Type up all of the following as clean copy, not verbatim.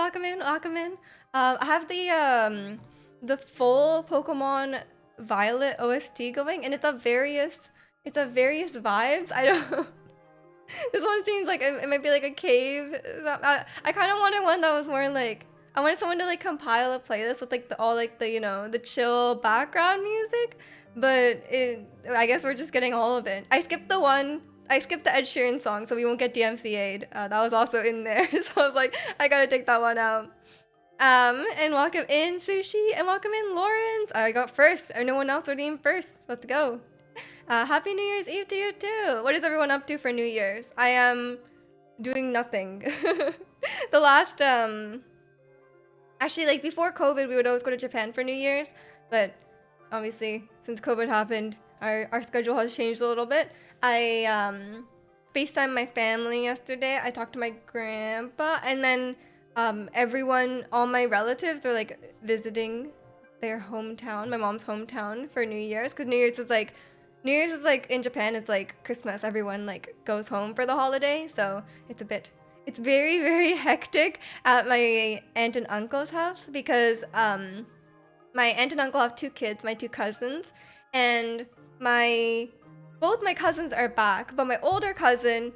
welcome in, welcome in. I have the full Pokemon Violet OST going, and it's a various vibes. I don't. This one seems like it might be like a cave. I kind of wanted one that was more like I wanted someone to like compile a playlist with like all like the chill background music, but I guess we're just getting all of it. I skipped the Ed Sheeran song, so we won't get DMCA'd. That was also in there, so I was like, I gotta take that one out. And welcome in Sushi, and welcome in Lawrence. I got first. No one else already in first. Let's go. Happy New Year's Eve to you too. What is everyone up to for New Year's? I am doing nothing. The last actually like before COVID we would always go to Japan for New Year's, but obviously since COVID happened, our schedule has changed a little bit. I FaceTimed my family yesterday. I talked to my grandpa, and then all my relatives were like visiting their hometown, my mom's hometown for New Year's, because New Year's is like in Japan, it's like Christmas. Everyone like goes home for the holiday, so it's very very hectic at my aunt and uncle's house because my aunt and uncle have two kids, my two cousins, and my both my cousins are back, but my older cousin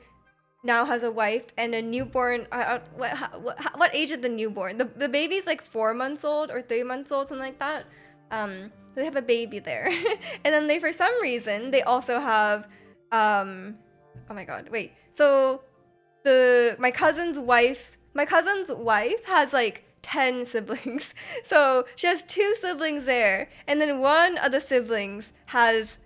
now has a wife and a newborn. What age is the newborn? The baby's like 4 months old or 3 months old, something like that. They have a baby there, and then they for some reason they also have oh my god, wait. So my cousin's wife has like 10 siblings. So she has two siblings there, and then one of the siblings has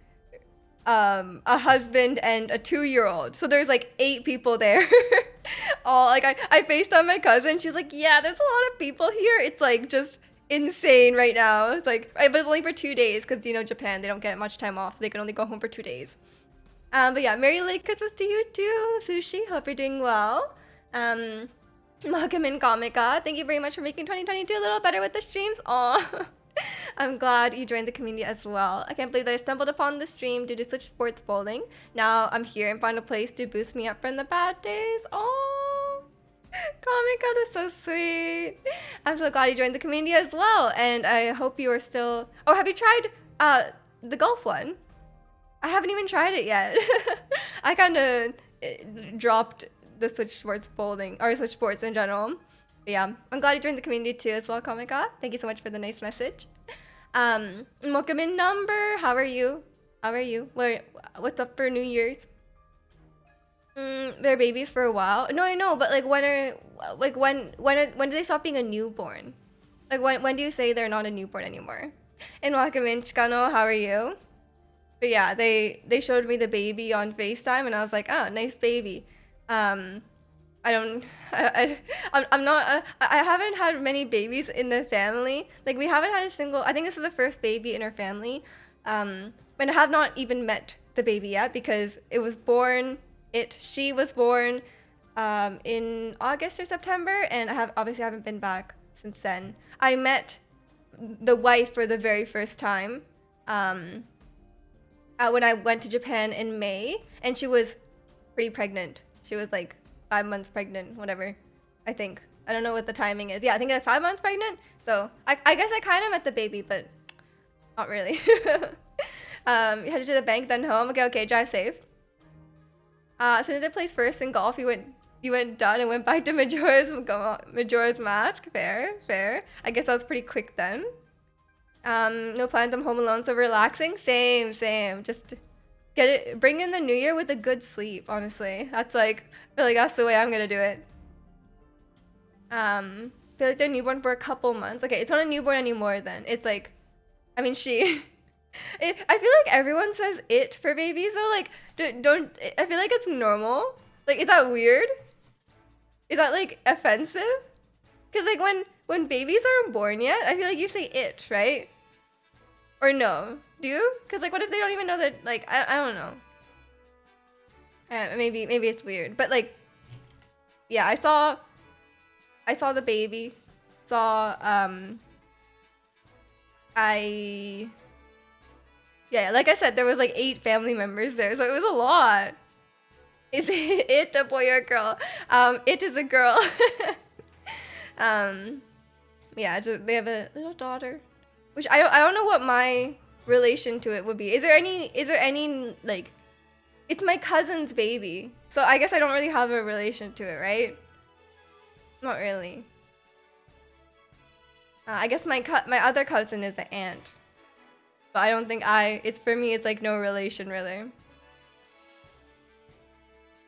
a husband and a 2-year-old. So there's like 8 people there. All like I FaceTime my cousin. She's like, yeah, there's a lot of people here. It's like just insane right now. It's like I was only for 2 days because Japan, they don't get much time off. So they can only go home for 2 days. But yeah, Merry late Christmas to you too, Sushi. Hope you're doing well. Welcome in Komika. Thank you very much for making 2022 a little better with the streams. Aw. I'm glad you joined the community as well. I can't believe that I stumbled upon the stream due to Switch Sports Bowling. Now I'm here and found a place to boost me up from the bad days. Oh, Komika, that's so sweet. I'm so glad you joined the community as well, and I hope you are still. Oh, have you tried the golf one? I haven't even tried it yet. I kind of dropped the Switch Sports Bowling or Switch Sports in general. But yeah, I'm glad you joined the community too as well, Komika. Thank you so much for the nice message. Welcome in Number. How are you? How are you? What's up for New Year's? They're babies for a while. No, I know, but like when do they stop being a newborn? Like when do you say they're not a newborn anymore? And welcome in Chikano. How are you? But yeah, they showed me the baby on FaceTime, and I was like, oh, nice baby. I don't. I'm not. I haven't had many babies in the family. Like we haven't had a single. I think this is the first baby in our family. And I have not even met the baby yet because it was born. She was born, in August or September, and I haven't been back since then. I met the wife for the very first time. When I went to Japan in May, and she was pretty pregnant. She was like 5 months pregnant, whatever. I think. I don't know what the timing is. Yeah, I think like 5 months pregnant. So I guess I kind of met the baby, but not really. You headed to the bank, then home. Okay, drive safe. As soon as I placed first in golf, you went done and went back to Majora's Mask. Fair. I guess that was pretty quick then. No plans. I'm home alone, so relaxing. Same. Just bring in the new year with a good sleep. Honestly, that's like that's the way I'm gonna do it. Feel like they're newborn for a couple months. Okay, it's not a newborn anymore. Then it's like, I mean, she. I feel like everyone says it for babies though. Like, don't. I feel like it's normal. Like, is that weird? Is that like offensive? Cause like when babies aren't born yet, I feel like you say it, right? Or no? Do you? Cause like, what if they don't even know that? Like, I don't know. Maybe it's weird, but like, yeah, I saw the baby. Yeah, like I said, there was like 8 family members there, so it was a lot. Is it a boy or a girl? It is a girl. um, yeah, they have a little daughter, which I don't know what my relation to it would be. Is there any like it's my cousin's baby, so I guess I don't really have a relation to it, right? Not really. I guess my other cousin is the aunt, but I don't think it's for me. It's like no relation really.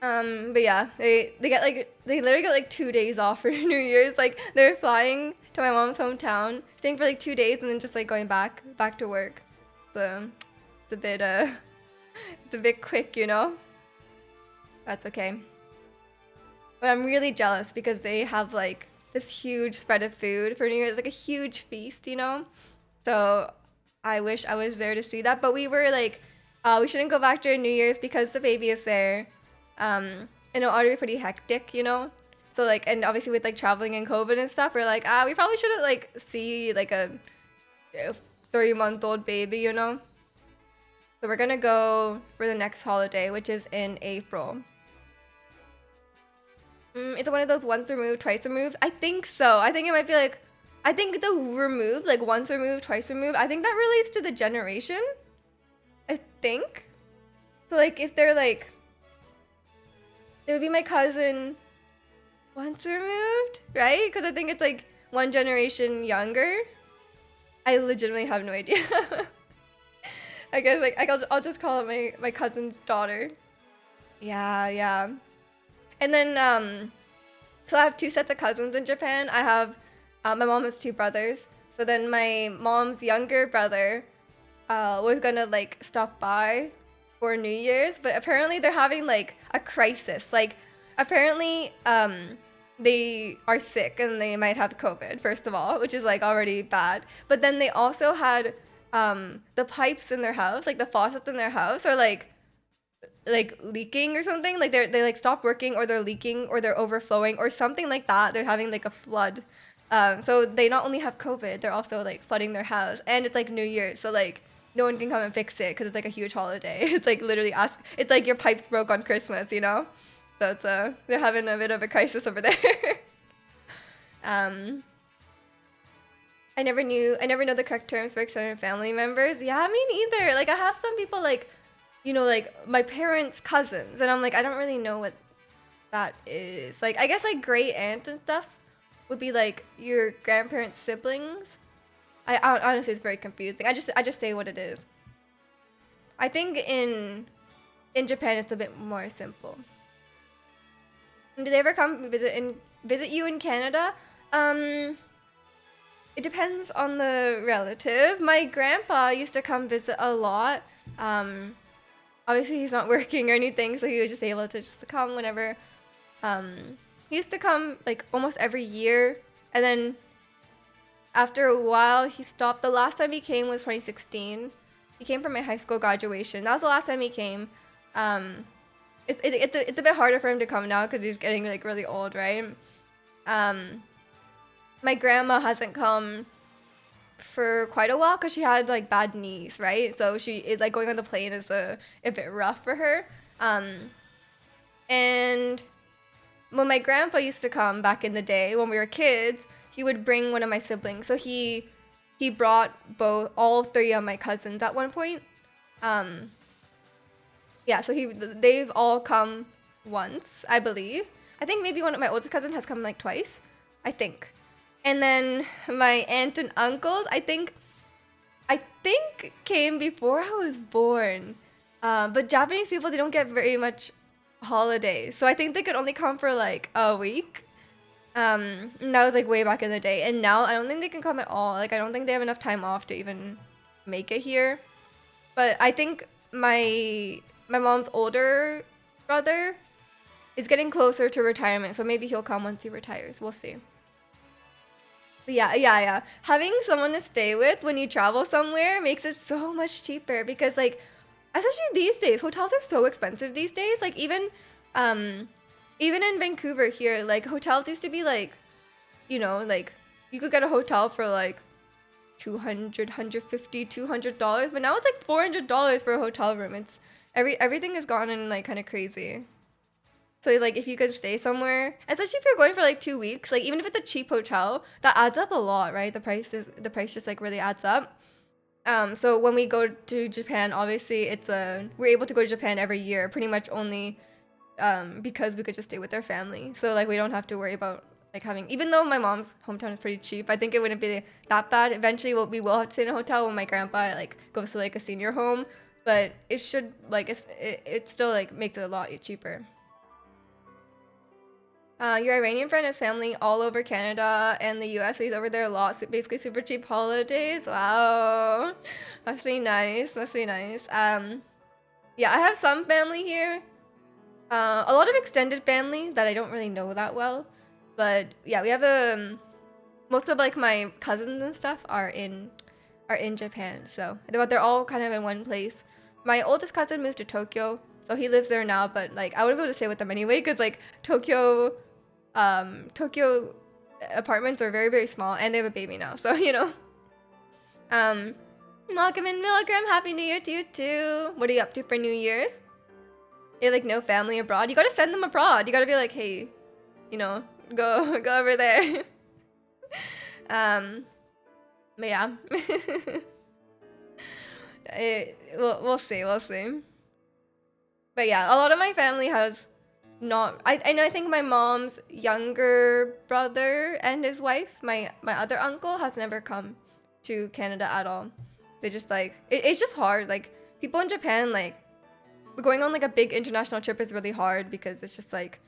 But yeah, they literally get like 2 days off for New Year's. Like they're flying to my mom's hometown, staying for like 2 days, and then just like going back to work. So it's a bit it's a bit quick, you know. That's okay. But I'm really jealous because they have like this huge spread of food for New Year's, like a huge feast, you know. So I wish I was there to see that. But we were like, we shouldn't go back during New Year's because the baby is there. And it'll already be pretty hectic, you know? So like, and obviously with like traveling and COVID and stuff, we're like, we probably shouldn't like see like a 3-month-old baby, you know? So we're gonna go for the next holiday, which is in April. It's one of those once removed, twice removed. I think so. I think it might be like, I think the removed, like once removed, twice removed, I think that relates to the generation. I think. So like if they're like, it would be my cousin once removed, right? Because I think it's like one generation younger. I legitimately have no idea. I guess like I'll just call it my cousin's daughter. Yeah, yeah. And then so I have two sets of cousins in Japan. I have my mom has two brothers. So then my mom's younger brother was gonna like stop by for New Year's, but apparently they're having like a crisis. Like apparently they are sick and they might have COVID, first of all, which is like already bad. But then they also had the pipes in their house, like the faucets in their house are like leaking or something. Like they like stopped working or they're leaking or they're overflowing or something like that. They're having like a flood. So they not only have COVID, they're also like flooding their house, and it's like New Year's, so like no one can come and fix it because it's like a huge holiday. It's like literally it's like your pipes broke on Christmas, you know. So it's they're having a bit of a crisis over there. um, I never know the correct terms for extended family members. Yeah, me neither. Like I have some people like, you know, like my parents' cousins, and I'm like I don't really know what that is. Like I guess like great aunt and stuff would be like your grandparents' siblings. Honestly, it's very confusing. I just say what it is. I think in Japan it's a bit more simple. And do they ever come visit you in Canada? It depends on the relative. My grandpa used to come visit a lot. Obviously he's not working or anything, so he was just able to just come whenever. He used to come like almost every year, and then after a while he stopped. The last time he came was 2016. He came for my high school graduation. That was the last time he came. It's a bit harder for him to come now because he's getting like really old, right? My grandma hasn't come for quite a while because she had like bad knees, right? So like going on the plane is a bit rough for her. And when my grandpa used to come back in the day when we were kids, he would bring one of my siblings. So he brought all three of my cousins at one point. Yeah, so they've all come once, I believe. I think maybe one of my oldest cousin has come like twice, I think. And then my aunt and uncles, I think came before I was born. But Japanese people, they don't get very much holidays, so I think they could only come for like a week. And that was like way back in the day, and now I don't think they can come at all. Like I don't think they have enough time off to even make it here. But I think my mom's older brother is getting closer to retirement, so maybe he'll come once he retires. We'll see. But yeah. Having someone to stay with when you travel somewhere makes it so much cheaper because like, especially these days, hotels are so expensive these days. Like even in Vancouver here, like hotels used to be like, you know, like you could get a hotel for like $200, $150, $200, but now it's like $400 for a hotel room. It's everything has gone in like kind of crazy. So like if you could stay somewhere, especially if you're going for like 2 weeks, like even if it's a cheap hotel, that adds up a lot, right? The price just like really adds up. So when we go to Japan, obviously we're able to go to Japan every year, pretty much only because we could just stay with our family. So like we don't have to worry about like having, even though my mom's hometown is pretty cheap, I think it wouldn't be that bad. Eventually we will have to stay in a hotel when my grandpa like goes to like a senior home, but it should like it still like makes it a lot cheaper. Your Iranian friend has family all over Canada and the US. He's over there a lot. So basically, super cheap holidays. Wow, must be nice. Must be nice. Yeah, I have some family here. A lot of extended family that I don't really know that well, but yeah, we have most of like my cousins and stuff are in Japan. So they're all kind of in one place. My oldest cousin moved to Tokyo, so he lives there now. But like I wouldn't be able to stay with them anyway, because like Tokyo apartments are very very small, and they have a baby now. So Um, Malcolm and Milgram, Happy New Year to you too. What are you up to for New Year's? You have like no family abroad. You gotta send them abroad. You gotta be like, hey, go over there. um, but yeah, we'll see, we'll see. But yeah, a lot of my family has not. I know. I think my mom's younger brother and his wife, my other uncle, has never come to Canada at all. They just like it's just hard. Like people in Japan, like going on like a big international trip is really hard because it's just like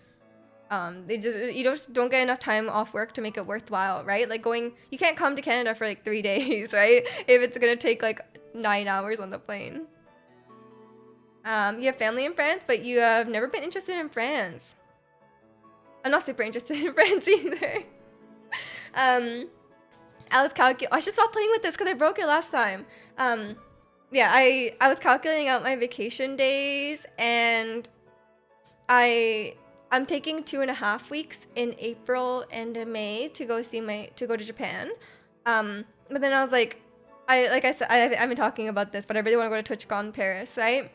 they just you don't get enough time off work to make it worthwhile, right? Like you can't come to Canada for like 3 days, right? If it's gonna take like 9 hours on the plane. You have family in France, but you have never been interested in France. I'm not super interested in France either. um, I was calculating. I should stop playing with this because I broke it last time. Yeah, I was calculating out my vacation days, and I'm taking 2.5 weeks in April and in May to go to Japan. But then I was like I said, I've been talking about this, but I really want to go to TwitchCon Paris, right?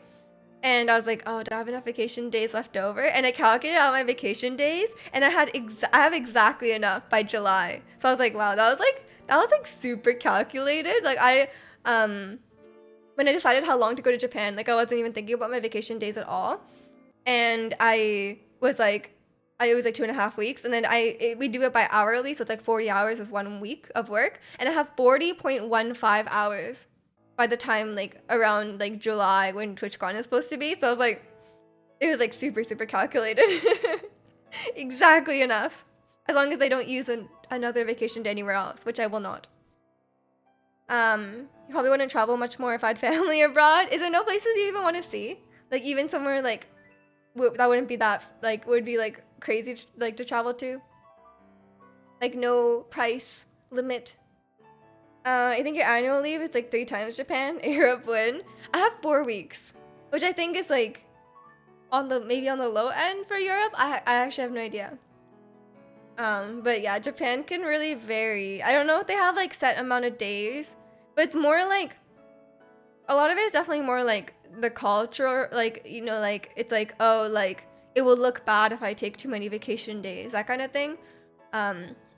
And I was like, oh, do I have enough vacation days left over? And I calculated out my vacation days, and I have exactly enough by July. So I was like, wow, that was like super calculated. Like when I decided how long to go to Japan, like I wasn't even thinking about my vacation days at all, and it was like 2.5 weeks, and then we do it by hourly, so it's like 40 hours is 1 week of work, and I have 40.15 hours by the time like around like July when TwitchCon is supposed to be. So I was like, it was like super super calculated, exactly enough, as long as I don't use another vacation day anywhere else, which I will not. You probably wouldn't travel much more if I had family abroad. Is there no places you even want to see? Like even somewhere like that wouldn't be that like would be like crazy like to travel to? Like no price limit. I think your annual leave is like 3 times Japan. Europe would. I have 4 weeks, which I think is like maybe on the low end for Europe. I actually have no idea. But yeah, Japan can really vary. I don't know if they have like set amount of days, but it's more like a lot of it is definitely more like the culture, like like it's like, oh, like it will look bad if I take too many vacation days, that kind of thing.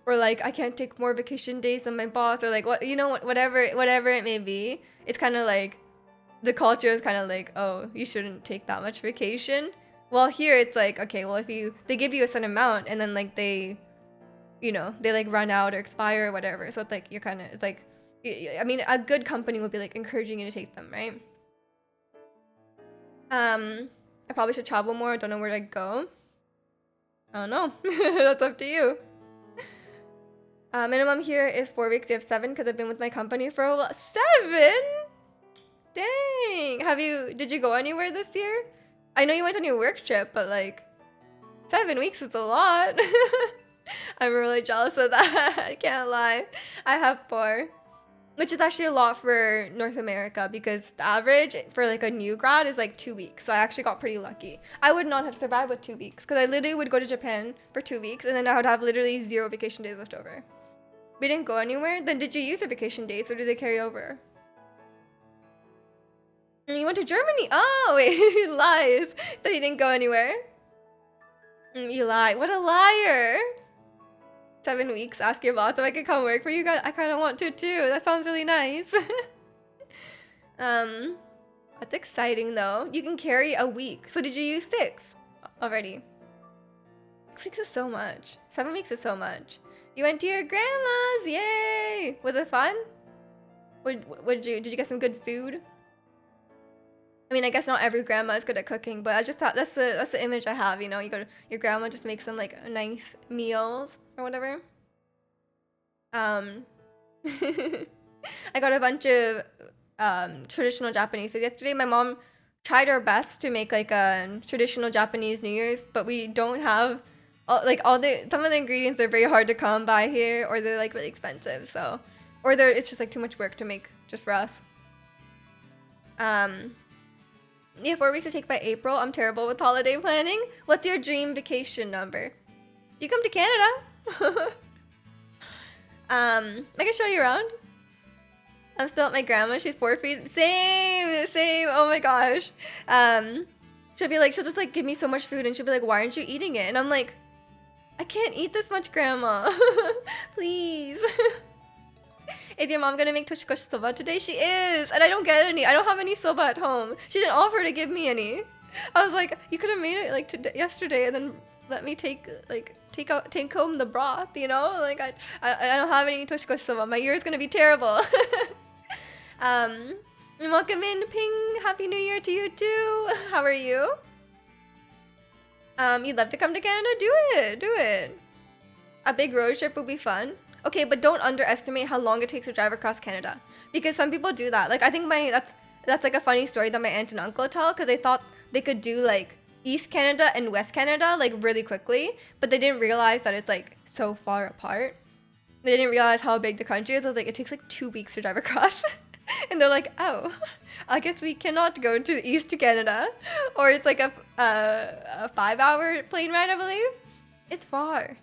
Or like I can't take more vacation days than my boss, or like whatever it may be. It's kind of like the culture is kind of like, oh, you shouldn't take that much vacation. Well, here it's like, okay, well, if they give you a certain amount, and then like they like run out or expire or whatever, so it's like it's like, I mean, a good company would be like encouraging you to take them, right? I probably should travel more. I don't know where to go. I don't know. That's up to you. Minimum here is 4 weeks. You have 7 because I've been with my company for a while. 7? Dang. Did you go anywhere this year? I know you went on your work trip, but like 7 weeks is a lot. I'm really jealous of that. I can't lie. I have 4, which is actually a lot for North America because the average for like a new grad is like 2 weeks. So I actually got pretty lucky. I would not have survived with 2 weeks because I literally would go to Japan for 2 weeks and then I would have literally 0 vacation days left over. We didn't go anywhere? Then did you use the vacation days or did they carry over? And you went to Germany? Oh, wait, he lies. That he didn't go anywhere. You lie. What a liar! 7 weeks, ask your boss if I could come work for you guys. I kind of want to too. That sounds really nice. um, that's exciting though. You can carry a week. So did you use 6 already? 6 is so much. 7 weeks is so much. You went to your grandma's. Yay! Was it fun? Did you get some good food? I mean, I guess not every grandma is good at cooking, but I just thought that's the image I have. You know, you go to your grandma, just makes some like nice meals or whatever. Um, I got a bunch of traditional Japanese food yesterday. My mom tried her best to make like a traditional Japanese New Year's, but we don't have some of the ingredients are very hard to come by here, or they're like really expensive. So, or it's just like too much work to make just for us. Yeah, 4 weeks to take by April. I'm terrible with holiday planning. What's your dream vacation number? You come to Canada. I can show you around. I'm still at my grandma. She's 4 feet. Same. Oh my gosh. She'll just like give me so much food, and she'll be like, "Why aren't you eating it?" And I'm like, "I can't eat this much, grandma. Please." Is your mom gonna make toshikoshi soba today? She is, and I don't get any. I don't have any soba at home. She didn't offer to give me any. I was like, you could have made it like yesterday, and then let me take home the broth. You know, like I don't have any toshikoshi soba. My year is gonna be terrible. Welcome in, Ping. Happy New Year to you too. How are you? You'd love to come to Canada? Do it. A big road trip would be fun. Okay, but don't underestimate how long it takes to drive across Canada, because some people do that. Like I think that's like a funny story that my aunt and uncle tell, because they thought they could do like East Canada and West Canada like really quickly, but they didn't realize that it's like so far apart. They didn't realize how big the country is. I was like, it takes like 2 weeks to drive across. And they're like, oh, I guess we cannot go to East Canada, or it's like a 5-hour plane ride, I believe. It's far.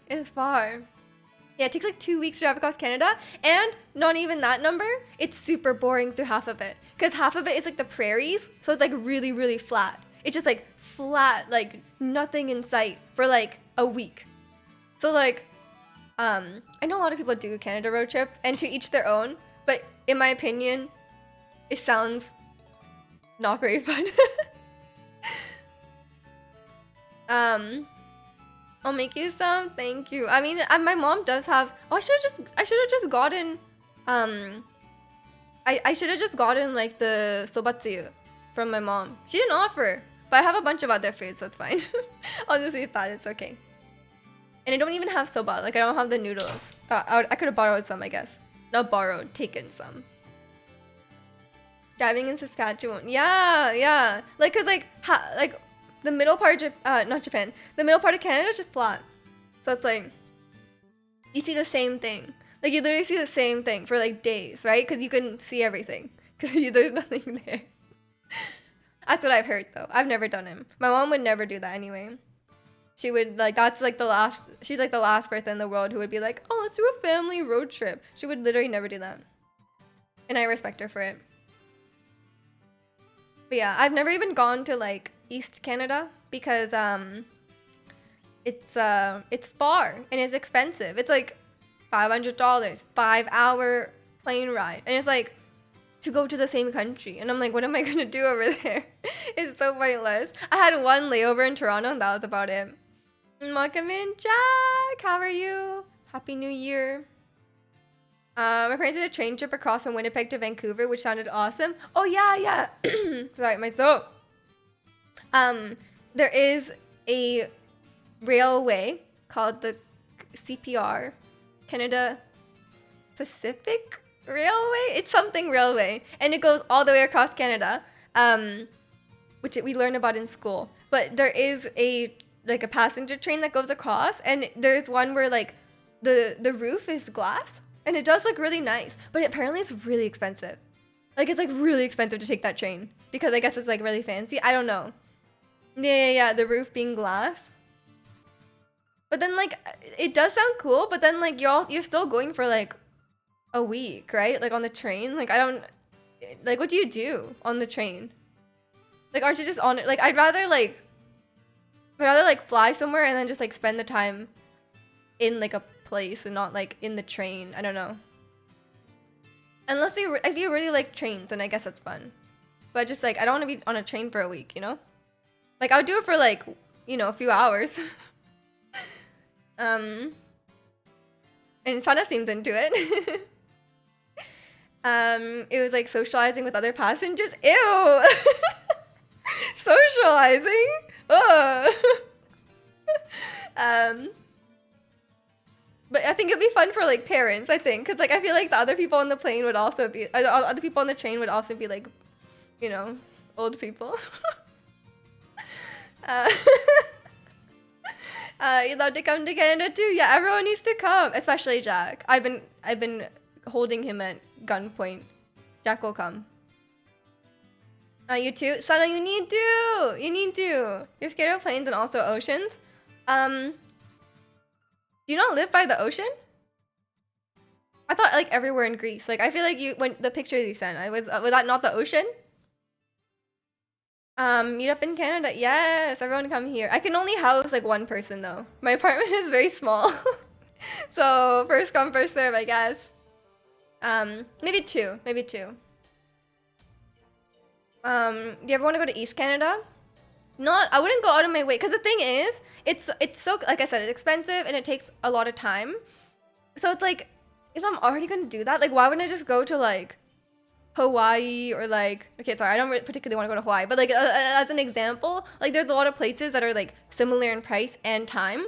Yeah, it takes like 2 weeks to drive across Canada, and not even that number, it's super boring through half of it. Because half of it is like the prairies, so it's like really, really flat. It's just like flat, like nothing in sight for like a week. So like, I know a lot of people do a Canada road trip, and to each their own, but in my opinion, it sounds not very fun. I'll make you some. Thank you. I mean, my mom does have. Oh, I should have just gotten. I should have just gotten like the sobatsuyu from my mom. She didn't offer, but I have a bunch of other food, so it's fine. I'll just eat that. It's okay. And I don't even have soba. Like I don't have the noodles. I could have borrowed some, I guess. Not borrowed, taken some. Driving in Saskatchewan. Yeah. Like, cause like the middle part of not Japan. The middle part of Canada is just flat. So it's like you see the same thing. Like you literally see the same thing for like days, right? Because you can see everything. Because there's nothing there. That's what I've heard though. I've never done it. My mom would never do that anyway. She would like she's like the last person in the world who would be like, oh, let's do a family road trip. She would literally never do that. And I respect her for it. But yeah, I've never even gone to like East Canada because it's far and it's expensive. It's like $500, 5-hour plane ride, and it's like to go to the same country. And I'm like, what am I gonna do over there? It's so pointless. I had one layover in Toronto, and that was about it. Welcome in, Jack. How are you? Happy New Year. My parents did a train trip across from Winnipeg to Vancouver, which sounded awesome. Oh yeah. Sorry, my throat. There is a railway called the CPR, Canada Pacific Railway. It's something railway, and it goes all the way across Canada, which we learn about in school. But there is a passenger train that goes across, and there's one where like the roof is glass, and it does look really nice, but apparently it's really expensive. Like it's like really expensive to take that train because I guess it's like really fancy. I don't know. Yeah, the roof being glass. But then like it does sound cool, but then like you're still going for like a week, right? Like on the train. Like I don't like what do you do on the train? Like aren't you just on it? Like I'd rather rather like fly somewhere and then just like spend the time in like a place and not like in the train. I don't know. Unless if you really like trains, then I guess that's fun. But just like I don't want to be on a train for a week, you know? Like I would do it for like, you know, a few hours. And Sana seems into it. It was like socializing with other passengers. Ew! Socializing? Ugh. But I think it'd be fun for like parents, I think. Because like I feel like the other people on the plane would also be, other people on the train would also be like, you know, old people. uh, you'd love to come to Canada too. Yeah, everyone needs to come, especially Jack. I've been holding him at gunpoint. Jack will come. You too, Sana. You need to. You need to. You're scared of planes and also oceans. Do you not live by the ocean? I thought like everywhere in Greece. Like I feel like when the pictures you sent, was that not the ocean? Meet up in Canada. Yes, everyone come here. I can only house like one person though. My apartment is very small. So first come, first serve, I guess. Maybe two. Maybe two. Do you ever want to go to East Canada? Not, I wouldn't go out of my way. Because the thing is, it's so, like I said, it's expensive and it takes a lot of time. So it's like, if I'm already going to do that, like why wouldn't I just go to like Hawaii or like, okay, sorry, I don't particularly want to go to Hawaii, but like as an example, like there's a lot of places that are like similar in price and time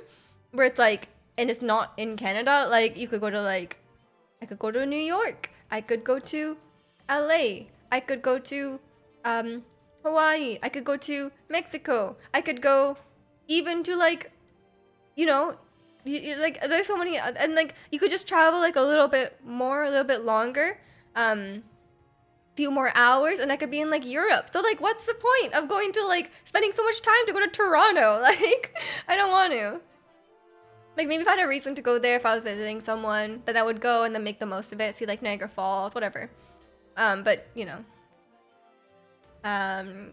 where it's like, and it's not in Canada. Like you could go to like, I could go to New York. I could go to LA. I could go to Hawaii. I could go to Mexico. I could go even to like, you know, like there's so many, and like you could just travel like a little bit more, a little bit longer, few more hours, and I could be in like Europe. So like, what's the point of going to like spending so much time to go to Toronto? Like, I don't want to. Like maybe if I had a reason to go there, if I was visiting someone, then I would go and then make the most of it, see like Niagara Falls, whatever. But you know.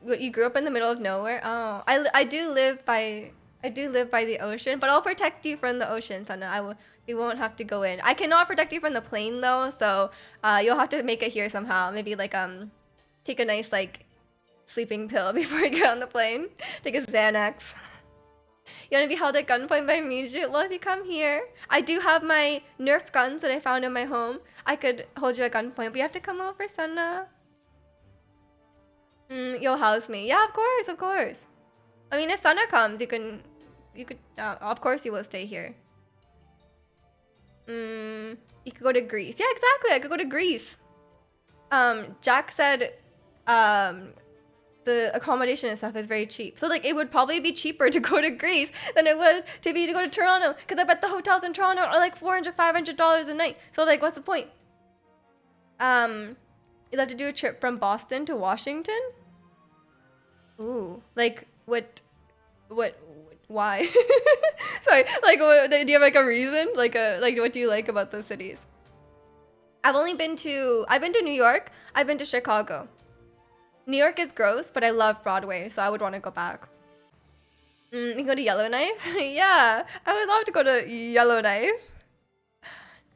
You grew up in the middle of nowhere. Oh, I do live by the ocean, but I'll protect you from the ocean, Sana. You won't have to go in. I cannot protect you from the plane though, so you'll have to make it here somehow. Maybe like take a nice like sleeping pill before you get on the plane. Take a Xanax. You want to be held at gunpoint by Miju? Well, if you come here, I do have my Nerf guns that I found in my home. I could hold you at gunpoint, but you have to come over, Sana. You'll house me. Yeah, of course, of course. I mean, if Sana comes, you could, of course you will stay here. You could go to Greece. Yeah, exactly. I could go to Greece. Jack said, the accommodation and stuff is very cheap. So like, it would probably be cheaper to go to Greece than it would to go to Toronto. Because I bet the hotels in Toronto are like $400, $500 a night. So like, what's the point? You'd have to do a trip from Boston to Washington? Ooh, like what, why? Sorry, like do you have like a reason? Like what do you like about those cities? I've been to New York, I've been to Chicago. New York is gross, but I love Broadway, so I would want to go back. You can go to Yellowknife? Yeah, I would love to go to Yellowknife.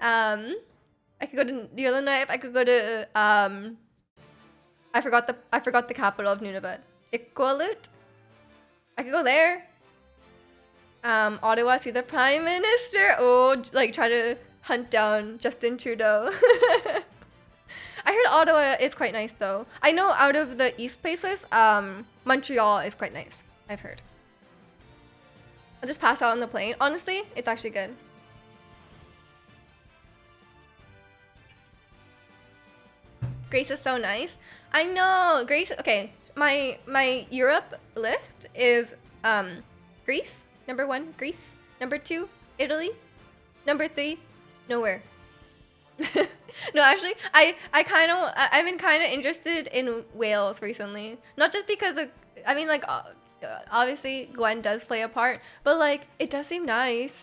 I could go to Yellowknife. I could go to I forgot the capital of Nunavut. Iqaluit. I could go there. Ottawa, see the Prime Minister. Oh, like try to hunt down Justin Trudeau. I heard Ottawa is quite nice though. I know out of the east places, Montreal is quite nice. I've heard. I'll just pass out on the plane. Honestly, it's actually good. Greece is so nice. I know, Greece. Okay, my Europe list is Greece, number 1, Greece, number 2, Italy, number 3, nowhere. No, actually, I've been kind of interested in Wales recently. Not just because of, I mean, like, obviously Gwen does play a part, but like, it does seem nice.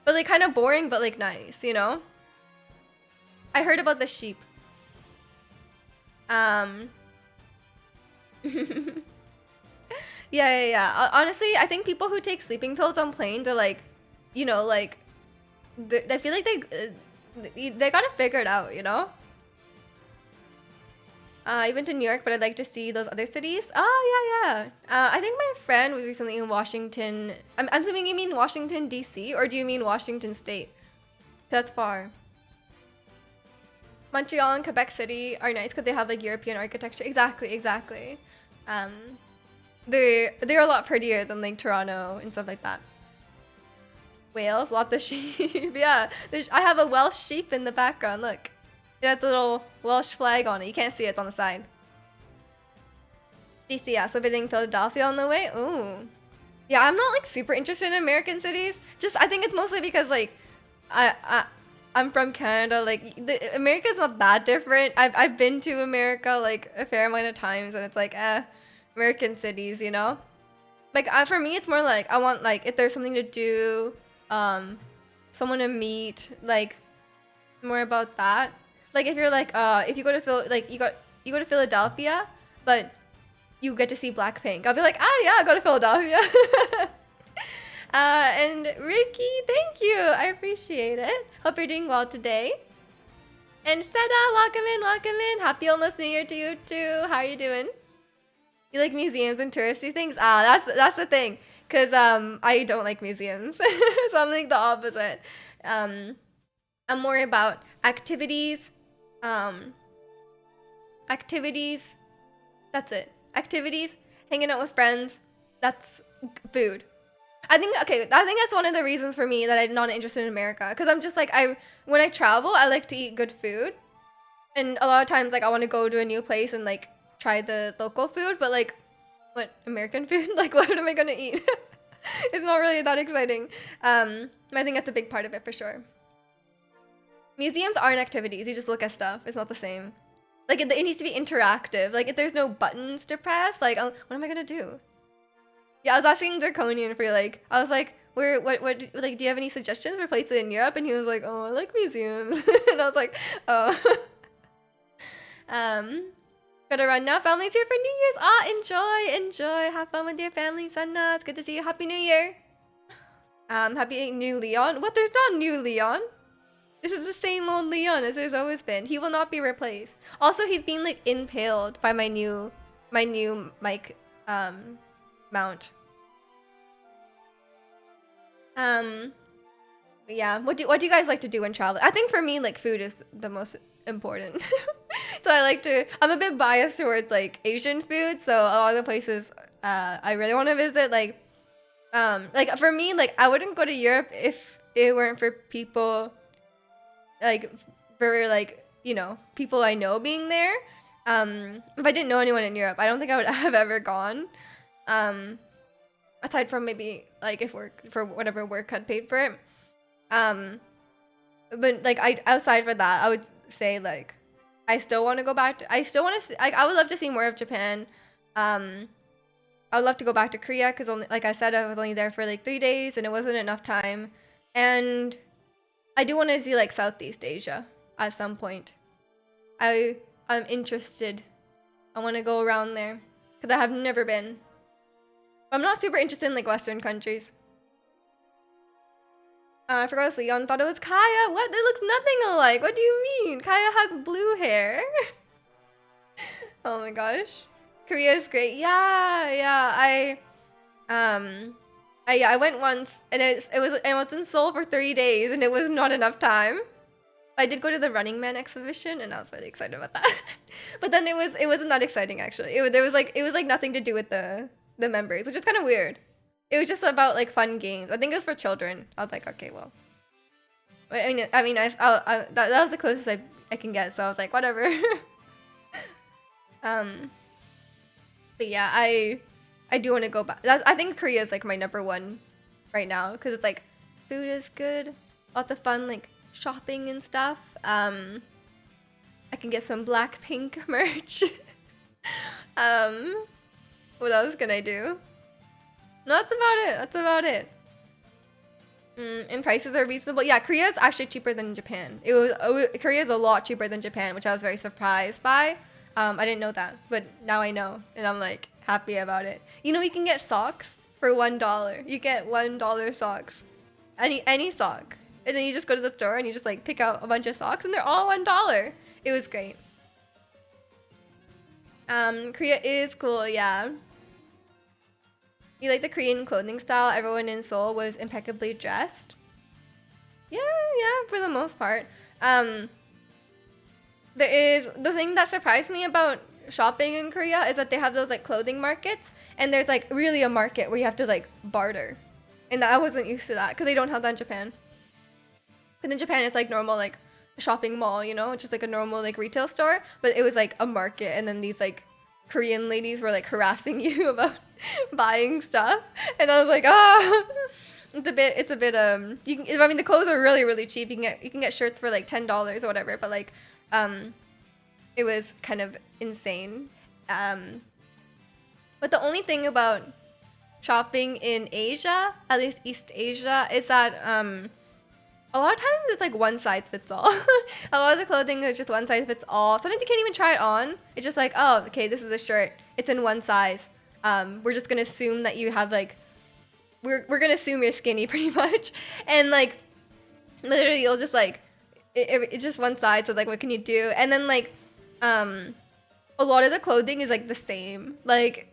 But like, kind of boring, but like nice, you know? I heard about the sheep. Yeah. Honestly, I think people who take sleeping pills on planes are like, you know, like, I feel like they got it figured out, you know? I went to New York, but I'd like to see those other cities. Oh, yeah. I think my friend was recently in Washington. I'm assuming you mean Washington, D.C., or do you mean Washington State? That's far. Montreal and Quebec City are nice because they have like European architecture. Exactly. Um, they're a lot prettier than like Toronto and stuff like that. Wales, lots of sheep. Yeah, I have a Welsh sheep in the background. Look, it has a little Welsh flag on it. You can't see it, it's on the side. DC, yeah. So visiting Philadelphia on the way. Ooh, yeah. I'm not like super interested in American cities. Just I think it's mostly because like I'm from Canada. Like America's not that different. I've been to America like a fair amount of times, and it's like American cities, you know. Like for me, it's more like I want like if there's something to do, someone to meet, like more about that. Like if you're like if you go to you go to Philadelphia, but you get to see Blackpink. I'll be like, yeah, I go to Philadelphia. And Ricky, thank you. I appreciate it. Hope you're doing well today. And Seda, welcome in. Happy almost New Year to you too. How are you doing? You like museums and touristy things? That's the thing. Cause I don't like museums, so I'm like the opposite. I'm more about activities. Activities. That's it. Activities. Hanging out with friends. That's food. I think that's one of the reasons for me that I'm not interested in America. Cause I'm just like when I travel, I like to eat good food, and a lot of times like I want to go to a new place and like try the local food, but like what American food? Like what am I gonna eat? It's not really that exciting. I think that's a big part of it for sure. Museums aren't activities. You just look at stuff. It's not the same. Like it needs to be interactive. Like if there's no buttons to press, like what am I gonna do? Yeah, I was asking Draconian for like I was like, what like do you have any suggestions for places in Europe? And he was like, oh, I like museums. And I was like, oh. Gotta run now. Family's here for New Year's. Enjoy. Have fun with your family, Sanna. It's good to see you. Happy New Year. Happy New Leon. What? There's not new Leon. This is the same old Leon as there's always been. He will not be replaced. Also, he's being like impaled by my new mic mount. Yeah. What do you guys like to do when traveling? I think for me, like food is the most important. So I'm a bit biased towards like Asian food. So a lot of the places I really want to visit, like for me, like I wouldn't go to Europe if it weren't for people like for like, you know, people I know being there. If I didn't know anyone in Europe, I don't think I would have ever gone. Aside from maybe like if work for whatever work had paid for it. But like outside for that, I would say like I still want to go back. I still want to. Like I would love to see more of Japan. I would love to go back to Korea because only like I said, I was only there for like 3 days and it wasn't enough time. And I do want to see like Southeast Asia at some point. I'm interested. I want to go around there because I have never been. I'm not super interested in like Western countries. I forgot Leon thought it was Kaya. What? It looks nothing alike. What do you mean? Kaya has blue hair. Oh my gosh. Korea is great. Yeah. I went once and I was in Seoul for 3 days and it was not enough time. I did go to the Running Man exhibition and I was really excited about that. But then it wasn't that exciting actually. It was like nothing to do with the members, which is kind of weird. It was just about like fun games. I think it was for children. I was like, okay, well. That was the closest I can get. So I was like, whatever. But yeah, I do want to go back. I think Korea is like my number one right now because it's like food is good, lots of fun like shopping and stuff. I can get some Blackpink merch. What else can I do? No, that's about it. And prices are reasonable. Yeah, Korea is actually cheaper than Japan. Korea is a lot cheaper than Japan, which I was very surprised by. I didn't know that, but now I know, and I'm like, happy about it. You know, you can get socks for $1. You get $1 socks, any sock, and then you just go to the store and you just like pick out a bunch of socks, and they're all $1. It was great. Korea is cool, yeah. You like the Korean clothing style? Everyone in Seoul was impeccably dressed. Yeah, for the most part. There is the thing that surprised me about shopping in Korea is that they have those like clothing markets, and there's like really a market where you have to like barter, and I wasn't used to that because they don't have that in Japan. Because in Japan it's like normal like shopping mall, you know, just like a normal like retail store, but it was like a market, and then these like Korean ladies were like harassing you about buying stuff, and I was like, ah. It's a bit you can, I mean the clothes are really cheap. You can get shirts for like $10 or whatever, but like it was kind of insane. But the only thing about shopping in Asia, at least East Asia, is that a lot of times it's like one size fits all. A lot of the clothing is just one size fits all. Sometimes you can't even try it on. It's just like, oh, okay, this is a shirt. It's in one size. We're just gonna assume that you have like we're gonna assume you're skinny pretty much, and like literally you'll just like it's just one side, so like what can you do? And then like a lot of the clothing is like the same, like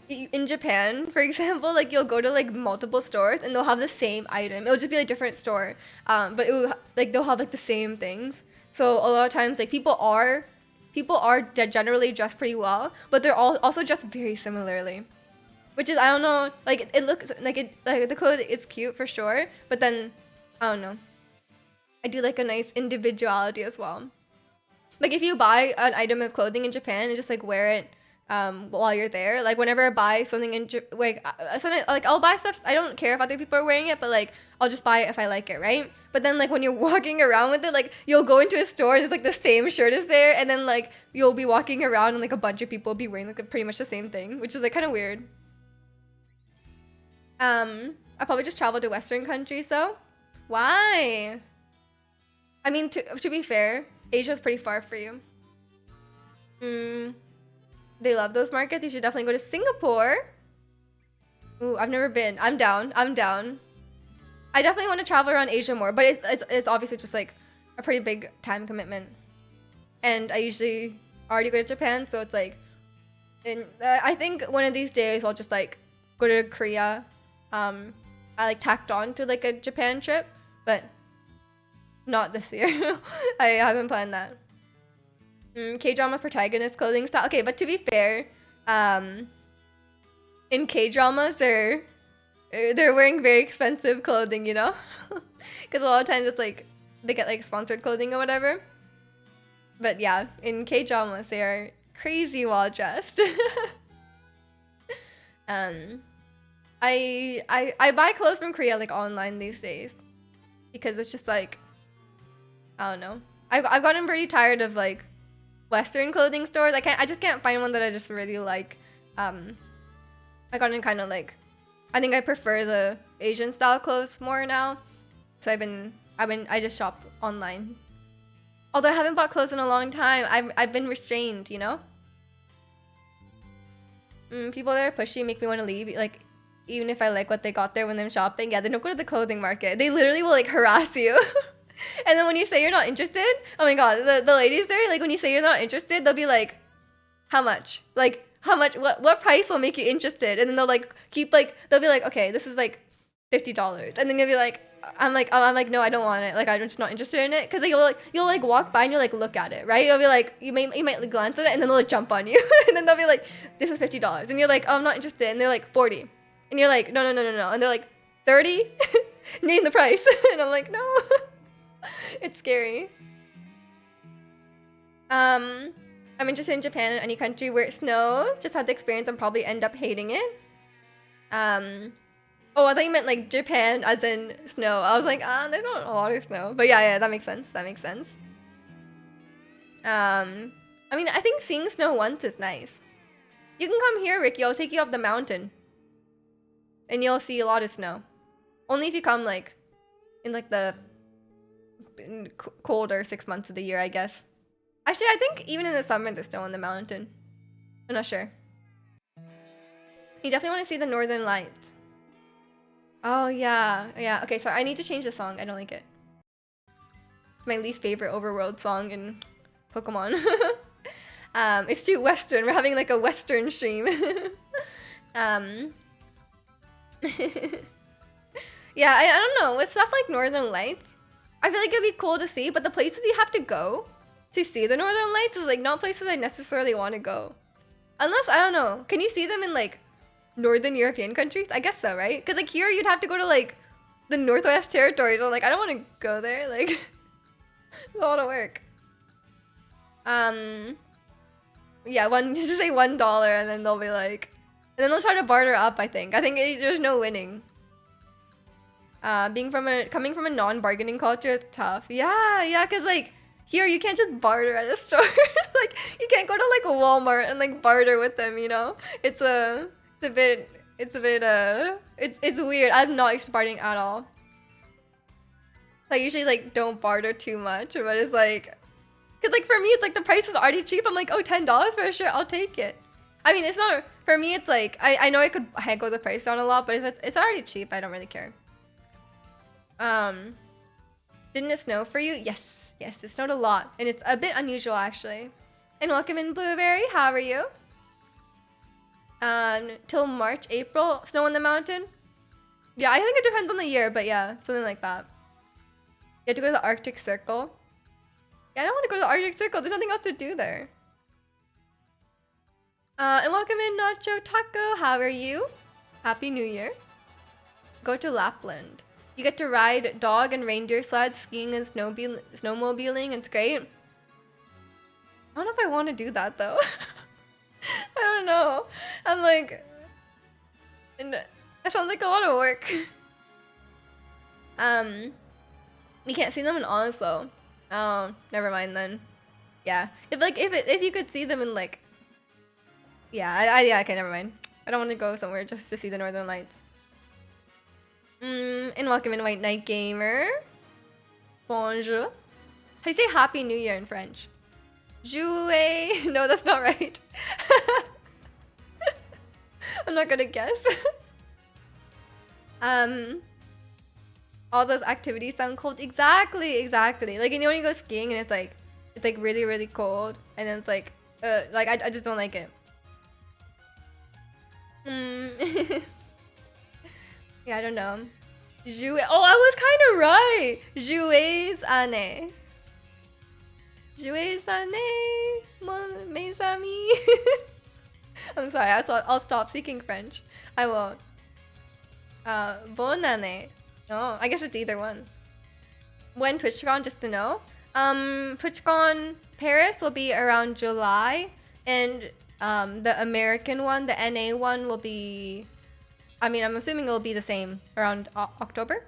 in Japan for example, like you'll go to like multiple stores and they'll have the same item. It'll just be a different store, but it will, like they'll have like the same things. So a lot of times like people are generally dressed pretty well, but they're all also dressed very similarly. Which is, I don't know, like it looks like the clothes is cute for sure, but then I don't know. I do like a nice individuality as well. Like if you buy an item of clothing in Japan and just like wear it while you're there, like whenever I buy something like I'll buy stuff, I don't care if other people are wearing it, but like I'll just buy it if I like it, right? But then like when you're walking around with it, like you'll go into a store and it's like the same shirt is there, and then like you'll be walking around and like a bunch of people will be wearing like pretty much the same thing, which is like kind of weird. I probably just traveled to Western countries though. Why? I mean, to be fair, Asia's pretty far for you. They love those markets. You should definitely go to Singapore. Ooh, I've never been. I'm down. I definitely want to travel around Asia more, but it's obviously just like a pretty big time commitment. And I usually already go to Japan, so it's like, and I think one of these days I'll just like go to Korea. I like tacked on to like a Japan trip, but not this year. I haven't planned that. K-drama protagonist clothing style. Okay, but to be fair, in K-dramas they're wearing very expensive clothing, you know, because a lot of times it's like they get like sponsored clothing or whatever. But yeah, in K-dramas they are crazy well dressed. I buy clothes from Korea like online these days because it's just like, I don't know. I've gotten pretty tired of like Western clothing stores. I just can't find one that I just really like. I gotten kind of like, I think I prefer the Asian style clothes more now. So I just shop online. Although I haven't bought clothes in a long time. I've been restrained, you know? People that are pushy make me want to leave. Like, even if I like what they got there when I'm shopping, yeah, they don't go to the clothing market. They literally will like harass you. And then when you say you're not interested, oh my god, the ladies there, like when you say you're not interested, they'll be like, how much? Like, how much? What price will make you interested? And then they'll like they'll be like, okay, this is like $50. And then you'll be like, I'm like, no, I don't want it. Like, I'm just not interested in it. Cause like, you'll like walk by and you'll like look at it, right? You'll be like, you might like, glance at it and then they'll like jump on you. And then they'll be like, this is $50. And you're like, oh, I'm not interested. And they're like, 40. And you're like, no. And they're like, 30? Name the price. And I'm like, no. It's scary. I'm interested in Japan and any country where it snows. Just had the experience and probably end up hating it. Oh, I thought you meant like Japan as in snow. I was like, there's not a lot of snow. But yeah, that makes sense. I mean, I think seeing snow once is nice. You can come here, Ricky. I'll take you up the mountain. And you'll see a lot of snow. Only if you come like in like the colder 6 months of the year, I guess. Actually, I think even in the summer there's snow on the mountain. I'm not sure. You definitely want to see the Northern Lights. Oh yeah, yeah. Okay, sorry. I need to change the song. I don't like it. It's my least favorite overworld song in Pokemon. It's too Western. We're having like a Western stream. um, yeah, I don't know. With stuff like Northern Lights, I feel like it'd be cool to see, but the places you have to go to see the Northern Lights is like not places I necessarily want to go. Unless, I don't know, can you see them in like Northern European countries? I guess so, right? Because like here you'd have to go to like the Northwest Territories. I'm like, I don't want to go there. Like, it's a lot of work. Yeah, just say $1 and then they'll be like, and then they'll try to barter up, I think. There's no winning. Coming from a non-bargaining culture, it's tough. Yeah, cause like here you can't just barter at a store. Like you can't go to like a Walmart and like barter with them, you know? It's weird. I'm not used to bartering at all. I usually like don't barter too much, but it's like, cause like for me it's like the price is already cheap. I'm like, oh, $10 for a shirt, I'll take it. I mean, it's not for me. It's like I know I could haggle the price down a lot, but if it's already cheap, I don't really care. Didn't it snow for you? Yes, it snowed a lot, and it's a bit unusual actually. And welcome in, Blueberry. How are you? Till March, April, snow on the mountain. Yeah, I think it depends on the year, but yeah, something like that. You have to go to the Arctic Circle. Yeah, I don't want to go to the Arctic Circle. There's nothing else to do there. And welcome in, Nacho Taco. How are you? Happy New Year. Go to Lapland. You get to ride dog and reindeer sleds, skiing and snowmobiling. It's great. I don't know if I want to do that though. I don't know. I'm like, and it sounds like a lot of work. We can't see them in Oslo. Oh, never mind then. Yeah, if you could see them in like, yeah, okay, never mind. I don't want to go somewhere just to see the Northern Lights. And welcome in, White Knight Gamer. Bonjour. How do you say Happy New Year in French? Jouer. No, that's not right. I'm not gonna guess. All those activities sound cold. Exactly. Like, you know when you go skiing and it's like really, really cold, and then it's like I just don't like it. Yeah, I don't know. Jouer. Oh, I was kind of right. Jouer année. Jouer année, mes amis. I'm sorry. I'll stop speaking French. I won't. Bonne année. No, I guess it's either one. When TwitchCon, just to know. TwitchCon Paris will be around July, and the American one, the NA one, will be. I mean, I'm assuming it'll be the same around October.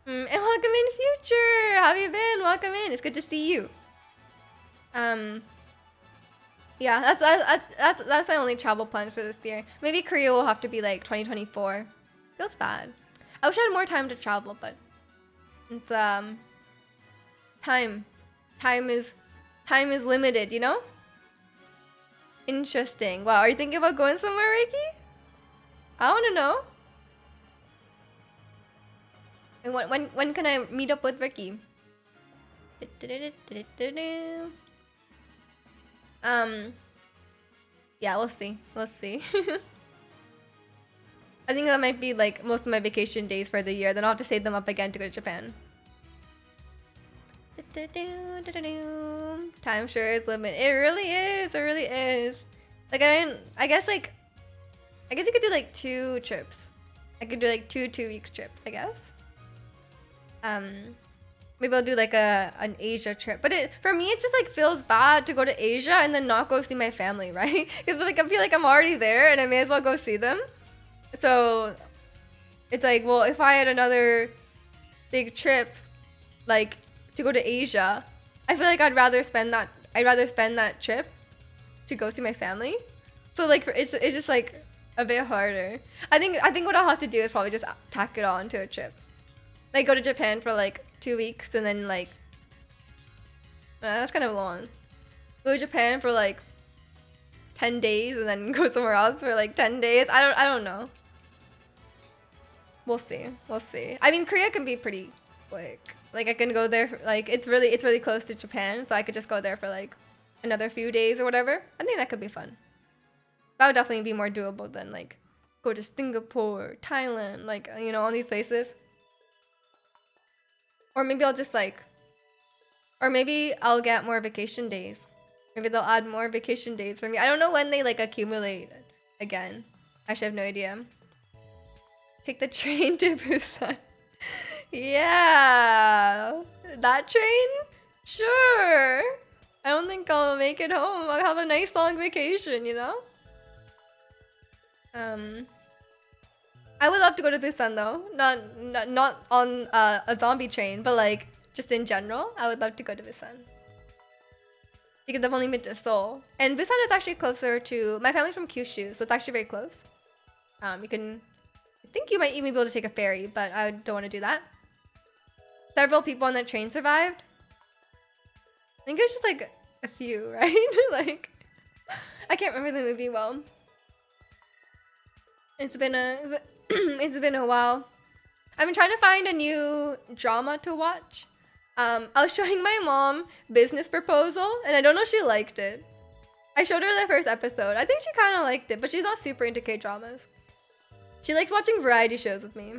And welcome in, Future. How have you been? Welcome in. It's good to see you. Yeah, that's my only travel plan for this year. Maybe Korea will have to be like 2024. Feels bad. I wish I had more time to travel, but it's time is limited, you know? Interesting. Wow, are you thinking about going somewhere, Reiki? I want to know. And when can I meet up with Ricky? Yeah, we'll see. I think that might be like most of my vacation days for the year. Then I'll have to save them up again to go to Japan. Time sure is limited. It really is. Like I guess you could do like 2 trips. I could do like 2-week trips, I guess. Maybe I'll do like an Asia trip. But for me, it just like feels bad to go to Asia and then not go see my family, right? Because like I feel like I'm already there and I may as well go see them. So it's like, well, if I had another big trip, like to go to Asia, I feel like I'd rather spend that trip to go see my family. So like it's just like a bit harder. I think what I'll have to do is probably just tack it on to a trip. Like go to Japan for like 2 weeks and then like that's kind of long. Go to Japan for like 10 days and then go somewhere else for like 10 days. I don't know. We'll see. We'll see. I mean, Korea can be pretty quick. Like I can go there, like it's really close to Japan, so I could just go there for like another few days or whatever. I think that could be fun. That would definitely be more doable than like go to Singapore, Thailand, like, you know, all these places. Or maybe I'll just like, or maybe I'll get more vacation days. Maybe they'll add more vacation days for me. I don't know when they like accumulate again. Actually, I have no idea. Take the train to Busan. Yeah, that train? Sure. I don't think I'll make it home. I'll have a nice long vacation, you know? I would love to go to Busan though. Not on a zombie train, but like just in general, I would love to go to Busan. Because I've only been to Seoul. And Busan is actually closer to, my family's from Kyushu, so it's actually very close. You can, I think you might even be able to take a ferry, but I don't want to do that. Several people on that train survived. I think it was just like a few, right? Like, I can't remember the movie well. It's been a while. I've been trying to find a new drama to watch. I was showing my mom Business Proposal, and I don't know if she liked it. I showed her the first episode. I think she kind of liked it, but she's not super into K-dramas. She likes watching variety shows with me.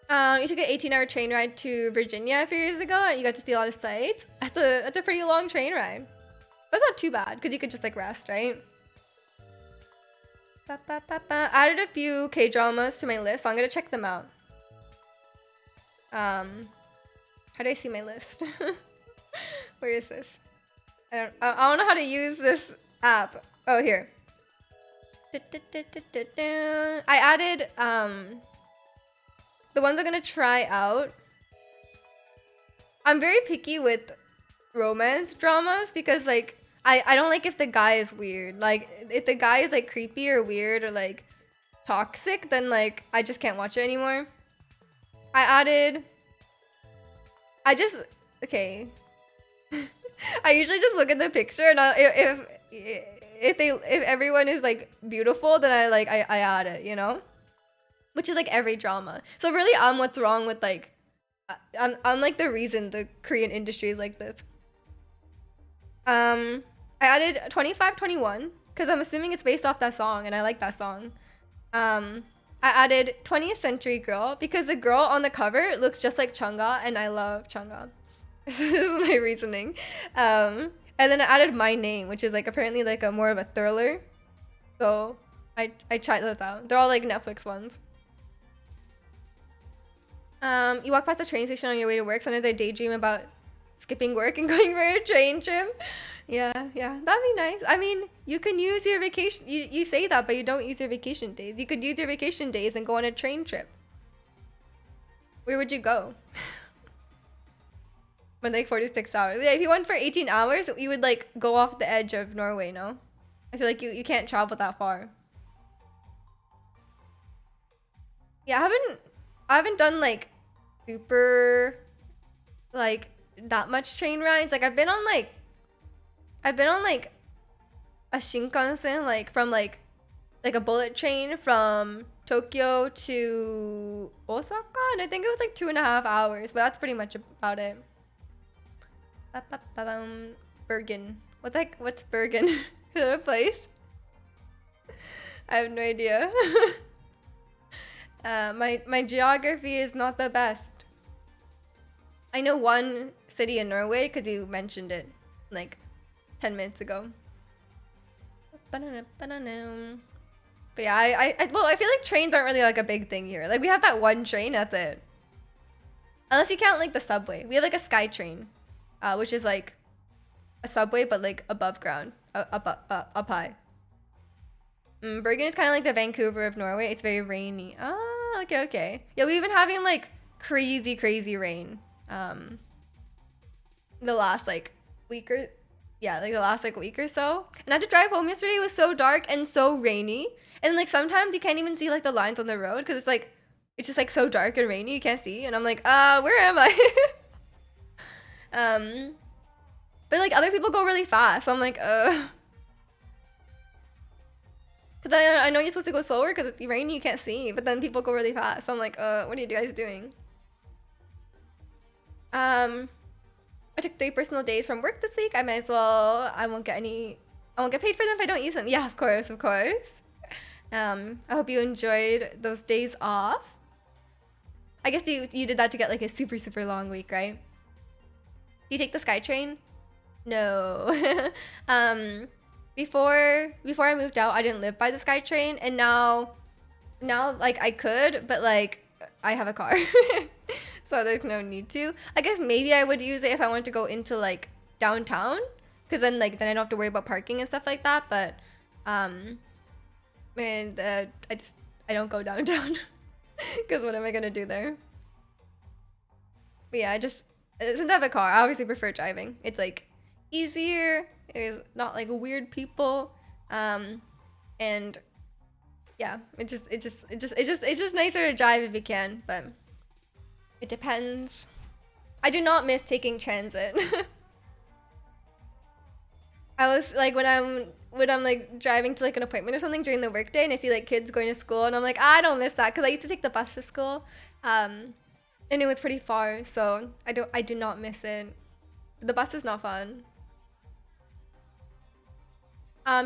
You took an 18-hour train ride to Virginia a few years ago, and you got to see a lot of sights. That's a pretty long train ride. That's not too bad, because you could just like rest, right? I added a few K-dramas to my list, so I'm gonna check them out. How do I see my list? Where is this? I don't know how to use this app. Oh, here. I added the ones I'm gonna try out. I'm very picky with romance dramas because like I don't like if the guy is weird. Like if the guy is like creepy or weird or like toxic, then like I just can't watch it anymore. Okay. I usually just look at the picture and if everyone is like beautiful, then I add it, you know? Which is like every drama. So really what's wrong with like I'm like the reason the Korean industry is like this. I added 2521 because I'm assuming it's based off that song and I like that song. I added 20th Century Girl because the girl on the cover looks just like Chungha and I love Chungha. This is my reasoning. And then I added My Name, which is like apparently like a more of a thriller. So I tried those out. They're all like Netflix ones. You walk past a train station on your way to work. Sometimes I daydream about skipping work and going for a train trip. Yeah, that'd be nice. I mean, you can use your vacation. You say that, but you don't use your vacation days. You could use your vacation days and go on a train trip. Where would you go? When like 46 hours. Yeah, if you went for 18 hours, you would like go off the edge of Norway, no? I feel like you can't travel that far. Yeah, I haven't done like super like that much train rides. Like I've been on like a Shinkansen, like from like a bullet train from Tokyo to Osaka, and I think it was like 2.5 hours, but that's pretty much about it. Bergen. What's Bergen? Is it a place? I have no idea. My geography is not the best. I know one city in Norway because you mentioned it like 10 minutes ago. But yeah, I feel like trains aren't really like a big thing here. Like we have that one train, that's it. Unless you count like the subway. We have like a sky train, which is like a subway but like above ground, up high. Bergen is kind of like the Vancouver of Norway. It's very rainy. Ah, okay. Yeah, we've been having like crazy rain. The last like week or so. And I had to drive home yesterday. It was so dark and so rainy. And like sometimes you can't even see like the lines on the road because it's just like so dark and rainy you can't see. And I'm like, where am I? But like other people go really fast. So I'm like, Cause I know you're supposed to go slower because it's raining, you can't see, but then people go really fast. So I'm like, what are you guys doing? I took 3 personal days from work this week. I might as well. I won't get paid for them if I don't use them. Yeah, of course, of course. I hope you enjoyed those days off. I guess you did that to get like a super super long week, right? You take the SkyTrain? No. Before I moved out, I didn't live by the SkyTrain, and now like I could, but like I have a car. So there's no need to. I guess maybe I would use it if I wanted to go into like downtown, because then I don't have to worry about parking and stuff like that. But and I don't go downtown because what am I gonna do there? But yeah, since I have a car, I obviously prefer driving. It's like easier. It's not like weird people, and yeah, it's just nicer to drive if you can, but it depends. I do not miss taking transit. I was like when I'm like driving to like an appointment or something during the workday and I see like kids going to school and I'm like, I don't miss that because I used to take the bus to school, and it was pretty far, so I do not miss it. The bus is not fun.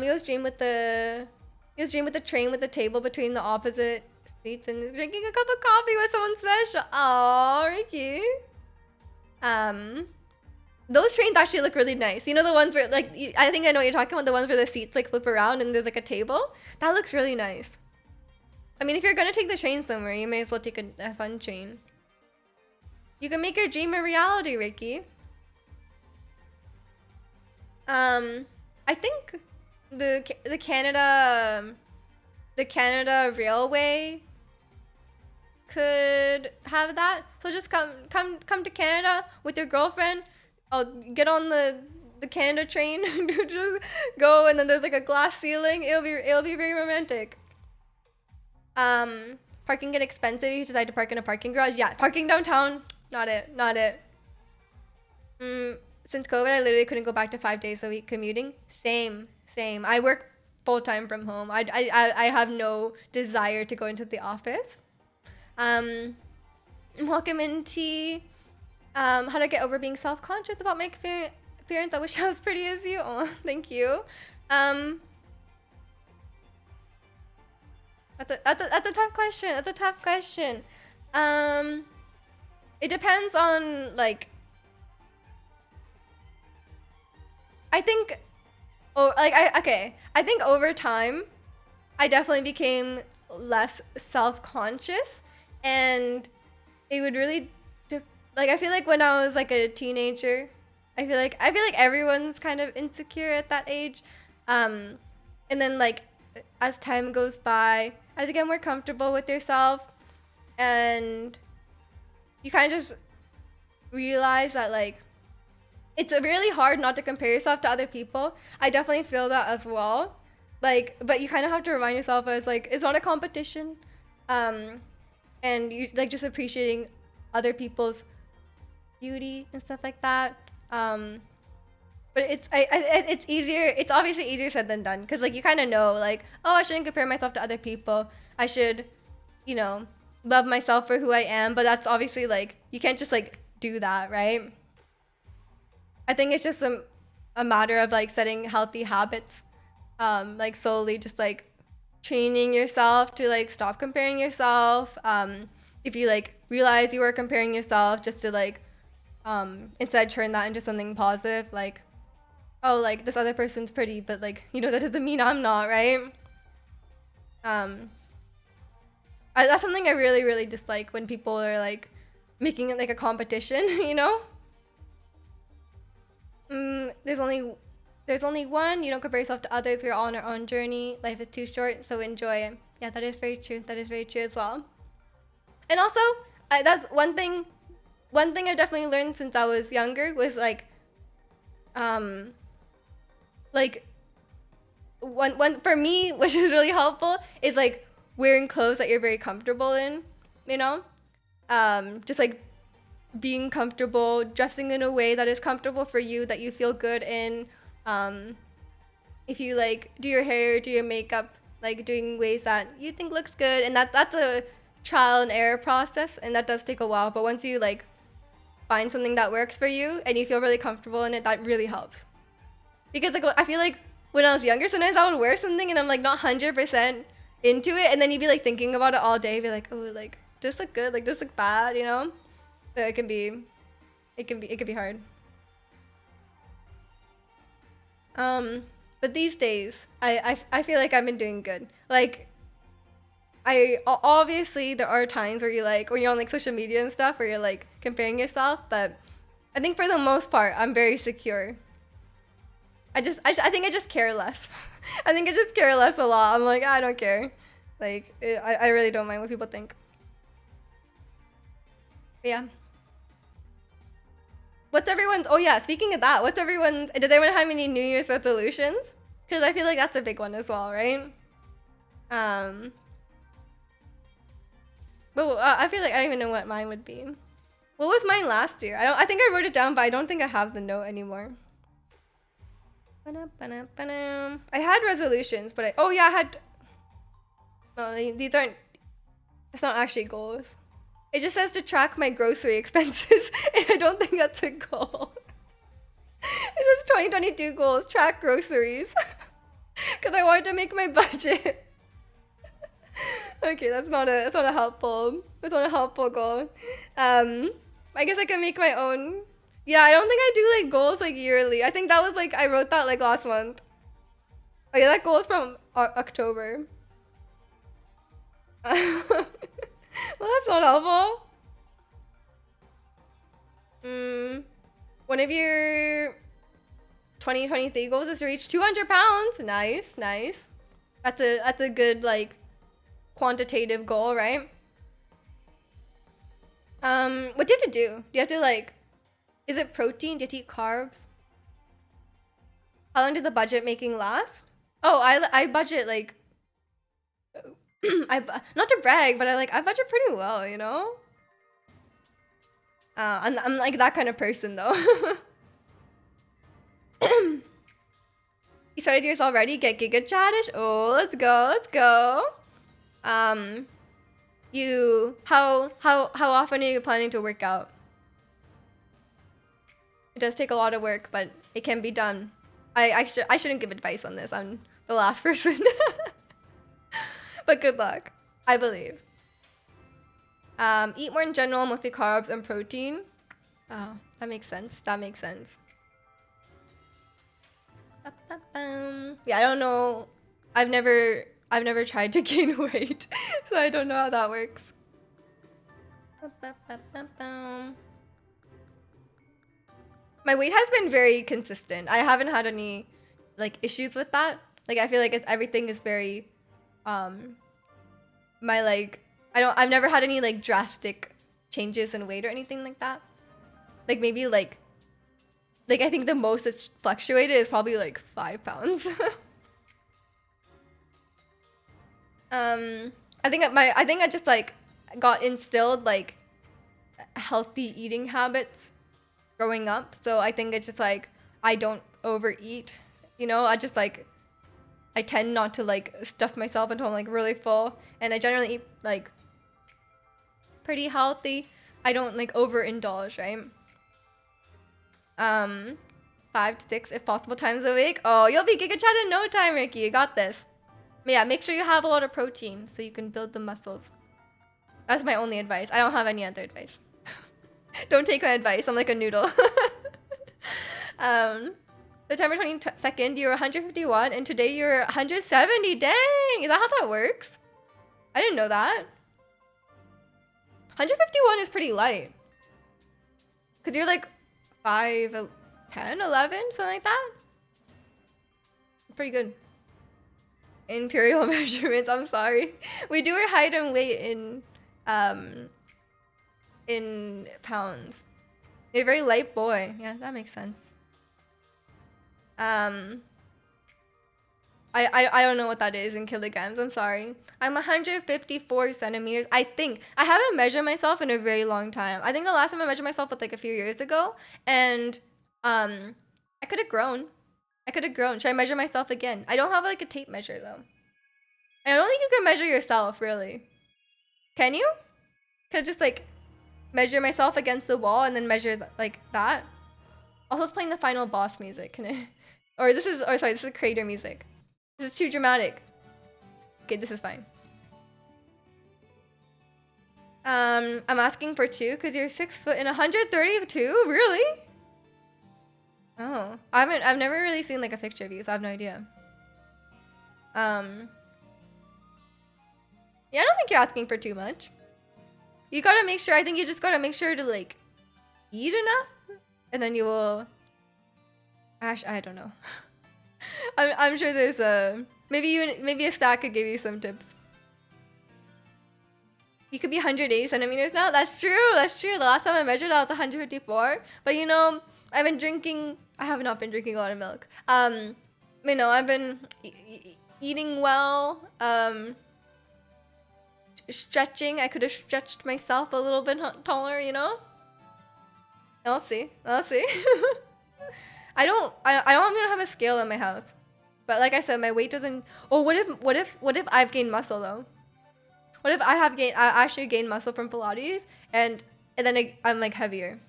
He was dream with the train with the table between the opposite seats and drinking a cup of coffee with someone special. Oh, Ricky. Those trains actually look really nice. You know the ones where like I think I know what you're talking about. The ones where the seats like flip around and there's like a table. That looks really nice. I mean, if you're gonna take the train somewhere, you may as well take a fun train. You can make your dream a reality, Ricky. I think the Canada Railway could have that. So just come to Canada with your girlfriend. I'll get on the Canada train, just go, and then there's like a glass ceiling. It'll be very romantic. Parking get expensive if you decide to park in a parking garage. Yeah, parking downtown, not it. Since COVID, I literally couldn't go back to 5 days a week commuting. Same. I work full time from home. I have no desire to go into the office. Welcome into how to get over being self-conscious about my appearance. I wish I was pretty as you. Oh, thank you. That's a tough question. It depends on like. I think, I think over time, I definitely became less self-conscious, and it would really, I feel like when I was like a teenager, I feel like everyone's kind of insecure at that age, and then like as time goes by, as you get more comfortable with yourself, and you kind of just realize that like. It's really hard not to compare yourself to other people. I definitely feel that as well. Like, but you kind of have to remind yourself as like it's not a competition, and you like just appreciating other people's beauty and stuff like that. But it's easier. It's obviously easier said than done because like you kind of know like, oh, I shouldn't compare myself to other people. I should, love myself for who I am. But that's obviously like you can't just like do that, right? I think it's just a matter of like setting healthy habits, like slowly just like training yourself to like stop comparing yourself. If you like realize you are comparing yourself, just to like instead turn that into something positive, like, oh, like this other person's pretty, but like that doesn't mean I'm not, right? That's something I really really dislike when people are like making it like a competition, There's only one. You don't compare yourself to others. We're all on our own journey. Life is too short, so enjoy it. Yeah, that is very true. That is very true as well. And also, that's one thing I've definitely learned since I was younger was like one for me, which is really helpful, is like wearing clothes that you're very comfortable in. Just like being comfortable, dressing in a way that is comfortable for you, that you feel good in. If you like do your hair, do your makeup, like doing ways that you think looks good, and that's a trial and error process, and that does take a while. But once you like find something that works for you and you feel really comfortable in it, that really helps. Because like I feel like when I was younger, sometimes I would wear something and I'm like not 100% into it, and then you'd be like thinking about it all day, be like, oh, like this look good, like this look bad, you know? So it can be hard. But these days, I feel like I've been doing good. Like obviously there are times where you like when you're on like social media and stuff where you're like comparing yourself, but I think for the most part I'm very secure. I think I just care less. I think I just care less a lot. I'm like, I don't care. Like I really don't mind what people think. But yeah. What's everyone's? Oh yeah, speaking of that, what's everyone's? Does anyone have any New Year's resolutions? Because I feel like that's a big one as well, right? Um. But I feel like I don't even know what mine would be. What was mine last year? I don't. I think I wrote it down, but I don't think I have the note anymore. I had resolutions, but oh yeah, I had. Oh, these aren't. It's not actually goals. It just says to track my grocery expenses, and I don't think that's a goal. It says 2022 goals: track groceries, because I wanted to make my budget. Okay, that's not a helpful goal. I guess I can make my own. Yeah, I don't think I do like goals like yearly. I think that was like I wrote that like last month. Oh yeah, that goal is from October. Well, that's not helpful. One of your 2023 goals is to reach 200 pounds. Nice, nice. That's a good like quantitative goal, right? What do you have to do? Do you have to like, is it protein? Do you have to eat carbs? How long did the budget making last? Oh, I budget like, not to brag, but I budget pretty well, you know? I'm like that kind of person though. You started yours already? Get Giga Chatish? Oh, let's go, let's go. How often are you planning to work out? It does take a lot of work, but it can be done. I shouldn't give advice on this. I'm the last person. But good luck. I believe. Eat more in general, mostly carbs and protein. Oh, that makes sense. That makes sense. Yeah, I don't know. I've never tried to gain weight, so I don't know how that works. My weight has been very consistent. I haven't had any like issues with that. Like I feel like everything is very my like I've never had any like drastic changes in weight or anything like that. Like maybe like I think the most it's fluctuated is probably like 5 pounds. I think I just like got instilled like healthy eating habits growing up. So I think it's just like I don't overeat. You know, I tend not to like stuff myself until I'm like really full, and I generally eat like pretty healthy. I don't like overindulge, right? 5 to 6 if possible times a week. Oh, you'll be Giga Chad in no time, Ricky. You got this. But yeah, make sure you have a lot of protein so you can build the muscles. That's my only advice. I don't have any other advice. Don't take my advice. I'm like a noodle. September 22nd, you were 151, and today you're 170. Dang! Is that how that works? I didn't know that. 151 is pretty light. Because you're like 5'10", 11, something like that. Pretty good. Imperial measurements, I'm sorry. We do our height and weight in pounds. You're a very light boy. Yeah, that makes sense. I don't know what that is in kilograms. I'm sorry. I'm 154 centimeters. I think I haven't measured myself in a very long time. I think the last time I measured myself was like a few years ago, and I could have grown. Should I measure myself again? I don't have like a tape measure though. And I don't think you can measure yourself, really. Can you? Can I just, like, measure myself against the wall and then measure, like, that? Also, it's playing the final boss music. Can I? Sorry, this is creator music. This is too dramatic. Okay, this is fine. I'm asking for 2 because you're 6 foot and 132? Really? Oh, I've never really seen like a picture of you, so I have no idea. Yeah, I don't think you're asking for too much. You gotta make sure, I think you just gotta make sure to like eat enough and then you will, I don't know. I'm sure there's maybe a stack could give you some tips. You could be 180 centimeters now. That's true. That's true. The last time I measured, I was 154. But you know, I have not been drinking a lot of milk. You know, I've been eating well. Stretching. I could have stretched myself a little bit taller. You know. I'll see. I'll see. I don't even have a scale in my house. But like I said, my weight doesn't. Oh, what if I've gained muscle though? What if I actually gained muscle from Pilates and then I'm like heavier?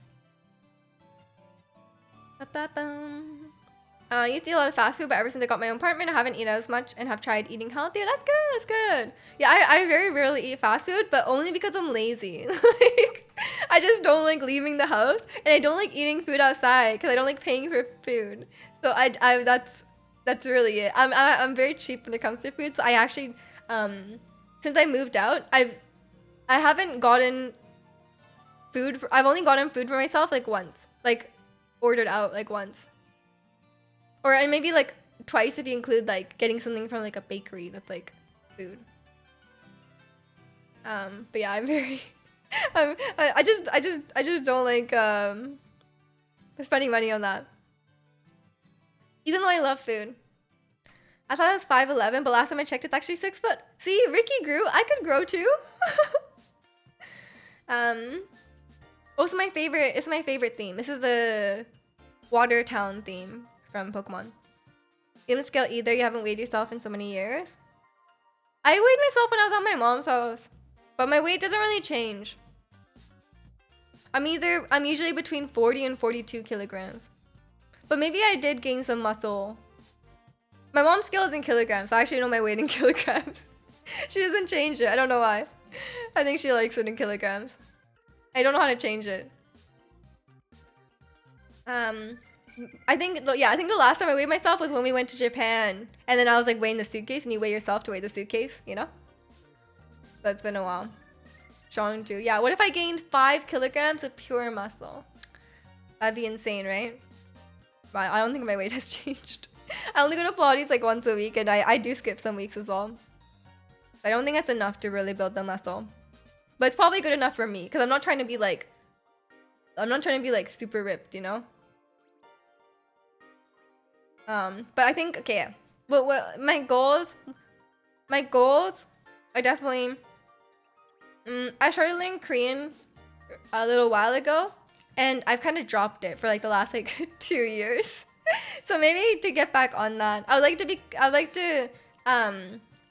I used to eat a lot of fast food, but ever since I got my own apartment, I haven't eaten as much and have tried eating healthier. That's good. That's good. Yeah, I very rarely eat fast food, but only because I'm lazy. Like, I just don't like leaving the house, and I don't like eating food outside because I don't like paying for food. So that's really it. I'm very cheap when it comes to food. So I actually since I moved out, I haven't gotten food. I've only gotten food for myself like once, like ordered out like once, or and maybe like twice if you include like getting something from like a bakery that's like food. But yeah, I'm very, I just don't like spending money on that. Even though I love food. I thought it was 5'11", but last time I checked, it's actually 6 foot. See, Ricky grew. I could grow too. Also my favorite. It's my favorite theme. This is the Water Town theme from Pokemon. In the scale either, you haven't weighed yourself in so many years. I weighed myself when I was at my mom's house, but my weight doesn't really change. I'm usually between 40 and 42 kilograms. But maybe I did gain some muscle. My mom's scale is in kilograms, so I actually know my weight in kilograms. She doesn't change it. I don't know why. I think she likes it in kilograms. I don't know how to change it. I think the last time I weighed myself was when we went to Japan, and then I was like weighing the suitcase, and you weigh yourself to weigh the suitcase, you know? So it's been a while. Shangju. Yeah, what if I gained 5 kilograms of pure muscle? That'd be insane, right? But I don't think my weight has changed. I only go to Pilates like once a week, and I do skip some weeks as well. I don't think that's enough to really build the muscle. But it's probably good enough for me, because I'm not trying to be like super ripped, you know? But I think, okay, what my goals are definitely, I started learning Korean a little while ago, and I've kind of dropped it for like the last like 2 years. So maybe to get back on that,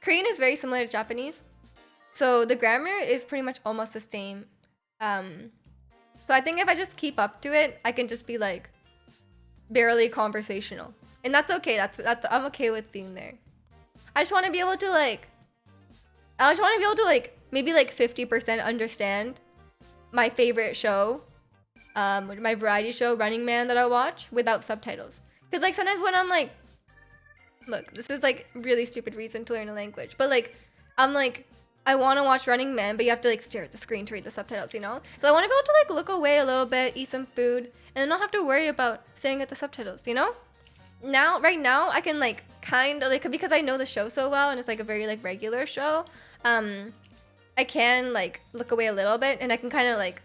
Korean is very similar to Japanese. So the grammar is pretty much almost the same. So I think if I just keep up to it, I can just be like barely conversational. And that's okay. That's I'm okay with being there. I just want to be able to like maybe like 50% understand my favorite show, my variety show Running Man that I watch without subtitles. Cuz like sometimes when I'm like, look, this is like really stupid reason to learn a language, but like I'm like I want to watch Running Man, but you have to like stare at the screen to read the subtitles, you know? So I want to be able to like look away a little bit, eat some food, and then not have to worry about staring at the subtitles, you know? Right now, I can like kind of like, because I know the show so well and it's like a very like regular show, I can like look away a little bit and I can kind of like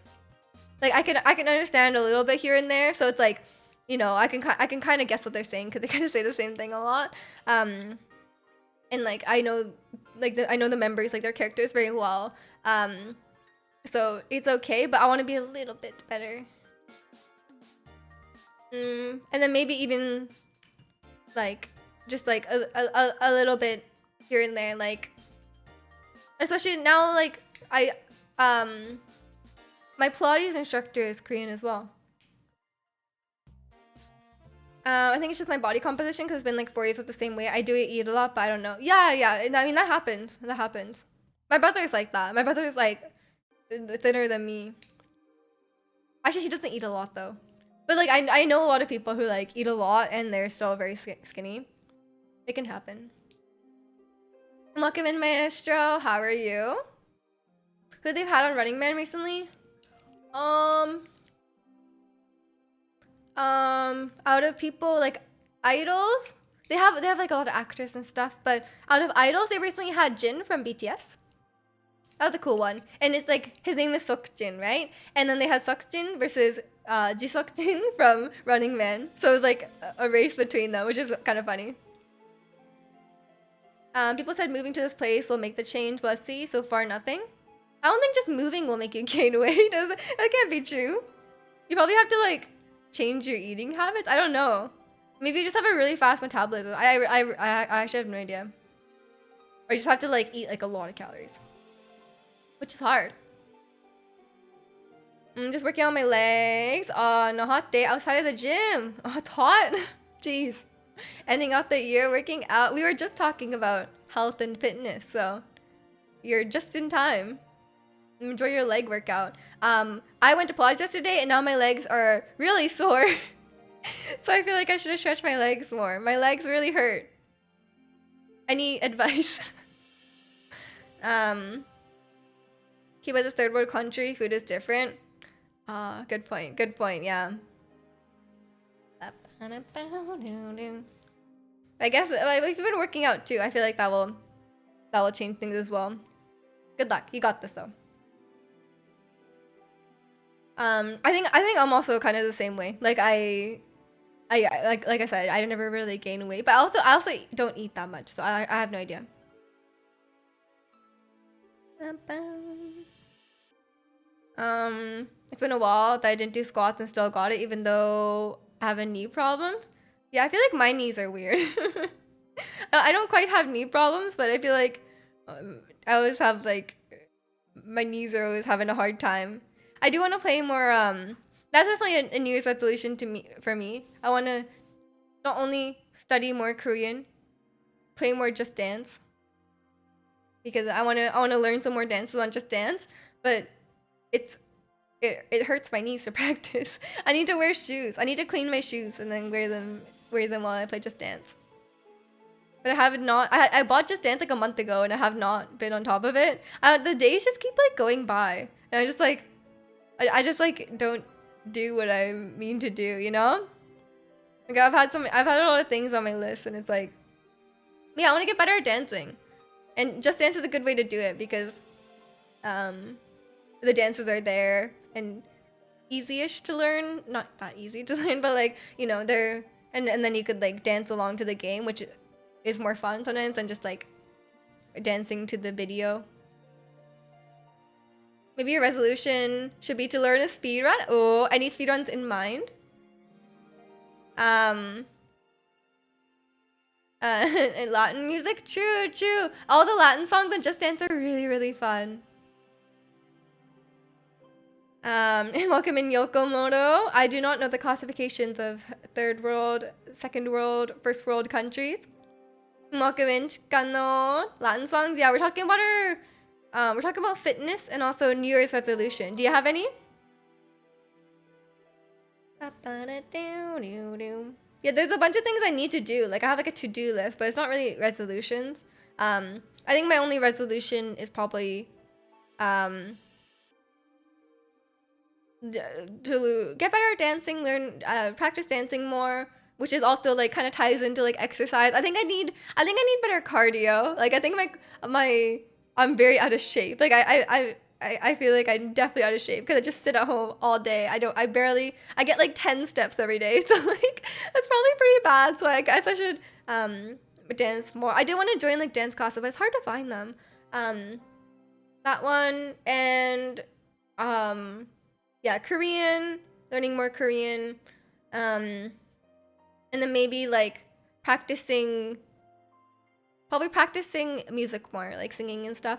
I can understand a little bit here and there. So it's like, you know, I can kind of guess what they're saying because they kind of say the same thing a lot. And like I know the members, like their characters very well. So it's okay, but I want to be a little bit better. And then maybe even like just like a little bit here and there, like Especially now, like I my Pilates instructor is Korean as well. I think it's just my body composition because it's been like 4 years with the same weight. I do eat a lot, but I don't know. Yeah. I mean, that happens. That happens. My brother is like that. My brother is like thinner than me. Actually, he doesn't eat a lot though. But like, I know a lot of people who like eat a lot and they're still very skinny. It can happen. Welcome in, Maestro. How are you? Who they've had on Running Man recently? Out of people like idols, they have like a lot of actors and stuff. But out of idols, they recently had Jin from BTS. That was a cool one, and it's like his name is Seokjin, right? And then they had Seokjin versus Jisokjin from Running Man. So it was like a race between them, which is kind of funny. People said moving to this place will make the change, but let's see. So far, nothing. I don't think just moving will make you gain weight. That can't be true. You probably have to like change your eating habits. I don't know. Maybe you just have a really fast metabolism. I actually have no idea. Or you just have to like eat like a lot of calories, which is hard. I'm just working on my legs on a hot day outside of the gym. Oh, it's hot. Jeez. Ending out the year working out. We were just talking about health and fitness, so you're just in time. Enjoy your leg workout. I went to Pilates yesterday and now my legs are really sore. So I feel like I should have stretched my legs more. My legs really hurt. Any advice? Cuba is a third world country. Food is different. Good point. Good point. Yeah. I guess we've been working out too. I feel like that will change things as well. Good luck. You got this though. I think I'm also kind of the same way. Like I like I said, I never really gain weight, but I also don't eat that much, so I have no idea. It's been a while that I didn't do squats and still got it, even though I have knee problems. Yeah, I feel like my knees are weird. I don't quite have knee problems, but I feel like I always have like my knees are always having a hard time. I do want to play more. That's definitely a New Year's resolution for me. I want to not only study more Korean, play more Just Dance, because I want to learn some more dances on Just Dance, but it hurts my knees to practice. I need to wear shoes. I need to clean my shoes and then wear them while I play Just Dance. But I have not. I bought Just Dance like a month ago and I have not been on top of it. The days just keep like going by, and I just like, I just like don't do what I mean to do, you know? Like I've had a lot of things on my list, and it's like, yeah, I want to get better at dancing, and Just Dance is a good way to do it because, the dances are there and easy-ish to learn. Not that easy to learn, but like, you know, they're and then you could like dance along to the game, which is more fun sometimes than just like dancing to the video. Maybe your resolution should be to learn a speed run. Oh, any speed runs in mind? And Latin music, true. All the Latin songs on Just Dance are really fun. And welcome in Yokomoto. I do not know the classifications of third world, second world, first world countries. Welcome in Chicano. Latin songs. Yeah, we're talking about fitness and also New Year's resolution. Do you have any? Yeah, there's a bunch of things I need to do. Like I have like a to-do list, but it's not really resolutions. I think my only resolution is probably to get better at dancing, learn practice dancing more, which is also like kind of ties into like exercise. I think I need better cardio. Like I think I'm very out of shape. Like I feel like I'm definitely out of shape because I just sit at home all day. I get like 10 steps every day. So like that's probably pretty bad. So I guess I should dance more. I did want to join like dance classes, but it's hard to find them. That one and yeah, Korean, learning more Korean. And then maybe like practicing music more, like singing and stuff.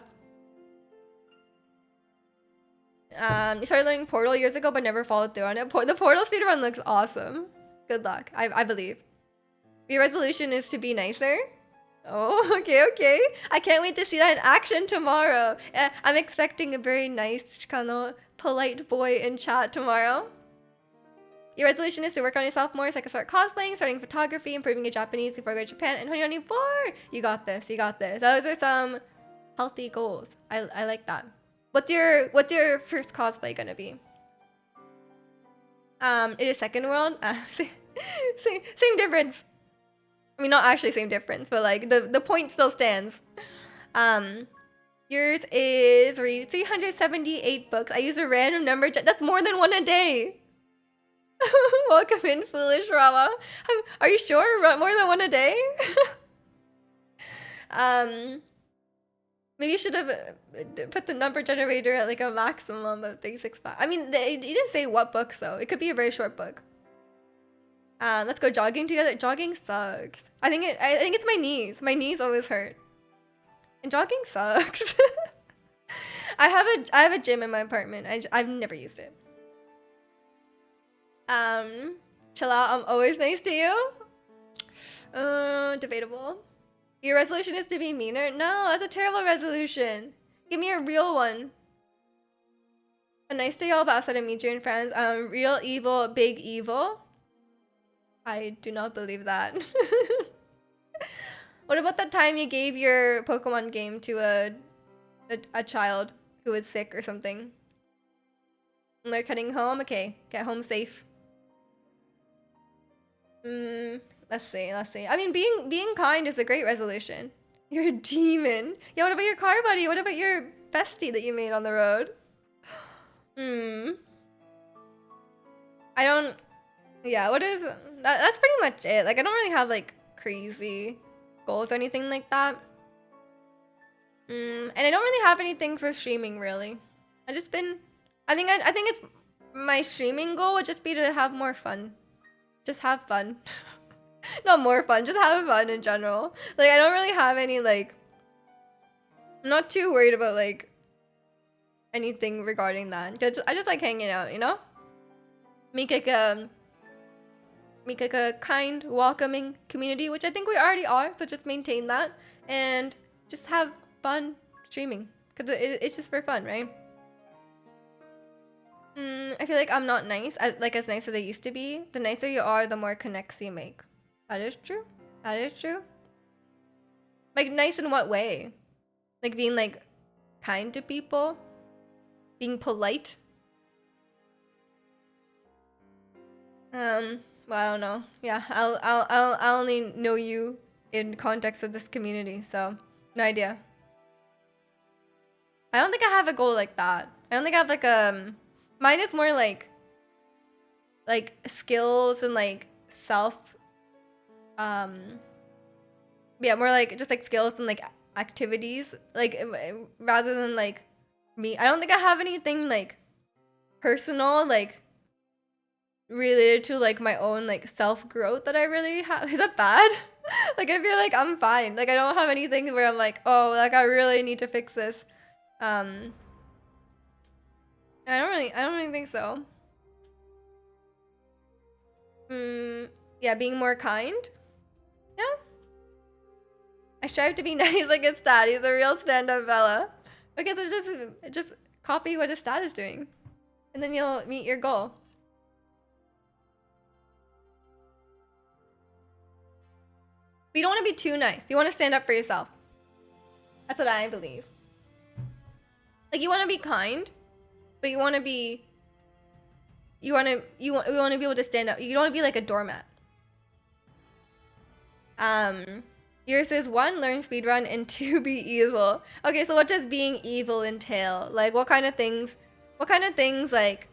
You started learning Portal years ago, but never followed through on it. The Portal speedrun looks awesome. Good luck. I believe. Your resolution is to be nicer. Oh, okay, okay. I can't wait to see that in action tomorrow. I'm expecting a very nice, kind of polite boy in chat tomorrow. Your resolution is to work on yourself more so I can start cosplaying, starting photography, improving your Japanese before I go to Japan in 2024. You got this. You got this. Those are some healthy goals. I like that. What's your first cosplay gonna be? It is Second World. Same difference. I mean, not actually same difference, but like the point still stands. Yours is 378 books. I use a random number. That's more than one a day. Welcome in, foolish Rama. Are you sure? More than one a day? Maybe you should have put the number generator at like a maximum of 365. I mean, you didn't say what books though. It could be a very short book. Let's go jogging together. Jogging sucks. I think it's my knees. My knees always hurt. And jogging sucks. I have a gym in my apartment. I've never used it. Chill out. I'm always nice to you. Debatable. Your resolution is to be meaner? No, that's a terrible resolution. Give me a real one. A nice to y'all, but outside of me, and friends. Real evil, big evil. I do not believe that. What about that time you gave your Pokemon game to a child who was sick or something? And they're heading home? Okay, get home safe. Let's see. I mean, being kind is a great resolution. You're a demon. Yeah, what about your car buddy? What about your bestie that you made on the road? I don't... Yeah, what is... That's pretty much it. Like, I don't really have, like, crazy goals or anything like that. And I don't really have anything for streaming, really. I think it's... My streaming goal would just be to have more fun. Just have fun. Not more fun, just have fun in general. Like, I don't really have any, like... I'm not too worried about, like, anything regarding that. I just like hanging out, you know? Make like a kind, welcoming community, which I think we already are, so just maintain that. And just have fun streaming. Because it's just for fun, right? I feel like I'm not nice. As nice as I used to be. The nicer you are, the more connects you make. That is true. That is true. Like, nice in what way? Like, being, like, kind to people? Being polite? Well, I don't know. Yeah, I'll only know you in context of this community, so no idea. I don't think I have a goal like that. I don't think I have, like, mine is more, like skills and, like, self... Yeah, more like just like skills and like activities, like rather than like me. I don't think I have anything like personal, like related to like my own like self growth that I really have. Is that bad? Like, I feel like I'm fine. Like, I don't have anything where I'm like, oh, like I really need to fix this. I don't really think so. Yeah, being more kind. Yeah. I strive to be nice like his dad. He's a real stand-up fella. Okay, so just copy what his dad is doing. And then you'll meet your goal. But you don't want to be too nice. You want to stand up for yourself. That's what I believe. Like, you want to be kind, but you want to be... You want to be able to stand up. You don't want to be like a doormat. Yours is 1, learn speedrun, and 2, be evil. Okay, so what does being evil entail? Like, what kind of things, like,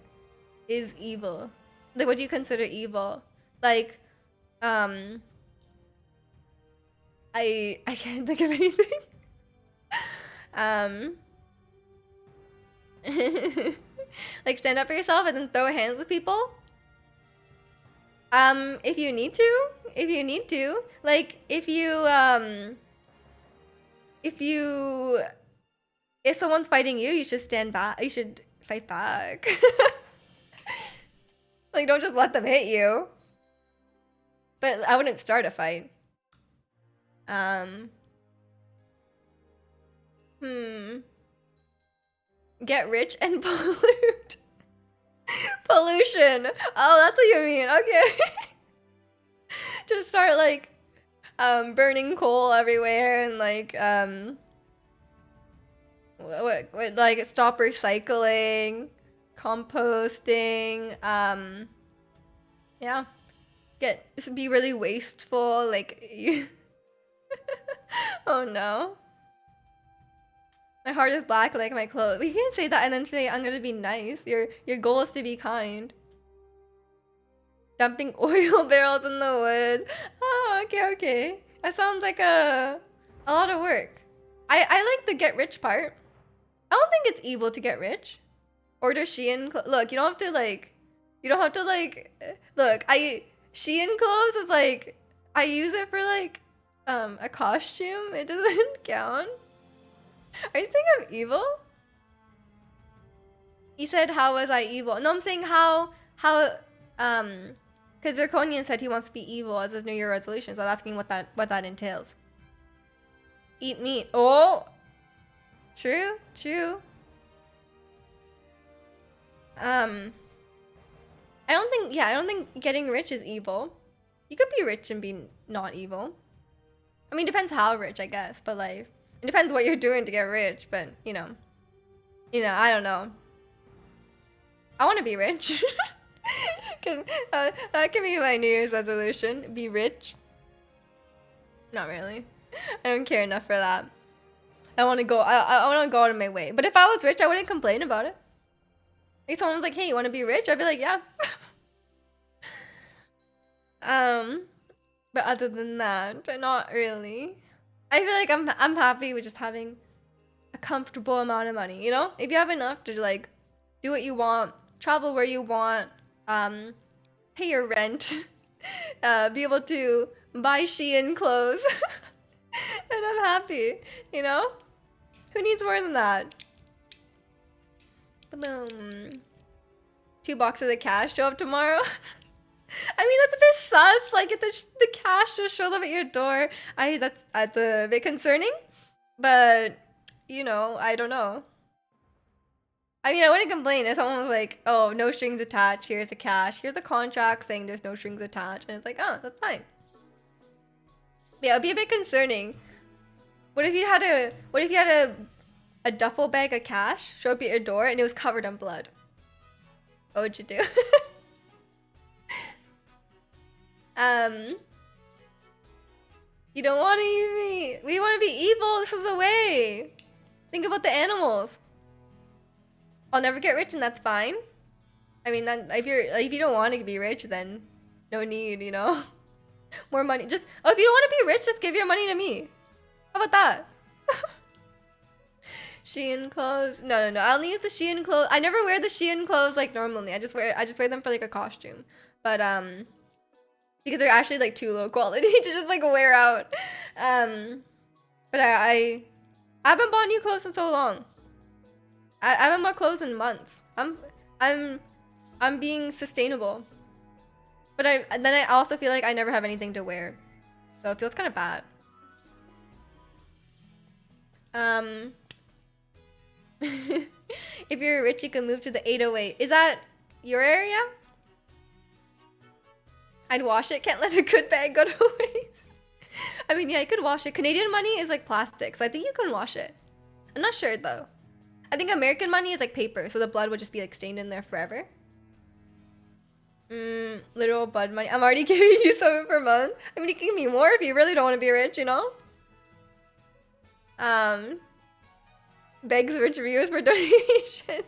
is evil? Like, what do you consider evil? Like, I can't think of anything. Like, stand up for yourself and then throw hands with people? If you need to. Like, if someone's fighting you, you should stand back. You should fight back. Like, don't just let them hit you. But I wouldn't start a fight. Get rich and pollute. Pollution. Oh, that's what you mean. Okay. Just start like burning coal everywhere and like like stop recycling, composting, yeah. Just be really wasteful, like oh no. My heart is black like my clothes. We can't say that and then say I'm gonna be nice. Your goal is to be kind. Dumping oil barrels in the woods. Oh, okay. That sounds like a lot of work. I like the get rich part. I don't think it's evil to get rich. Order Shein. Look, you don't have to like. Look, Shein clothes is like. I use it for like, a costume. It doesn't count. Are you saying I'm evil? He said, "How was I evil?" No, I'm saying how. Because Zirconian said he wants to be evil as his New Year resolution, so I was asking what that entails. Eat meat. Oh, true. I don't think getting rich is evil. You could be rich and be not evil. I mean, depends how rich, I guess, but like, it depends what you're doing to get rich, but you know, I don't know. I want to be rich. Cause that can be my New Year's resolution. Be rich. Not really. I don't care enough for that. I want to go. I want to go out of my way. But if I was rich, I wouldn't complain about it. If someone's like, "Hey, you want to be rich?" I'd be like, "Yeah." But other than that, not really. I feel like I'm happy with just having a comfortable amount of money. You know, if you have enough to like do what you want, travel where you want, pay your rent, be able to buy Shein clothes, and I'm happy, you know? Who needs more than that? Boom. 2 boxes of cash show up tomorrow. I mean, that's a bit sus. Like, if the cash just shows up at your door, that's a bit concerning. But, you know, I don't know. I mean, I wouldn't complain if someone was like, "Oh, no strings attached. Here's the cash. Here's the contract saying there's no strings attached," and it's like, "Oh, that's fine." But yeah, it'd be a bit concerning. What if you had a duffel bag of cash show up at your door and it was covered in blood? What would you do? You don't want to eat me. We want to be evil. This is the way. Think about the animals. I'll never get rich, and that's fine. I mean, then if you don't want to be rich, then no need, you know. More money. If you don't want to be rich, just give your money to me. How about that? Shein clothes. No. I only use the Shein clothes. I never wear the Shein clothes like normally. I just wear them for like a costume. But because they're actually like too low quality to just like wear out. But I haven't bought new clothes in so long. I haven't bought clothes in months. I'm being sustainable. But I also feel like I never have anything to wear. So it feels kind of bad. If you're rich, you can move to the 808. Is that your area? I'd wash it. Can't let a good bag go to waste. I mean, yeah, you could wash it. Canadian money is like plastic, so I think you can wash it. I'm not sure though. I think American money is like paper, so the blood would just be like stained in there forever. Literal blood money. I'm already giving you some per month. I mean, you can give me more if you really don't want to be rich, you know? Begs rich viewers for donations.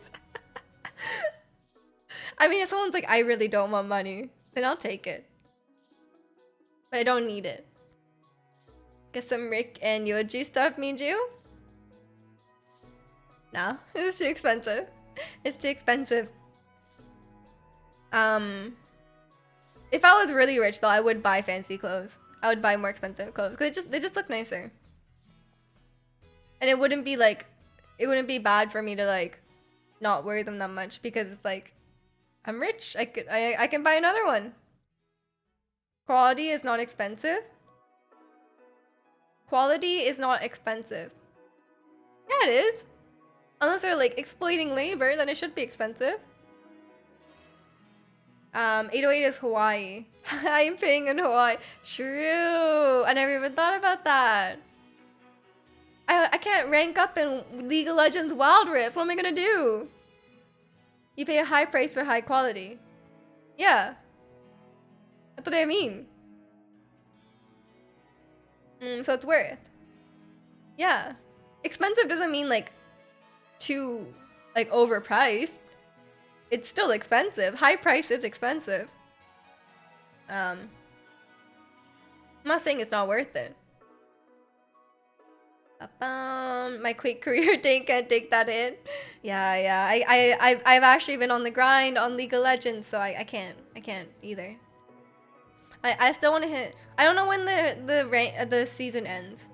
I mean, if someone's like, "I really don't want money," then I'll take it. But I don't need it. Get some Rick and Yoji stuff, Miju? No, it's too expensive. It's too expensive. If I was really rich though, I would buy fancy clothes. I would buy more expensive clothes because they just look nicer. And it wouldn't be bad for me to like not worry them that much because it's like, I'm rich. I can buy another one. Quality is not expensive. Quality is not expensive. Yeah, it is. Unless they're like exploiting labor, then it should be expensive. 808 is Hawaii. I'm paying in Hawaii. True. I never even thought about that. I can't rank up in League of Legends Wild Rift. What am I gonna do? You pay a high price for high quality. Yeah. That's what I mean. So it's worth. Yeah. Expensive doesn't mean like too like overpriced. It's still expensive. High price is expensive. I'm not saying it's not worth it. My quick career can't take that in. Yeah. I've actually been on the grind on League of Legends, so I can't either. I still want to hit. I don't know when the season ends.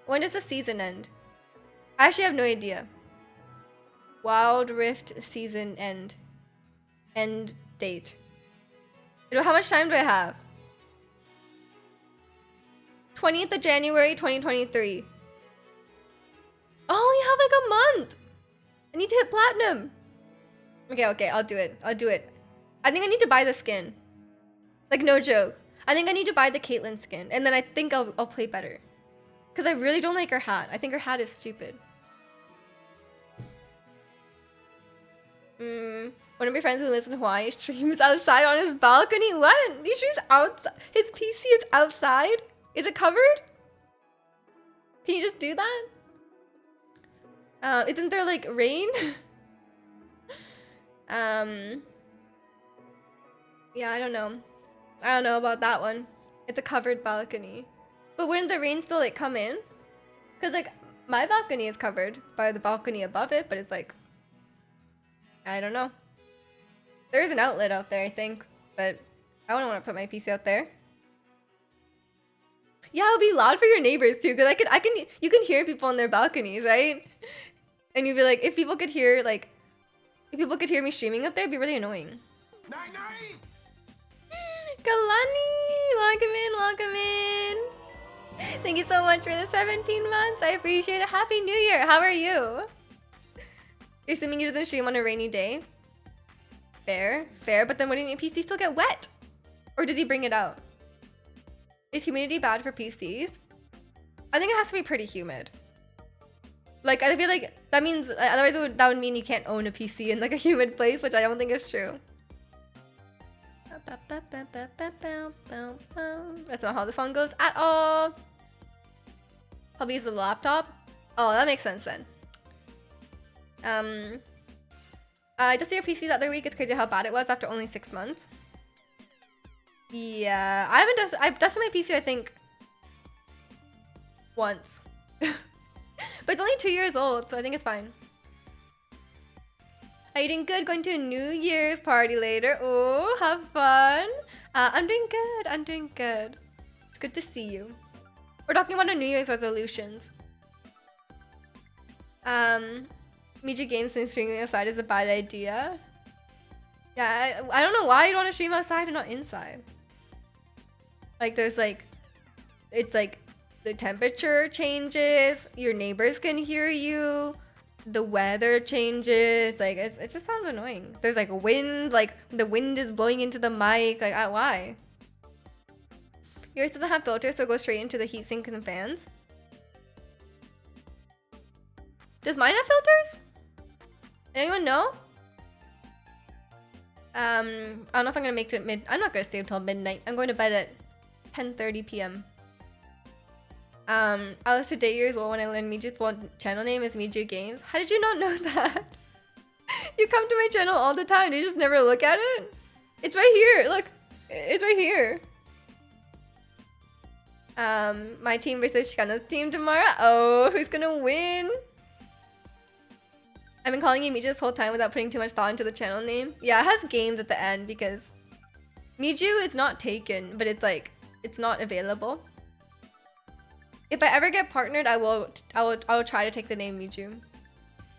When does the season end? I actually have no idea. Wild Rift season end date. How much time do I have? 20th of January 2023. I only have like a month. I need to hit platinum. Okay, I'll do it. I think I need to buy the skin. Like, no joke. I think I need to buy the Caitlyn skin, and then I think I'll play better. Because I really don't like her hat. I think her hat is stupid. One of my friends who lives in Hawaii streams outside on his balcony. What? He streams outside? His PC is outside? Is it covered? Can you just do that? Isn't there like rain? Yeah, I don't know about that one. It's a covered balcony. But wouldn't the rain still like come in? Cause like my balcony is covered by the balcony above it, but it's like, I don't know. There's an outlet out there, I think, but I wouldn't want to put my PC out there. Yeah, it'll be loud for your neighbors too, cause you can hear people on their balconies, right? And you'd be like, if people could hear me streaming up there, it'd be really annoying. Night. Kalani, welcome in. Thank you so much for the 17 months. I appreciate it. Happy New Year. How are you? You're assuming you doesn't stream on a rainy day. Fair. But then wouldn't your PC still get wet? Or does he bring it out? Is humidity bad for PCs? I think it has to be pretty humid. Like, I feel like that means, otherwise that would mean you can't own a PC in like a humid place, which I don't think is true. That's not how the song goes at all. Probably use the laptop. Oh, that makes sense then. I just see your PC the other week. It's crazy how bad it was after only 6 months. Yeah, I've dusted my PC I think once. But it's only 2 years old, so I think it's fine. Are you doing good? Going to a New Year's party later. Oh, have fun. I'm doing good. It's good to see you. We're talking about our New Year's resolutions. Miju Games and streaming outside is a bad idea. Yeah, I don't know why you'd want to stream outside and not inside. Like, there's like, it's like the temperature changes, your neighbors can hear you, the weather changes, like it just sounds annoying. There's like wind, like the wind is blowing into the mic, like why? Yours doesn't have filters, so it goes straight into the heatsink and the fans. Does mine have filters? Anyone know? I don't know if I'm gonna make it I'm not gonna stay until midnight. I'm going to bed at 10:30 p.m. I was today years old when I learned Miju's channel name is Miju Games. How did you not know that? You come to my channel all the time. You just never look at it? It's right here. Look, it's right here. My team versus Shikano's team tomorrow. Oh, who's gonna win? I've been calling you Miju this whole time without putting too much thought into the channel name. Yeah, it has games at the end because Miju is not taken, but it's like, it's not available. If I ever get partnered, I will try to take the name Miju.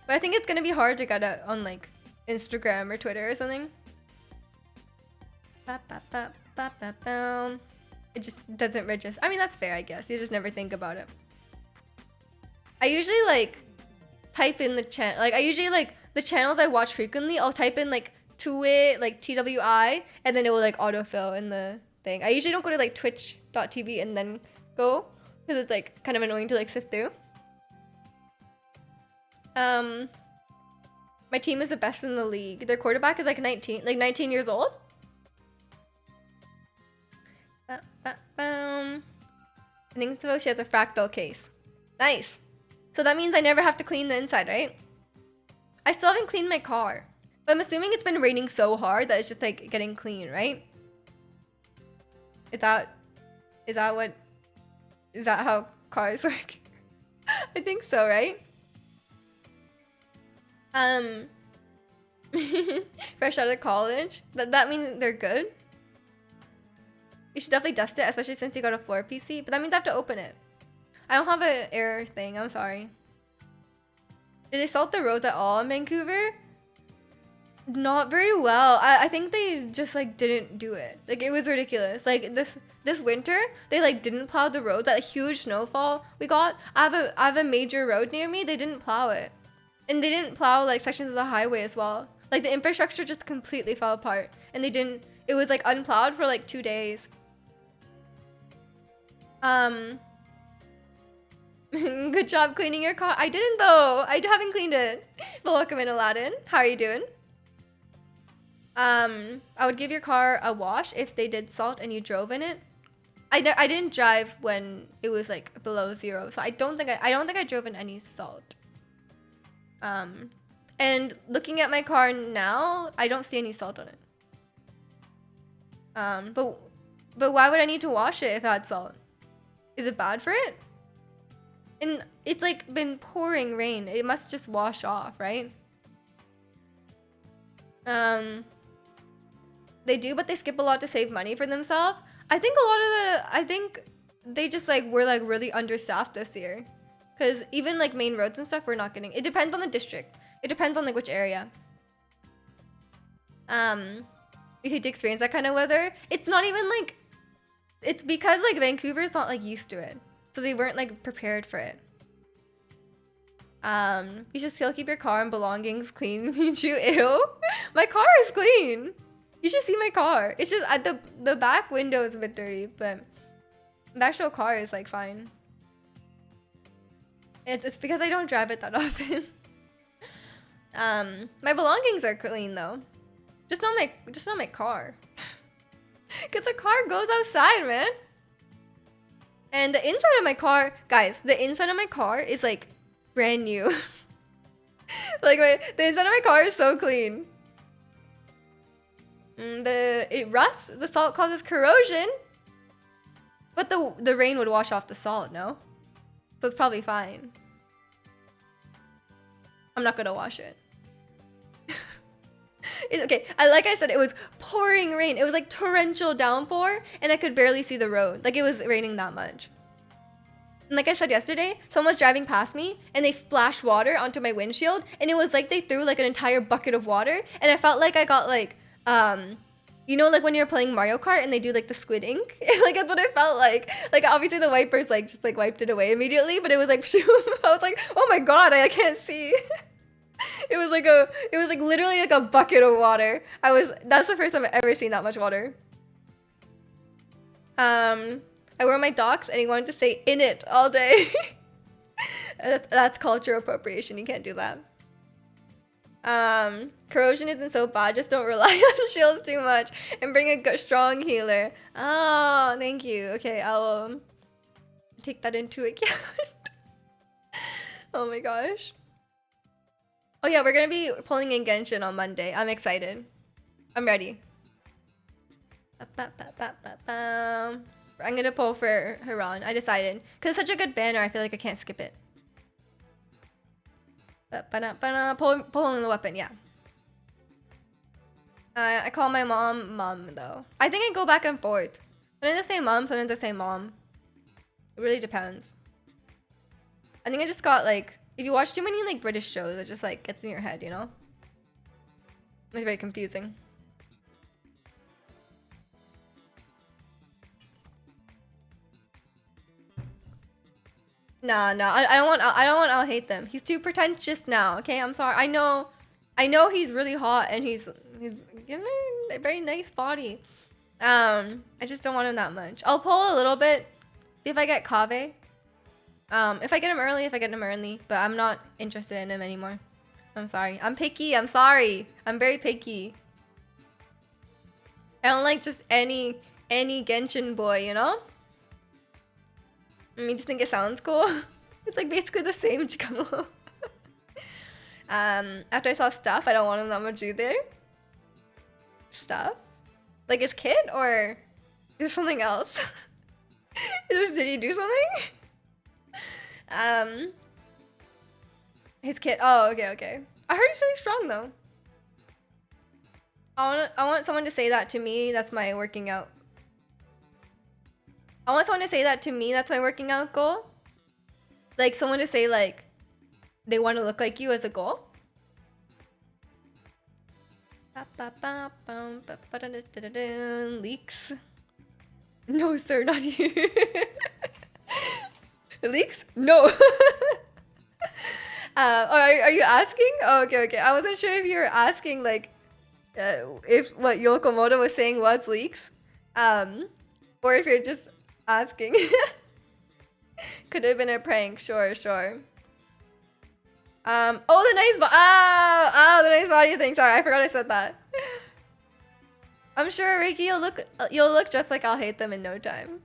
But I think it's gonna be hard to get it on like Instagram or Twitter or something. Ba, ba, ba, ba, ba, ba. It just doesn't register. I mean, that's fair, I guess. You just never think about it. I usually like type in the channel. Like I usually like the channels I watch frequently. I'll type in like Twit, like TWI, and then it will like autofill in the thing. I usually don't go to like twitch.tv and then go because it's like kind of annoying to like sift through. My team is the best in the league. Their quarterback is like 19 years old. I think so. She has a fractal case. Nice. So that means I never have to clean the inside, right? I still haven't cleaned my car. But I'm assuming it's been raining so hard that it's just like getting clean, right? Is that how cars work? I think so, right? Fresh out of college. That means they're good. You should definitely dust it, especially since you got a floor PC. But that means I have to open it. I don't have an error thing. I'm sorry. Did they salt the roads at all in Vancouver? Not very well. I think they just like didn't do it. Like it was ridiculous. Like this winter, they like didn't plow the roads. That huge snowfall we got. I have a major road near me. They didn't plow it, and they didn't plow like sections of the highway as well. Like the infrastructure just completely fell apart, and they didn't. It was like unplowed for like 2 days. Good job cleaning your car. I didn't though. I haven't cleaned it. But welcome in, Aladdin. How are you doing? I would give your car a wash if they did salt and you drove in it. I didn't drive when it was like below 0, so I don't think I drove in any salt. And looking at my car now, I don't see any salt on it. But why would I need to wash it if it had salt? Is it bad for it? And it's like been pouring rain. It must just wash off, right? They do, but they skip a lot to save money for themselves. I think they just like were like really understaffed this year. Cause even like main roads and stuff, we're not getting. It depends on the district. It depends on like which area. You hate to experience that kind of weather. It's not even like. It's because like Vancouver's not like used to it, so they weren't like prepared for it. You should still keep your car and belongings clean. Ew. My car is clean. You should see my car. It's just the back window is a bit dirty, but the actual car is like fine. It's because I don't drive it that often. My belongings are clean though. Just not my car. Cause the car goes outside, man. And the inside of my car, guys, the inside of my car is like brand new. Like the inside of my car is so clean. It rusts. The salt causes corrosion. But the rain would wash off the salt, no? So it's probably fine. I'm not gonna wash it. Okay, like I said, it was pouring rain. It was like torrential downpour, and I could barely see the road. Like it was raining that much. And like I said yesterday, someone was driving past me, and they splashed water onto my windshield, and it was like they threw like an entire bucket of water, and I felt like I got like, you know, like when you're playing Mario Kart and they do like the squid ink? Like that's what it felt like. Like obviously the wipers like just like wiped it away immediately, but it was like, I was like, oh my god, I can't see. It was like literally like a bucket of water. That's the first time I've ever seen that much water. I wore my docs and he wanted to say in it all day. That's cultural appropriation. You can't do that. Corrosion isn't so bad. Just don't rely on shields too much and bring a strong healer. Oh, thank you. Okay, I'll take that into account. Oh my gosh. Oh yeah, we're gonna be pulling in Genshin on Monday. I'm excited. I'm ready. I'm gonna pull for Haran. I decided. Because it's such a good banner, I feel like I can't skip it. Pulling the weapon, yeah. I call my mom though. I think I go back and forth. Sometimes I say mom, sometimes I say mom. It really depends. I think I just got like If you watch too many like British shows, it just like gets in your head, you know? It's very confusing. Nah, I don't want I'll hate them. He's too pretentious now, okay? I'm sorry. I know he's really hot and he's given a very nice body. I just don't want him that much. I'll pull a little bit, see if I get Kave. If I get him early, but I'm not interested in him anymore. I'm sorry. I'm picky. I'm sorry. I'm very picky. I don't like just any Genshin boy, you know? I just think it sounds cool. It's like basically the same Chikano. After I saw Stuff, I don't want him that much either. Stuff? Like his kid or is something else? Did he do something? His kid. Oh, okay. I heard he's really strong though. I want someone to say that to me. That's my working out. I want someone to say that to me. That's my working out goal. Like someone to say like they want to look like you as a goal. Leaks. No, sir, not here. Leaks? No. Are you asking? Oh, okay. I wasn't sure if you were asking like if what Yokomoto was saying was leaks, or if you're just asking. Could have been a prank. Sure. Oh, the nice the nice body thing. Sorry, I forgot I said that. I'm sure Ricky, you'll look just like I'll hate them in no time.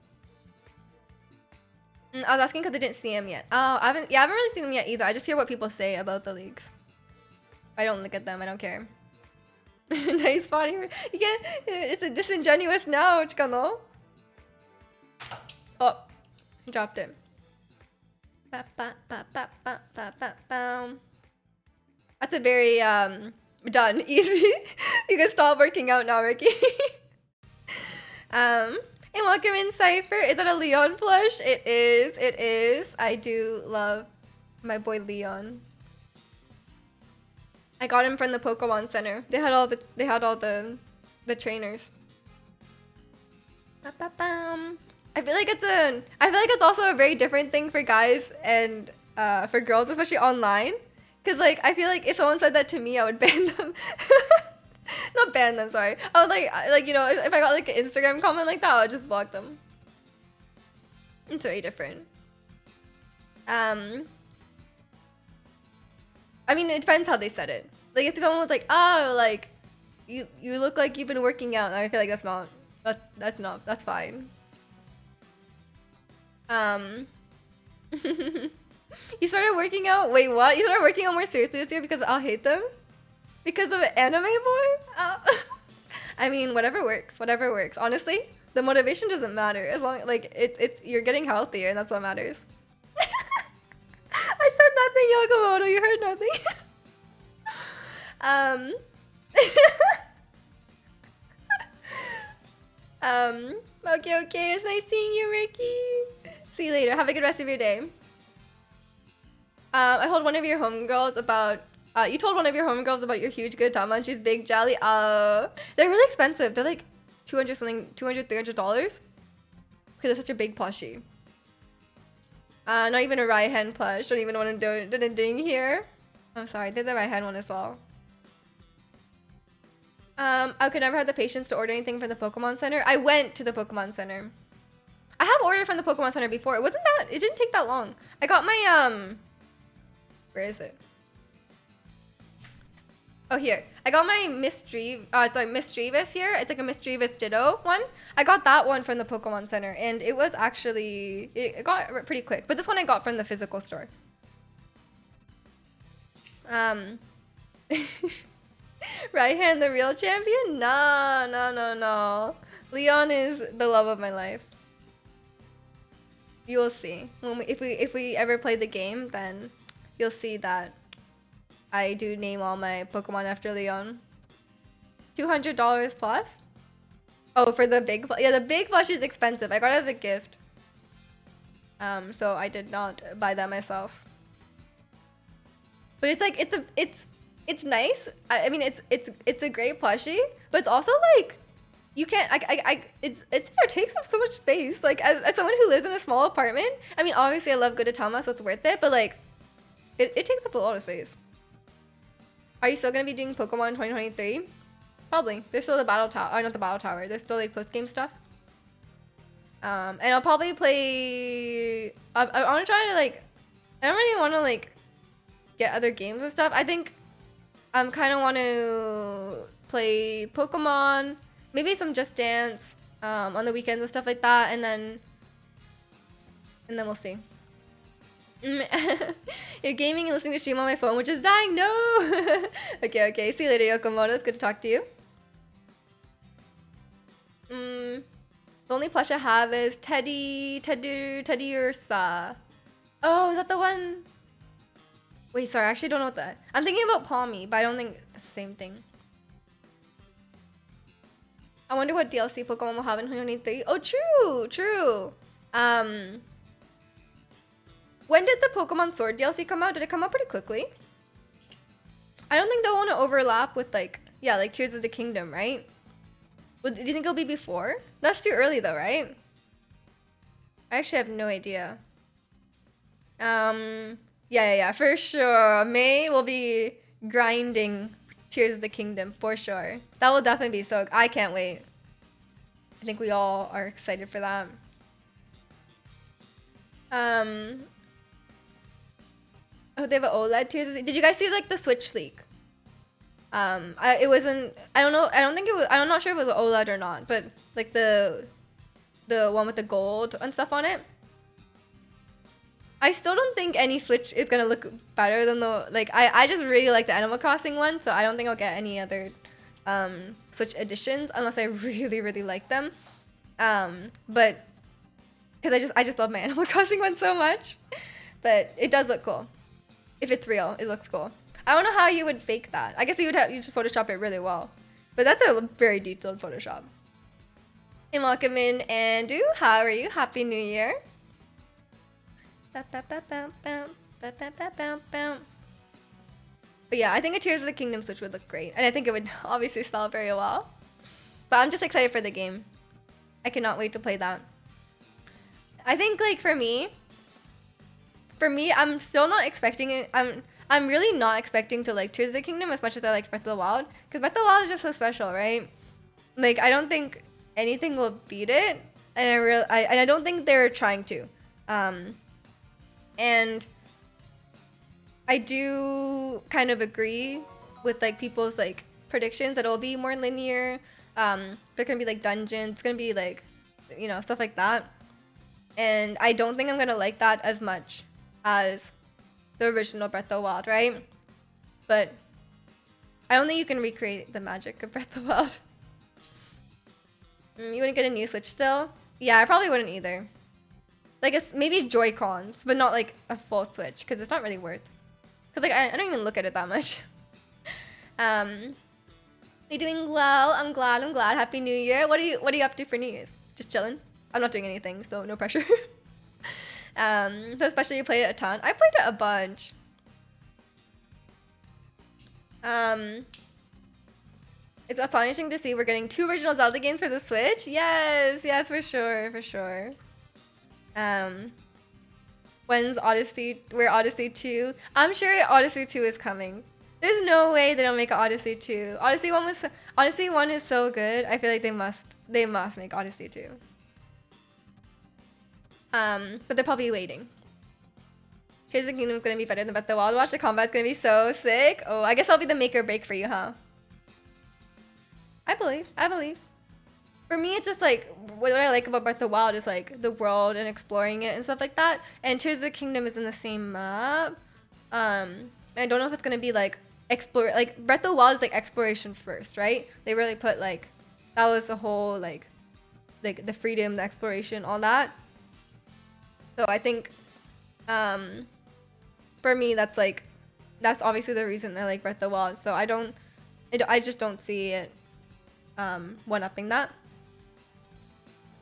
I was asking because I didn't see him yet. Oh, I haven't really seen them yet either. I just hear what people say about the leagues. I don't look at them. I don't care. Nice body. You can't. It's a disingenuous now, Chikano. Oh, he dropped it. That's a very done easy. You can stop working out now, Ricky. And welcome in, Cypher. Is that a Leon plush? It is. I do love my boy Leon. I got him from the Pokemon Center. They had all the trainers. I feel like it's also a very different thing for guys and for girls, especially online. Cause like I feel like if someone said that to me, I would ban them. Not ban them, sorry. I would like you know, if I got like an Instagram comment like that, I would just block them. It's very different. I mean, it depends how they said it. Like if someone was like, "Oh, like you look like you've been working out," I feel like that's fine. You started working out? Wait, what? You started working out more seriously this year because I'll hate them? Because of Anime Boy? I mean, whatever works. Honestly, the motivation doesn't matter as long like it's you're getting healthier and that's what matters. I said nothing, Yokomoto. You heard nothing. Okay. It's nice seeing you, Ricky. See you later. Have a good rest of your day. I told one of your homegirls about you told one of your homegirls about your huge good Tama and she's big jolly. They're really expensive. They're like $200, $300 because it's such a big plushie. Not even a Raihan plush. Don't even want to do it ding here. I'm sorry, there's a Raihan one as well. I could never have the patience to order anything from the Pokemon Center. I went to the Pokemon Center. I have ordered from the Pokemon Center before. It didn't take that long. I got my where is it? Oh, here. I got my Misdreavus here. It's like a Misdreavus Ditto one. I got that one from the Pokemon Center, and it was actually... It got pretty quick. But this one I got from the physical store. Raihan, the real champion? No. Leon is the love of my life. You will see. If we ever play the game, then you'll see that I do name all my Pokemon after Leon. $200 plus? Oh, for the big plush. Yeah, the big plush is expensive. I got it as a gift. So I did not buy that myself. But it's like it's nice. I mean it's a great plushie, but it's also like you can't it takes up so much space. Like as someone who lives in a small apartment, I mean obviously I love Gudetama, so it's worth it, but like it takes up a lot of space. Are you still gonna be doing Pokemon 2023? Probably. There's still the battle tower, or not the battle tower. There's still like post game stuff. And I'll probably play. I want to try to like. I don't really want to like get other games and stuff. I think I'm kind of want to play Pokemon, maybe some Just Dance on the weekends and stuff like that, and then we'll see. You're gaming and listening to stream on my phone, which is dying. No. Okay. See you later, Yokomoto. It's good to talk to you. The only plush I have is Teddy Ursa. Oh, is that the one? Wait, sorry, I actually don't know what that. I'm thinking about Palmy, but I don't think it's the same thing. I wonder what DLC Pokemon will have in 2023. Oh, true. When did the Pokemon Sword DLC come out? Did it come out pretty quickly? I don't think they'll want to overlap with like Tears of the Kingdom, right? Do you think it'll be before? That's too early though, right? I actually have no idea. Yeah, for sure. May will be grinding Tears of the Kingdom for sure. That will definitely be so. I can't wait. I think we all are excited for that. Oh, they have an OLED Tears of the... Did you guys see like the Switch leak? It wasn't. I don't know. I don't think it was. I'm not sure if it was OLED or not, but like the one with the gold and stuff on it. I still don't think any Switch is gonna look better than the like. I just really like the Animal Crossing one, so I don't think I'll get any other Switch editions unless I really like them. But because I just love my Animal Crossing one so much. But it does look cool. If it's real, it looks cool. I don't know how you would fake that. I guess you just Photoshop it really well. But that's a very detailed Photoshop. And welcome in, Andrew. How are you? Happy New Year. But yeah, I think a Tears of the Kingdom Switch would look great. And I think it would obviously sell very well. But I'm just excited for the game. I cannot wait to play that. I think like for me, I'm still not expecting it. I'm really not expecting to like Tears of the Kingdom as much as I like Breath of the Wild, because Breath of the Wild is just so special, right? Like I don't think anything will beat it, and I don't think they're trying to. And I do kind of agree with like people's like predictions that it'll be more linear. There's gonna be like dungeons, it's gonna be like, you know, stuff like that. And I don't think I'm gonna like that as much as the original Breath of the Wild, right? But I don't think you can recreate the magic of Breath of the Wild. You wouldn't get a new Switch still? Yeah, I probably wouldn't either. Like, it's maybe Joy-Cons, but not like a full Switch, because it's not really worth. Because like I don't even look at it that much. You're doing well. I'm glad. Happy New Year. What are you up to for New Year's? Just chilling? I'm not doing anything, so no pressure. So especially you played it a ton. I played it a bunch. It's astonishing to see we're getting 2 original Zelda games for the Switch. Yes, for sure. When's Odyssey? Where Odyssey 2? I'm sure Odyssey 2 is coming. There's no way they don't make an Odyssey 2. Odyssey 1 is so good. I feel like they must make Odyssey 2. But they're probably waiting. Tears of the Kingdom is gonna be better than Breath of the Wild. Watch the combat's gonna be so sick. Oh, I guess I'll be the make or break for you, huh? I believe. For me, it's just like what I like about Breath of the Wild is like the world and exploring it and stuff like that. And Tears of the Kingdom is in the same map. And I don't know if it's gonna be like explore. Like Breath of the Wild is like exploration first, right? They really put like that was the whole like the freedom, the exploration, all that. So I think, for me, that's obviously the reason I like Breath of the Wild. So I just don't see it, one-upping that.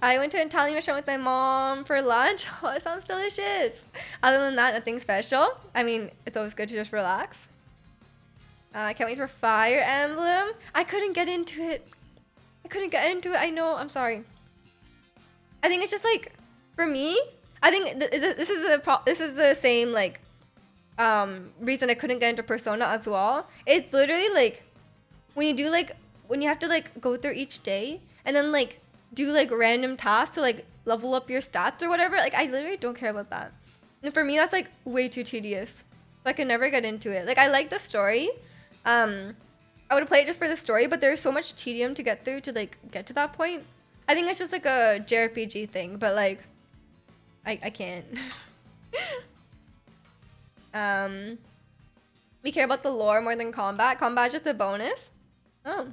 I went to an Italian restaurant with my mom for lunch. Oh, it sounds delicious. Other than that, nothing special. I mean, it's always good to just relax. I can't wait for Fire Emblem. I couldn't get into it. I know. I'm sorry. I think it's just like, for me, I think this is the same like reason I couldn't get into Persona as well. It's literally like when you have to like go through each day and then like do like random tasks to like level up your stats or whatever. Like I literally don't care about that. And for me, that's like way too tedious. So I can never get into it. Like I like the story. I would play it just for the story, but there's so much tedium to get through to like get to that point. I think it's just like a JRPG thing, but like I can't. We care about the lore more than combat. Combat's just a bonus. Oh.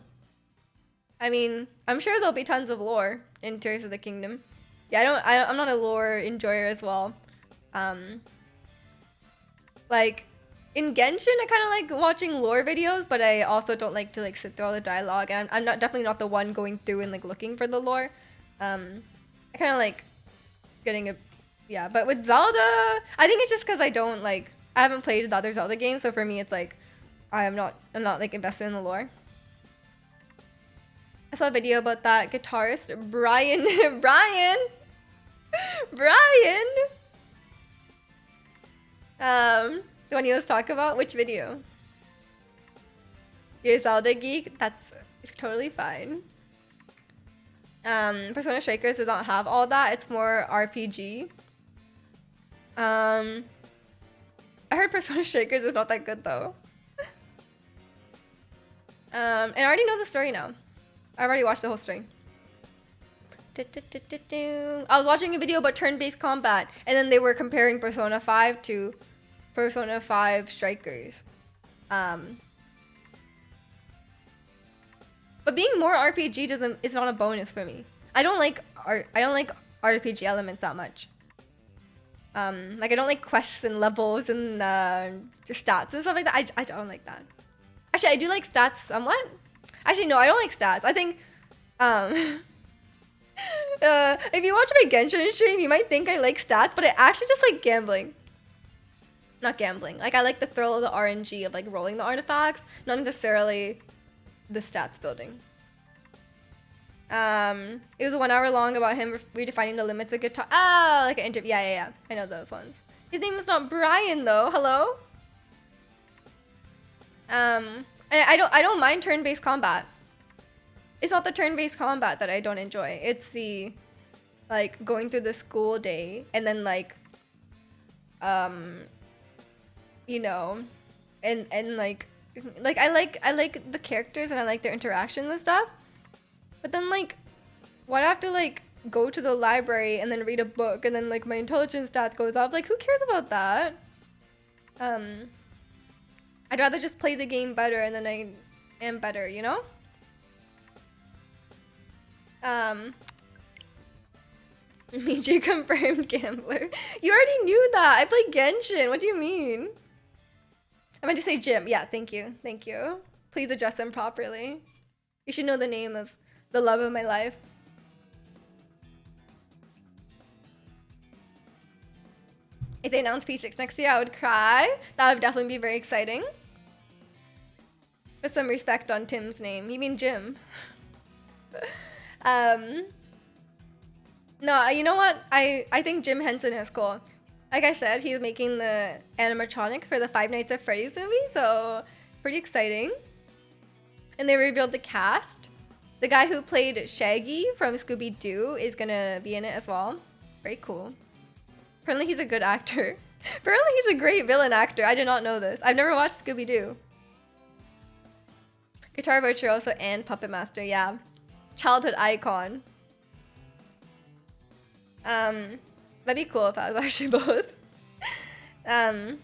I mean, I'm sure there'll be tons of lore in Tears of the Kingdom. Yeah, I'm not a lore enjoyer as well. Like in Genshin, I kind of like watching lore videos, but I also don't like to like sit through all the dialogue, and I'm definitely not the one going through and like looking for the lore. I kind of like getting a, yeah. But with Zelda, I think it's just because I haven't played the other Zelda games, so for me it's like I'm not like invested in the lore. I saw a video about that guitarist Brian. The one you was talking about. Which video? You're a Zelda geek. That's totally fine. Persona Strikers does not have all that. It's more RPG. I heard Persona Strikers is not that good though. And I already know the story now. I already watched the whole story. I was watching a video about turn-based combat, and then they were comparing Persona 5 to Persona 5 Strikers. But being more RPG is not a bonus for me. I don't like RPG elements that much. Like I don't like quests and levels and stats and stuff like that. I don't like that. Actually, I do like stats somewhat. Actually, no, I don't like stats. I think if you watch my Genshin stream, you might think I like stats, but I actually just like gambling. Not gambling. Like I like the thrill of the RNG of like rolling the artifacts, not necessarily the stats building. It was 1 hour long about him redefining the limits of guitar. Oh, like an interview. Yeah. I know those ones. His name is not Brian though. Hello. I don't mind turn-based combat. It's not the turn-based combat that I don't enjoy. It's the like going through the school day and then like you know, and like I like the characters and I like their interactions and stuff. But then like why do I have to like go to the library and then read a book and then like my intelligence stats goes up? Like who cares about that? I'd rather just play the game better and then I am better, you know? Michi confirmed gambler. You already knew that. I play Genshin. What do you mean? I meant to say Jim. Yeah, thank you. Please address them properly. You should know the name of the love of my life. If they announce P6 next year, I would cry. That would definitely be very exciting. Put some respect on Tim's name. You mean Jim. No, you know what? I think Jim Henson is cool. Like I said, he's making the animatronic for the Five Nights at Freddy's movie, so pretty exciting. And they revealed the cast. The guy who played Shaggy from Scooby-Doo is gonna be in it as well. Very cool. Apparently he's a good actor. Apparently he's a great villain actor. I did not know this. I've never watched Scooby-Doo. Guitar virtuoso and puppet master, yeah. Childhood icon. That'd be cool if I was actually both. I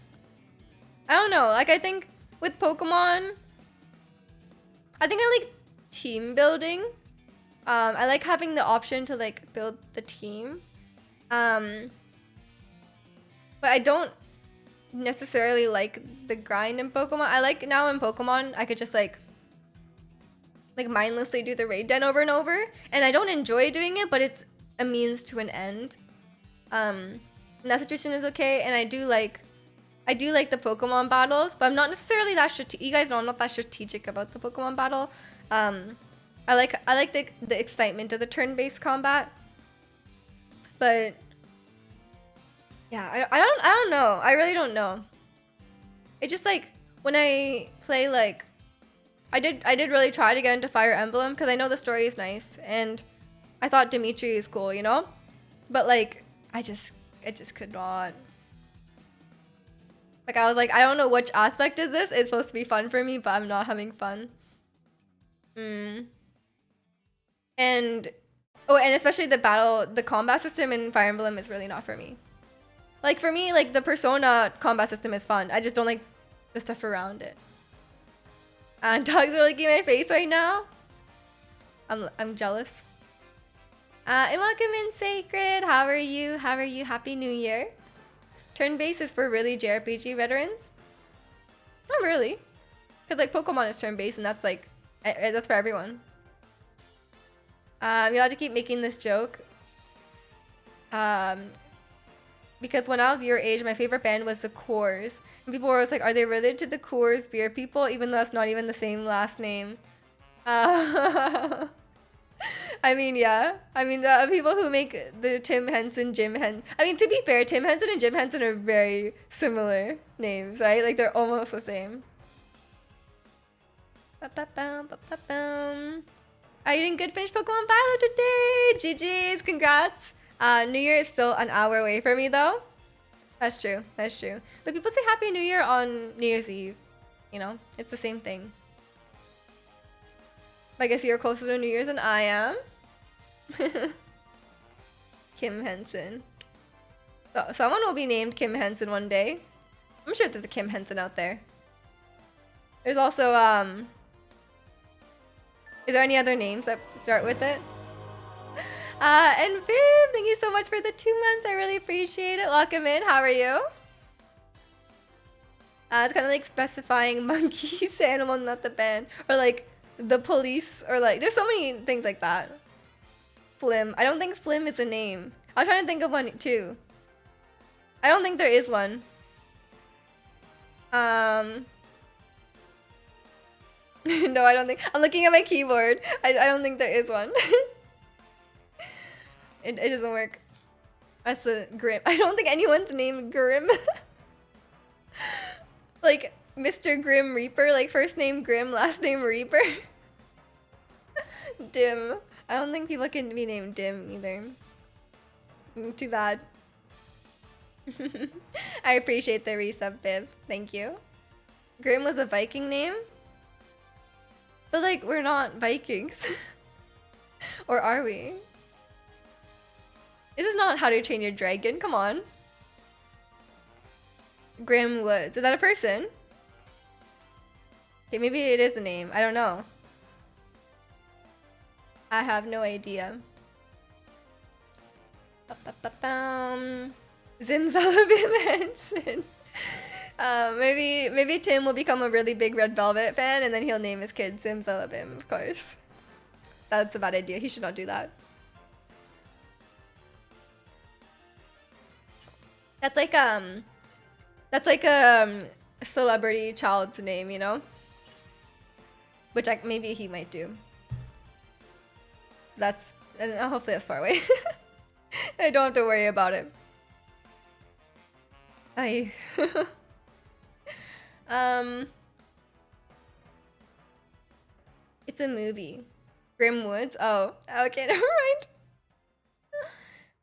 don't know. Like I think with Pokemon, I think I like team building. I like having the option to like build the team. But I don't necessarily like the grind in Pokemon. I like now in Pokemon, I could just like mindlessly do the raid den over and over. And I don't enjoy doing it, but it's a means to an end. And that situation is okay, and I do like the Pokemon battles, but I'm not necessarily that strategic. You guys know I'm not that strategic about the Pokemon battle. I like the excitement of the turn-based combat, but yeah, I don't know. I really don't know. It's just like when I play like I did really try to get into Fire Emblem because I know the story is nice and I thought Dimitri is cool, you know? But like I just could not. Like I was like, I don't know which aspect of this is supposed to be fun for me, but I'm not having fun. And oh, and especially the combat system in Fire Emblem is really not for me. Like for me, like the Persona combat system is fun. I just don't like the stuff around it. And dogs are licking my face right now. I'm jealous. And welcome in, Sacred. How are you? How are you? Happy New Year. Turn-based is for really JRPG veterans? Not really. Because like Pokemon is turn-based and that's like, that's for everyone. You have to keep making this joke. Because when I was your age, my favorite band was the Coors. And people were always like, are they related to the Coors beer people? Even though that's not even the same last name. I mean, yeah. I mean, the people who make the Tim Henson, Jim Henson. I mean, to be fair, Tim Henson and Jim Henson are very similar names, right? Like, they're almost the same. Are you doing good? Finish Pokemon Violet today! GG's, congrats! New Year is still an hour away for me, though. That's true, that's true. But people say Happy New Year on New Year's Eve. You know, it's the same thing. I guess you're closer to New Year's than I am. Kim Henson. So, someone will be named Kim Henson one day. I'm sure there's a Kim Henson out there. There's also, is there any other names that start with it? And Viv, thank you so much for the 2 months. I really appreciate it. Welcome in. How are you? It's kind of like specifying monkeys, animal, not the band. Or like the police. Or like, there's so many things like that. Flim. I don't think Flim is a name. I was trying to think of one too. I don't think there is one. No, I don't think. I'm looking at my keyboard. I don't think there is one. It doesn't work. That's a Grim. I don't think anyone's named Grim. Like Mr. Grim Reaper, like first name Grim, last name Reaper. Dim. I don't think people can be named Dim either. Too bad. I appreciate the resub, Viv. Thank you. Grim was a Viking name? But like, we're not Vikings. Or are we? This is not How to Train Your Dragon. Come on. Grim Woods. Is that a person? Okay, maybe it is a name. I don't know. I have no idea. Zimzalabim Henson. Maybe Tim will become a really big Red Velvet fan and then he'll name his kid Zimzalabim, of course. That's a bad idea. He should not do that. That's like a celebrity child's name, you know? Which maybe he might do. And hopefully that's far away. I don't have to worry about it. It's a movie. Grim Woods? Oh, okay, never mind.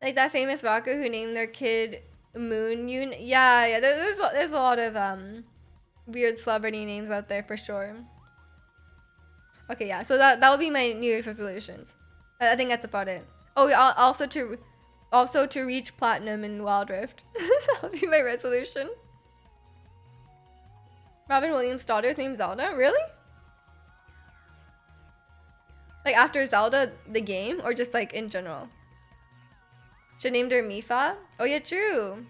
Like that famous rocker who named their kid Moon Yoon. Yeah, there's a lot of weird celebrity names out there for sure. Okay, yeah, so that will be my New Year's resolutions. I think that's about it. Oh, yeah, also to reach platinum in Wild Rift. That'll be my resolution. Robin Williams' daughter's named Zelda? Really? Like after Zelda, the game, or just like in general? Should named her Mifa? Oh yeah, true.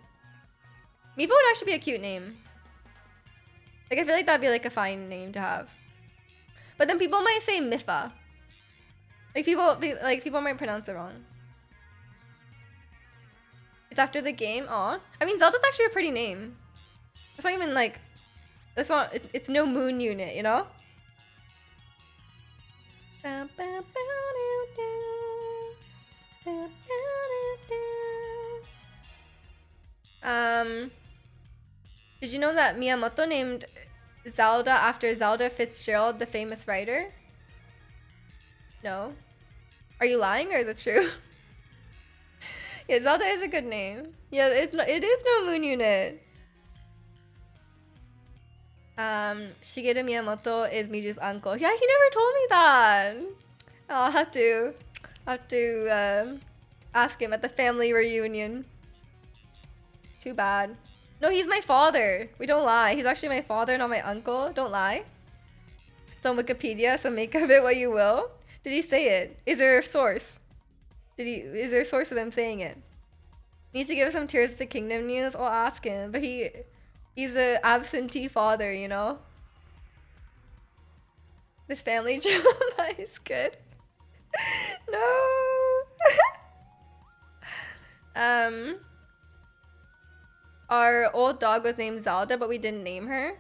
Mifa would actually be a cute name. Like I feel like that'd be like a fine name to have. But then people might say Mifa. Like people might pronounce it wrong. It's after the game. Aw. I mean, Zelda's actually a pretty name. It's not even like, it's not, it's no moon unit, you know? Did you know that Miyamoto named Zelda after Zelda Fitzgerald, the famous writer? No. Are you lying or is it true? Yeah, Zelda is a good name. Yeah, it is no moon unit. Shigeru Miyamoto is Miju's uncle. Yeah, he never told me that. I'll have to ask him at the family reunion. Too bad. No, he's my father. We don't lie. He's actually my father, not my uncle. Don't lie. It's on Wikipedia, so make of it what you will. Did he say it? Is there a source? Is there a source of him saying it? Needs to give us some Tears of the Kingdom news. I'll ask him, but he's a absentee father, you know. This family drama is good. No. Our old dog was named Zelda, but we didn't name her.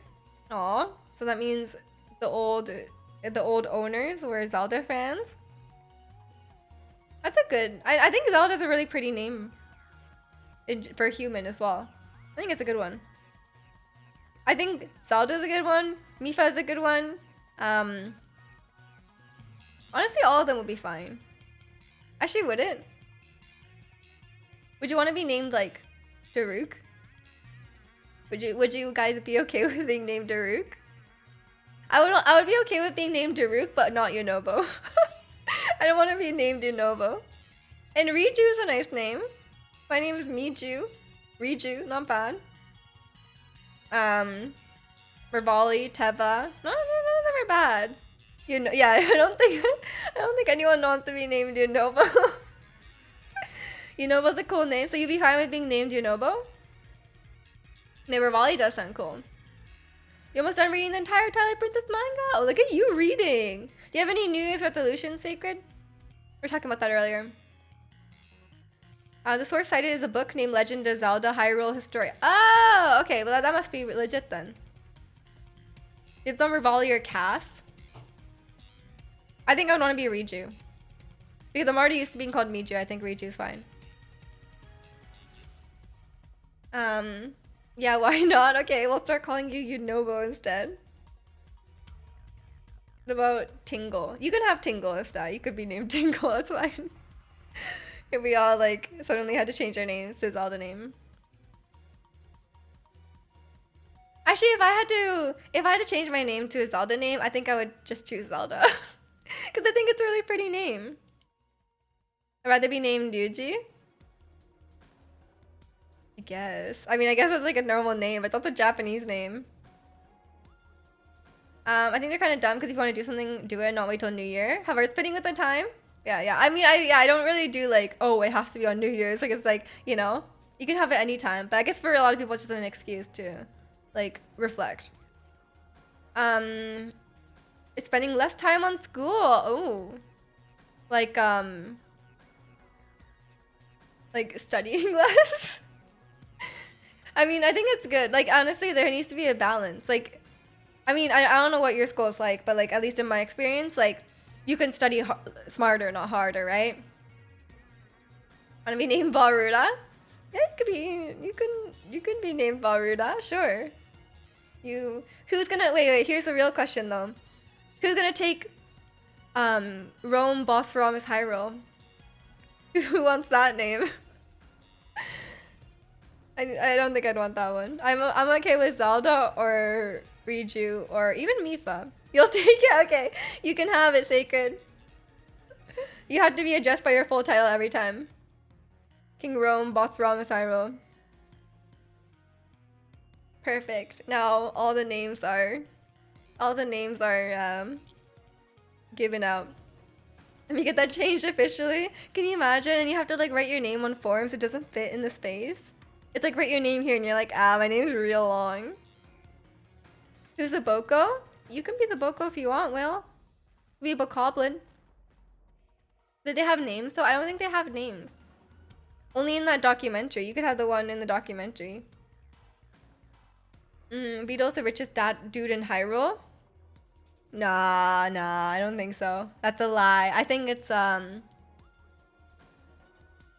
Aw. So that means the old owners were Zelda fans. That's a good. I think Zelda's a really pretty name for a human as well. I think it's a good one. I think Zelda's a good one. Mipha is a good one. Honestly, all of them would be fine. Actually, wouldn't. Would you want to be named like Daruk? Would you guys be okay with being named Daruk? I would be okay with being named Daruk, but not Yunobo. I don't want to be named Yunobo. And Riju is a nice name. My name is Miju. Riju, not bad. Rivali, Teva. None of them are bad. Yeah, I don't think anyone wants to be named Yunobo. Yunobo's a cool name, so you'd be fine with being named Yunobo? No, Rivali does sound cool. You almost done reading the entire Twilight Princess manga? Oh, look at you reading! Do you have any New Year's resolutions, Sacred? We were talking about that earlier. The source cited is a book named Legend of Zelda Hyrule Historia. Oh, okay, well that must be legit then. You've done Rivali or Cass? I think I would want to be a Riju. Because I'm already used to being called Miju, I think Riju's fine. Yeah, why not? Okay, we'll start calling you Yunobo instead. What about Tingle? You can have Tingle instead. You could be named Tingle, that's fine. If we all like suddenly had to change our names to Zelda name. Actually, if I had to change my name to a Zelda name, I think I would just choose Zelda. Because I think it's a really pretty name. I'd rather be named Ryuji. I guess. I mean, I guess it's like a normal name, but it's also a Japanese name. I think they're kind of dumb because if you want to do something, do it and not wait till New Year. Have ours fitting with the time? Yeah. I mean, I don't really do like, oh, it has to be on New Year's. Like, it's like, you know, you can have it anytime. But I guess for a lot of people, it's just an excuse to, like, reflect. Spending less time on school. Oh. Like studying less. I mean, I think it's good. Like, honestly, there needs to be a balance. Like, I mean, I don't know what your school is like, but like, at least in my experience, like, you can study smarter, not harder, right? Want to be named Baruda? Yeah, you could be named Baruda, sure. Who's gonna, wait, here's the real question though. Who's gonna take, Rome Bosphoramus Hyrule? Who wants that name? I don't think I'd want that one. I'm okay with Zelda or Riju or even Mipha. You'll take it? Okay. You can have it, Sacred. You have to be addressed by your full title every time. King Rome, Bosphoramus Hyrule. Perfect. Now all the names are given out. Let me get that changed officially. Can you imagine? And you have to like write your name on forms. It doesn't fit in the space. It's like write your name here and you're like, my name's real long. Who's the Boko? You can be the Boko if you want, Will. Be a Bokoblin. Did they have names? So I don't think they have names. Only in that documentary. You could have the one in the documentary. Beetle's the richest dude in Hyrule. Nah, I don't think so. That's a lie. I think it's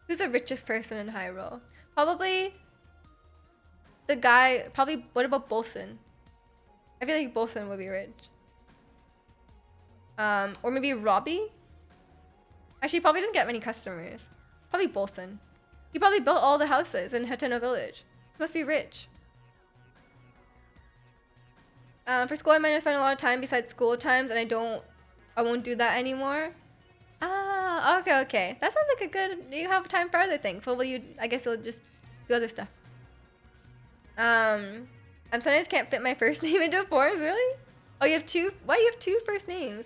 who's the richest person in Hyrule? Probably the guy. Probably. What about Bolson? I feel like Bolson would be rich. Or maybe Robbie. Actually, he probably doesn't get many customers. Probably Bolson. He probably built all the houses in Hateno Village. He must be rich. For school, I might have spent a lot of time besides school times, and I won't do that anymore. Ah, okay. That sounds like a good. You have time for other things. What will you? I guess you'll just do other stuff. I sometimes can't fit my first name into forms. Really? Oh, you have two. Why you have two first names?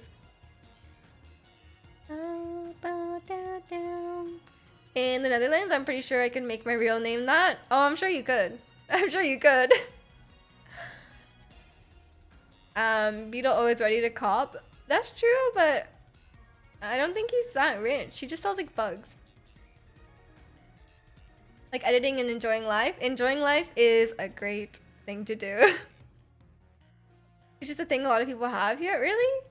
In the Netherlands, I'm pretty sure I could make my real name that. Oh, I'm sure you could. I'm sure you could. Beetle always ready to cop. That's true, but I don't think he's that rich. He just sells like bugs. Like editing and enjoying life. Enjoying life is a great thing to do. It's just a thing a lot of people have here. Really?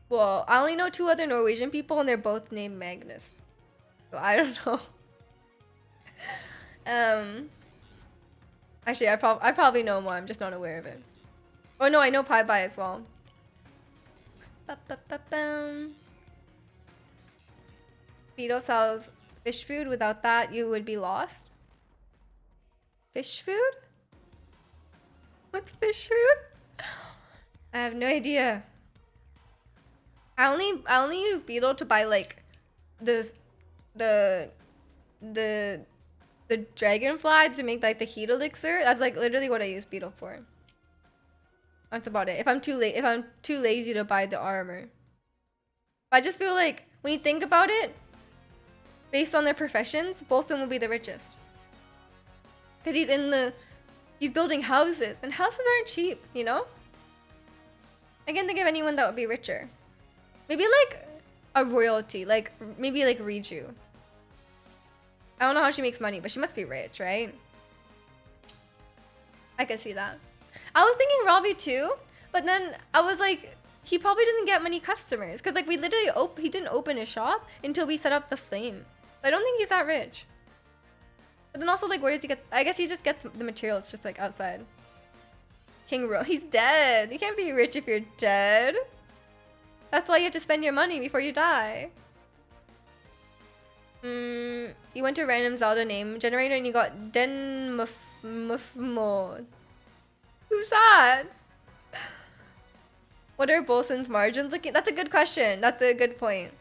Well, I only know 2 other Norwegian people and they're both named Magnus. So I don't know. Actually, I probably know more. I'm just not aware of it. Oh no, I know Pai Bai as well. Beetle sells fish food. Without that, you would be lost. Fish food? What's fish food? I have no idea. I only use Beetle to buy like the dragonflies to make like the heat elixir. That's like literally what I use Beetle for. That's about it. If I'm too lazy to buy the armor. I just feel like when you think about it, based on their professions, both of them will be the richest. Cause he's building houses, and houses aren't cheap, you know? I can't think of anyone that would be richer. Maybe like a royalty, like maybe like Riju. I don't know how she makes money, but she must be rich, right? I could see that. I was thinking Robbie too, but then I was like, he probably doesn't get many customers because like we literally he didn't open his shop until we set up the flame. I don't think he's that rich. But then also like, where does he get? I guess he just gets the materials just like outside. King Ro, he's dead. You can't be rich if you're dead. That's why you have to spend your money before you die. You went to a random Zelda name generator and you got Den Mufmo. Who's that? What are Bolson's margins looking? That's a good question. That's a good point.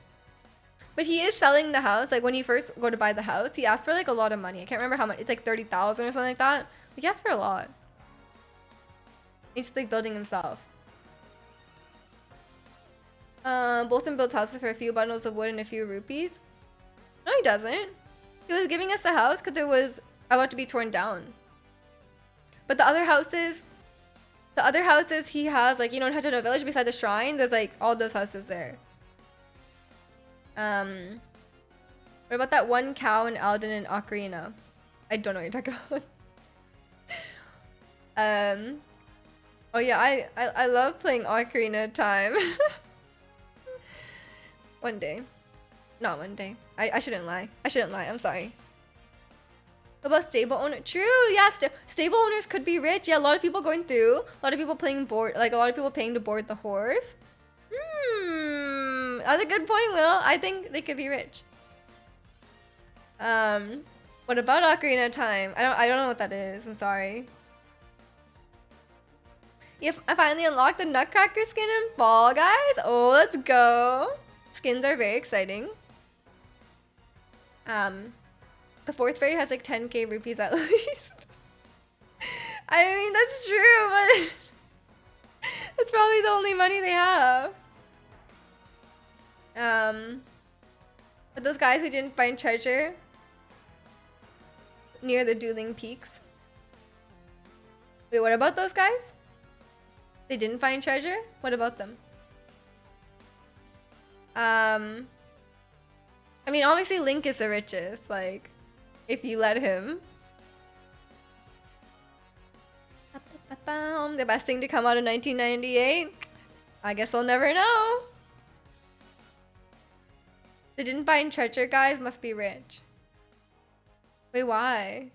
But he is selling the house. Like when you first go to buy the house, he asked for like a lot of money. I can't remember how much. It's like 30,000 or something like that. Like, he asked for a lot. He's just like building himself. Bolson builds houses for a few bundles of wood and a few rupees. No, he doesn't. He was giving us the house because it was about to be torn down. But the other houses he has, like, you know, in Hateno Village beside the shrine, there's like all those houses there. What about that one cow in Alden and Ocarina? I don't know what you're talking about. Oh yeah, I love playing Ocarina of Time. One day. Not one day. I shouldn't lie. I'm sorry. What about stable owner? True, yeah, stable owners could be rich. Yeah, a lot of people going through. A lot of people playing board, like a lot of people paying to board the horse. That's a good point, Will. I think they could be rich. What about Ocarina of Time? I don't know what that is. I'm sorry. If I finally unlocked the Nutcracker skin in Fall Guys. Oh, let's go. Skins are very exciting. The fourth fairy has like 10k rupees at least. I mean, that's true, but that's probably the only money they have. But those guys who didn't find treasure near the Dueling Peaks. Wait, what about those guys? They didn't find treasure? What about them? I mean, obviously Link is the richest, like, if you let him. The best thing to come out of 1998? I guess I'll never know. They didn't find treasure, guys. Must be rich. Wait, why?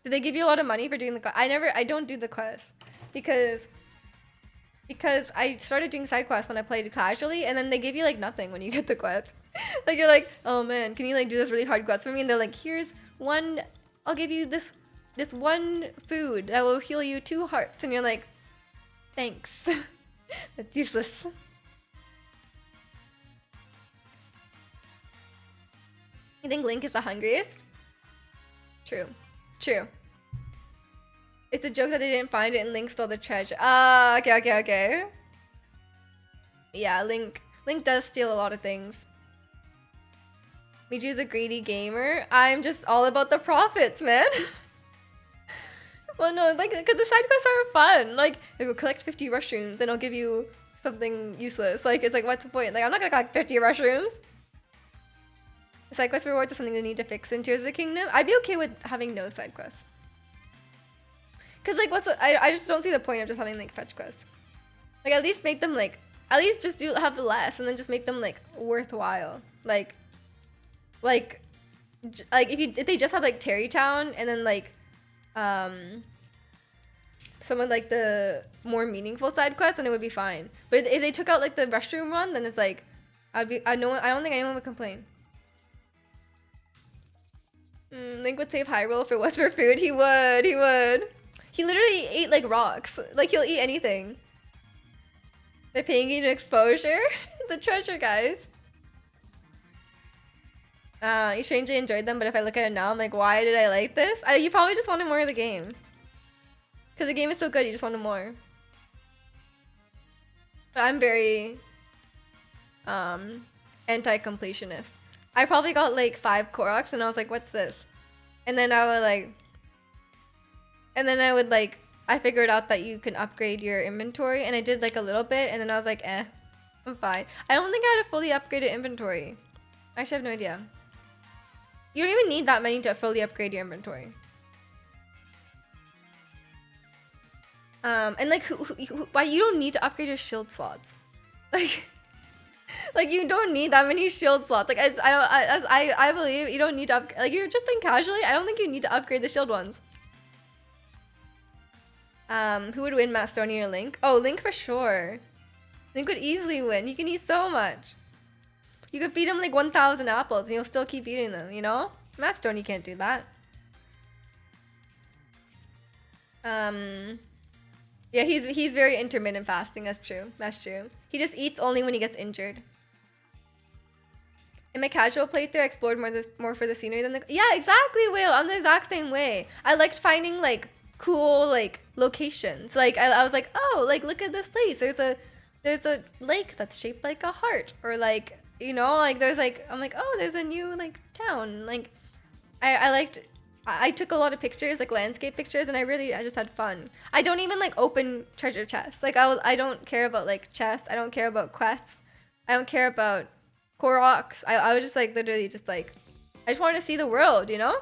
Did they give you a lot of money for doing the quest? I don't do the quest because I started doing side quests when I played casually, and then they give you like nothing when you get the quest. Like you're like, oh man, can you like do this really hard quest for me? And they're like, here's one. I'll give you this one food that will heal you 2 hearts, and you're like, thanks. That's useless. You think Link is the hungriest? True. True. It's a joke that they didn't find it and Link stole the treasure. Ah, okay. Yeah, Link does steal a lot of things. Miju's a greedy gamer. I'm just all about the profits, man. Well, no, like, because the side quests are fun. Like, go collect 50 mushrooms, then I'll give you something useless. Like, it's like, what's the point? Like, I'm not gonna collect 50 mushrooms. The side quest rewards are something they need to fix in Tears of the Kingdom. I'd be okay with having no side quests. Cause like, I just don't see the point of just having like fetch quests. Like, at least make them like, at least just have less, and then just make them like worthwhile. Like if they just had like Terry Town and then like, some of like the more meaningful side quests, then it would be fine. But if they took out like the restroom one, then it's like, I don't think anyone would complain. Link would save Hyrule if it was for food. He would. He literally ate like rocks. Like he'll eat anything. They're paying you an exposure? The treasure, guys. You strangely enjoyed them, but if I look at it now, I'm like, why did I like this? You probably just wanted more of the game. Because the game is so good, you just wanted more. But I'm very anti-completionist. I probably got like 5 Koroks and I was like, what's this? And then I would like, I figured out that you can upgrade your inventory, and I did like a little bit, and then I was like, I'm fine. I don't think I had a fully upgraded inventory. I actually have no idea. You don't even need that many to fully upgrade your inventory. And like, why you don't need to upgrade your shield slots? Like you don't need that many shield slots. Like I believe you don't need to like you're just playing casually. I don't think you need to upgrade the shield ones. Who would win, Matt Stoney or Link? Oh, Link for sure. Link would easily win. He can eat so much. You could feed him like 1,000 apples and he'll still keep eating them, you know? Matt Stoney can't do that. Yeah, he's very intermittent fasting. That's true. That's true. He just eats only when he gets injured. In my casual playthrough, I explored more for the scenery than the... Yeah, exactly, Whale. I'm the exact same way. I liked finding like cool like locations. Like I was like, oh, like look at this place. There's a lake that's shaped like a heart, or like, you know, like there's like, I'm like, oh, there's a new like town. Like I took a lot of pictures, like landscape pictures, and I just had fun. I don't even like open treasure chests. Like I don't care about like chests. I don't care about quests. I don't care about Koroks. I was just like literally just like, I just wanted to see the world, you know?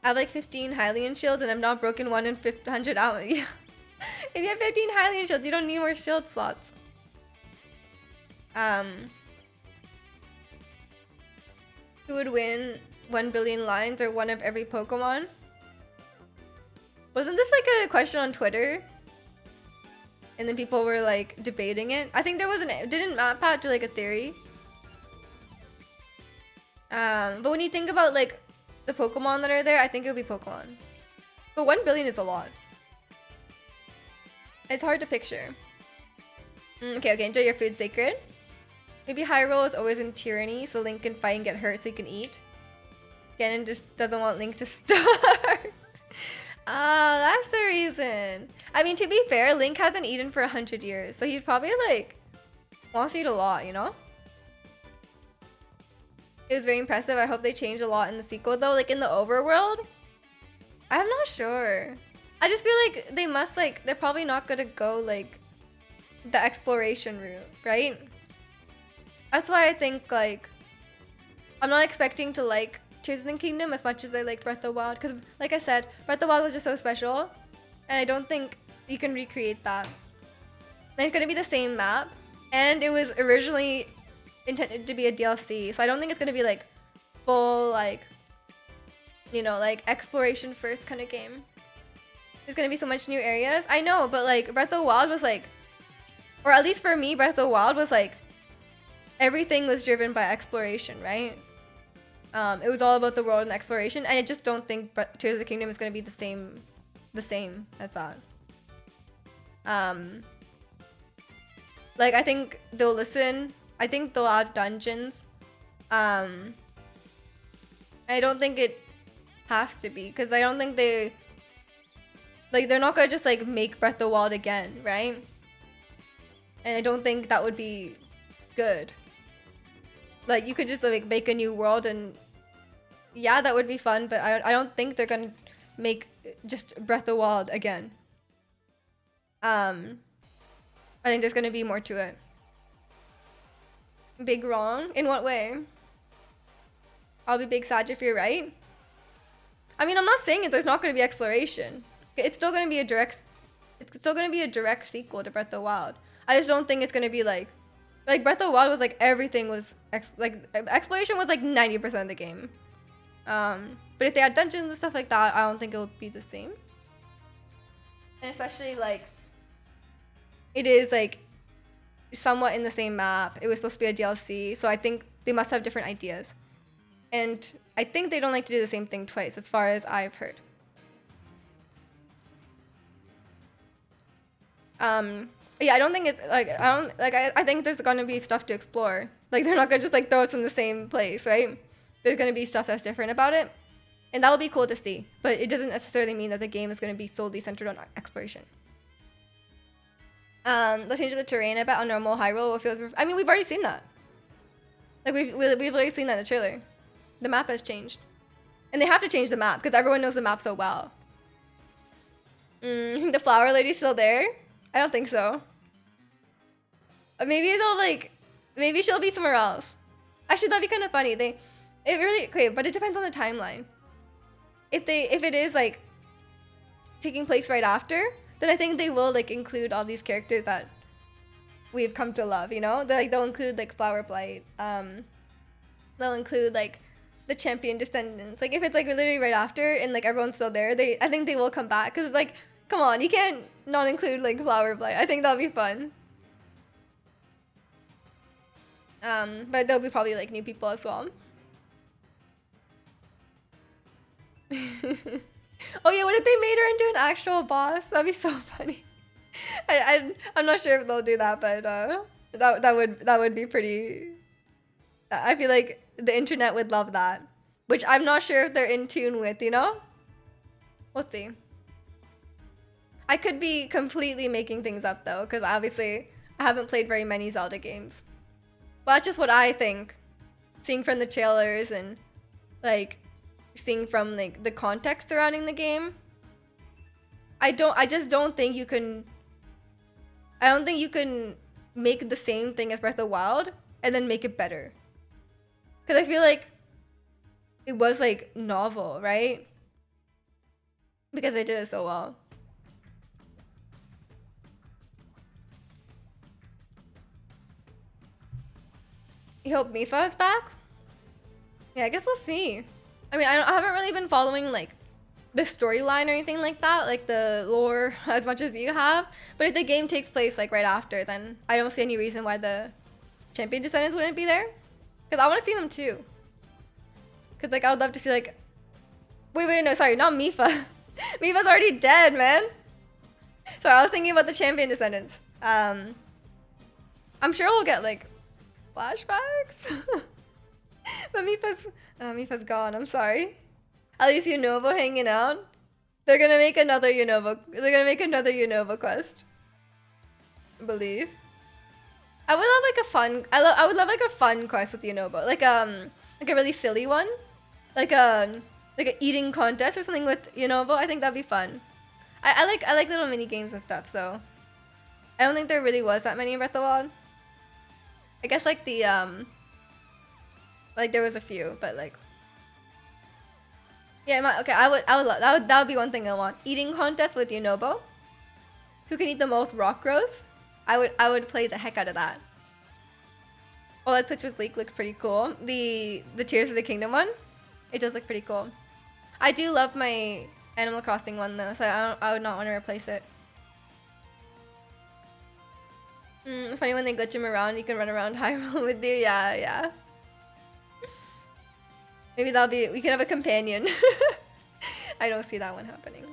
I have like 15 Hylian shields and I'm not broken 1 in 100 out. Yeah. If you have 15 Hylian shields, you don't need more shield slots. Who would win 1 billion lines or one of every Pokemon? Wasn't this like a question on Twitter? And then people were like debating it. I think there was didn't MatPat do like a theory? But when you think about like the Pokemon that are there, I think it would be Pokemon. But 1 billion is a lot. It's hard to picture. Okay, enjoy your food, Sacred. Maybe Hyrule is always in tyranny, so Link can fight and get hurt so he can eat. Ganon just doesn't want Link to starve. That's the reason. I mean, to be fair, Link hasn't eaten for 100 years, so he's probably like wants to eat a lot, you know? It was very impressive. I hope they changed a lot in the sequel though, like in the overworld. I'm not sure. I just feel like they must like, they're probably not gonna go like the exploration route, right? That's why I think like I'm not expecting to like Tears of the Kingdom as much as I liked Breath of the Wild, because like I said, Breath of the Wild was just so special, and I don't think you can recreate that. And it's gonna be the same map, and it was originally intended to be a DLC, so I don't think it's gonna be like full like, you know, like exploration first kind of game. There's gonna be so much new areas. I know, but like Breath of the Wild was like, or at least for me, Breath of the Wild was like everything was driven by exploration, right? It was all about the world and exploration, and I just don't think Tears of the Kingdom is gonna be the same as that. Like I think they'll listen. I think they'll add dungeons. I don't think it has to be, because I don't think they're not gonna just like make Breath of the Wild again, right? And I don't think that would be good. Like you could just like make a new world, and yeah, that would be fun, but I don't think they're gonna make just Breath of the Wild again. I think there's gonna be more to it. Big wrong? In what way? I'll be big sad if you're right. I mean, I'm not saying there's not gonna be exploration. It's still gonna be a direct sequel to Breath of the Wild. I just don't think it's gonna be like Breath of the Wild was like everything was exploration was like 90% of the game. But if they had dungeons and stuff like that, I don't think it would be the same. And especially like it is like somewhat in the same map. It was supposed to be a DLC, so I think they must have different ideas. And I think they don't like to do the same thing twice, as far as I've heard. Yeah, I don't think it's like I think there's gonna be stuff to explore. Like they're not gonna just like throw us in the same place, right? There's gonna be stuff that's different about it, and that will be cool to see. But it doesn't necessarily mean that the game is gonna be solely centered on exploration. The change of the terrain about on normal Hyrule will feel. I mean, we've already seen that. Like we've already seen that in the trailer. The map has changed, and they have to change the map because everyone knows the map so well. The flower lady's still there? I don't think so. Maybe they'll like, maybe she'll be somewhere else. Actually, that'd be kind of funny. It really okay, but it depends on the timeline. If it is like taking place right after, then I think they will like include all these characters that we've come to love. You know, they'll include like Flower Blight. They'll include like the champion descendants. Like if it's like literally right after and like everyone's still there, I think they will come back, because like, come on, you can't not include like Flower Blight. I think that'll be fun. But there'll be probably like new people as well. Oh yeah, what if they made her into an actual boss? That'd be so funny. I'm not sure if they'll do that, but that would be pretty. I feel like the internet would love that, which I'm not sure if they're in tune with. You know, we'll see. I could be completely making things up though, because obviously I haven't played very many Zelda games. But that's just what I think, seeing from the trailers and like seeing from like the context surrounding the game. I just don't think you can. I don't think you can make the same thing as Breath of the Wild and then make it better. Because I feel like it was like novel, right? Because they did it so well. You hope Mipha is back? Yeah, I guess we'll see. I mean, I haven't really been following like the storyline or anything like that, like the lore as much as you have. But if the game takes place like right after, then I don't see any reason why the champion descendants wouldn't be there. Because I want to see them too. Because like I would love to see like, wait, no, sorry, not Mipha. Mipha's already dead, man. Sorry, I was thinking about the champion descendants. I'm sure we'll get like flashbacks. But Mipha's gone. I'm sorry. At least Unova hanging out. They're gonna make another Unova quest. I believe. I would love like a fun. I would love like a fun quest with Unova, like a really silly one, like an eating contest or something with Unova. I think that'd be fun. I like little mini games and stuff. So I don't think there really was that many in Breath of the Wild. I guess like the like there was a few, but like yeah, okay. I would love that would be one thing I want. Eating contest with Yunobo. Who can eat the most rock roast? I would play the heck out of that. Oh, that Citrus Leak looked pretty cool. The Tears of the Kingdom one, it does look pretty cool. I do love my Animal Crossing one though, so I would not want to replace it. Funny when they glitch him around, you can run around Hyrule with you. Yeah, yeah. Maybe that'll be, we can have a companion. I don't see that one happening.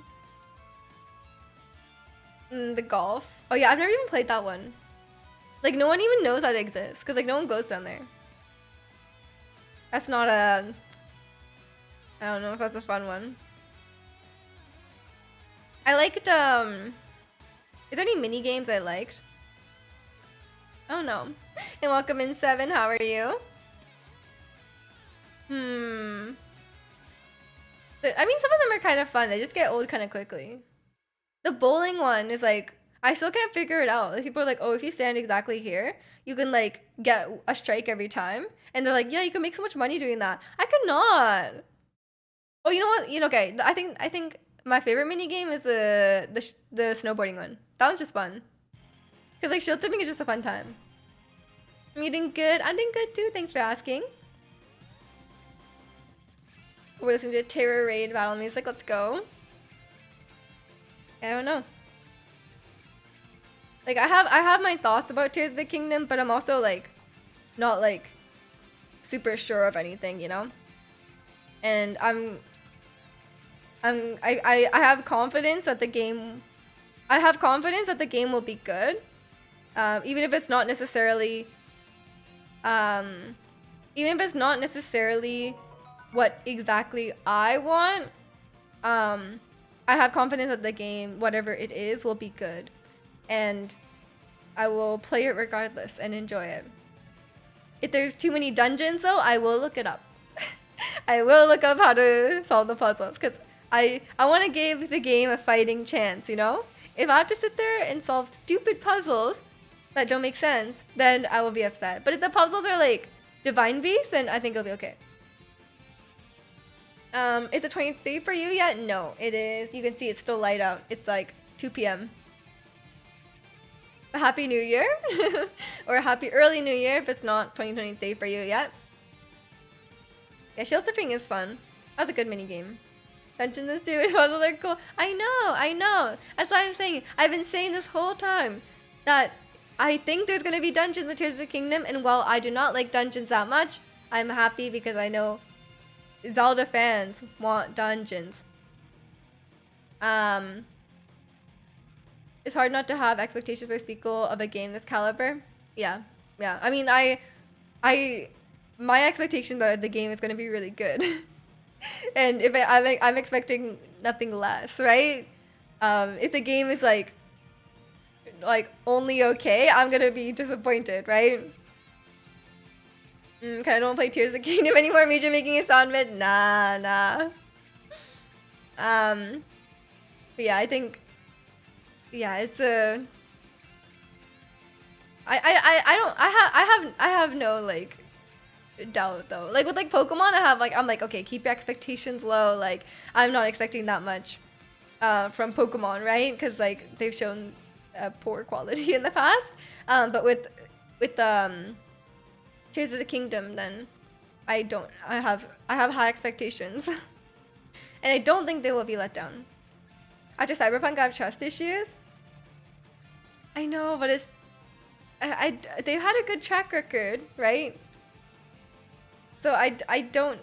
The golf. Oh yeah, I've never even played that one. Like no one even knows that it exists, because like no one goes down there. That's not a, I don't know if that's a fun one. I liked, is there any mini games I liked? I don't know. And welcome in 7, how are you? I mean, some of them are kind of fun. They just get old kind of quickly. The bowling one is like, I still can't figure it out. Like, people are like, oh, if you stand exactly here, you can like get a strike every time. And they're like, yeah, you can make so much money doing that. I could not. Oh, you know what? Okay. I think my favorite mini game is the snowboarding one. That one's just fun. Cause like shield tipping is just a fun time. You doing good? I'm doing good too. Thanks for asking. We're listening to Terror Raid battle music. Let's go. I don't know. Like I have my thoughts about Tears of the Kingdom, but I'm also like not like super sure of anything, you know? And I have confidence that the game will be good. Even if it's not necessarily what exactly I want, I have confidence that the game, whatever it is, will be good. And I will play it regardless and enjoy it. If there's too many dungeons though, I will look it up. I will look up how to solve the puzzles, because I want to give the game a fighting chance, you know? If I have to sit there and solve stupid puzzles that don't make sense, then I will be upset. But if the puzzles are like Divine Beast, then I think it'll be okay. Is it 23 for you yet? No, it is. You can see it's still light out. It's like 2 p.m. A Happy New Year? Or a Happy Early New Year if it's not 2023 for you yet. Yeah, shield tipping is fun. That's a good mini game. Dungeons is stupid, puzzles are cool. I know. That's why I'm saying. I've been saying this whole time that I think there's gonna be dungeons in Tears of the Kingdom, and while I do not like dungeons that much, I'm happy because I know Zelda fans want dungeons. It's hard not to have expectations for a sequel of a game this caliber. Yeah. I mean, my expectations are the game is going to be really good. And if I'm expecting nothing less, right? If the game is like only okay, I'm going to be disappointed, right? Kind of don't play Tears of the Kingdom anymore. Major making a sound bit. Nah. But yeah, I think. Yeah, it's a. I have no like doubt though. Like with like Pokemon, I'm like okay, keep your expectations low. Like I'm not expecting that much from Pokemon, right? Because like they've shown poor quality in the past. But with Tears of the Kingdom, then I have high expectations, and I don't think they will be let down. After Cyberpunk, I have trust issues. I know, but it's they've had a good track record, right? So I don't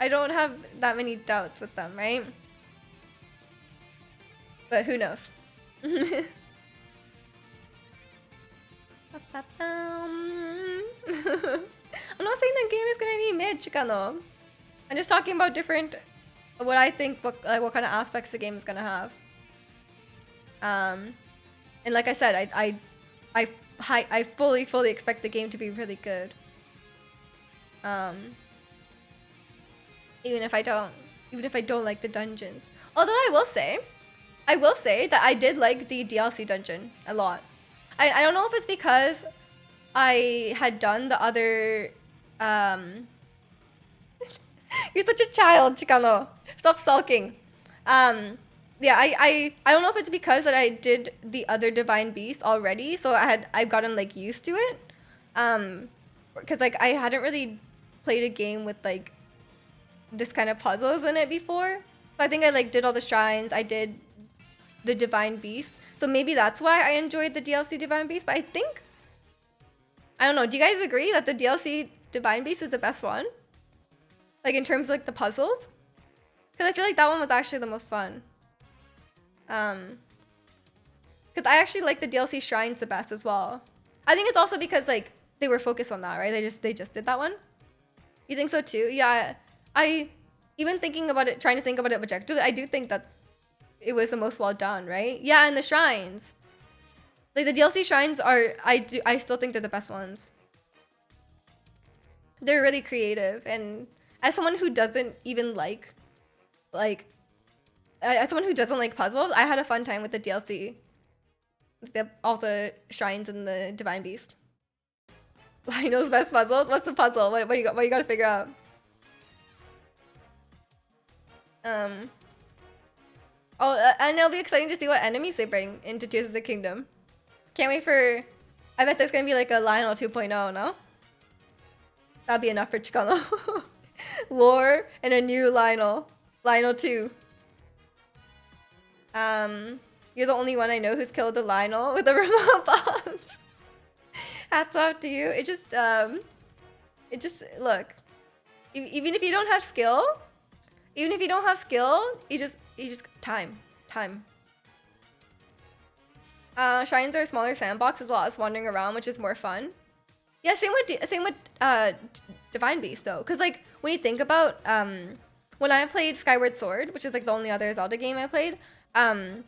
have that many doubts with them, right? But who knows? I'm not saying the game is gonna be mid, Chicano. I'm just talking about different, what I think, what kind of aspects the game is gonna have. And like I said, I fully expect the game to be really good. Even if I don't like the dungeons. Although I will say that I did like the DLC dungeon a lot. I don't know if it's because I had done the other, um, you're such a child, Chicano. Stop sulking. Yeah, I don't know if it's because that I did the other Divine Beast already, so I've gotten like used to it. Because like I hadn't really played a game with like this kind of puzzles in it before. So I think I like did all the shrines. I did the Divine Beast. So maybe that's why I enjoyed the DLC Divine Beast. But I don't know. Do you guys agree that the DLC Divine Beast is the best one? Like in terms of like the puzzles? Because I feel like that one was actually the most fun. Because I actually like the DLC shrines the best as well. I think it's also because like they were focused on that, right? They just did that one. You think so too? Yeah. I even thinking about it, trying to think about it objectively, I do think that it was the most well done, right? Yeah, and the shrines. Like the DLC shrines are, I still think they're the best ones. They're really creative, and as someone who doesn't even like as someone who doesn't like puzzles, I had a fun time with the DLC. All the shrines and the Divine Beast. Lionel's best puzzles? What's the puzzle? What you got? What you gotta figure out? And it'll be exciting to see what enemies they bring into Tears of the Kingdom. Can't wait for. I bet there's gonna be like a Lionel 2.0, no? That'll be enough for Chicano. Lore and a new Lionel. Lionel 2. You're the only one I know who's killed a Lionel with a remote bombs. Hats off to you. It just look. Even if you don't have skill, you just time. Shrines are a smaller sandbox as well as wandering around, which is more fun. Yeah, same with Divine Beast though, because like when you think about when I played Skyward Sword, which is like the only other Zelda game I played, I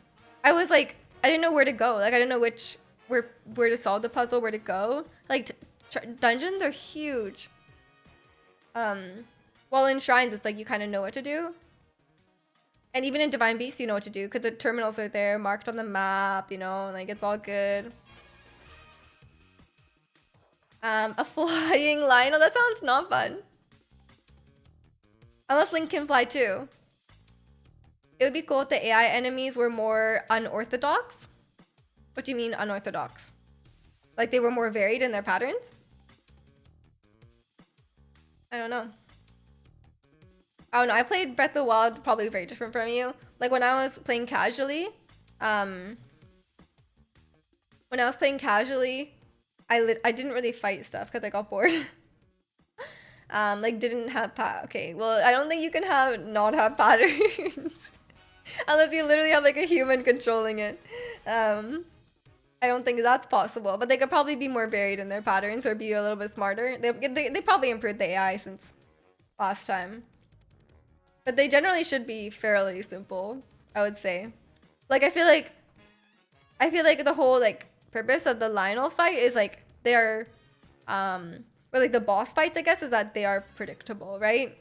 was like I didn't know where to go. Like I didn't know where to solve the puzzle, where to go. Like dungeons are huge. While in shrines, it's like you kind of know what to do. And even in Divine Beast, you know what to do because the terminals are there, marked on the map. You know, like it's all good. A flying Lionel? That sounds not fun. Unless Link can fly too. It would be cool if the AI enemies were more unorthodox. What do you mean unorthodox? Like they were more varied in their patterns? I don't know. I don't know. I played Breath of the Wild probably very different from you. Like when I was playing casually, I didn't really fight stuff because I got bored. Like didn't have okay, well I don't think you can not have patterns unless you literally have like a human controlling it. I don't think that's possible, but they could probably be more varied in their patterns or be a little bit smarter. They probably improved the AI since last time, but they generally should be fairly simple, I would say. Like I feel like the whole like purpose of the Lionel fight is like they're or like the boss fights, I guess, is that they are predictable, right?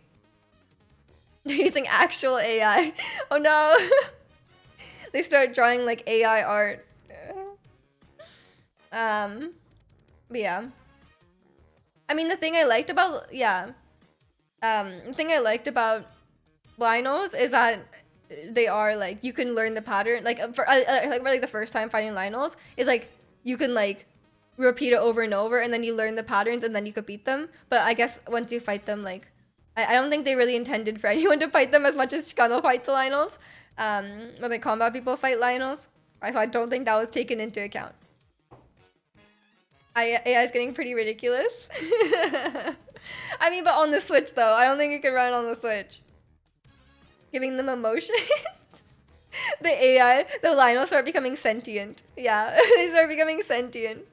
They're using actual AI. Oh no. They start drawing like AI art. But yeah. I mean, the thing I liked about Lionels is that they are like you can learn the pattern. Like for like the first time fighting Lionels is like you can like repeat it over and over, and then you learn the patterns, and then you could beat them. But I guess once you fight them, like I don't think they really intended for anyone to fight them as much as Chicano fights the Lionels. When the combat people fight Lionels, so I don't think that was taken into account. AI is getting pretty ridiculous. I mean, but on the Switch though, I don't think it can run on the Switch. Giving them emotions. The Lionels start becoming sentient. Yeah, they start becoming sentient.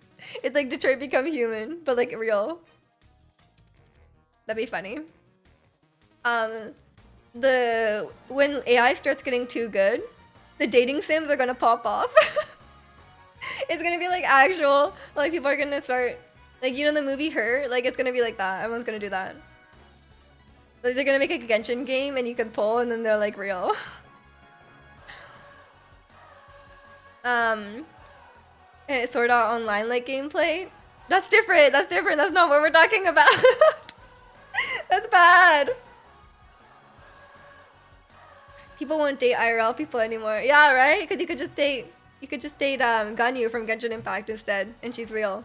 It's like Detroit Become Human, but like real. That'd be funny. When AI starts getting too good, the dating sims are gonna pop off. It's gonna be like actual, like people are gonna start, like you know the movie Her, like it's gonna be like that. Everyone's gonna do that. Like they're gonna make a Genshin game and you can pull, and then they're like real. Sword Art Online like gameplay. That's different. That's different. That's not what we're talking about. That's bad. People won't date IRL people anymore. Yeah, right? Because you could just date Ganyu from Genshin Impact instead, and she's real.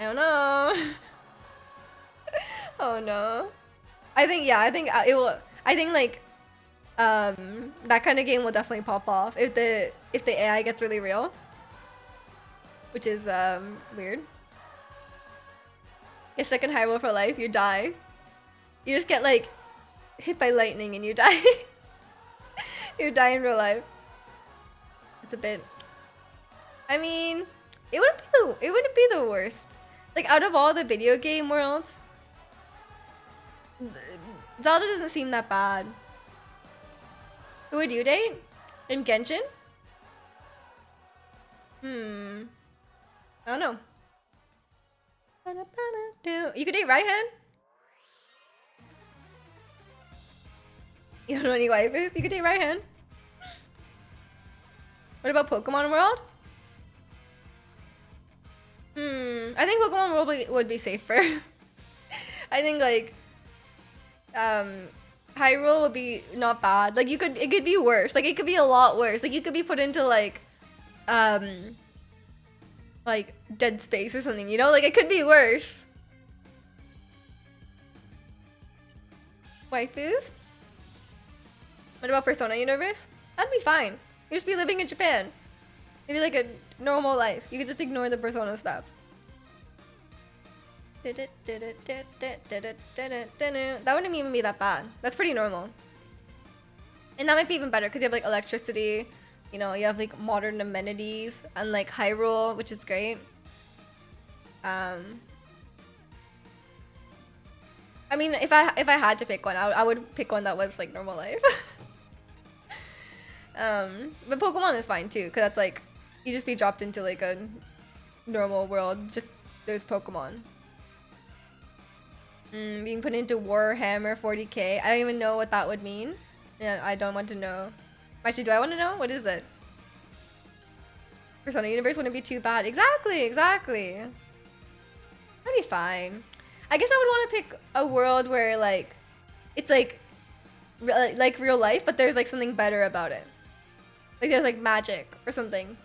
I don't know. Oh no. I think it will. I think like that kind of game will definitely pop off if the AI gets really real, which is weird. Get stuck in Hyrule for life, you die. You just get like hit by lightning and you die. You die in real life. It's a bit. I mean, it wouldn't be the worst. Like out of all the video game worlds, Zelda doesn't seem that bad. Who would you date? In Genshin? I don't know. You could date right hand? You don't know any waifus? You could date right hand? What about Pokemon World? I think Pokemon World would be safer. I think like Hyrule would be not bad. Like it could be worse. Like it could be a lot worse. Like you could be put into like Dead Space or something, you know? Like it could be worse. Waifus? What about Persona Universe? That'd be fine. You'd just be living in Japan. Maybe like a normal life. You could just ignore the Persona stuff. That wouldn't even be that bad. That's pretty normal. And that might be even better because you have like electricity, you know, you have like modern amenities, unlike Hyrule, which is great. I mean, if I had to pick one, I would pick one that was like normal life. But Pokemon is fine too, because that's like, you just be dropped into like a normal world, just there's Pokemon. Being put into Warhammer 40k, I don't even know what that would mean. Yeah, I don't want to know. Actually, do I want to know? What is it? Persona Universe wouldn't be too bad. Exactly. That'd be fine. I guess I would want to pick a world where like, it's like real life, but there's like something better about it. Like there's like magic or something.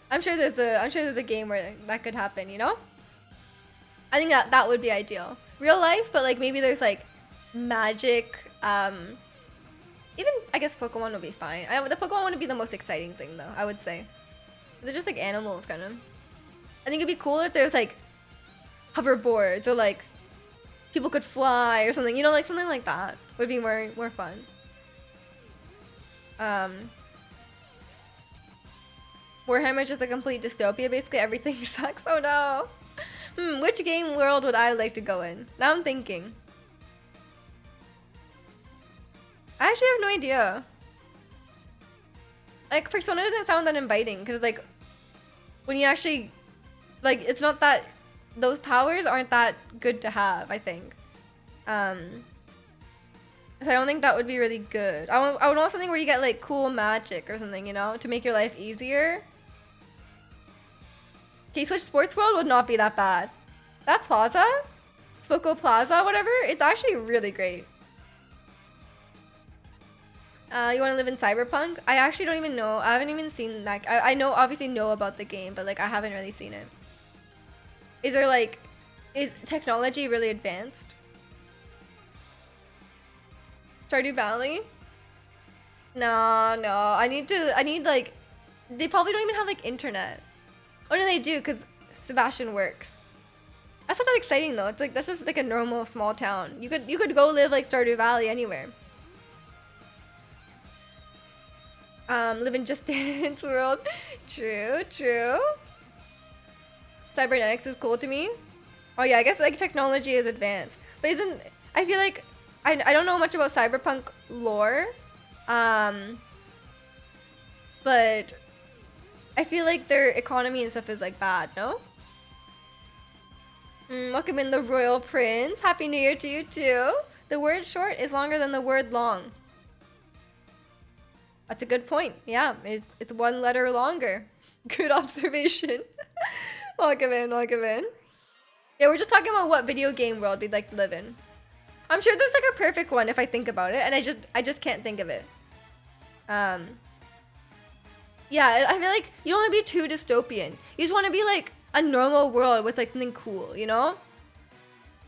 I'm sure there's a game where that could happen, you know? I think that would be ideal. Real life, but like maybe there's like magic. Even I guess Pokemon would be fine. The Pokemon wouldn't be the most exciting thing though, I would say. They're just like animals kind of. I think it'd be cooler if there's like hoverboards or like people could fly or something, you know, like something like that would be more fun. Warhammer is just a complete dystopia. Basically everything sucks. Oh no. Which game world would I like to go in? Now I'm thinking. I actually have no idea. Like Persona doesn't sound that inviting because like when you actually like it's not that those powers aren't that good to have, I think. So I don't think that would be really good. I would want something where you get like cool magic or something, you know, to make your life easier. Okay, Switch Sports World would not be that bad. That plaza, Spoko Plaza, whatever, it's actually really great. You want to live in Cyberpunk? I actually don't even know. I haven't even seen that. I know, obviously know about the game, but like I haven't really seen it. Is technology really advanced? Stardew Valley? No. I need like, they probably don't even have like internet. Oh no, they do, because Sebastian works. That's not that exciting though. It's like, that's just like a normal small town. You could go live like Stardew Valley anywhere. Live in Just Dance World. True. Cybernetics is cool to me. Oh yeah, I guess like technology is advanced. But I feel like, I don't know much about Cyberpunk lore. But I feel like their economy and stuff is like bad, no? Welcome in the Royal Prince. Happy New Year to you too. The word short is longer than the word long. That's a good point. Yeah, it's one letter longer. Good observation. Welcome in, welcome in. Yeah, we're just talking about what video game world we'd like to live in. I'm sure there's like a perfect one if I think about it, and I just can't think of it. Yeah, I feel like you don't want to be too dystopian. You just want to be like a normal world with like something cool, you know?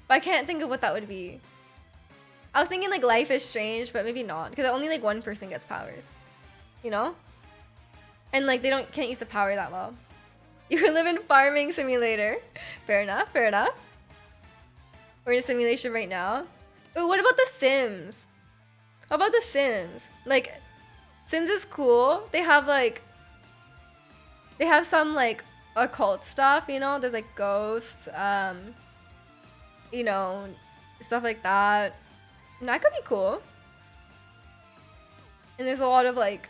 But I can't think of what that would be. I was thinking like Life is Strange, but maybe not, because only like one person gets powers, you know? And like they can't use the power that well. You could live in Farming Simulator. Fair enough, fair enough. We're in a simulation right now. Ooh, what about The Sims? How about The Sims? Like, Sims is cool. They have some like occult stuff, you know? There's like ghosts, you know, stuff like that. And that could be cool. And there's a lot of like,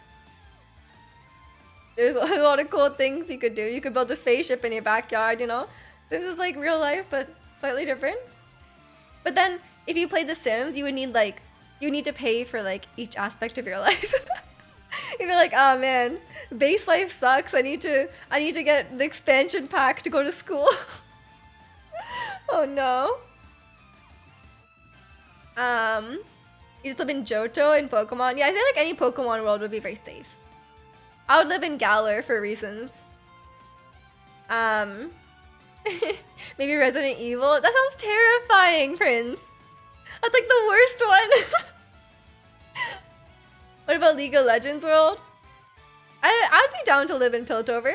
there's a lot of cool things you could do. You could build a spaceship in your backyard, you know? This is like real life, but slightly different. But then, if you played The Sims, you would need like, you need to pay for like each aspect of your life. You'd be like, oh man, base life sucks. I need to get the expansion pack to go to school. Oh no. You just live in Johto in Pokemon. Yeah, I feel like any Pokemon world would be very safe. I would live in Galar for reasons. Maybe Resident Evil. That sounds terrifying, Prince. That's like the worst one. What about League of Legends world? I'd be down to live in Piltover.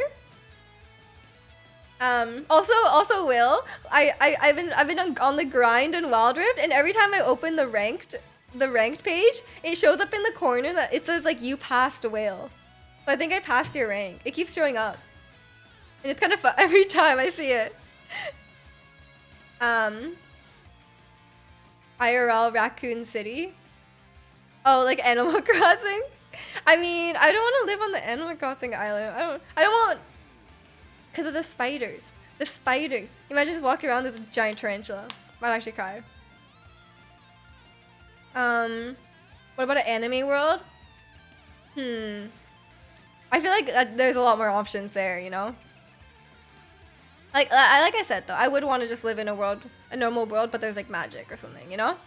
Also Will, I've been on the grind in Wild Rift, and every time I open the ranked page, it shows up in the corner that it says like you passed a whale. So I think I passed your rank. It keeps showing up. And it's kind of fun every time I see it. IRL Raccoon City. Oh, like Animal Crossing? I mean, I don't want to live on the Animal Crossing island. I don't want, because of the spiders. The spiders. Imagine just walking around, there's a giant tarantula. Might actually cry. What about an anime world? I feel like there's a lot more options there, you know? Like I said though, I would want to just live in a normal world, but there's like magic or something, you know?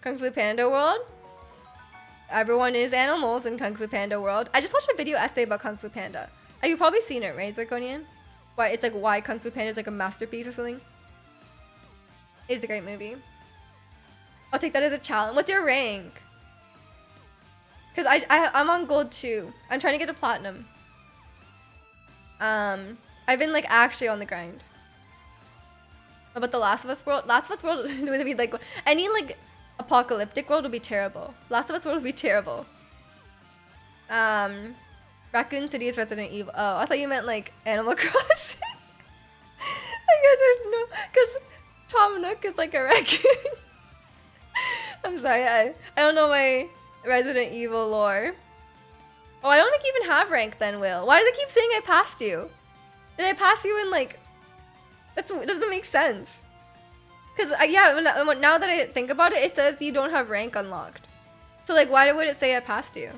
Kung Fu Panda world? Everyone is animals in Kung Fu Panda world. I just watched a video essay about Kung Fu Panda. You've probably seen it, right, Zirconian? Why it's like why Kung Fu Panda is like a masterpiece or something. It's a great movie. I'll take that as a challenge. What's your rank? Cause I'm on gold 2. I'm trying to get to platinum. I've been like actually on the grind. What about the Last of Us world? Last of Us world would be like any like apocalyptic world would be terrible. Last of Us world would be terrible. Raccoon City is Resident Evil. Oh, I thought you meant like Animal Crossing. I guess there's no, cause Tom Nook is like a raccoon. I'm sorry, I don't know my Resident Evil lore. Oh, I don't think you even have rank then, Will. Why does it keep saying I passed you? Did I pass you in like... That doesn't make sense. Because, yeah, now that I think about it, it says you don't have rank unlocked. So, like, why would it say I passed you?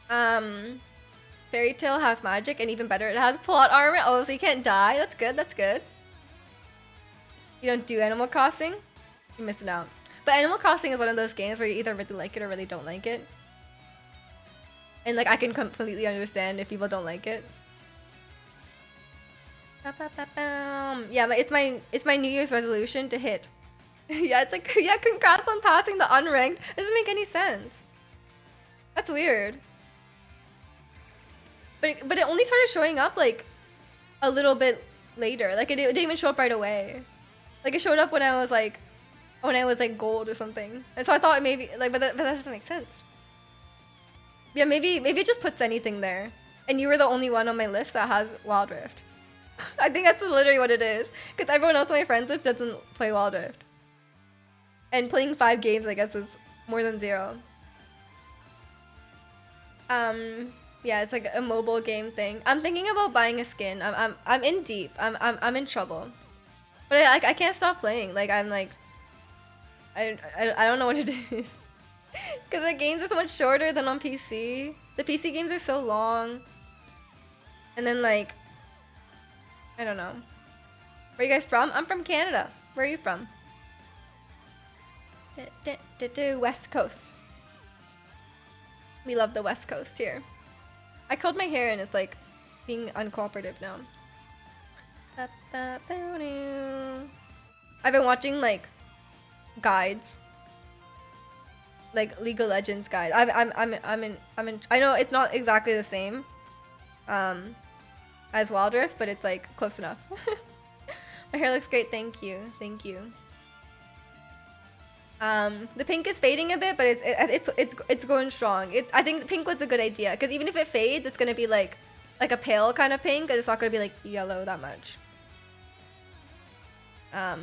Fairy Tail has magic, and even better, it has plot armor. Oh, so you can't die? That's good, that's good. You don't do Animal Crossing? You're missing out. But Animal Crossing is one of those games where you either really like it or really don't like it. And like I can completely understand if people don't like it. Yeah, but it's my New Year's resolution to hit. Yeah, it's like yeah, congrats on passing the unranked. It doesn't make any sense. That's weird. But it only started showing up like a little bit later. Like it didn't even show up right away. Like it showed up when I was like gold or something. And so I thought maybe like but that doesn't make sense. Yeah, maybe it just puts anything there. And you were the only one on my list that has Wild Rift. I think that's literally what it is. Because everyone else on my friends list doesn't play Wild Rift. And playing 5 games, I guess, is more than 0. Yeah, it's like a mobile game thing. I'm thinking about buying a skin. I'm in deep. I'm in trouble. But I can't stop playing. Like I'm like I don't know what it is. Because the games are so much shorter than on PC. The PC games are so long. And then like, I don't know. Where are you guys from? I'm from Canada. Where are you from? West Coast. We love the West Coast here. I curled my hair and it's like being uncooperative now. I've been watching like guides, like League of Legends guides. I'm in. I know it's not exactly the same, as Wild Rift, but it's like close enough. My hair looks great. Thank you. Thank you. The pink is fading a bit, but it's going strong. I think pink was a good idea because even if it fades, it's gonna be like a pale kind of pink, and it's not gonna be like yellow that much. But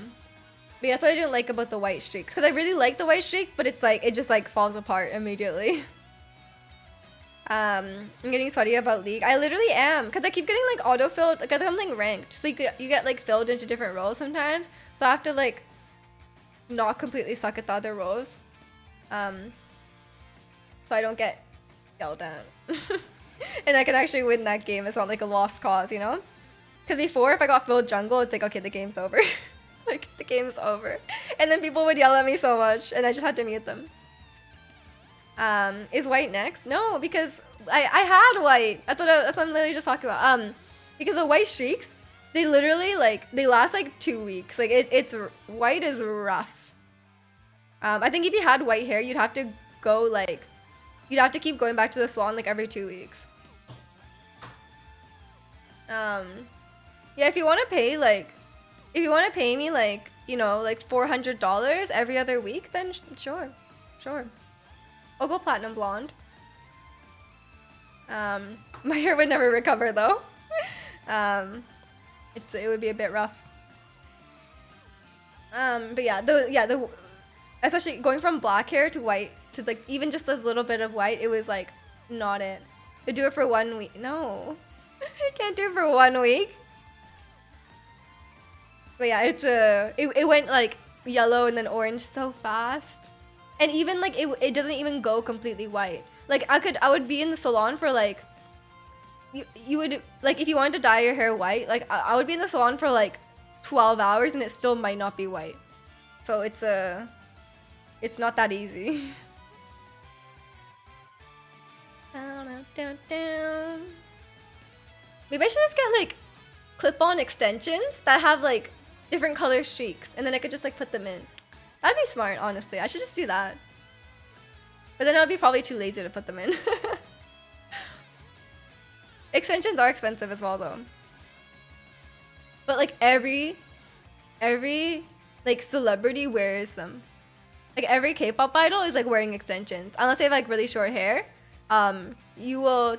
yeah, that's what I didn't like about the white streaks, because I really like the white streak, but it's like it just like falls apart immediately. I'm getting sweaty about League. I literally am, because I keep getting like auto-filled, like I'm like ranked, so you get like filled into different roles sometimes, so I have to like not completely suck at the other roles, so I don't get yelled at. And I can actually win that game. It's not like a lost cause, you know? Because before, if I got filled jungle, it's like, okay, the game's over. Like, the game's over. And then people would yell at me so much, and I just had to mute them. Is white next? No, because I had white. That's what I'm literally just talking about. Because the white streaks, they literally, like, they last, like, 2 weeks. Like, white is rough. I think if you had white hair, you'd have to go, like, you'd have to keep going back to the salon, like, every 2 weeks. Yeah, if you want to pay, like, if you want to pay me, like, you know, like $400 every other week, then sure. I'll go platinum blonde. My hair would never recover, though. It would be a bit rough. But yeah, especially going from black hair to white to like even just a little bit of white, it was like not it. To do it for 1 week, no, I can't do it for 1 week. But yeah, it went like yellow and then orange so fast, and even like it doesn't even go completely white. Like I would be in the salon for like you would like if you wanted to dye your hair white, like I would be in the salon for like 12 hours and it still might not be white. So it's not that easy. Down. Maybe I should just get like clip-on extensions that have like different color streaks, and then I could just like put them in. That'd be smart, honestly. I should just do that. But then I'd be probably too lazy to put them in. Extensions are expensive as well, though. But like every like celebrity wears them. Like every K-pop idol is like wearing extensions, unless they have like really short hair. You will,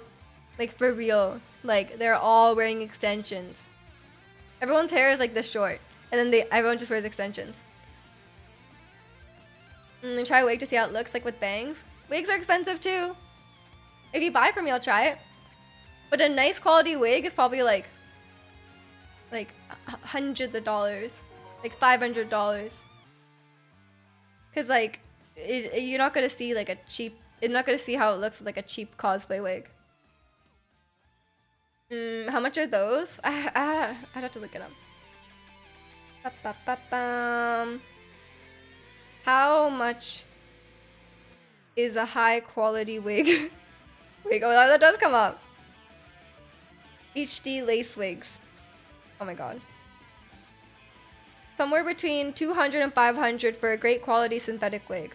like for real, like they're all wearing extensions. Everyone's hair is like this short, and then everyone just wears extensions. Try a wig to see how it looks like with bangs. Wigs are expensive too. If you buy from me, I'll try it. But a nice quality wig is probably like hundreds of dollars, like $500. Cause like you're not gonna see like a cheap. You're not gonna see how it looks with like a cheap cosplay wig. How much are those? I'd have to look it up. How much is a high quality wig? Wig. Oh, that does come up. HD lace wigs. Oh my god. Somewhere between 200 and 500 for a great quality synthetic wig.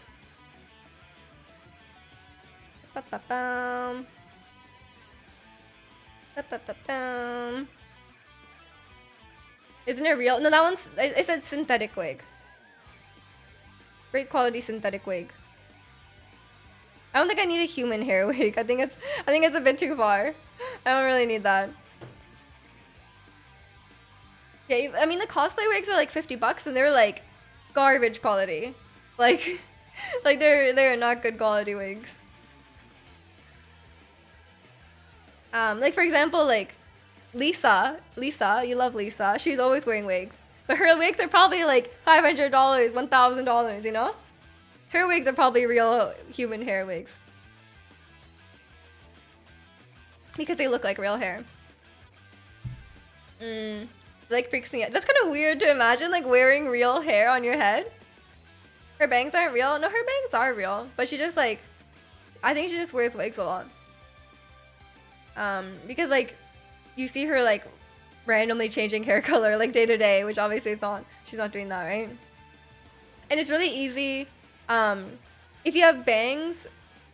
Isn't it real? No, that one's. It said synthetic wig. Great quality synthetic wig. I don't think I need a human hair wig. I think it's a bit too far. I don't really need that. Yeah, I mean the cosplay wigs are like $50 and they're like garbage quality. Like they're not good quality wigs. Like for example, like Lisa, you love Lisa. She's always wearing wigs. But her wigs are probably like $500, $1,000, you know? Her wigs are probably real human hair wigs. Because they look like real hair. Like freaks me out. That's kind of weird to imagine, like wearing real hair on your head. Her bangs aren't real. No, her bangs are real, but she just like, I think she just wears wigs a lot. Because like, you see her like randomly changing hair color like day to day, which obviously she's not doing that, right? And it's really easy. If you have bangs,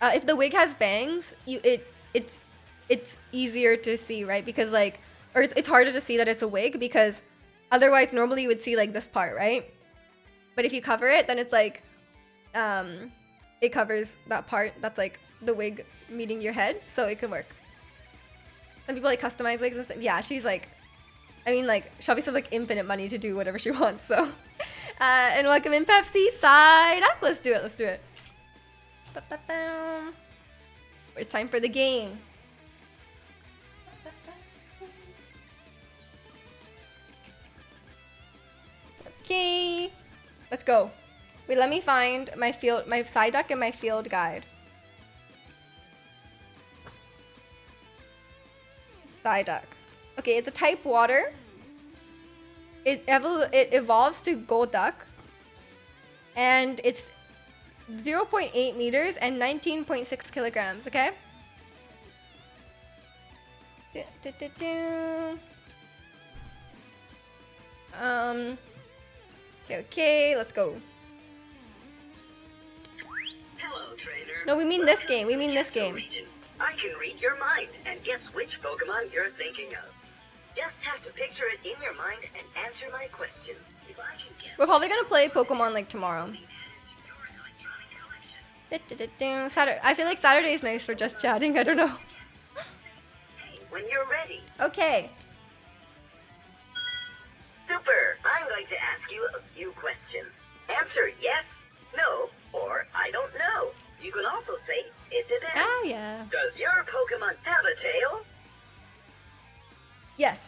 if the wig has bangs, it's easier to see, right? Because like, or it's harder to see that it's a wig because otherwise normally you would see like this part, right? But if you cover it, then it's like, it covers that part that's like the wig meeting your head, so it can work. Some people like customize wigs and stuff. Yeah, she's like, I mean, like, she obviously has like infinite money to do whatever she wants, so. And welcome in Pepsi side up. Let's do it, let's do it. Ba-ba-bam. It's time for the game. Okay, let's go. Wait, let me find my Psyduck and my field guide. Psyduck. Okay, it's a type water. It evolves to Golduck. And it's 0.8 meters and 19.6 kilograms, okay? Okay, let's go. Hello, trainer. No, we mean this game. We mean this game. Region. I can read your mind and guess which Pokemon you're thinking of. Just have to picture it in your mind and answer my questions. If I can guess, We're probably gonna play Pokemon like tomorrow. Saturday. I feel like Saturday is nice for just chatting. I don't know. hey, when you're ready. Okay. Super. I'm going to ask you a few questions. Answer yes, no, or I don't know. You can also say it depends. Oh yeah. Does your Pokemon have a tail? Yes.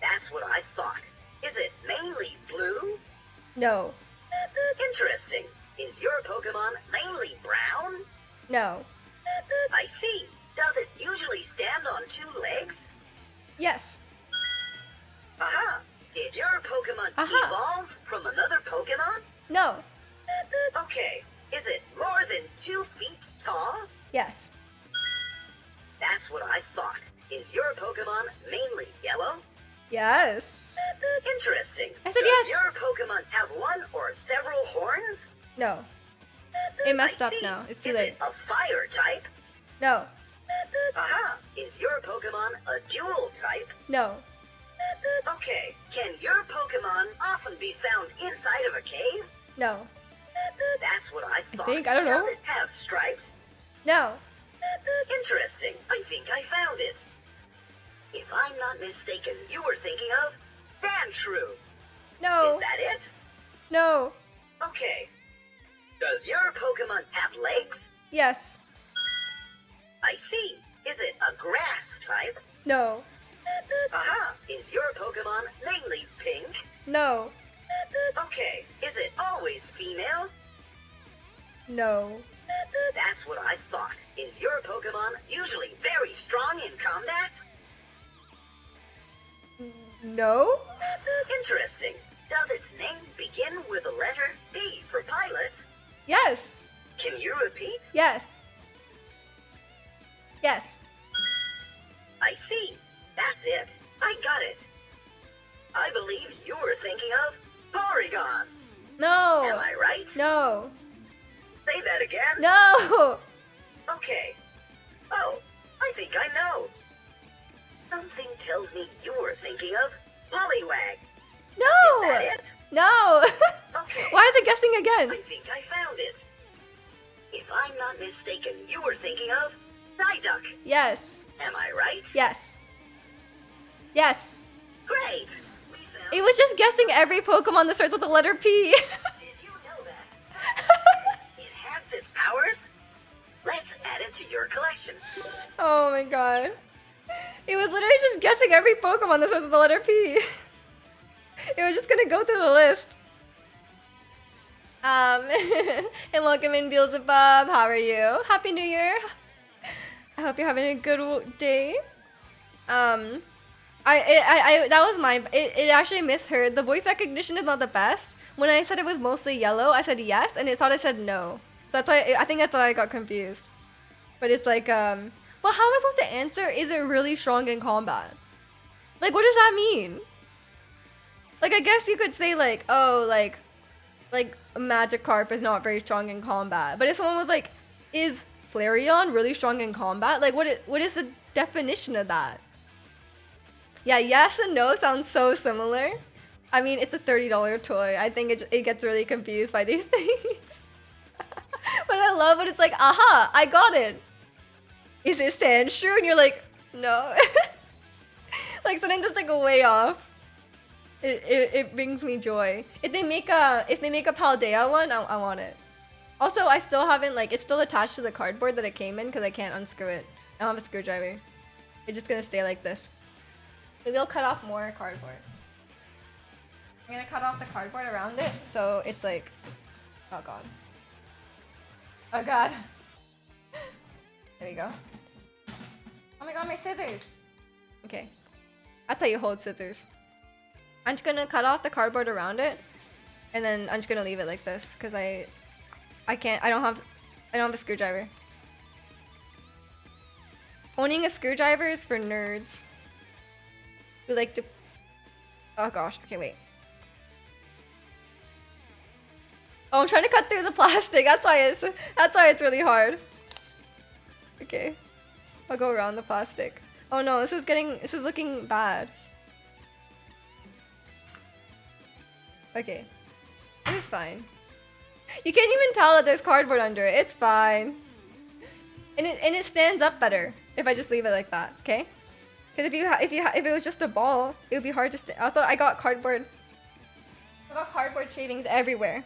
That's what I thought. Is it mainly blue? No. Interesting. Is your Pokemon mainly brown? No. I see. Does it usually stand on two legs? Yes. Aha! Did your Pokemon Aha. evolve from another Pokemon? No. Okay. Is it more than 2 feet tall? Yes. That's what I thought. Is your Pokemon mainly yellow? Yes. Interesting. I said Does yes. your Pokemon have one or several horns? No. It messed I up see. now. It's too Is late. it a fire type? No. Aha! Is your Pokemon a dual type? No. Okay. Can your Pokemon often be found inside of a cave? No. That's what I thought. think. I don't know. Does it have stripes? No. Interesting. I think I found it. If I'm not mistaken, you were thinking of Sandshrew. No. Is that it? No. Okay. Does your Pokemon have legs? Yes. I see. Is it a grass type? No. Aha! Is your Pokemon mainly pink? No. Okay. Is it always female? No. That's what I thought. Is your Pokemon usually very strong in combat? No. Interesting. Does its name begin with the letter P for pilot? Yes. Can you repeat? Yes. Yes. I see. That's it. I got it. I believe you were thinking of Porygon. Am No. I right? No. Say that again. No. Okay. Oh, I think I know. Something tells me you were thinking of Poliwag. Is that No. it? No. Okay. Why is it guessing again? I think I found it. If I'm not mistaken, you were thinking of Psyduck. Yes. Am I right? Yes. Yes. Great. We found It was just guessing every Pokemon that starts with the letter P. Did you know that? Enhance its powers? Let's add it to your collection. Oh my god. It was literally just guessing every Pokemon that starts with the letter P. It was just gonna go through the list. And welcome in Beelzebub. How are you? Happy New Year. I hope you're having a good day. That was my, it actually misheard. The voice recognition is not the best. When I said it was mostly yellow, I said yes, and it thought I said no. So that's why, I think that's why I got confused. But it's like, well, how am I supposed to answer, is it really strong in combat? Like, what does that mean? Like, I guess you could say like, oh, like Magikarp is not very strong in combat. But if someone was like, is Flareon really strong in combat? Like, what is the definition of that? Yeah, yes and no sounds so similar. I mean, it's a $30 toy. I think it gets really confused by these things. But I love it. It's like, aha, I got it. Is it Sandshrew? And you're like, no. Like, something just like way off. It brings me joy. If they make a Paldea one, I want it. Also, I still haven't, like, it's still attached to the cardboard that it came in because I can't unscrew it. I don't have a screwdriver. It's just gonna stay like this. Maybe I'll cut off more cardboard. I'm gonna cut off the cardboard around it so it's like, oh god. Oh god. There we go. Oh my god, my scissors. Okay. That's how you hold scissors. I'm just gonna cut off the cardboard around it, and then I'm just gonna leave it like this because I don't have a screwdriver. Owning a screwdriver is for nerds who like to. Oh gosh. Okay, wait. Oh, I'm trying to cut through the plastic. That's why it's really hard. Okay. I'll go around the plastic. Oh no, this is looking bad. Okay. It's fine. You can't even tell that there's cardboard under it. It's fine. And it stands up better if I just leave it like that, okay? Because if it was just a ball, it would be hard to I thought I got cardboard shavings everywhere.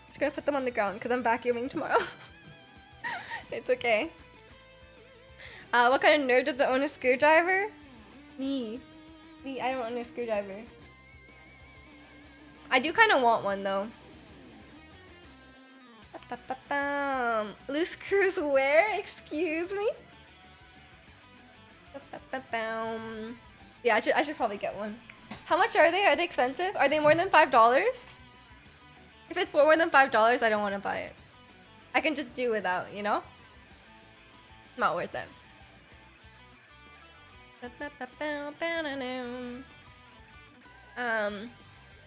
Just gonna put them on the ground because I'm vacuuming tomorrow. It's okay. What kind of nerd does own a screwdriver? Me. I don't own a screwdriver. I do kind of want one though. Loose screws where? Excuse me? Yeah, I should probably get one. How much are they? Are they expensive? Are they more than $5? If it's more than $5, I don't want to buy it. I can just do without, you know? Not worth it.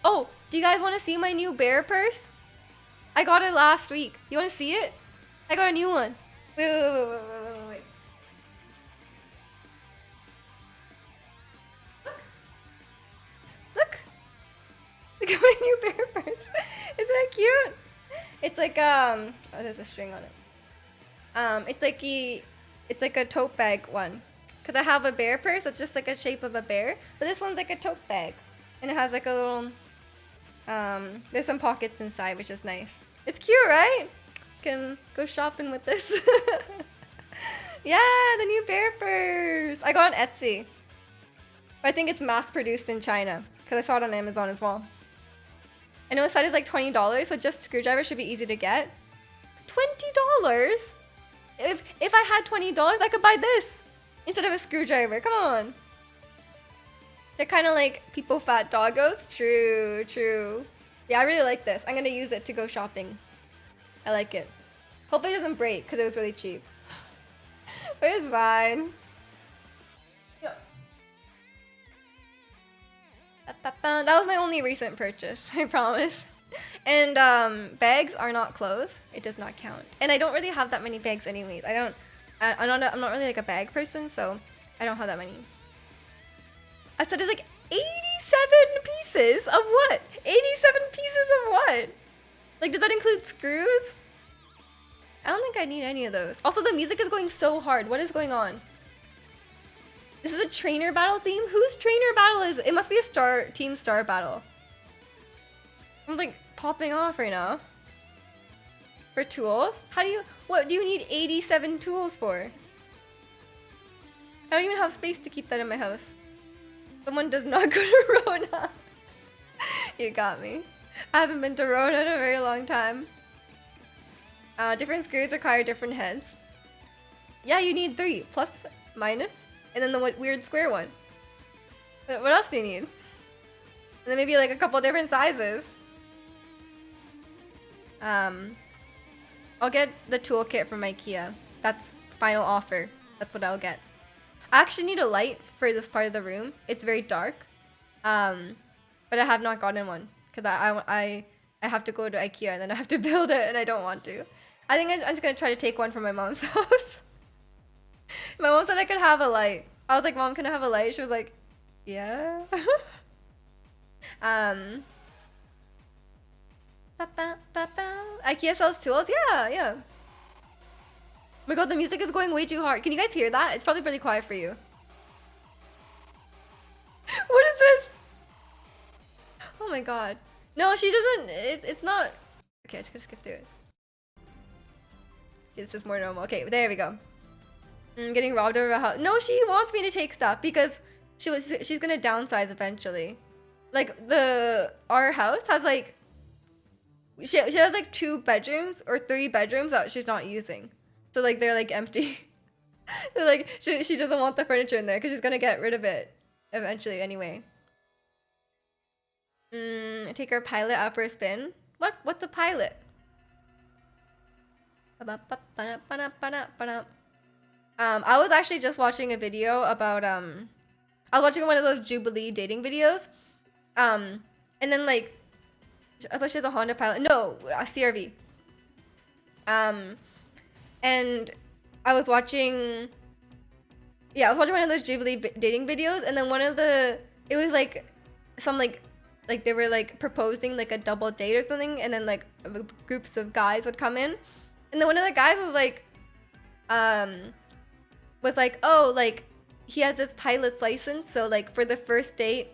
Oh, do you guys want to see my new bear purse? I got it last week. You want to see it? I got a new one. Wait. Look at my new bear purse. Isn't that cute? It's like oh, there's a string on it. It's like a tote bag one. Cause I have a bear purse that's just like a shape of a bear, but this one's like a tote bag, and it has like a little there's some pockets inside, which is nice. It's cute, right? Can go shopping with this. Yeah, the new bear purse. I got on Etsy. I think it's mass produced in China because I saw it on Amazon as well. I know the site is like $20, so just screwdriver should be easy to get. $20? If I had $20, I could buy this instead of a screwdriver. Come on. They're kind of like people fat doggos. True. Yeah, I really like this. I'm gonna use it to go shopping. I like it. Hopefully it doesn't break because it was really cheap. But it's fine. Yeah. That was my only recent purchase, I promise. And bags are not clothes. It does not count. And I don't really have that many bags anyways. I'm not really like a bag person, so I don't have that many. I said it's like 87 pieces of what? 87 pieces of what? Like, does that include screws? I don't think I need any of those. Also, the music is going so hard. What is going on? This is a trainer battle theme? Whose trainer battle is it? It must be a Team Star battle. I'm like popping off right now. For tools? What do you need 87 tools for? I don't even have space to keep that in my house. Someone does not go to Rona. You got me. I haven't been to Rona in a very long time. Different screws require different heads. Yeah, you need 3. Plus, minus, and then the weird square one. What else do you need? And then maybe like a couple different sizes. I'll get the toolkit from IKEA. That's final offer. That's what I'll get. I actually need a light for this part of the room. It's very dark. But I have not gotten one because I have to go to IKEA and then I have to build it and I don't want to. I think I'm just gonna try to take one from my mom's house. My mom said I could have a light. I was like, Mom, can I have a light? She was like, yeah. IKEA sells tools? Yeah. Oh my god, the music is going way too hard. Can you guys hear that? It's probably really quiet for you. What is this? Oh my god. No, she doesn't. It's not. Okay, I'm just gonna skip through it. Okay, this is more normal. Okay, there we go. Getting robbed over a house. No, she wants me to take stuff because she's gonna downsize eventually. Like our house has like she has like 2 bedrooms or 3 bedrooms that she's not using. So like they're like empty. So like she doesn't want the furniture in there because she's gonna get rid of it eventually anyway. Take our pilot out for a spin. What's a pilot? I was actually just watching a video about I was watching one of those Jubilee dating videos. And then like I thought she was a Honda Pilot. No, a CRV. And I was watching one of those Jubilee dating videos, and then it was like some like they were like proposing like a double date or something, and then like groups of guys would come in, and then one of the guys was like oh, like he has this pilot's license, so like for the first date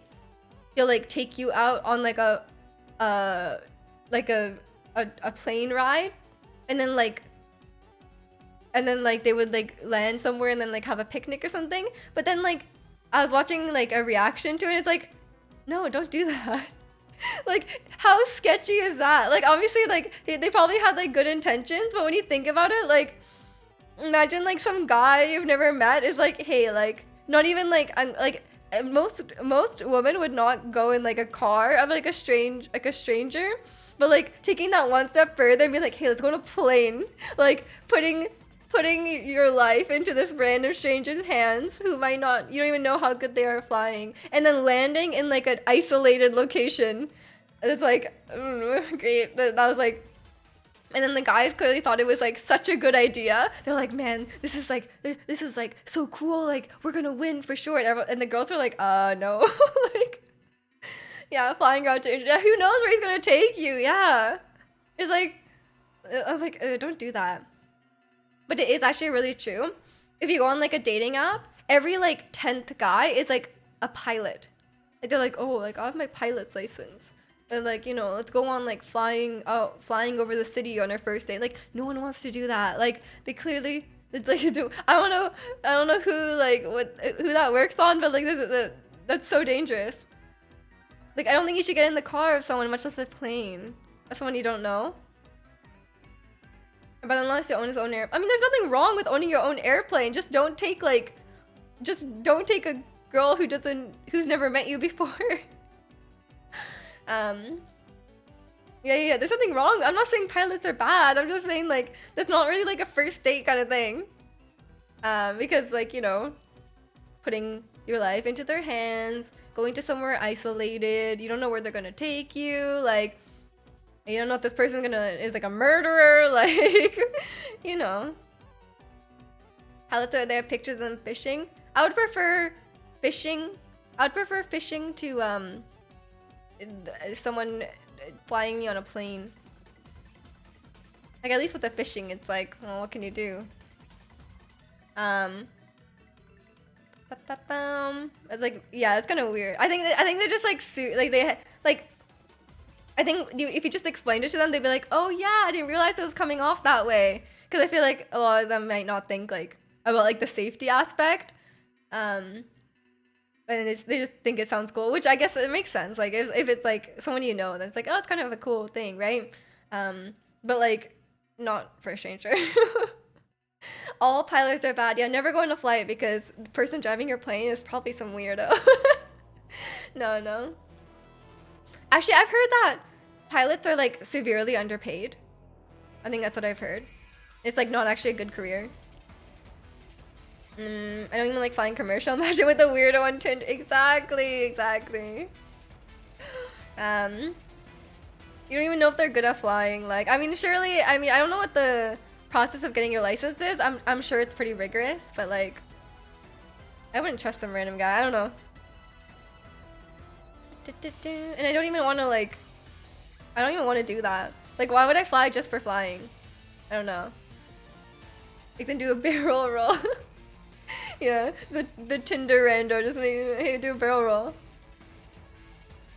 he'll like take you out on like a plane ride, and then they would like land somewhere and then like have a picnic or something. But then like I was watching like a reaction to it, it's like, no, don't do that. Like, how sketchy is that? Like, obviously like they probably had like good intentions, but when you think about it, like imagine like some guy you've never met is like, hey, like not even like most women would not go in like a car of like a stranger, but like taking that one step further and be like, hey, let's go on a plane, like putting your life into this random stranger's hands who you don't even know how good they are flying, and then landing in like an isolated location. It's like great. That was like, and then the guys clearly thought it was like such a good idea. They're like, man, this is like so cool, like we're gonna win for sure. And the girls were like, no. Like, yeah, flying out to India, who knows where he's gonna take you. Yeah, it's like, I was like, don't do that. But it is actually really true. If you go on like a dating app, every like 10th guy is like a pilot. Like they're like, oh, like I have my pilot's license. And like, let's go on like flying over the city on our first date. Like no one wants to do that. Like they clearly, it's like I don't know who that works on, but like that's so dangerous. Like I don't think you should get in the car of someone, much less a plane, of someone you don't know. But unless you own his own air, I mean, there's nothing wrong with owning your own airplane. Just don't take a girl who's never met you before. Yeah. There's nothing wrong. I'm not saying pilots are bad. I'm just saying like that's not really like a first date kind of thing. Because like putting your life into their hands, going to somewhere isolated, you don't know where they're gonna take you, like. You don't know if this person is like a murderer, like, Pilots are there, pictures of them fishing. I would prefer fishing to someone flying me on a plane. Like at least with the fishing, it's like, well, what can you do? It's like, yeah, it's kind of weird. I think they're just like they like. I think if you just explained it to them, they'd be like, oh yeah, I didn't realize it was coming off that way. Because I feel like a lot of them might not think like about like the safety aspect. And they just think it sounds cool, which I guess it makes sense. Like if it's like someone then it's like, oh, it's kind of a cool thing, right? But like not for a stranger. All pilots are bad. Yeah, never go on a flight because the person driving your plane is probably some weirdo. No, no. Actually, I've heard that pilots are like severely underpaid. I think that's what I've heard. It's like not actually a good career. I don't even like flying commercial. Imagine with the weirdo on Tinder. Exactly, exactly. You don't even know if they're good at flying. Like, I mean, surely, I mean, I don't know what the process of getting your license is. I'm sure it's pretty rigorous, but like, I wouldn't trust some random guy. I don't know. And I don't even want to like, I don't even want to do that. Like, why would I fly just for flying? I don't know. Like, then do a barrel roll. Yeah, the Tinder rando just make, hey, do a barrel roll.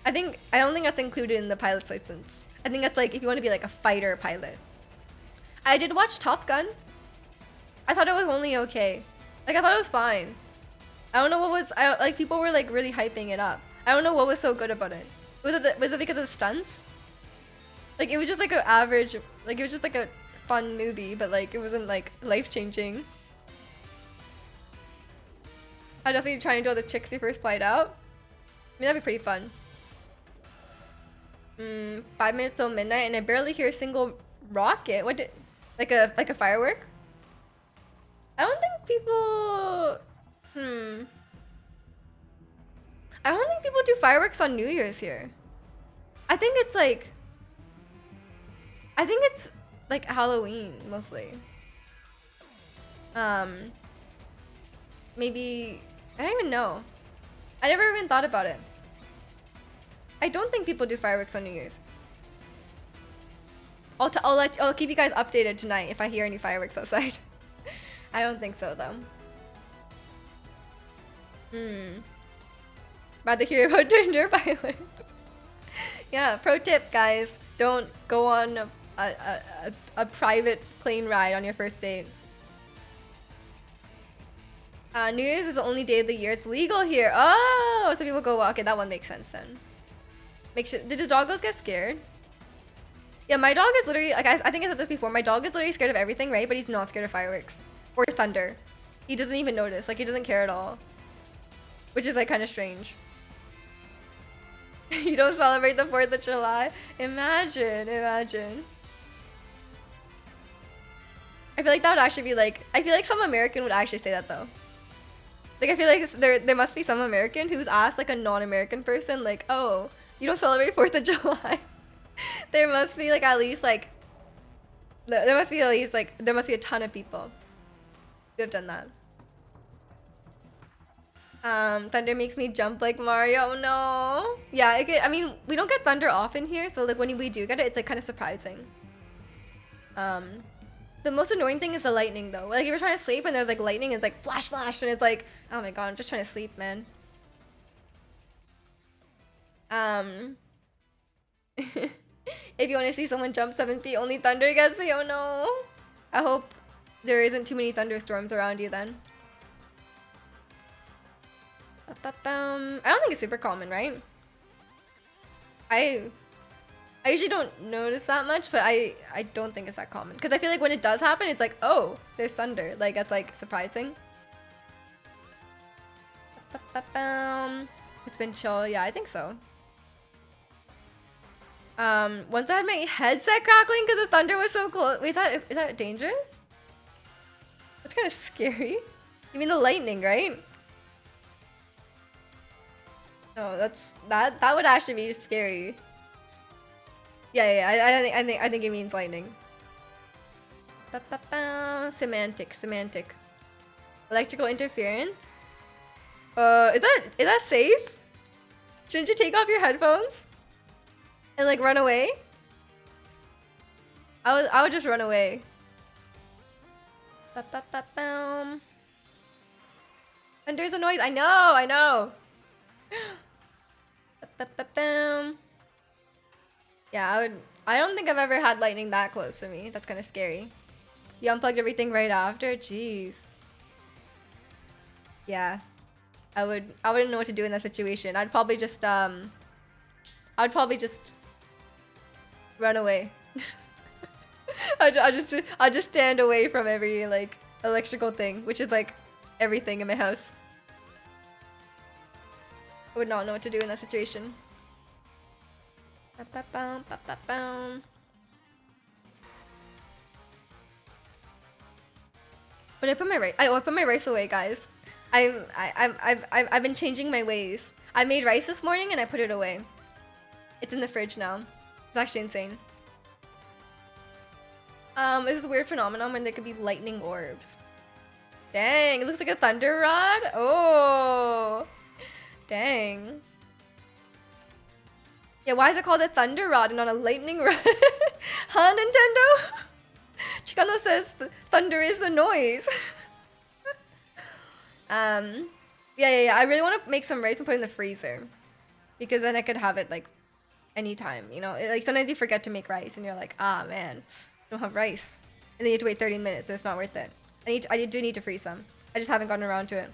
I don't think that's included in the pilot's license. I think that's like if you want to be like a fighter pilot. I did watch Top Gun. I thought it was only okay. Like, I thought it was fine. I don't know what was, like, people were like really hyping it up. I don't know what was so good about it. Was it because of the stunts? Like, it was just like an average, like, it was just like a fun movie, but like, it wasn't like life-changing. I'd definitely try and do all the chicks your first flight out. I mean, that'd be pretty fun. 5 minutes till midnight and I barely hear a single rocket. What did, like a firework? I don't think people, I don't think people do fireworks on New Year's here. I think it's like Halloween mostly. Maybe, I don't even know. I never even thought about it. I don't think people do fireworks on New Year's. I'll keep you guys updated tonight if I hear any fireworks outside. I don't think so though. Rather hear about Tinder pilots. Yeah, pro tip guys, don't go on a private plane ride on your first date. New Year's is the only day of the year it's legal here. Oh, so people go walk. Okay, that one makes sense then. Make sure. Did the doggos get scared? Yeah, my dog is literally like I think I said this before. My dog is literally scared of everything, right? But he's not scared of fireworks or thunder. He doesn't even notice. Like, he doesn't care at all, which is like kind of strange. You don't celebrate the 4th of July? Imagine. I feel like that would actually be like, I feel like some American would actually say that though. Like, I feel like there must be some American who's asked like a non-American person like, oh, you don't celebrate 4th of July? There must be like at least like, there must be a ton of people who have done that. Thunder makes me jump like Mario. Oh, no. Yeah, I mean, we don't get thunder often here, so like when we do get it, it's like kind of surprising. The most annoying thing is the lightning though. Like, if you're trying to sleep and there's like lightning, it's like flash, and it's like, oh my god, I'm just trying to sleep, man. If you want to see someone jump 7 feet, only thunder gets me. Oh no. I hope there isn't too many thunderstorms around you then. I don't think it's super common, right? I usually don't notice that much, but I don't think it's that common. Because I feel like when it does happen, it's like, oh, there's thunder. Like, that's like surprising. It's been chill. Yeah, I think so. Once I had my headset crackling because the thunder was so close. Wait, is that dangerous? That's kind of scary. You mean the lightning, right? No, that would actually be scary. Yeah. I think it means lightning. Semantic. Electrical interference. Is that safe? Shouldn't you take off your headphones and like run away? I would just run away. And there's a noise. I know. Yeah, I don't think I've ever had lightning that close to me. That's kind of scary. You unplugged everything right after? Jeez. Yeah. I wouldn't know what to do in that situation. I'd probably just run away. I'll just stand away from every like electrical thing, which is like everything in my house. I would not know what to do in that situation. Ba-ba-bum, ba-ba-bum. When I put my rice, I put my rice away, guys. I've been changing my ways. I made rice this morning and I put it away. It's in the fridge now. It's actually insane. It's this weird phenomenon when there could be lightning orbs. Dang, it looks like a thunder rod. Oh, dang. Yeah, why is it called a thunder rod and not a lightning rod? Huh, Nintendo? Chicano says thunder is the noise. Yeah. I really want to make some rice and put it in the freezer, because then I could have it like anytime. You know, like sometimes you forget to make rice and you're like, ah man, don't have rice, and then you have to wait 30 minutes and it's not worth it. I do need to freeze some. I just haven't gotten around to it.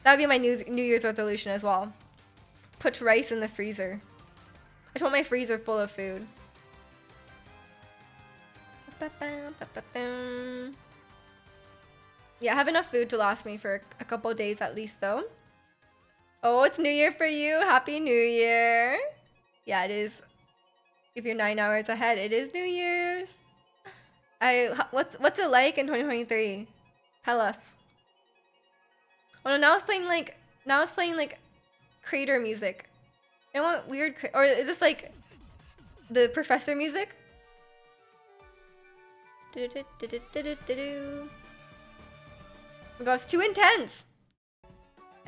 That would be my New Year's resolution as well. Put rice in the freezer. I just want my freezer full of food. Yeah, I have enough food to last me for a couple days at least though. Oh, it's New Year for you. Happy New Year. Yeah, it is. If you're 9 hours ahead, it is New Year's. What's it like in 2023? Tell us. Oh no, now it's playing like crater music. I want weird or is this like the professor music? Oh my god, it's too intense.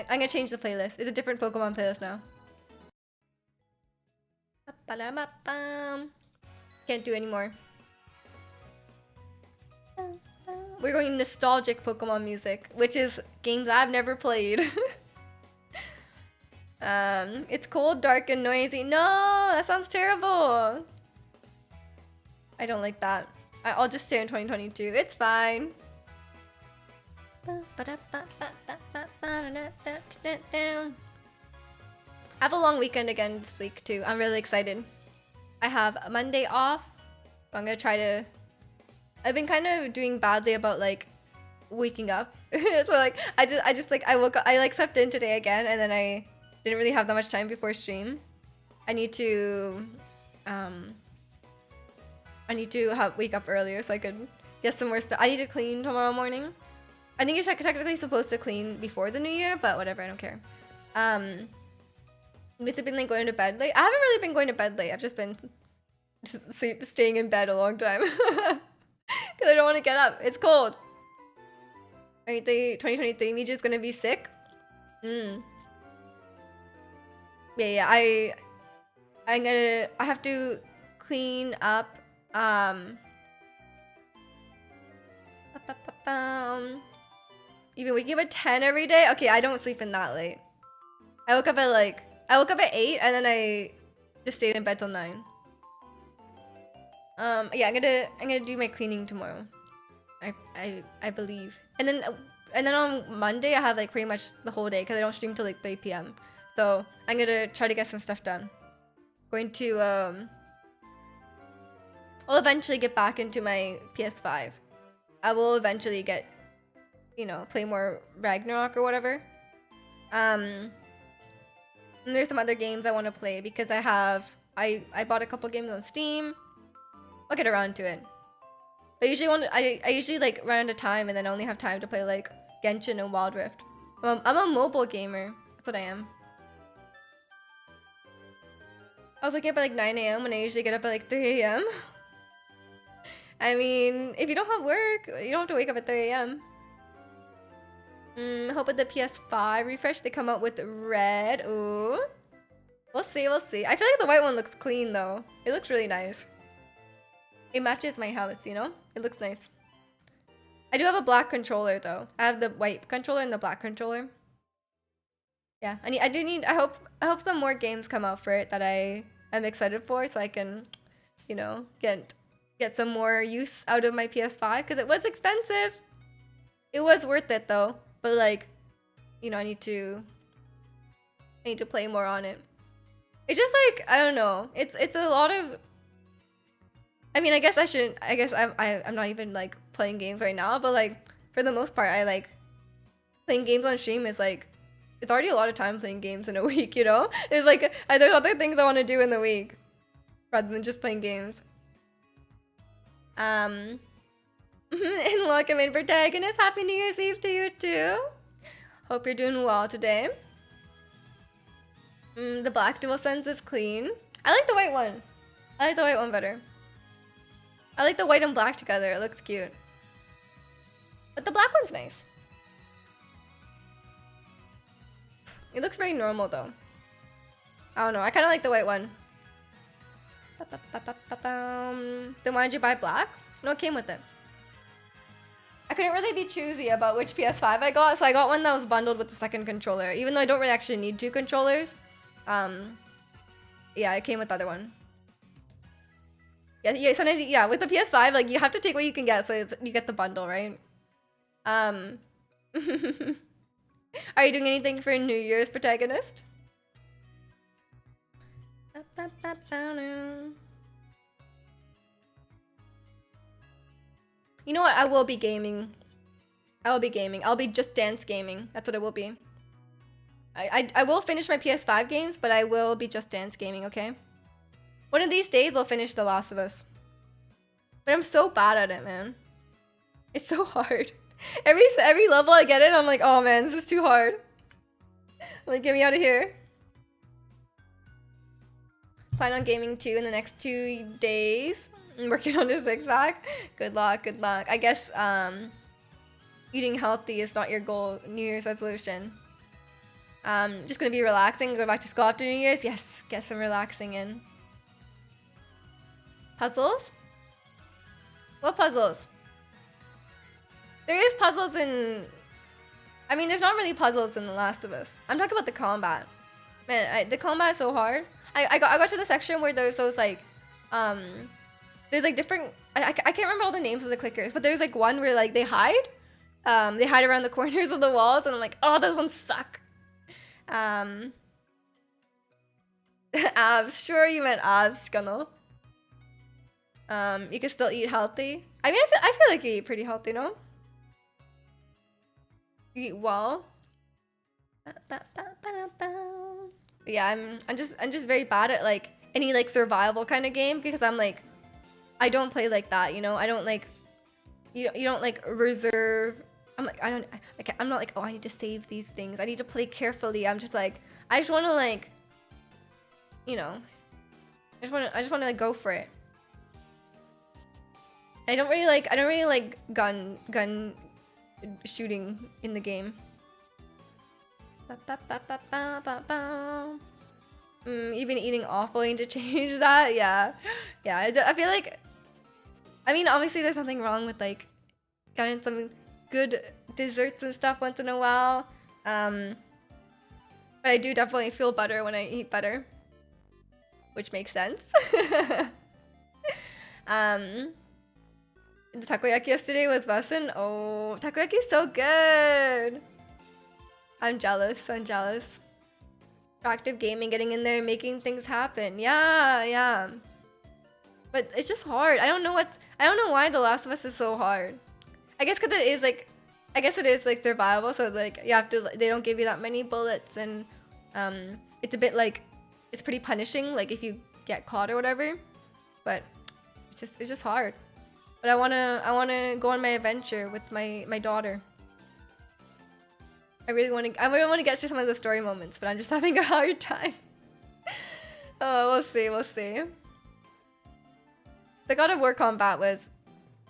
I'm gonna change the playlist. It's a different Pokemon playlist now. Can't do anymore. We're going nostalgic Pokemon music, which is games I've never played. It's cold, dark, and noisy. No, that sounds terrible. I don't like that. I'll just stay in 2022. It's fine. I have a long weekend again this week too. I'm really excited. I have Monday off. I'm gonna try to. I've been kind of doing badly about like waking up. So like I woke up. I like slept in today again, and then I didn't really have that much time before stream. I need to wake up earlier so I could get some more stuff. I need to clean tomorrow morning. I think you're technically supposed to clean before the new year, but whatever, I don't care. We've been like going to bed late. I haven't really been going to bed late. I've just been staying in bed a long time because I don't want to get up. It's cold. I think 2023 Miju is gonna be sick. Yeah. I have to clean up. You've been waking up at 10 every day? Okay, I don't sleep in that late. I woke up at 8 and then I just stayed in bed till 9. Yeah, I'm gonna do my cleaning tomorrow. I believe. And then on Monday I have like pretty much the whole day because I don't stream till like 3 p.m. So I'm gonna try to get some stuff done. Going to I'll eventually get back into my PS5. I will eventually get, play more Ragnarok or whatever. And there's some other games I want to play because I bought a couple games on Steam. I'll get around to it. But I usually like run out of time and then I only have time to play like Genshin and Wild Rift. I'm a mobile gamer. That's what I am. I was waking up at like 9 a.m. when I usually get up at like 3 a.m. I mean, if you don't have work, you don't have to wake up at 3 a.m. Hope with the PS5 refresh they come out with red. Ooh. We'll see. I feel like the white one looks clean though. It looks really nice. It matches my house, It looks nice. I do have a black controller though. I have the white controller and the black controller. Yeah, I hope some more games come out for it that I am excited for so I can, get some more use out of my PS5 because it was expensive. It was worth it though, but like, I need to play more on it. It's just like I don't know. It's a lot of. I mean, I guess I shouldn't. I guess I'm not even like playing games right now, but like for the most part, I like playing games on stream is like it's already a lot of time playing games in a week, you know? There's like, there's other things I want to do in the week rather than just playing games. And welcome in Protagonist. Happy New Year's Eve to you too. Hope you're doing well today. The black DualSense is clean. I like the white one. I like the white one better. I like the white and black together. It looks cute. But the black one's nice. It looks very normal though. I don't know. I kind of like the white one. Then why did you buy black? No, it came with it. I couldn't really be choosy about which PS5 I got, so I got one that was bundled with the second controller. Even though I don't really actually need 2 controllers. Yeah, it came with the other one. Yeah, sometimes, yeah, with the PS5, like, you have to take what you can get, so you get the bundle, right? Are you doing anything for New Year's, Protagonist? You know what? I will be gaming. I will be gaming. I'll be Just Dance gaming. That's what it will be. I will finish my PS5 games, but I will be Just Dance gaming, okay? One of these days, I'll finish The Last of Us. But I'm so bad at it, man. It's so hard. Every level I get in, I'm like, oh man, this is too hard. Like, get me out of here. Plan on gaming too in the next 2 days. I'm working on this 6-pack. Good luck, good luck. I guess eating healthy is not your goal, New Year's resolution. Just gonna be relaxing, go back to school after New Year's. Yes, get some relaxing in. Puzzles? What puzzles? There is puzzles in... I mean, there's not really puzzles in The Last of Us. I'm talking about the combat. Man, the combat is so hard. I got to the section where there's those like... There's like different... I can't remember all the names of the clickers, but there's like one where like they hide. They hide around the corners of the walls, and I'm like, oh, those ones suck. Abs. Sure, you meant abs, Gunnel. You can still eat healthy. I mean, I feel like you eat pretty healthy, no? You eat well. Yeah, I'm just very bad at like any like survival kind of game because I'm like, I don't play like that, you know. I don't like, you don't like reserve. I'm like, I'm not like, oh, I need to save these things. I need to play carefully. I'm just like, I just want to like, you know, I just want to like go for it. I don't really like gun shooting in the game. Even eating awful, I need to change that. Yeah. I feel like, I mean, obviously there's nothing wrong with like getting some good desserts and stuff once in a while. But I do definitely feel better when I eat better, which makes sense. The takoyaki yesterday was bussin'. Oh, takoyaki is so good. I'm jealous. Active gaming, getting in there and making things happen. Yeah. But it's just hard. I don't know why The Last of Us is so hard. I guess because it is like survival, so like you have to, they don't give you that many bullets, and it's a bit like, it's pretty punishing, like if you get caught or whatever. But it's just hard. But I wanna go on my adventure with my daughter. I really want to get through some of the story moments, but I'm just having a hard time. Oh, we'll see. The God of War combat was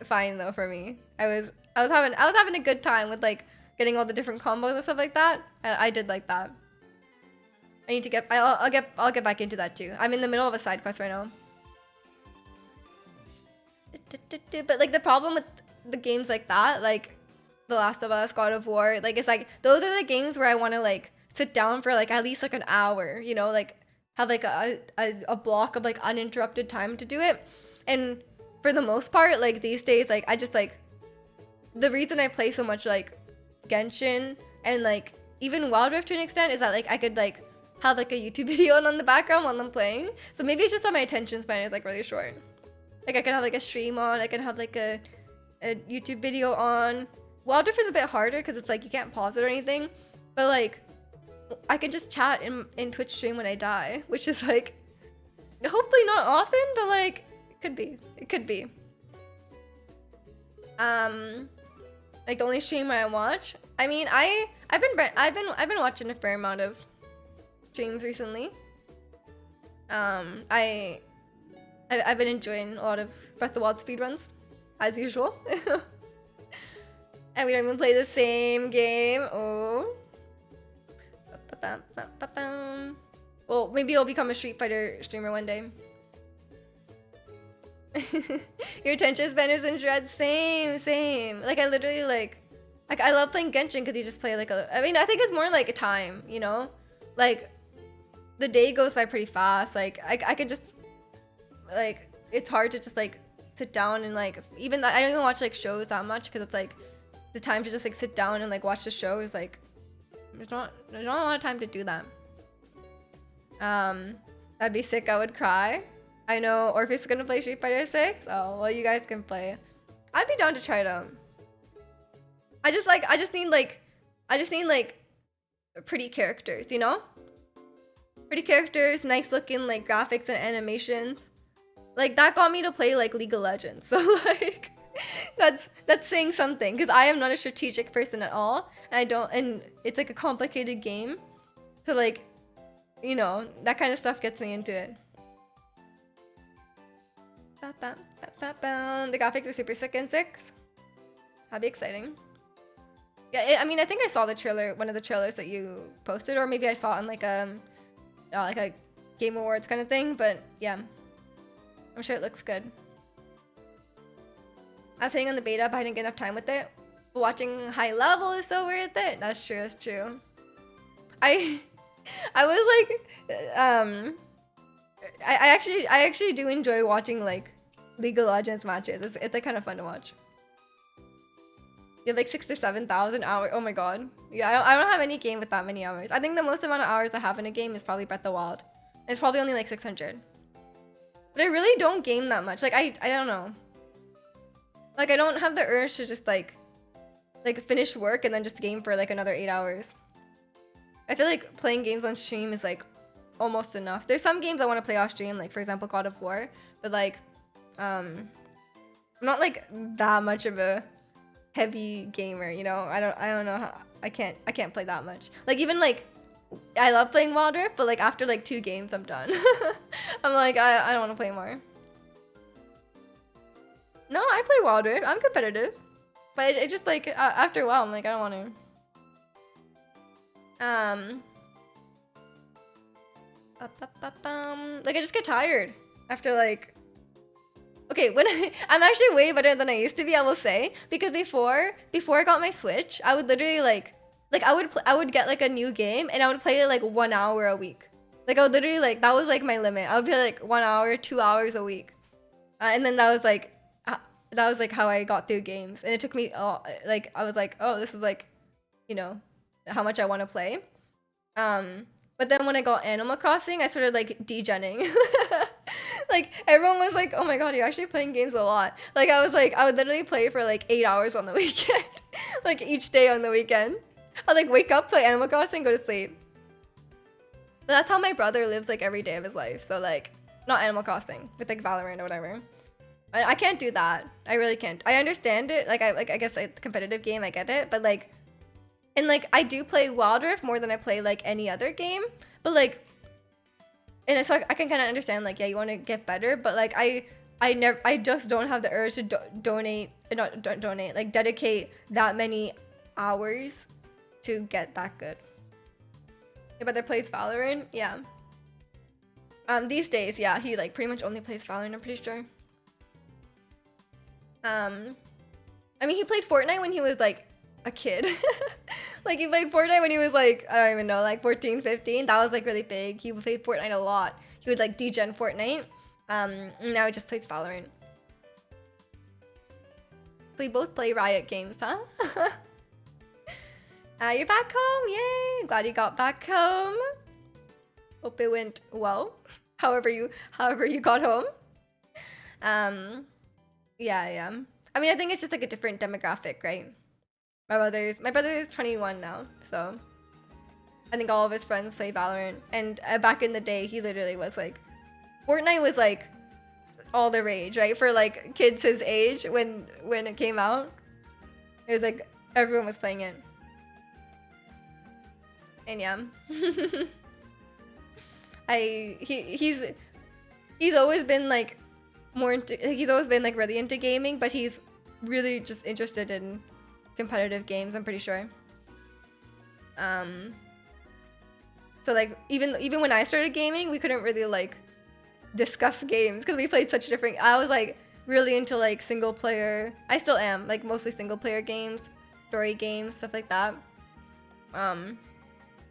fine though for me. I was having a good time with like getting all the different combos and stuff like that. I did like that. I need to get I'll get back into that too. I'm in the middle of a side quest right now. But like the problem with the games like that, like The Last of Us, God of War, like it's like those are the games where I want to like sit down for like at least like an hour, you know, like have like a block of like uninterrupted time to do it. And for the most part, like these days, like I just like, the reason I play so much like Genshin and like even Wild Rift to an extent is that like I could like have like a YouTube video on the background while I'm playing. So maybe it's just that my attention span is like really short. Like I can have like a stream on, I can have like a YouTube video on. Wild Rift is a bit harder because it's like you can't pause it or anything. But like I can just chat in Twitch stream when I die, which is like hopefully not often, but like it could be. It could be. Like the only streamer I watch. I mean, I've been watching a fair amount of streams recently. I've been enjoying a lot of Breath of the Wild speedruns, as usual. And we don't even play the same game. Oh. Well, maybe I'll become a Street Fighter streamer one day. Your attention span is in shreds. Same. Like I literally like I love playing Genshin because you just play like I mean, I think it's more like a time, you know? Like the day goes by pretty fast. Like I could just like it's hard to just like sit down and like even I don't even watch like shows that much because it's like the time to just like sit down and like watch the show is like there's not a lot of time to do that. That'd be sick. I would cry. I know Orpheus is gonna play Street Fighter 6. Oh well, you guys can play. I'd be down to try them. I just need pretty characters, you know? Pretty characters, nice looking like graphics and animations. Like that got me to play like League of Legends. So like that's saying something because I am not a strategic person at all. And it's like a complicated game. So like, you know, that kind of stuff gets me into it. The graphics are super sick in 6. That'd be exciting. Yeah, I mean, I think I saw the trailer, one of the trailers that you posted, or maybe I saw it on like a Game Awards kind of thing. But yeah, I'm sure it looks good. I was saying on the beta, but I didn't get enough time with it. But watching High Level is so worth it. That's true. That's true. I was like, I actually do enjoy watching like League of Legends matches. It's like kind of fun to watch. You have like 6,000 to 7,000 hours. Oh my god. Yeah, I don't have any game with that many hours. I think the most amount of hours I have in a game is probably Breath of the Wild. It's probably only like 600. But I really don't game that much. Like I don't know. Like I don't have the urge to just like finish work and then just game for like another 8 hours. I feel like playing games on stream is like almost enough. There's some games I want to play off stream, like for example God of War, but like I'm not like that much of a heavy gamer, you know. I don't know how I can't play that much. Like even like I love playing Wild Rift, but like after like 2 games I'm done. I'm like I don't want to play more. No, I play Wild Rift. I'm competitive, but it just like after a while I'm like I don't want to. Like I just get tired after like. Okay, when I'm actually way better than I used to be, I will say, because before I got my Switch, I would literally like I would get like a new game and I would play it like 1 hour a week. Like I would literally like that was like my limit. I would play like 1 hour, 2 hours a week, and then that was like how I got through games. And it took me like I was like, oh, this is like, you know, how much I want to play. But then when I got Animal Crossing, I started like degenning. Like everyone was like, "Oh my god, you're actually playing games a lot." Like I was like, I would literally play for like 8 hours on the weekend, like each day on the weekend. I'd like wake up, play Animal Crossing, go to sleep. But that's how my brother lives like every day of his life. So like, not Animal Crossing, with like Valorant or whatever. I can't do that. I really can't. I understand it. Like I guess like the competitive game, I get it. But like, and like I do play Wild Rift more than I play like any other game. But like. And so I can kind of understand, like, yeah, you want to get better, but like I just don't have the urge to dedicate that many hours to get that good. Your brother plays Valorant, yeah. These days, yeah, he like pretty much only plays Valorant. I'm pretty sure. I mean, he played Fortnite when he was like a kid. Like he played Fortnite when he was like, I don't even know, like 14, 15. That was like really big. He played Fortnite a lot. He would like degen Fortnite. Now he just plays Valorant. We both play Riot games, huh? You're back home, yay! Glad you got back home. Hope it went well. However you got home. Yeah. I mean, I think it's just like a different demographic, right? My brother is 21 now, so I think all of his friends play Valorant, and back in the day, he literally was like, Fortnite was like all the rage, right? For like kids his age when it came out, it was like everyone was playing it. And yeah, he's always been like he's always been like really into gaming, but he's really just interested in competitive games, I'm pretty sure. So like even when I started gaming, we couldn't really like discuss games because we played such different. I was like really into like single player. I still am, like mostly single player games, story games, stuff like that.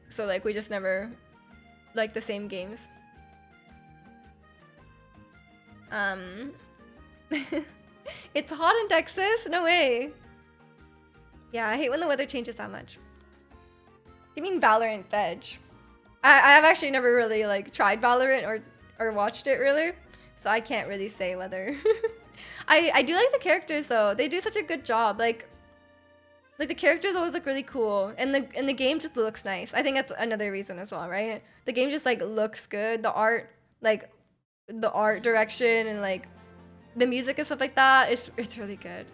So like we just never like the same games. It's hot in Texas? No way. Yeah, I hate when the weather changes that much. You mean Valorant Veg? I have actually never really like tried Valorant or watched it really, so I can't really say whether. I do like the characters though. They do such a good job. Like the characters always look really cool, and the game just looks nice. I think that's another reason as well, right? The game just like looks good. The art, like the art direction and like the music and stuff like that, it's really good.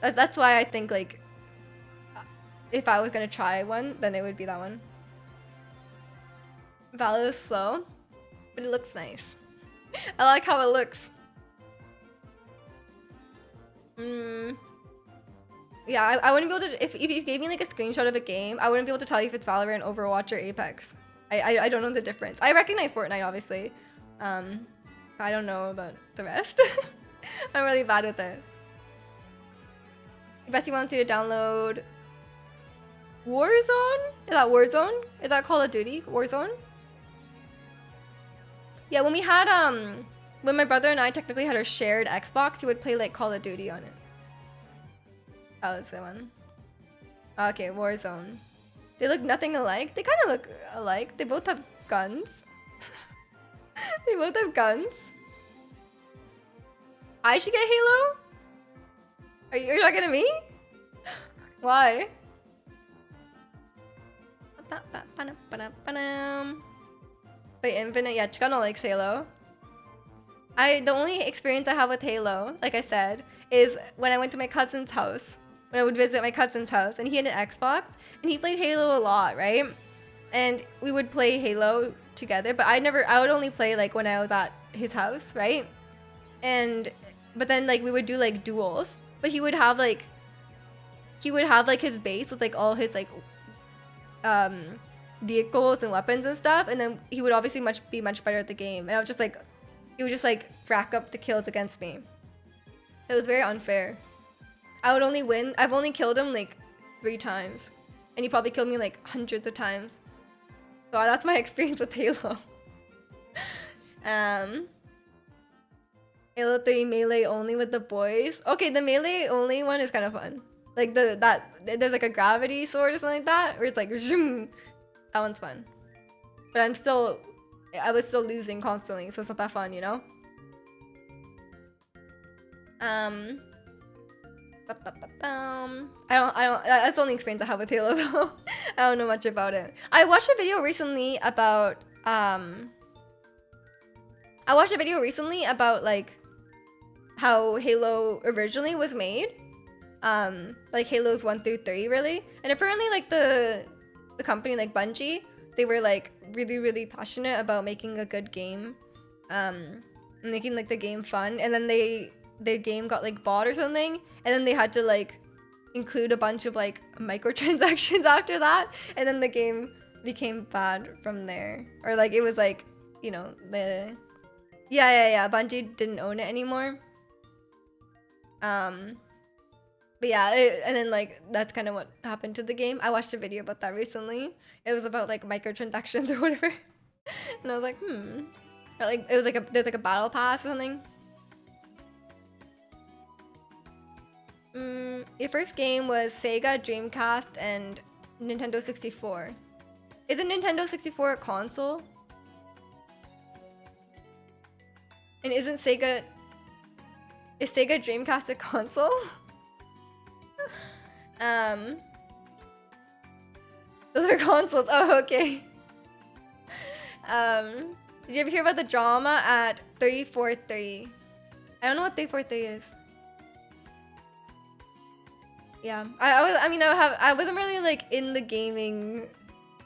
That's why I think like if I was gonna try one, then it would be that one. Valo is slow, but it looks nice. I like how it looks. Yeah, I wouldn't be able to, if you gave me like a screenshot of a game, I wouldn't be able to tell you if it's Valorant, Overwatch, or Apex. I don't know the difference. I recognize Fortnite, obviously. I don't know about the rest. I'm really bad with it. Bessie wants you to download Warzone? Is that Warzone? Is that Call of Duty? Warzone? Yeah, when we had, when my brother and I technically had our shared Xbox, he would play like Call of Duty on it. That was the one. Okay, Warzone. They look nothing alike. They kind of look alike. They both have guns. They both have guns. I should get Halo? You're talking to me? Why? Wait, Infinite? Yeah, Chicano likes Halo. The only experience I have with Halo, like I said, is when I went to my cousin's house. When I would visit my cousin's house, and he had an Xbox, and he played Halo a lot, right? And we would play Halo together, but I would only play like when I was at his house, right? But then like we would do like duels, but he would have like his base with like all his like vehicles and weapons and stuff, and then he would obviously be much better at the game, and I was just like, he would just like rack up the kills against me. It was very unfair. I would only win. I've only killed him like 3 times, and he probably killed me like hundreds of times. So that's my experience with Halo. Halo 3 melee only with the boys. Okay, the melee only one is kind of fun. Like there's like a gravity sword or something like that, where it's like zoom. That one's fun. But I was still losing constantly, so it's not that fun, you know? That's the only experience I have with Halo though. I don't know much about it. I watched a video recently about like how Halo originally was made. Like Halos 1 through 3 really. And apparently like the company like Bungie, they were like really, really passionate about making a good game. Making like the game fun, and then the game got like bought or something, and then they had to like include a bunch of like microtransactions after that, and then the game became bad from there. Or like it was like, you know, Bungie didn't own it anymore. But yeah, and then like that's kind of what happened to the game. I watched a video about that recently. It was about like microtransactions or whatever, and I was like, Or, like it was like there's like a battle pass or something. Your first game was Sega, Dreamcast, and Nintendo 64. Isn't Nintendo 64 a console? And is Sega Dreamcast a console? Those are consoles. Oh, okay. Did you ever hear about the drama at 343? I don't know what 343 is. Yeah, I wasn't really like in the gaming,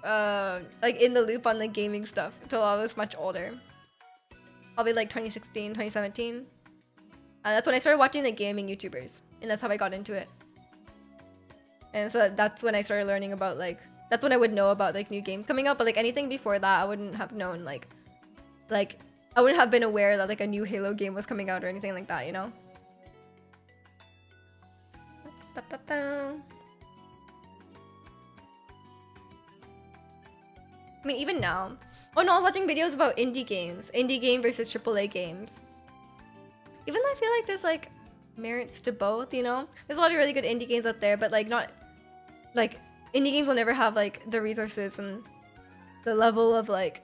like in the loop on the gaming stuff until I was much older. Probably like 2016, 2017. That's when I started watching the gaming YouTubers, and that's how I got into it. And so that's when I started learning about like, that's when I would know about like new games coming out. But like anything before that, I wouldn't have known like I wouldn't have been aware that like a new Halo game was coming out or anything like that, you know? I mean, even now. Oh no, I was watching videos about indie games. Indie game versus AAA games. Even though I feel like there's like merits to both, you know? There's a lot of really good indie games out there, but like not... Like, indie games will never have like the resources and the level of like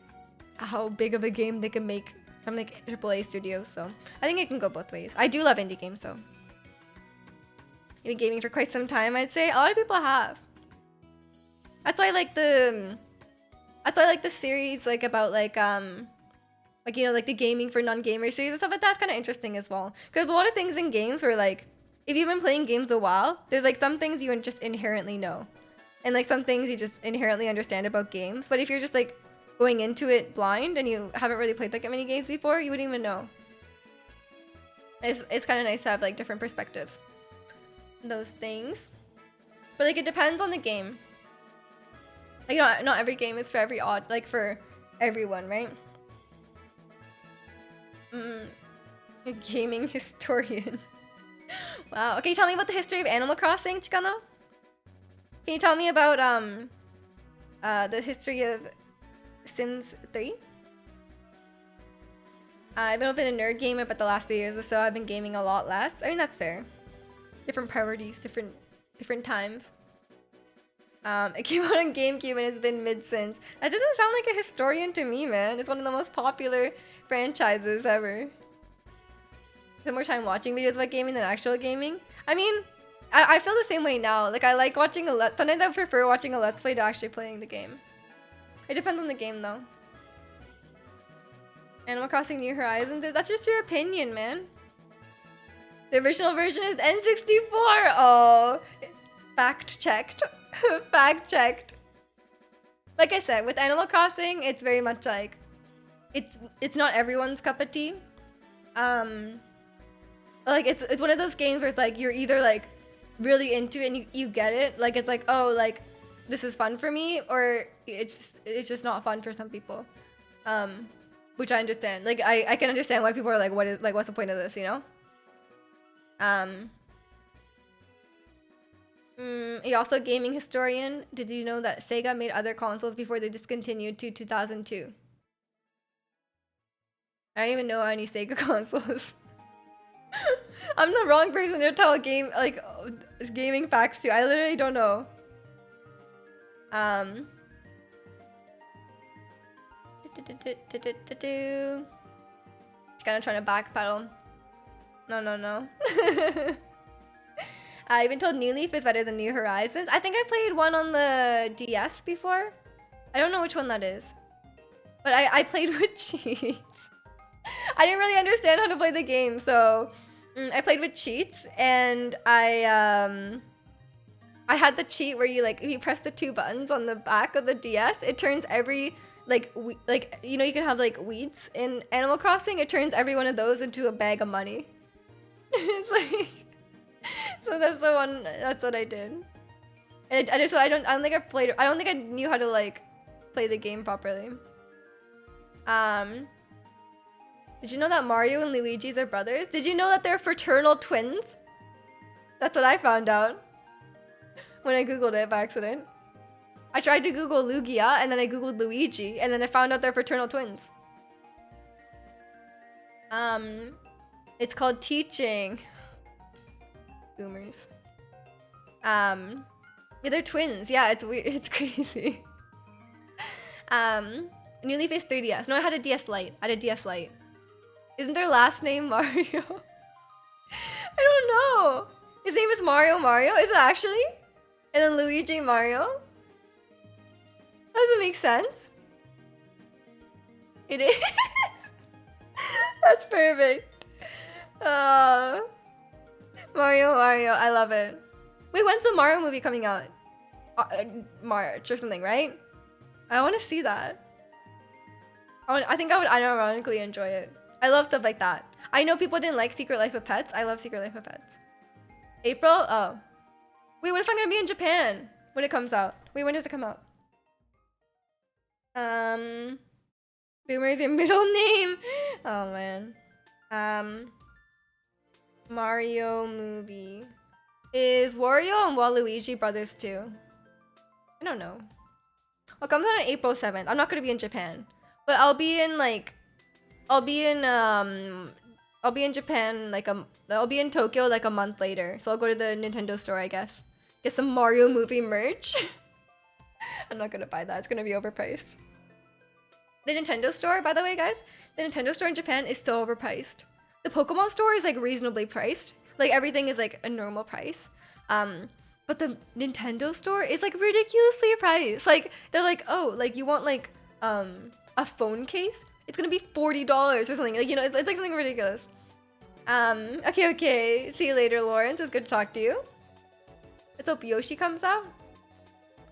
how big of a game they can make from like AAA studios, so I think it can go both ways. I do love indie games though. You've been gaming for quite some time, I'd say. A lot of people have. That's why I like the series like about like you know, like the gaming for non-gamers series and stuff like that's kind of interesting as well. Because a lot of things in games where like if you've been playing games a while, there's like some things you just inherently know. And like some things you just inherently understand about games. But if you're just like going into it blind and you haven't really played like that many games before, you wouldn't even know. It's kind of nice to have like different perspectives. Those things. But like it depends on the game. Like not every game is for for everyone, right? A gaming historian. Wow. Okay, tell me about the history of Animal Crossing, Chikano. Can you tell me about the history of Sims 3? I've been a nerd gamer, but the last 3 years or so I've been gaming a lot less. I mean, that's fair. Different priorities, different times. It came out on GameCube and it's been mid since. That doesn't sound like a historian to me, man. It's one of the most popular franchises ever. Spend more time watching videos about gaming than actual gaming. I mean, I feel the same way now. Like I like watching sometimes I prefer watching a let's play to actually playing the game. It depends on the game though. Animal Crossing New Horizons, that's just your opinion, man. The original version is N64. Oh, fact checked. Fact checked. Like I said, with Animal Crossing, it's very much like it's not everyone's cup of tea. Like it's one of those games where it's like you're either like really into it and you get it, like it's like, oh, like this is fun for me, or it's just not fun for some people. Which I understand. Like I can understand why people are like, what's the point of this, you know? You're also a gaming historian. Did you know that Sega made other consoles before they discontinued to 2002? I don't even know any Sega consoles. I'm the wrong person to tell gaming facts to. I literally don't know. Kind of trying to backpedal. No. I even told New Leaf is better than New Horizons. I think I played one on the DS before. I don't know which one that is. But I played with cheats. I didn't really understand how to play the game, so I played with cheats, and I had the cheat where you if you press the 2 buttons on the back of the DS, it turns every you know, you can have like weeds in Animal Crossing. It turns every one of those into a bag of money. It's like, so that's the one. That's what I did. And I don't think I played. I don't think I knew how to play the game properly. Did you know that Mario and Luigi's are brothers? Did you know that they're fraternal twins? That's what I found out when I googled it by accident. I tried to Google Lugia, and then I Googled Luigi, and then I found out they're fraternal twins. It's called teaching. Boomers. Yeah, they're twins. Yeah, it's weird. It's crazy. New Leaf is 3DS. No, I had a DS Lite. Isn't their last name Mario? I don't know. His name is Mario. Is it actually? And then Luigi Mario? Doesn't make sense. It is. That's perfect. Mario, I love it. Wait, when's the Mario movie coming out? March or something, right? I want to see that. I think I would unironically enjoy it. I love stuff like that. I know people didn't like Secret Life of Pets. I love Secret Life of Pets. April? Oh. Wait, what if I'm gonna be in Japan when it comes out? Wait, when does it come out? Boomer is your middle name? Oh, man. Mario movie. Is Wario and Waluigi brothers too? I don't know. It comes out on April 7th. I'm not gonna be in Japan. But I'll be in Japan I'll be in Tokyo like a month later. So I'll go to the Nintendo store, I guess. Get some Mario movie merch. I'm not gonna buy that. It's gonna be overpriced. The Nintendo store, by the way, guys, the Nintendo store in Japan is so overpriced. The Pokemon store is like reasonably priced. Like everything is like a normal price. But the Nintendo store is like ridiculously priced. Like they're like, oh, like you want like a phone case? It's gonna be $40 or something. Like, you know, it's like something ridiculous. Okay. See you later, Lawrence. It's good to talk to you. Let's hope Yoshi comes out.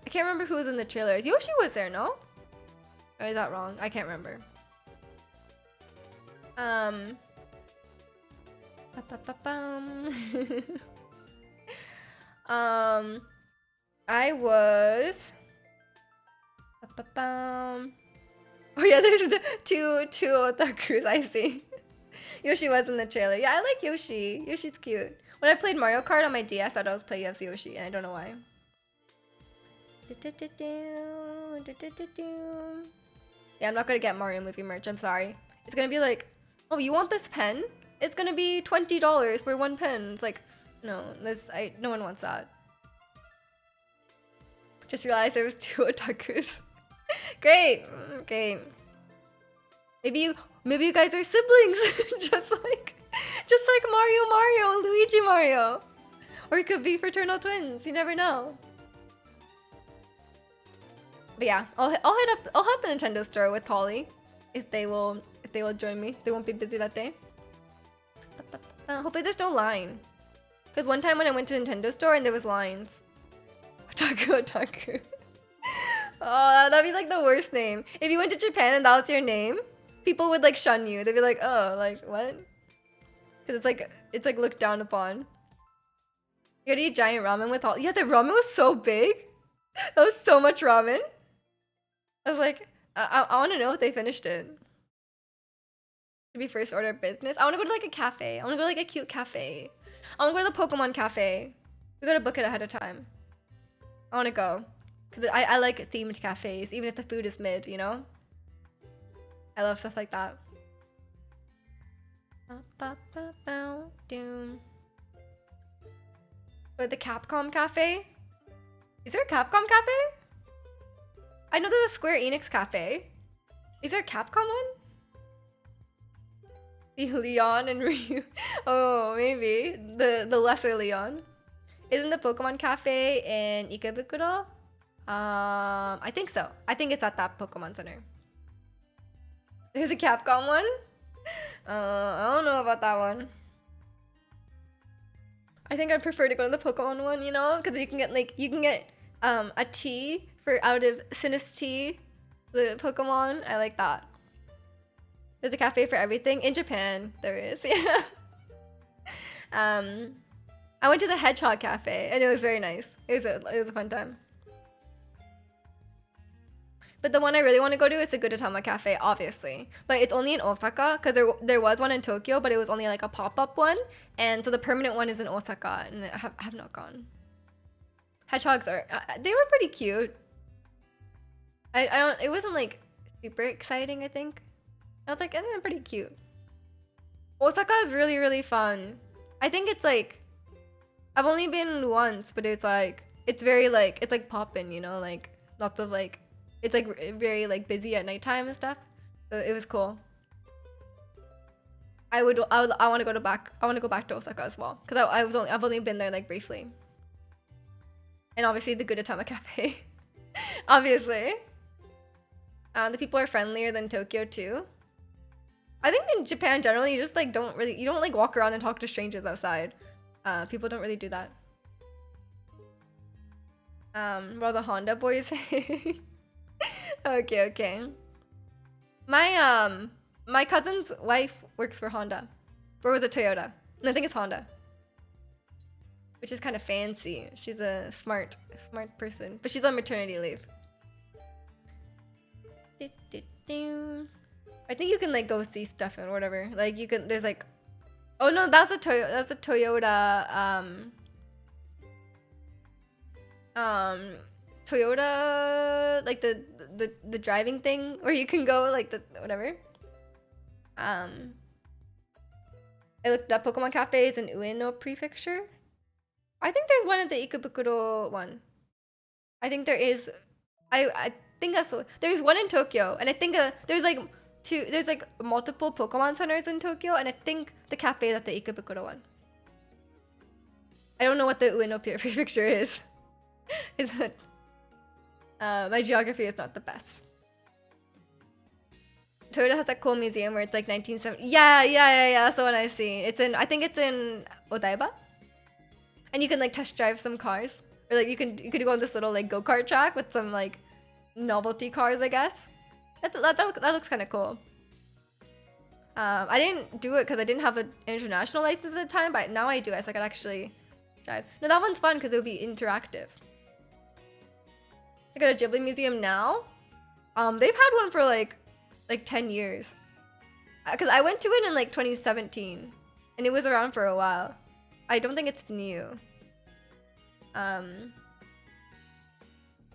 I can't remember who was in the trailers. Yoshi was there, no? Or is that wrong? I can't remember. I was. Oh yeah, there's two otakus. I see. Yoshi was in the trailer. Yeah, I like Yoshi. Yoshi's cute. When I played Mario Kart on my DS, I thought I was playing as Yoshi, and I don't know why. Yeah, I'm not gonna get Mario movie merch. I'm sorry. It's gonna be like, oh, you want this pen? It's gonna be $20 for one pen. It's like, no, no one wants that. Just realized there was two otakus. Great. Maybe you guys are siblings, just like Mario and Luigi Mario, or it could be fraternal twins. You never know. But yeah, I'll head the Nintendo store with Polly if they will join me. They won't be busy that day. Hopefully there's no line. Because one time when I went to Nintendo store and there was lines. Otaku. Oh, that'd be like the worst name. If you went to Japan and that was your name, people would like shun you. They'd be like, oh, like what? Because it's like looked down upon. You gotta eat giant ramen with all. Yeah, the ramen was so big. That was so much ramen. I was like, I want to know if they finished it. Maybe first order of business. I want to go to like a cafe. I want to go to like a cute cafe. I want to go to the Pokemon cafe. We gotta book it ahead of time. I want to go. Because I like themed cafes, even if the food is mid, you know? I love stuff like that. Or the Capcom cafe? Is there a Capcom cafe? I know there's a Square Enix cafe. Is there a Capcom one? The Leon and Ryu. Oh, maybe. The lesser Leon. Isn't the Pokemon cafe in Ikebukuro? I think so. I think it's at that Pokemon Center. There's a Capcom one? I don't know about that one. I think I'd prefer to go to the Pokemon one, you know? Because you can get a tea out of Sinistee, the Pokemon. I like that. There's a cafe for everything. In Japan, there is. Yeah. I went to the Hedgehog Cafe and it was very nice. It was a fun time. But the one I really want to go to is the Gudetama Cafe, obviously. But it's only in Osaka, because there was one in Tokyo, but it was only like a pop-up one. And so the permanent one is in Osaka, and I have not gone. Hedgehogs are, they were pretty cute. It wasn't like super exciting, I think. I was like, they're pretty cute. Osaka is really, really fun. I think it's like, I've only been once, but it's like, it's very like, it's like poppin', you know, like lots of like, it's like very like busy at nighttime and stuff. So it was cool. I want to go back to Osaka as well, because I've only been there like briefly. And obviously the Gudetama Cafe. Obviously. The people are friendlier than Tokyo too. I think in Japan generally you just like you don't like walk around and talk to strangers outside. People don't really do that. While the Honda boys say. Okay. My cousin's wife works for Honda. Or with a Toyota. And I think it's Honda. Which is kind of fancy. She's a smart person. But she's on maternity leave. I think you can like go see stuff and whatever. Like you can there's like oh no, that's a Toyota Toyota like the driving thing where you can go like the whatever. I looked up Pokemon cafes in Ueno Prefecture. I think there's one at the Ikebukuro one. I think there is. I think that's there's one in Tokyo, and I think there's like multiple Pokemon centers in Tokyo, and I think the cafe is at the Ikebukuro one. I don't know what the Ueno Prefecture is. Is it? My geography is not the best. Toyota has that cool museum where it's like 1970. Yeah. That's the one I see. I think it's in Odaiba. And you can like test drive some cars. Or like you could go on this little like go-kart track with some like novelty cars, I guess. That looks kind of cool. I didn't do it because I didn't have an international license at the time, but now I do, so I could actually drive. No, that one's fun because it'll be interactive. I got a Ghibli museum now. They've had one for like 10 years. Because I went to it in like 2017, and it was around for a while. I don't think it's new.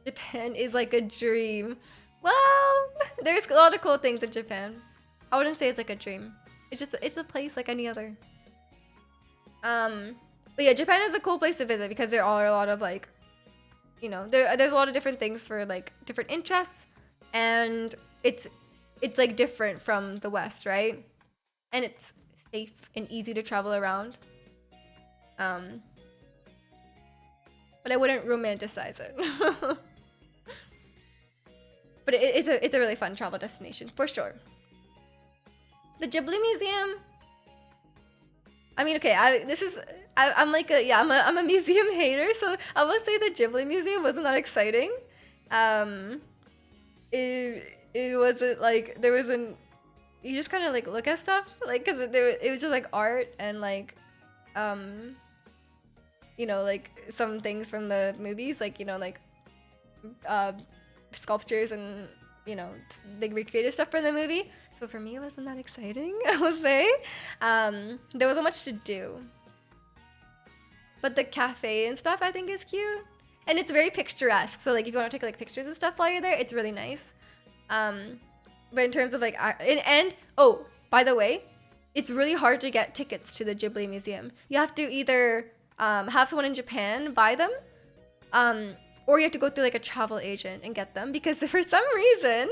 Japan is like a dream. Well, there's a lot of cool things in Japan. I wouldn't say it's like a dream. It's a place like any other. But yeah, Japan is a cool place to visit because there are a lot of like, you know, there's a lot of different things for like different interests, and it's like different from the West, right? And it's safe and easy to travel around. But I wouldn't romanticize it. But it's a really fun travel destination for sure. The Ghibli Museum. I mean, okay, I'm a museum hater, so I will say the Ghibli Museum wasn't that exciting. It wasn't like there wasn't. You just kind of like look at stuff, like because it was just like art and like, you know, like some things from the movies, like, you know, like sculptures and, you know, they recreated stuff from the movie. So for me, it wasn't that exciting, I will say. There wasn't much to do. But the cafe and stuff I think is cute. And it's very picturesque. So like if you want to take like pictures and stuff while you're there, it's really nice. But in terms of like, oh, by the way, it's really hard to get tickets to the Ghibli Museum. You have to either have someone in Japan buy them, or you have to go through like a travel agent and get them, because for some reason,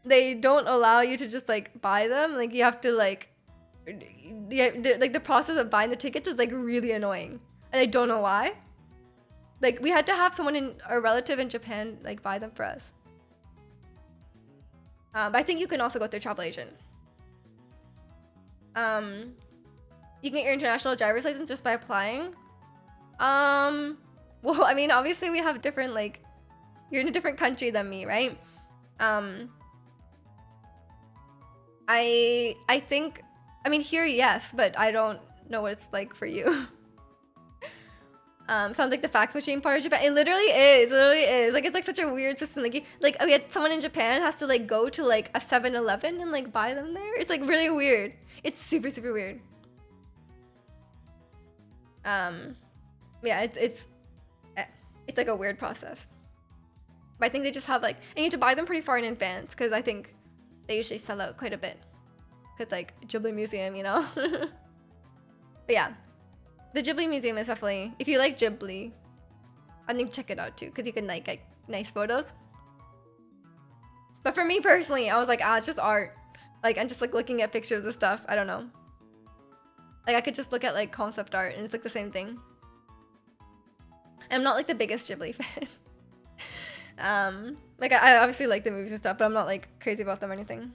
they don't allow you to just like buy them. Like you have to like the process of buying the tickets is like really annoying, and I don't know why. Like we had to have a relative in Japan like buy them for us. But I think you can also go through travel agent. You can get your international driver's license just by applying. Well, I mean, obviously we have different, like, you're in a different country than me, right? I think, I mean, here, yes, but I don't know what it's like for you. Sounds like the fax machine part of Japan. It literally is. Like, it's like such a weird system. Like we had someone in Japan has to like go to like a 7-Eleven and like buy them there. It's like really weird. It's super, super weird. Yeah, it's like a weird process. But I think they just have like, and you need to buy them pretty far in advance, because I think they usually sell out quite a bit. Cause like Ghibli Museum, you know. But yeah. The Ghibli Museum is definitely, if you like Ghibli, I think check it out too, because you can like get nice photos. But for me personally, I was like, it's just art. Like, I'm just like looking at pictures of stuff. I don't know. Like, I could just look at like concept art and it's like the same thing. I'm not like the biggest Ghibli fan. Like I obviously like the movies and stuff, but I'm not like crazy about them or anything.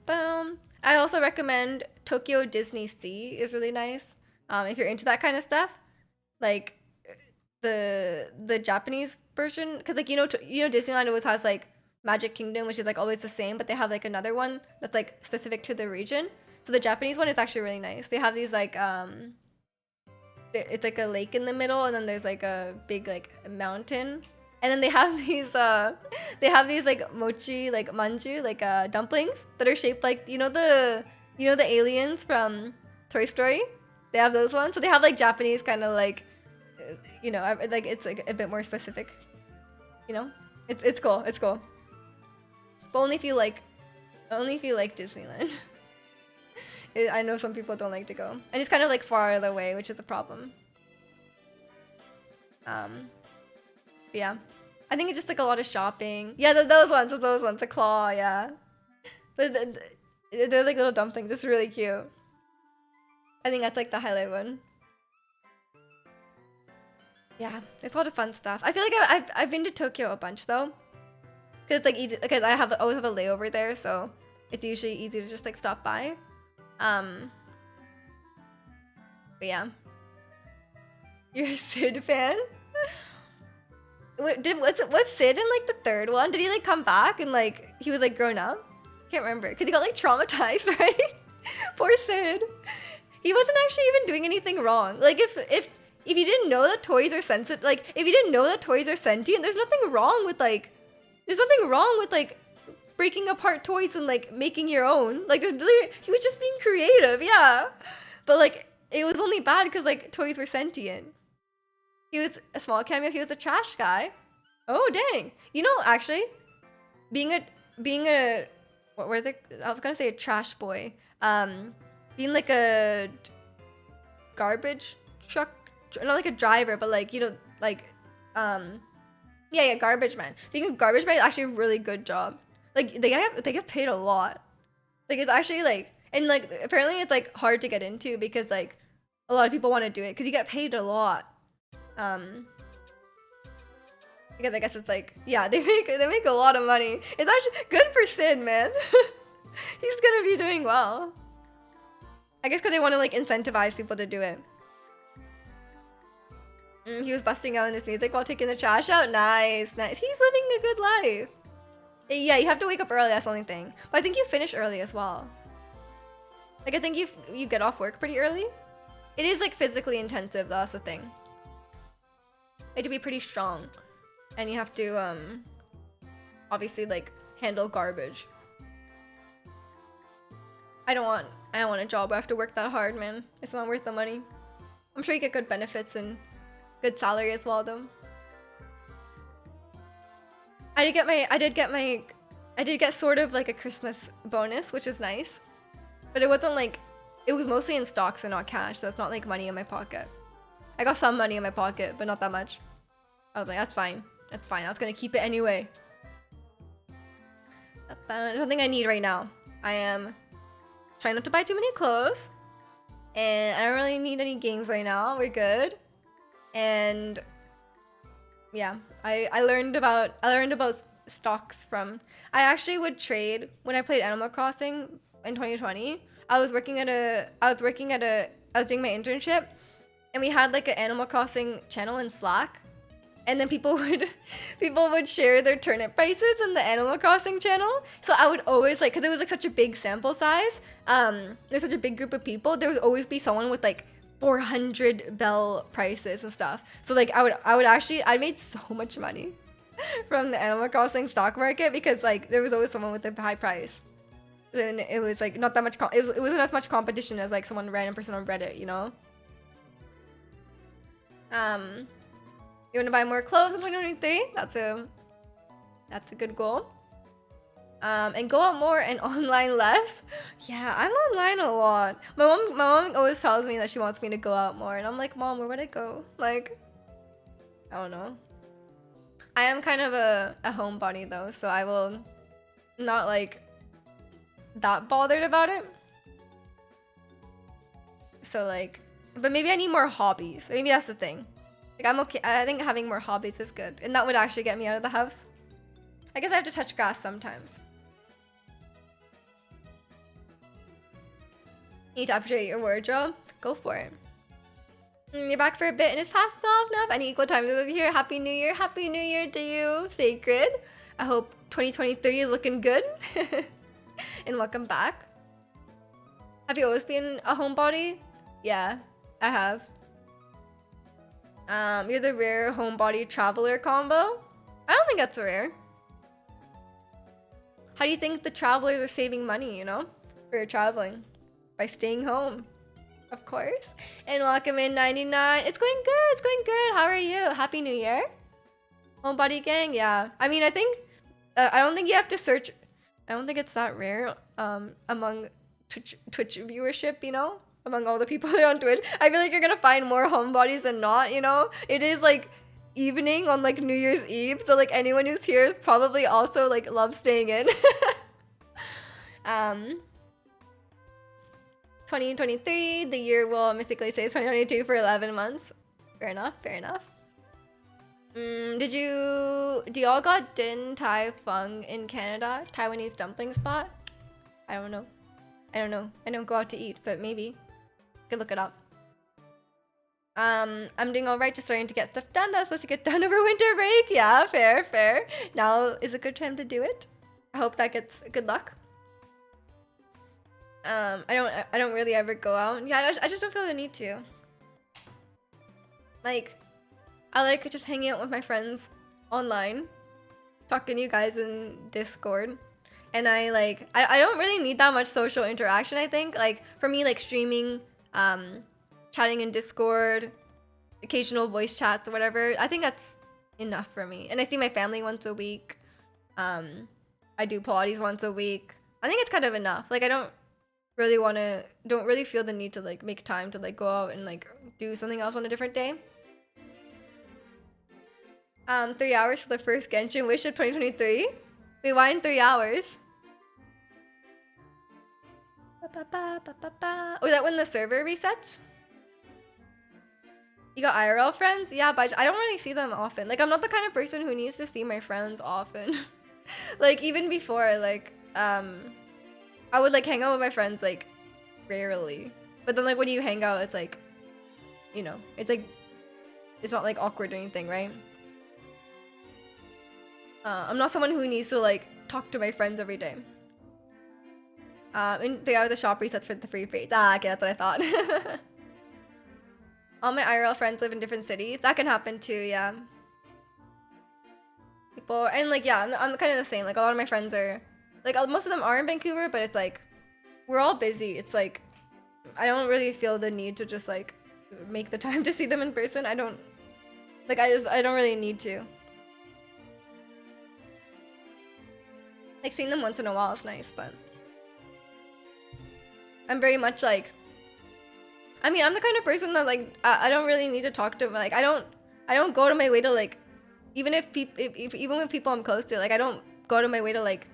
Boom. I also recommend Tokyo Disney Sea is really nice. If you're into that kind of stuff, like the Japanese version, because like Disneyland always has like Magic Kingdom, which is like always the same, but they have like another one that's like specific to the region. So the Japanese one is actually really nice. They have these like it's like a lake in the middle, and then there's like a big like mountain, and then they have these like mochi, like manju, like dumplings that are shaped like the aliens from Toy Story. They have those ones, so they have like Japanese kind of like like it's like a bit more specific. It's cool. It's cool. But only if you like Disneyland. I know some people don't like to go, and it's kind of like far away, which is a problem. Yeah, I think it's just like a lot of shopping. Yeah, those ones, the claw, yeah. They're like little dumplings. It's really cute. I think that's like the highlight one. Yeah, it's a lot of fun stuff. I feel like I've been to Tokyo a bunch though, because it's like easy. Because I always have a layover there, so it's usually easy to just like stop by. But yeah. You're a Sid fan? Was Sid in like the third one? Did he like come back and like he was like grown up? Can't remember, because he got like traumatized, right? Poor Sid. He wasn't actually even doing anything wrong. Like if you didn't know that toys are sensitive, like if you didn't know that toys are sentient, there's nothing wrong with like breaking apart toys and like making your own. Like he was just being creative, yeah. But like it was only bad because like toys were sentient. He was a small cameo. He was a trash guy. Oh dang! Actually, being a what were they? I was gonna say a trash boy. Being like a garbage truck, not like a driver, but like yeah, garbage man. Being a garbage man is actually a really good job. Like they get paid a lot. Like it's actually like, and like apparently it's like hard to get into because like a lot of people want to do it because you get paid a lot. Because I guess it's like, yeah, they make a lot of money. It's actually good for Sid, man. He's gonna be doing well. I guess because they want to like incentivize people to do it. He was busting out in his music while taking the trash out. Nice. He's living a good life. Yeah, you have to wake up early. That's the only thing. But I think you finish early as well. Like I think you get off work pretty early. It is like physically intensive. That's the thing. You have to be pretty strong, and you have to obviously like handle garbage. I don't want a job where I have to work that hard, man. It's not worth the money. I'm sure you get good benefits and good salary as well, though. I did get sort of like a Christmas bonus, which is nice, but it wasn't like, it was mostly in stocks and not cash, so it's not like money in my pocket. I got some money in my pocket, but not that much. I was like, that's fine. That's fine. I was gonna keep it anyway. There's something I need right now. I am trying not to buy too many clothes, and I don't really need any games right now. We're good. And yeah, I learned about stocks from. I actually would trade when I played Animal Crossing in 2020. I was doing my internship, and we had like an Animal Crossing channel in Slack, and then people would share their turnip prices in the Animal Crossing channel. So I would always like, because it was like such a big sample size, there's such a big group of people, there would always be someone with like 400 bell prices and stuff. So like I made so much money from the Animal Crossing stock market because like there was always someone with a high price. And it was like not that much it wasn't as much competition as like someone random person on Reddit, you know? You want to buy more clothes in 2023? That's a good goal. And go out more and online less. Yeah, I'm online a lot. My mom always tells me that she wants me to go out more, and I'm like, Mom, where would I go? Like, I don't know. I am kind of a homebody though, so I will not like that bothered about it. So like, but maybe I need more hobbies. Maybe that's the thing. Like, I'm okay. I think having more hobbies is good. And that would actually get me out of the house. I guess I have to touch grass sometimes. Need to update your wardrobe? Go for it. You're back for a bit and it's past 12 now. Any equal time to here. Happy New Year. Happy New Year to you, Sacred. I hope 2023 is looking good. And welcome back. Have you always been a homebody? Yeah, I have. You're the rare homebody traveler combo? I don't think that's rare. How do you think the travelers are saving money, you know, for traveling? By staying home, of course. And welcome in 99. It's going good. It's going good. How are you? Happy New Year. Homebody gang. Yeah. I mean, I think I don't think you have to search. I don't think it's that rare among Twitch viewership, you know, among all the people that are on Twitch. I feel like you're gonna find more homebodies than not, you know. It is like evening on like New Year's Eve, so like anyone who's here is probably also like loves staying in. 2023, the year will mystically say 2022 for 11 months. Fair enough, fair enough. Do y'all got Din Tai Fung in Canada? Taiwanese dumpling spot? I don't know. I don't go out to eat, but maybe. Could look it up. I'm doing alright, just starting to get stuff done. That's supposed to get done over winter break. Yeah, fair. Now is a good time to do it. I hope that gets good luck. I don't really ever go out. Yeah, I just don't feel the need to. Like, I like just hanging out with my friends online, talking to you guys in Discord, and I don't really need that much social interaction. I think like for me, like streaming, chatting in Discord, occasional voice chats or whatever. I think that's enough for me. And I see my family once a week. I do Pilates once a week. I think it's kind of enough. Like I don't really feel the need to like make time to like go out and like do something else on a different day. 3 hours for the first Genshin Wish of 2023. Wait, why in 3 hours? Oh, is that when the server resets? You got IRL friends? Yeah, but I don't really see them often. Like, I'm not the kind of person who needs to see my friends often. Like, even before, like, I would, like, hang out with my friends, like, rarely. But then, like, when you hang out, it's, like, you know, it's, like, it's not, like, awkward or anything, right? I'm not someone who needs to, like, talk to my friends every day. And 3 hours the shop resets for the free phase. Ah, okay, that's what I thought. All my IRL friends live in different cities. That can happen too, yeah. People, and like, yeah, I'm kind of the same. Like, a lot of my friends are, like, most of them are in Vancouver, but it's like, we're all busy. It's like, I don't really feel the need to just like make the time to see them in person. I don't really need to. Like, seeing them once in a while is nice, but I'm very much like, I mean, I'm the kind of person that like I don't really need to talk to them. Like, I don't go to my way to like, even if even with people I'm close to, like, I don't go to my way to like,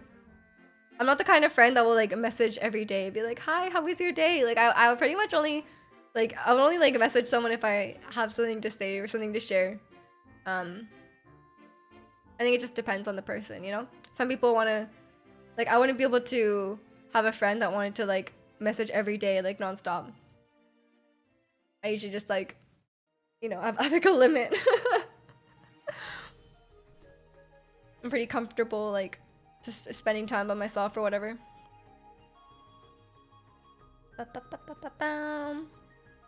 I'm not the kind of friend that will like message every day, be like, hi, how was your day? Like, I would pretty much only like, I would only like message someone if I have something to say or something to share. I think it just depends on the person, you know? Some people want to, like, I wouldn't be able to have a friend that wanted to like message every day, like nonstop. I usually just like, you know, I have like a limit. I'm pretty comfortable like just spending time by myself or whatever. I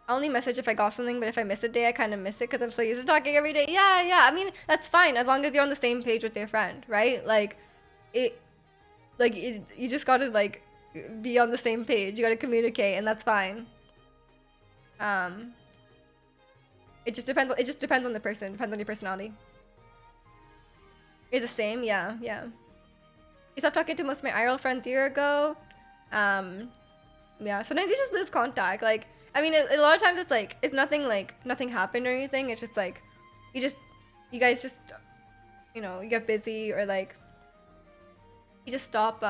only message if I got something, but if I miss a day, I kind of miss it because I'm so used to talking every day. Yeah. I mean, that's fine as long as you're on the same page with your friend, right? Like, you just gotta like be on the same page. You gotta communicate, and that's fine. It just depends. It just depends on the person. Depends on your personality. You're the same, yeah. I stopped talking to most of my IRL friends a year ago. Yeah. Sometimes you just lose contact. Like, I mean, a lot of times it's like it's nothing happened or anything. It's just like you guys just, you know, you get busy or like you just stop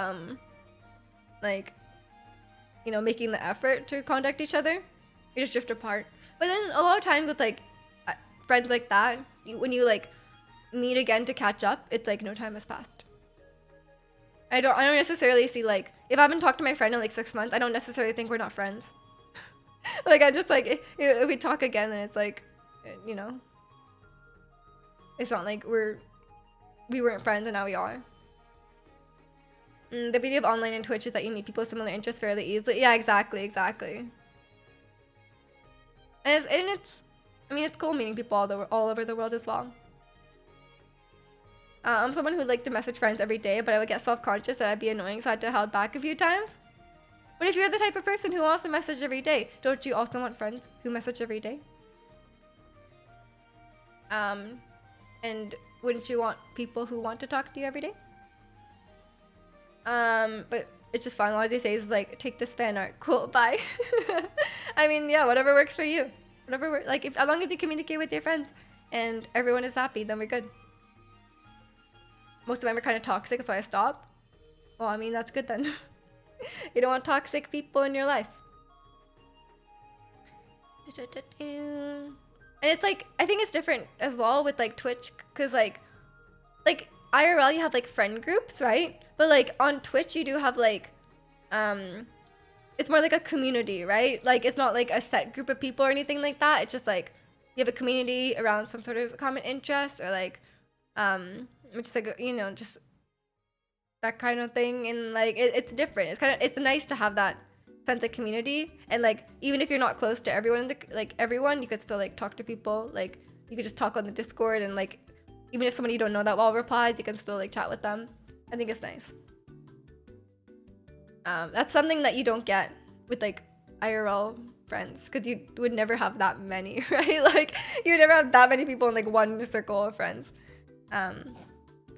like, you know, making the effort to contact each other. You just drift apart. But then a lot of times with like friends like that, when you like meet again to catch up, it's like no time has passed. I don't necessarily see like, if I haven't talked to my friend in like 6 months, I don't necessarily think we're not friends. Like I just like, if we talk again, then it's like, you know, it's not like we weren't friends and now we are. The beauty of online and Twitch is that you meet people with similar interests fairly easily. Yeah, exactly. And it's I mean, it's cool meeting people all over the world as well. I'm someone who'd like to message friends every day, but I would get self-conscious that I'd be annoying, so I had to hold back a few times. But if you're the type of person who wants to message every day, don't you also want friends who message every day? And wouldn't you want people who want to talk to you every day? But it's just fun. All they say is like, take this fan art. Cool, bye. I mean, yeah, whatever works for you. Like, as long as you communicate with your friends and everyone is happy, then we're good. Most of them are kind of toxic, so I stopped. Well, I mean, that's good then. You don't want toxic people in your life. And it's like, I think it's different as well with like Twitch, because like IRL you have like friend groups, right? But like on Twitch you do have like, it's more like a community, right? Like it's not like a set group of people or anything like that. It's just like you have a community around some sort of common interest, or like, just like, you know, just that kind of thing. And like it's different. It's nice to have that sense of community. And like even if you're not close to everyone, everyone, you could still like talk to people. Like you could just talk on the Discord, and like even if someone you don't know that well replies, you can still like chat with them. I think it's nice. That's something that you don't get with like IRL friends, because you would never have that many, right? Like you would never have that many people in like one circle of friends.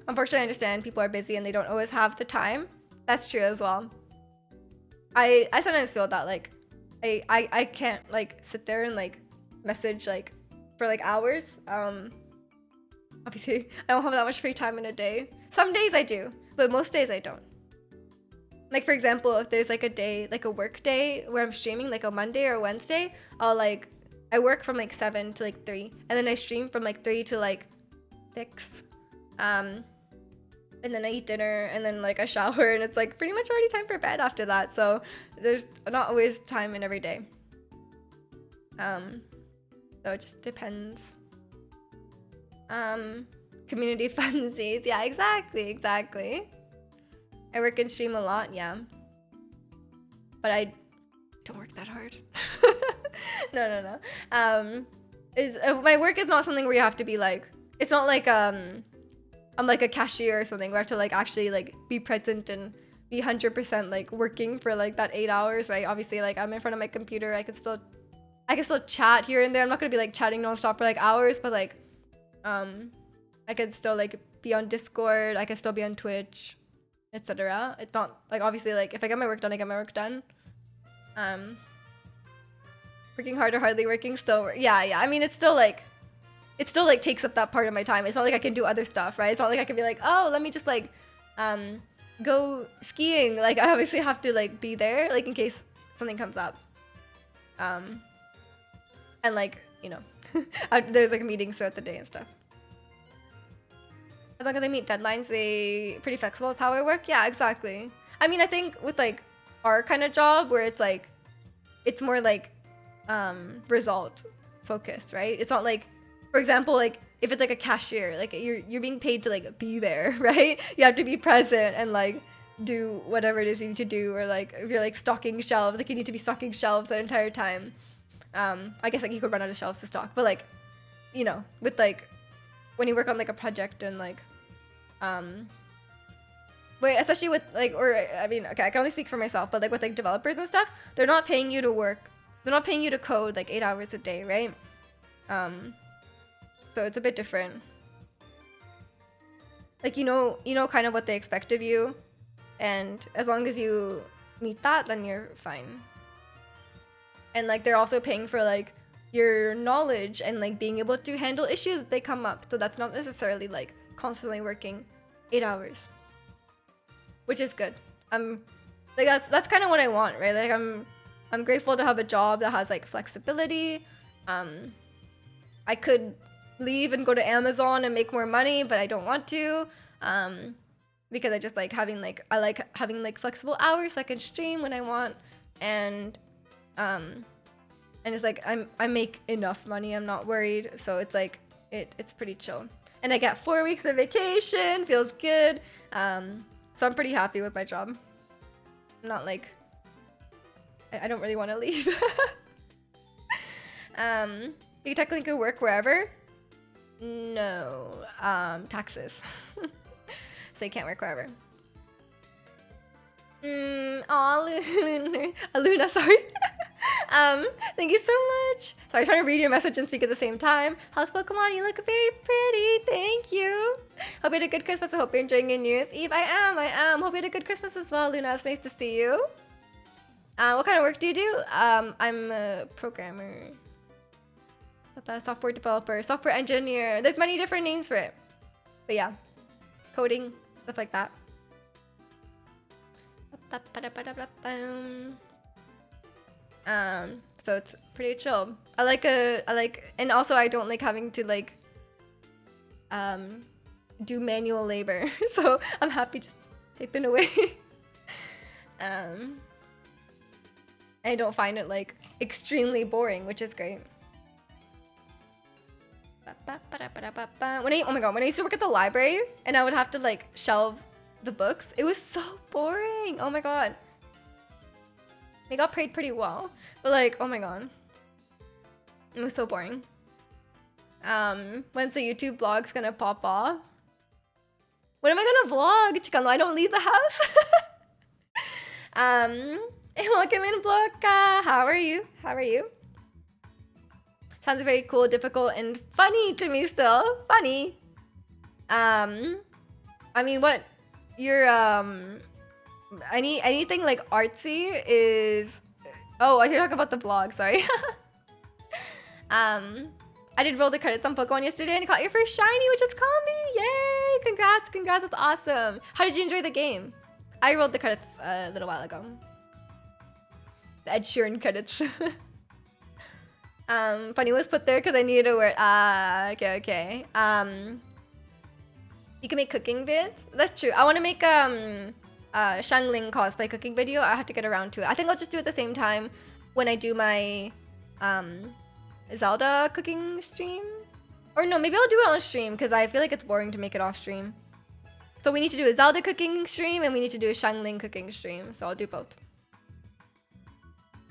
Unfortunately, I understand people are busy and they don't always have the time. That's true as well. I sometimes feel that like I can't like sit there and like message like for like hours. Obviously I don't have that much free time in a day. Some days I do, but most days I don't. Like for example, if there's like a day, like a work day where I'm streaming, like a Monday or Wednesday, I work from like 7 to like 3, and then I stream from like 3 to like 6. And then I eat dinner, and then like I shower, and it's like pretty much already time for bed after that. So there's not always time in every day. So it just depends. Community funsies. Yeah, exactly. I work and stream a lot, yeah. But I don't work that hard. No. My work is not something where you have to be like, it's not like I'm like a cashier or something where I have to like actually like be present and be 100% like working for like that 8 hours, right? Obviously, like I'm in front of my computer, I can still chat here and there. I'm not gonna be like chatting nonstop for like hours, but like I could still like be on Discord, I can still be on Twitch, etc. It's not like, obviously, like if I get my work done, I get my work done. Working hard or hardly working, still, yeah. I mean, it still like takes up that part of my time. It's not like I can do other stuff, right? It's not like I can be like, oh, let me just like go skiing. Like I obviously have to like be there, like in case something comes up. And like, you know, there's like meetings throughout the day and stuff. As long as I meet deadlines, they pretty flexible with how I work. Yeah, exactly. I mean, I think with like our kind of job where it's like, it's more like result focused, right? It's not like, for example, like if it's like a cashier, like you're being paid to like be there, right? You have to be present and like do whatever it is you need to do, or like if you're like stocking shelves, like you need to be stocking shelves the entire time. I guess like you could run out of shelves to stock, but like, you know, with like when you work on like a project and like wait, especially with like, or I mean, okay, I can only speak for myself, but like with like developers and stuff, they're not paying you to work, they're not paying you to code like 8 hours a day, right? So it's a bit different. Like, you know kind of what they expect of you, and as long as you meet that, then you're fine. And like they're also paying for like your knowledge and like being able to handle issues that they come up. So that's not necessarily like constantly working 8 hours, which is good. Like that's kind of what I want, right? Like I'm grateful to have a job that has like flexibility. I could leave and go to Amazon and make more money, but I don't want to. Because I just like having like flexible hours so I can stream when I want, and it's like I make enough money. I'm not worried, so it's like it's pretty chill. And I get 4 weeks of vacation, feels good. So I'm pretty happy with my job. I'm not like I don't really want to leave. You technically could work wherever. No, taxes. So you can't work wherever. Luna, sorry. Thank you so much. Sorry, I'm trying to read your message and speak at the same time. How's Pokemon? You look very pretty. Thank you. Hope you had a good Christmas. I hope you're enjoying your New Year's Eve. I am. Hope you had a good Christmas as well, Luna. It's nice to see you. What kind of work do you do? I'm a programmer. A software developer, software engineer. There's many different names for it. But yeah, coding, stuff like that. So it's pretty chill. I like, and also I don't like having to like, do manual labor. So I'm happy just typing away. I don't find it like extremely boring, which is great. When I used to work at the library and I would have to like shelve the books, it was so boring. Oh my god. They got paid pretty well, but like, oh my god, it was so boring. When's the YouTube vlog's gonna pop off? When am I gonna vlog? Chikano, I don't leave the house. Welcome in, Bloka. How are you? Sounds very cool, difficult, and funny to me still. Funny. I mean, what? You're, anything like artsy is... Oh, I was talking about the vlog, sorry. I did roll the credits on Pokemon yesterday and caught your first shiny, which is Combi. Yay! Congrats, that's awesome. How did you enjoy the game? I rolled the credits a little while ago. The Ed Sheeran credits. Funny was put there because I needed a word. Okay. You can make cooking vids. That's true. I want to make Xiangling cosplay cooking video. I have to get around to it. I think I'll just do it at the same time when I do my Zelda cooking stream. Or no, maybe I'll do it on stream because I feel like it's boring to make it off stream. So we need to do a Zelda cooking stream and we need to do a Xiangling cooking stream. So I'll do both.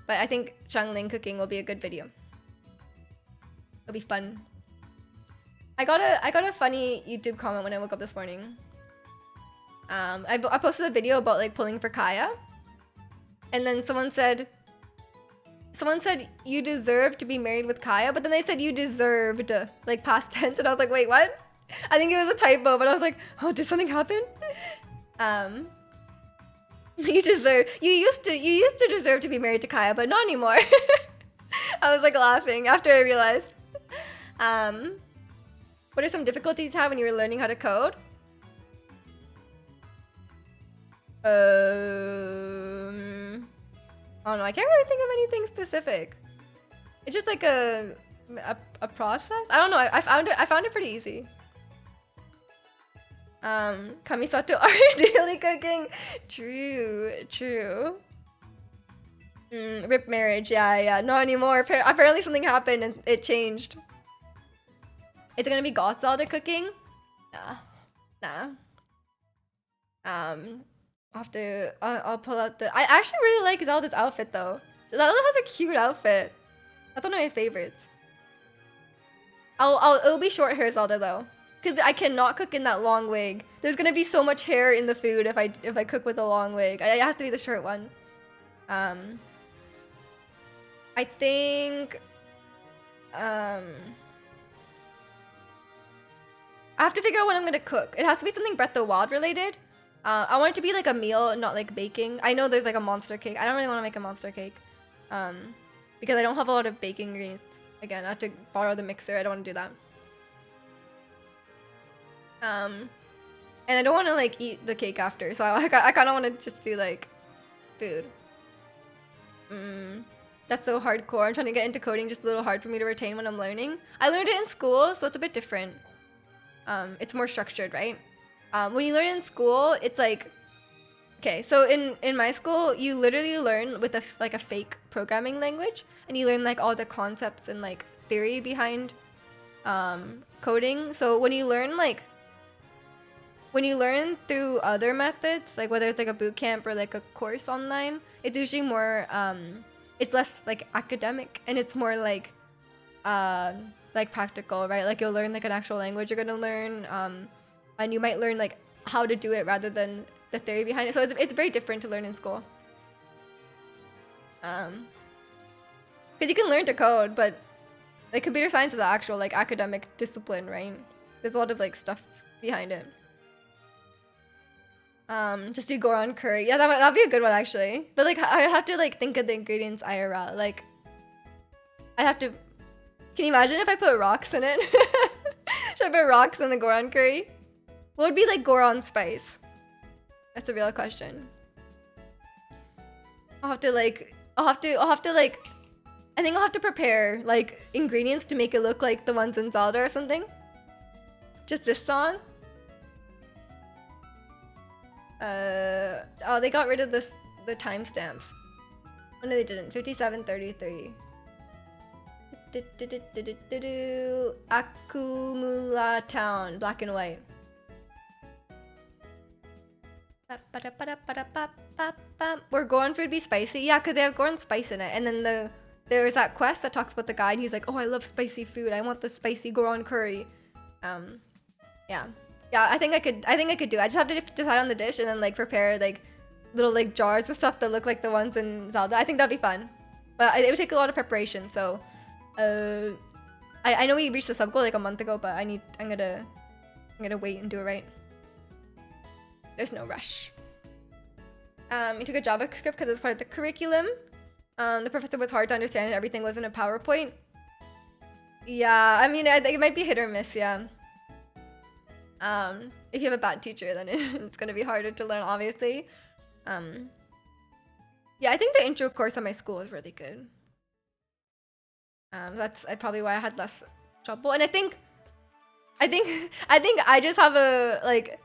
But I think Xiangling cooking will be a good video. It'll be fun. I got a funny YouTube comment when I woke up this morning. I posted a video about like pulling for Kaya, and then someone said you deserve to be married with Kaya, but then they said you deserved, like past tense, and I was like, wait, what? I think it was a typo, but I was like, oh, did something happen? You used to deserve to be married to Kaya, but not anymore. I was like laughing after I realized. What are some difficulties you had when you were learning how to code? I don't know. I can't really think of anything specific. It's just like a process. I don't know. I found it pretty easy. Kamisato art, daily cooking. True. Rip marriage. Yeah. Not anymore. Apparently something happened and it changed. It's gonna be goth Zelda cooking? Nah. I'll pull out the... I actually really like Zelda's outfit though. Zelda has a cute outfit. That's one of my favorites. It'll be short hair Zelda though. Because I cannot cook in that long wig. There's gonna be so much hair in the food if I cook with a long wig. It has to be the short one. I think... I have to figure out what I'm gonna cook. It has to be something Breath of the Wild related. I want it to be like a meal, not like baking. I know there's like a monster cake. I don't really want to make a monster cake. Because I don't have a lot of baking ingredients. Again, I have to borrow the mixer. I don't want to do that. And I don't want to like eat the cake after. So I kind of want to just do like food. That's so hardcore. I'm trying to get into coding, just a little hard for me to retain when I'm learning. I learned it in school, so it's a bit different. It's more structured, right? When you learn in school, it's like, okay, so in my school, you literally learn with like a fake programming language, and you learn like all the concepts and like theory behind coding. So when you learn through other methods, like whether it's like a boot camp or like a course online, it's usually more it's less like academic and it's more like practical, right? Like you'll learn like an actual language you're gonna learn, and you might learn like how to do it rather than the theory behind it. So it's very different to learn in school. Because you can learn to code, but like computer science is the actual like academic discipline, right? There's a lot of like stuff behind it. Just do Goron curry. Yeah, that'd be a good one actually. But like I have to like think of the ingredients IRL. Like I have to. Can you imagine if I put rocks in it? Should I put rocks in the Goron curry? What would be like Goron spice? That's a real question. I think I'll have to prepare like ingredients to make it look like the ones in Zelda or something. Just this song. Oh, they got rid of the timestamps. Oh no, they didn't. 57:33. Akumula Town, black and white. Where Goron food be spicy? Yeah, because they have Goron spice in it. And then there's that quest that talks about the guy and he's like, oh, I love spicy food. I want the spicy Goron curry. Yeah. Yeah, I think I could do it. I just have to decide on the dish and then like prepare like little like jars of stuff that look like the ones in Zelda. I think that'd be fun. But it would take a lot of preparation, so I know we reached the sub goal like a month ago, but I'm gonna wait and do it right. There's no rush. We took a JavaScript because it's part of the curriculum. The professor was hard to understand and everything was in a PowerPoint. Yeah, I mean, I think it might be hit or miss, yeah. If you have a bad teacher, then it's gonna be harder to learn, obviously. Yeah, I think the intro course at my school is really good. That's probably why I had less trouble. And I think I just have a like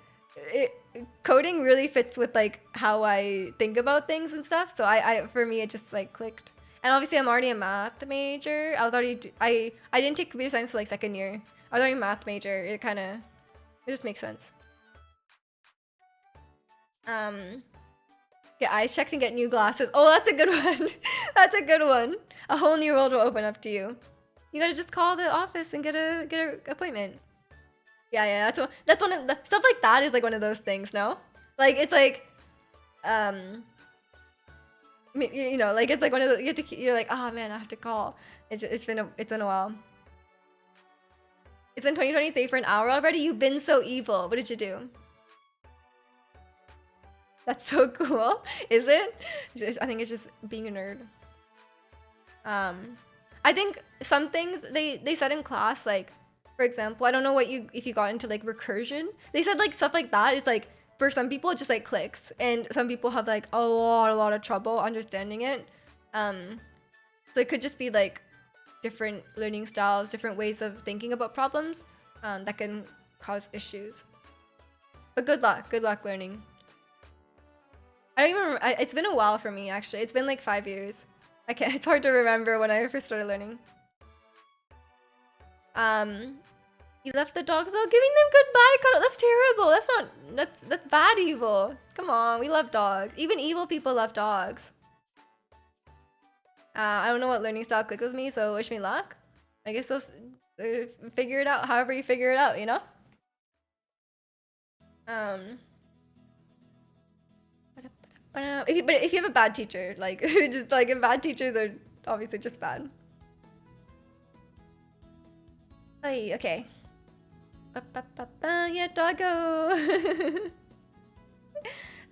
coding really fits with like how I think about things and stuff. So I for me it just like clicked. And obviously I'm already a math major. I didn't take computer science till like second year. I was already a math major. It just makes sense. Get eyes checked and get new glasses. Oh, that's a good one. That's a good one. A whole new world will open up to you. You gotta just call the office and get a appointment. Yeah. That's one of the stuff like that is like one of those things. No, like it's like, you know, like it's like one of the you're like, oh man, I have to call. It's been a while. It's been 2023 for an hour already. You've been so evil. What did you do? That's so cool. Is it? I think it's just being a nerd. I think some things they said in class, like, for example, I don't know if you got into like recursion. They said like stuff like that is like for some people it just like clicks, and some people have like a lot of trouble understanding it. So it could just be like different learning styles, different ways of thinking about problems that can cause issues. But good luck learning. I don't even remember. It's been a while for me, actually. It's been like 5 years. It's hard to remember when I first started learning. You left the dogs though? Giving them goodbye cuddle. That's terrible. That's bad evil. Come on, we love dogs. Even evil people love dogs. I don't know what learning style clicked with me, so wish me luck. I guess those figure it out however you figure it out, you know? But if you have a bad teacher, like just like bad teachers are obviously just bad. Hey, okay. Yeah, doggo.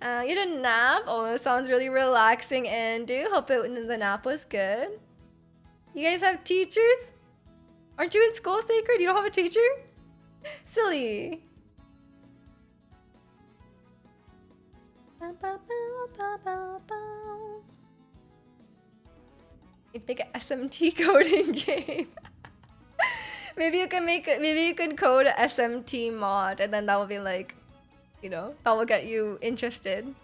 You had a nap? Oh, that sounds really relaxing, Andu. Hope the nap was good. You guys have teachers? Aren't you in school, Sacred? You don't have a teacher? Silly. Need to make an SMT coding game. Maybe you can code a SMT mod, and then that will be like, you know, that will get you interested.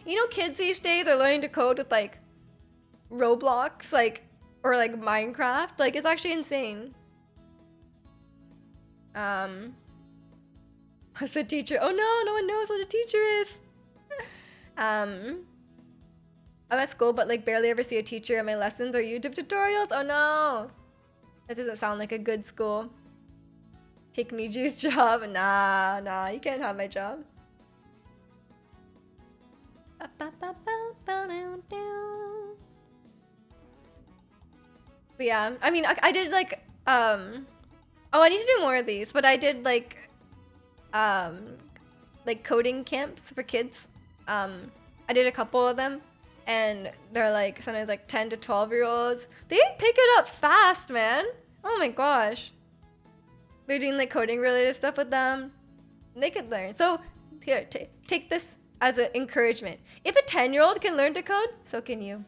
You know, kids these days are learning to code with like Roblox, like, or like Minecraft. Like, it's actually insane. What's the teacher? Oh no, no one knows what a teacher is. I'm at school, but like barely ever see a teacher, and my lessons are YouTube tutorials. Oh no, that doesn't sound like a good school. Take Miju's job. Nah, you can't have my job. But yeah, I mean, I did like, oh, I need to do more of these, but I did like coding camps for kids. I did a couple of them, and they're like sometimes like 10 to 12-year-olds. They pick it up fast, man. Oh my gosh. They're doing like coding related stuff with them. They could learn. So here, take this as an encouragement. If a 10-year-old can learn to code, so can you.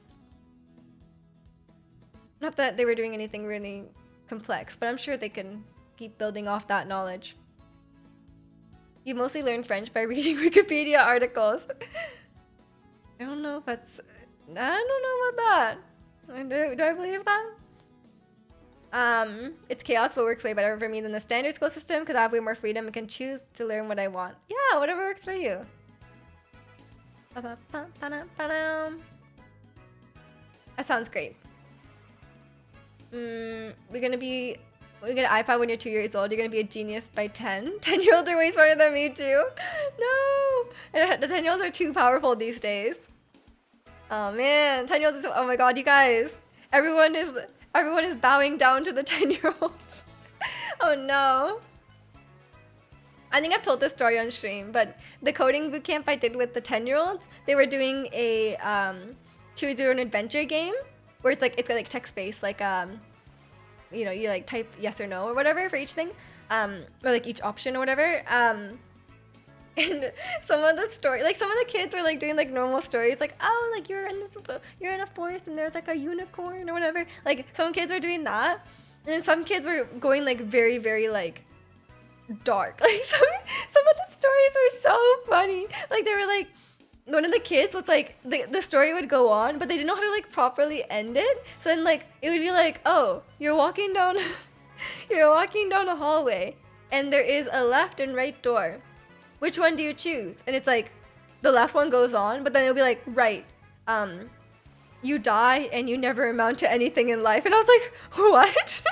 Not that they were doing anything really complex, but I'm sure they can keep building off that knowledge. You mostly learn French by reading Wikipedia articles. I don't know if that's... I don't know about that. Do I believe that? It's chaos, but works way better for me than the standard school system because I have way more freedom and can choose to learn what I want. Yeah, whatever works for you. That sounds great. We're gonna get an iPad when you're 2 years old. You're gonna be a genius by 10. 10-year-olds are way smarter than me too. No, the 10-year-olds are too powerful these days. Oh man, 10-year-olds. Oh my god, you guys! Everyone is bowing down to the 10-year-olds. Oh no. I think I've told this story on stream, but the coding bootcamp I did with the 10-year-olds, they were doing a choose your own adventure game where it's like text-based, like you know, you like type yes or no or whatever for each thing, or like each option or whatever. And some of the kids were like doing like normal stories, like, oh, like you're in a forest and there's like a unicorn or whatever. Like some kids were doing that, and then some kids were going like very, very like dark. Like some of the stories were so funny. Like they were like, one of the kids was like, the story would go on, but they didn't know how to like properly end it. So then like it would be like, oh, you're walking down a hallway and there is a left and right door. Which one do you choose? And it's like the left one goes on, but then it'll be like, right, you die and you never amount to anything in life. And I was like, what?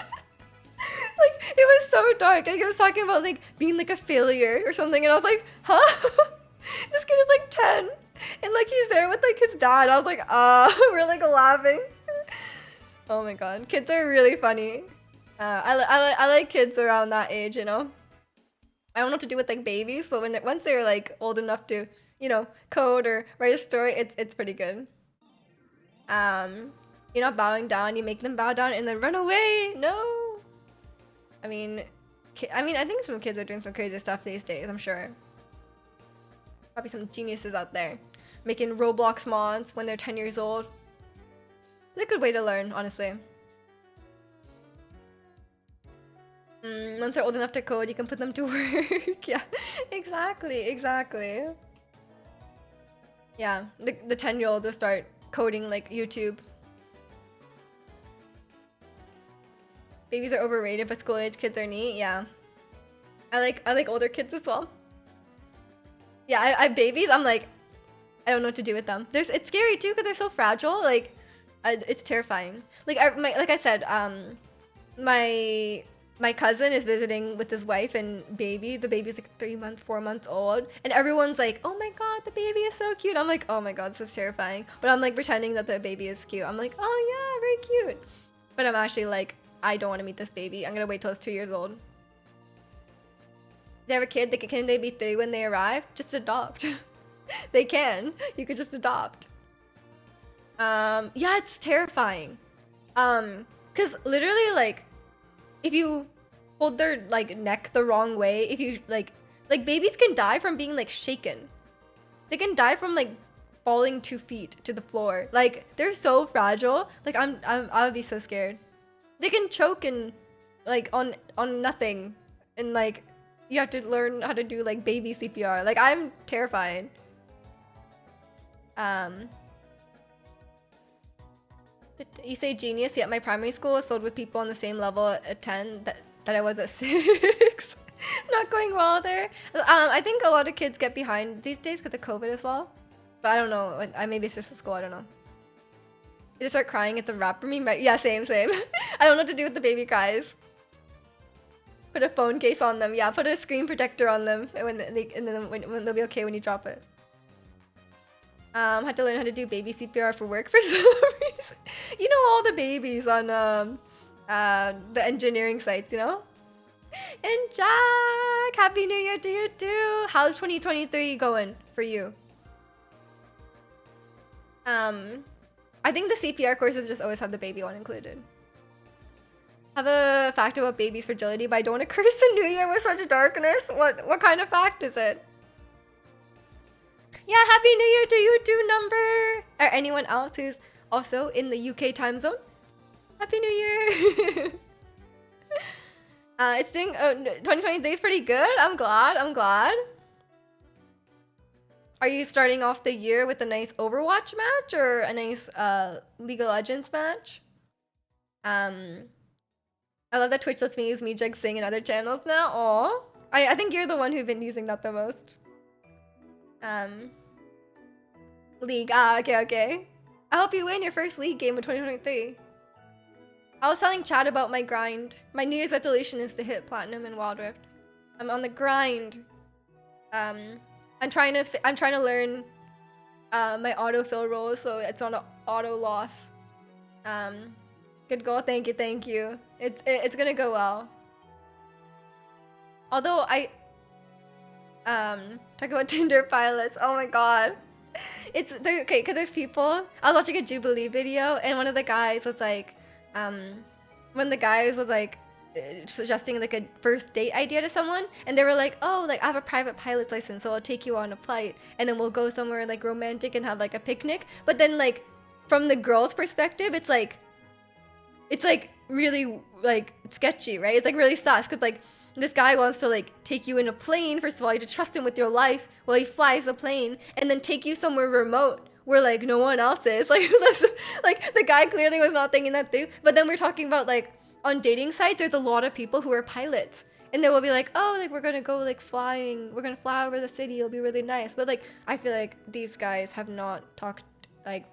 Like it was so dark. Like it was talking about like being like a failure or something, and I was like, huh? This kid is like 10 and like he's there with like his dad. I was like, we're like laughing. Oh my god, kids are really funny. I like kids around that age, you know. I don't know what to do with like babies, but once they're like old enough to, you know, code or write a story, it's pretty good. You're not bowing down, you make them bow down and then run away. No. I mean, I think some kids are doing some crazy stuff these days, I'm sure. Probably some geniuses out there making Roblox mods when they're 10 years old. It's a good way to learn, honestly. Once they're old enough to code, you can put them to work. Yeah, exactly. Yeah, the 10-year-olds will start coding like YouTube. Babies are overrated, but school-age kids are neat. Yeah, I like older kids as well. Yeah, I babies. I'm like, I don't know what to do with them. It's scary too because they're so fragile. Like, it's terrifying. Like like I said, my cousin is visiting with his wife and baby. The baby's like 3 months, 4 months old, and everyone's like, "Oh my god, the baby is so cute." I'm like, "Oh my god, this is terrifying." But I'm like pretending that the baby is cute. I'm like, "Oh yeah, very cute," but I'm actually like, I don't want to meet this baby. I'm gonna wait till it's 2 years old. They have a kid. Can they be 3 when they arrive? Just adopt. They can. You could just adopt. Yeah, it's terrifying. Cause literally like, if you hold their like neck the wrong way, if you like babies can die from being like shaken. They can die from like falling 2 feet to the floor. Like they're so fragile. Like I would be so scared. They can choke and like on nothing, and like you have to learn how to do like baby CPR. Like I'm terrified. You say genius, yet my primary school was filled with people on the same level at 10 that I was at 6. Not going well there. I think a lot of kids get behind these days because of COVID as well. But I don't know. Maybe it's just the school. I don't know. They start crying. It's a wrap for me. Yeah, same. I don't know what to do with the baby cries. Put a phone case on them. Yeah, put a screen protector on them when they'll be okay when you drop it. Had to learn how to do baby CPR for work for some reason. You know, all the babies on the engineering sites, you know? And Jack, Happy New Year to you too. How's 2023 going for you? I think the CPR courses just always have the baby one included. Have a fact about baby's fragility, but I don't want to curse the new year with such darkness. What kind of fact is it? Yeah, Happy New Year to you too, Number. Or anyone else who's also in the UK time zone. Happy New Year. It's doing 2023 is pretty good. I'm glad. Are you starting off the year with a nice Overwatch match or a nice League of Legends match? I love that Twitch lets me use Mijag Sing and other channels now. Aw. I think you're the one who's been using that the most. League. Okay. I hope you win your first League game of 2023. I was telling Chad about my grind. My New Year's resolution is to hit Platinum in Wild Rift. I'm on the grind. I'm trying to learn my autofill role so it's on an auto loss. Good goal. Thank you. It's gonna go well. Although I talk about Tinder pilots. Oh my god. Okay, because there's people. I was watching a Jubilee video and one of the guys was like, when the guys was like suggesting like a first date idea to someone, and they were like, oh, like I have a private pilot's license, so I'll take you on a flight and then we'll go somewhere like romantic and have like a picnic. But then like from the girl's perspective, it's like really like sketchy, right? It's like really sus because like this guy wants to like take you in a plane. First of all, you have to trust him with your life while he flies the plane, and then take you somewhere remote where like no one else is. Like like the guy clearly was not thinking that through. But then we're talking about like on dating sites, there's a lot of people who are pilots, and they will be like, oh, like we're gonna go like flying, we're gonna fly over the city, it'll be really nice. But like I feel like these guys have not talked like.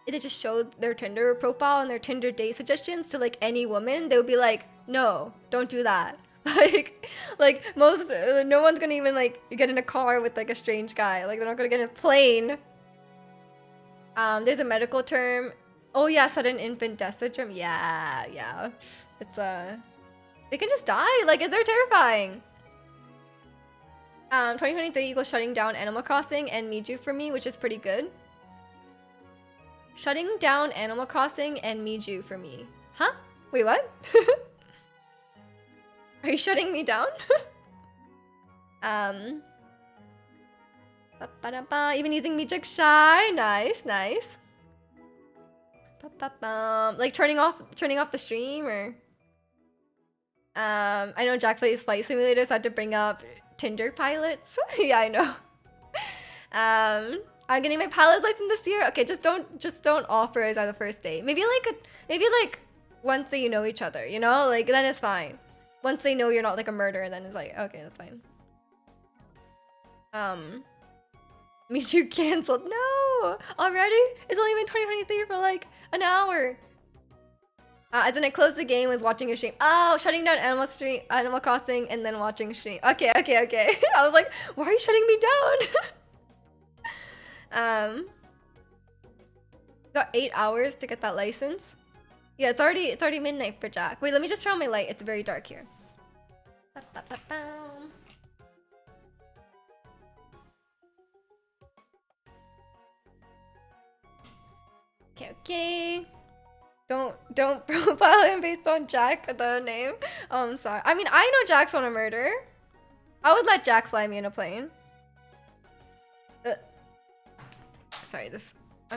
They just showed their Tinder profile and their Tinder date suggestions to like any woman, they would be like, no, don't do that. like no one's gonna even like get in a car with like a strange guy. Like they're not gonna get in a plane. There's a medical term. Oh yeah, sudden infant death syndrome. Yeah. It's they can just die. Like they're terrifying. 2023 equals shutting down Animal Crossing and Miju for me, which is pretty good. Shutting down Animal Crossing and Miju for me. Huh? Wait, what? Are you shutting me down? Even using Mijak Shy. Nice. Like turning off the stream or I know Jack plays flight simulators, so I had to bring up Tinder pilots. Yeah, I know. I'm getting my pilot's license this year. Okay, just don't offer as a first date. Maybe like once you know each other, you know? Like then it's fine. Once they know you're not like a murderer, then it's like, okay, that's fine. Michu canceled. No! Already? It's only been 2023 for like an hour. As in I closed the game, was watching a stream. Oh, shutting down Animal Crossing and then watching stream. Okay. I was like, why are you shutting me down? Got 8 hours to get that license. Yeah, it's already midnight for Jack. Wait, let me just turn on my light. It's very dark here. Okay. Don't profile him based on Jack, the name. Oh, I'm sorry. I mean, I know Jack's on a murder. I would let Jack fly me in a plane. sorry, this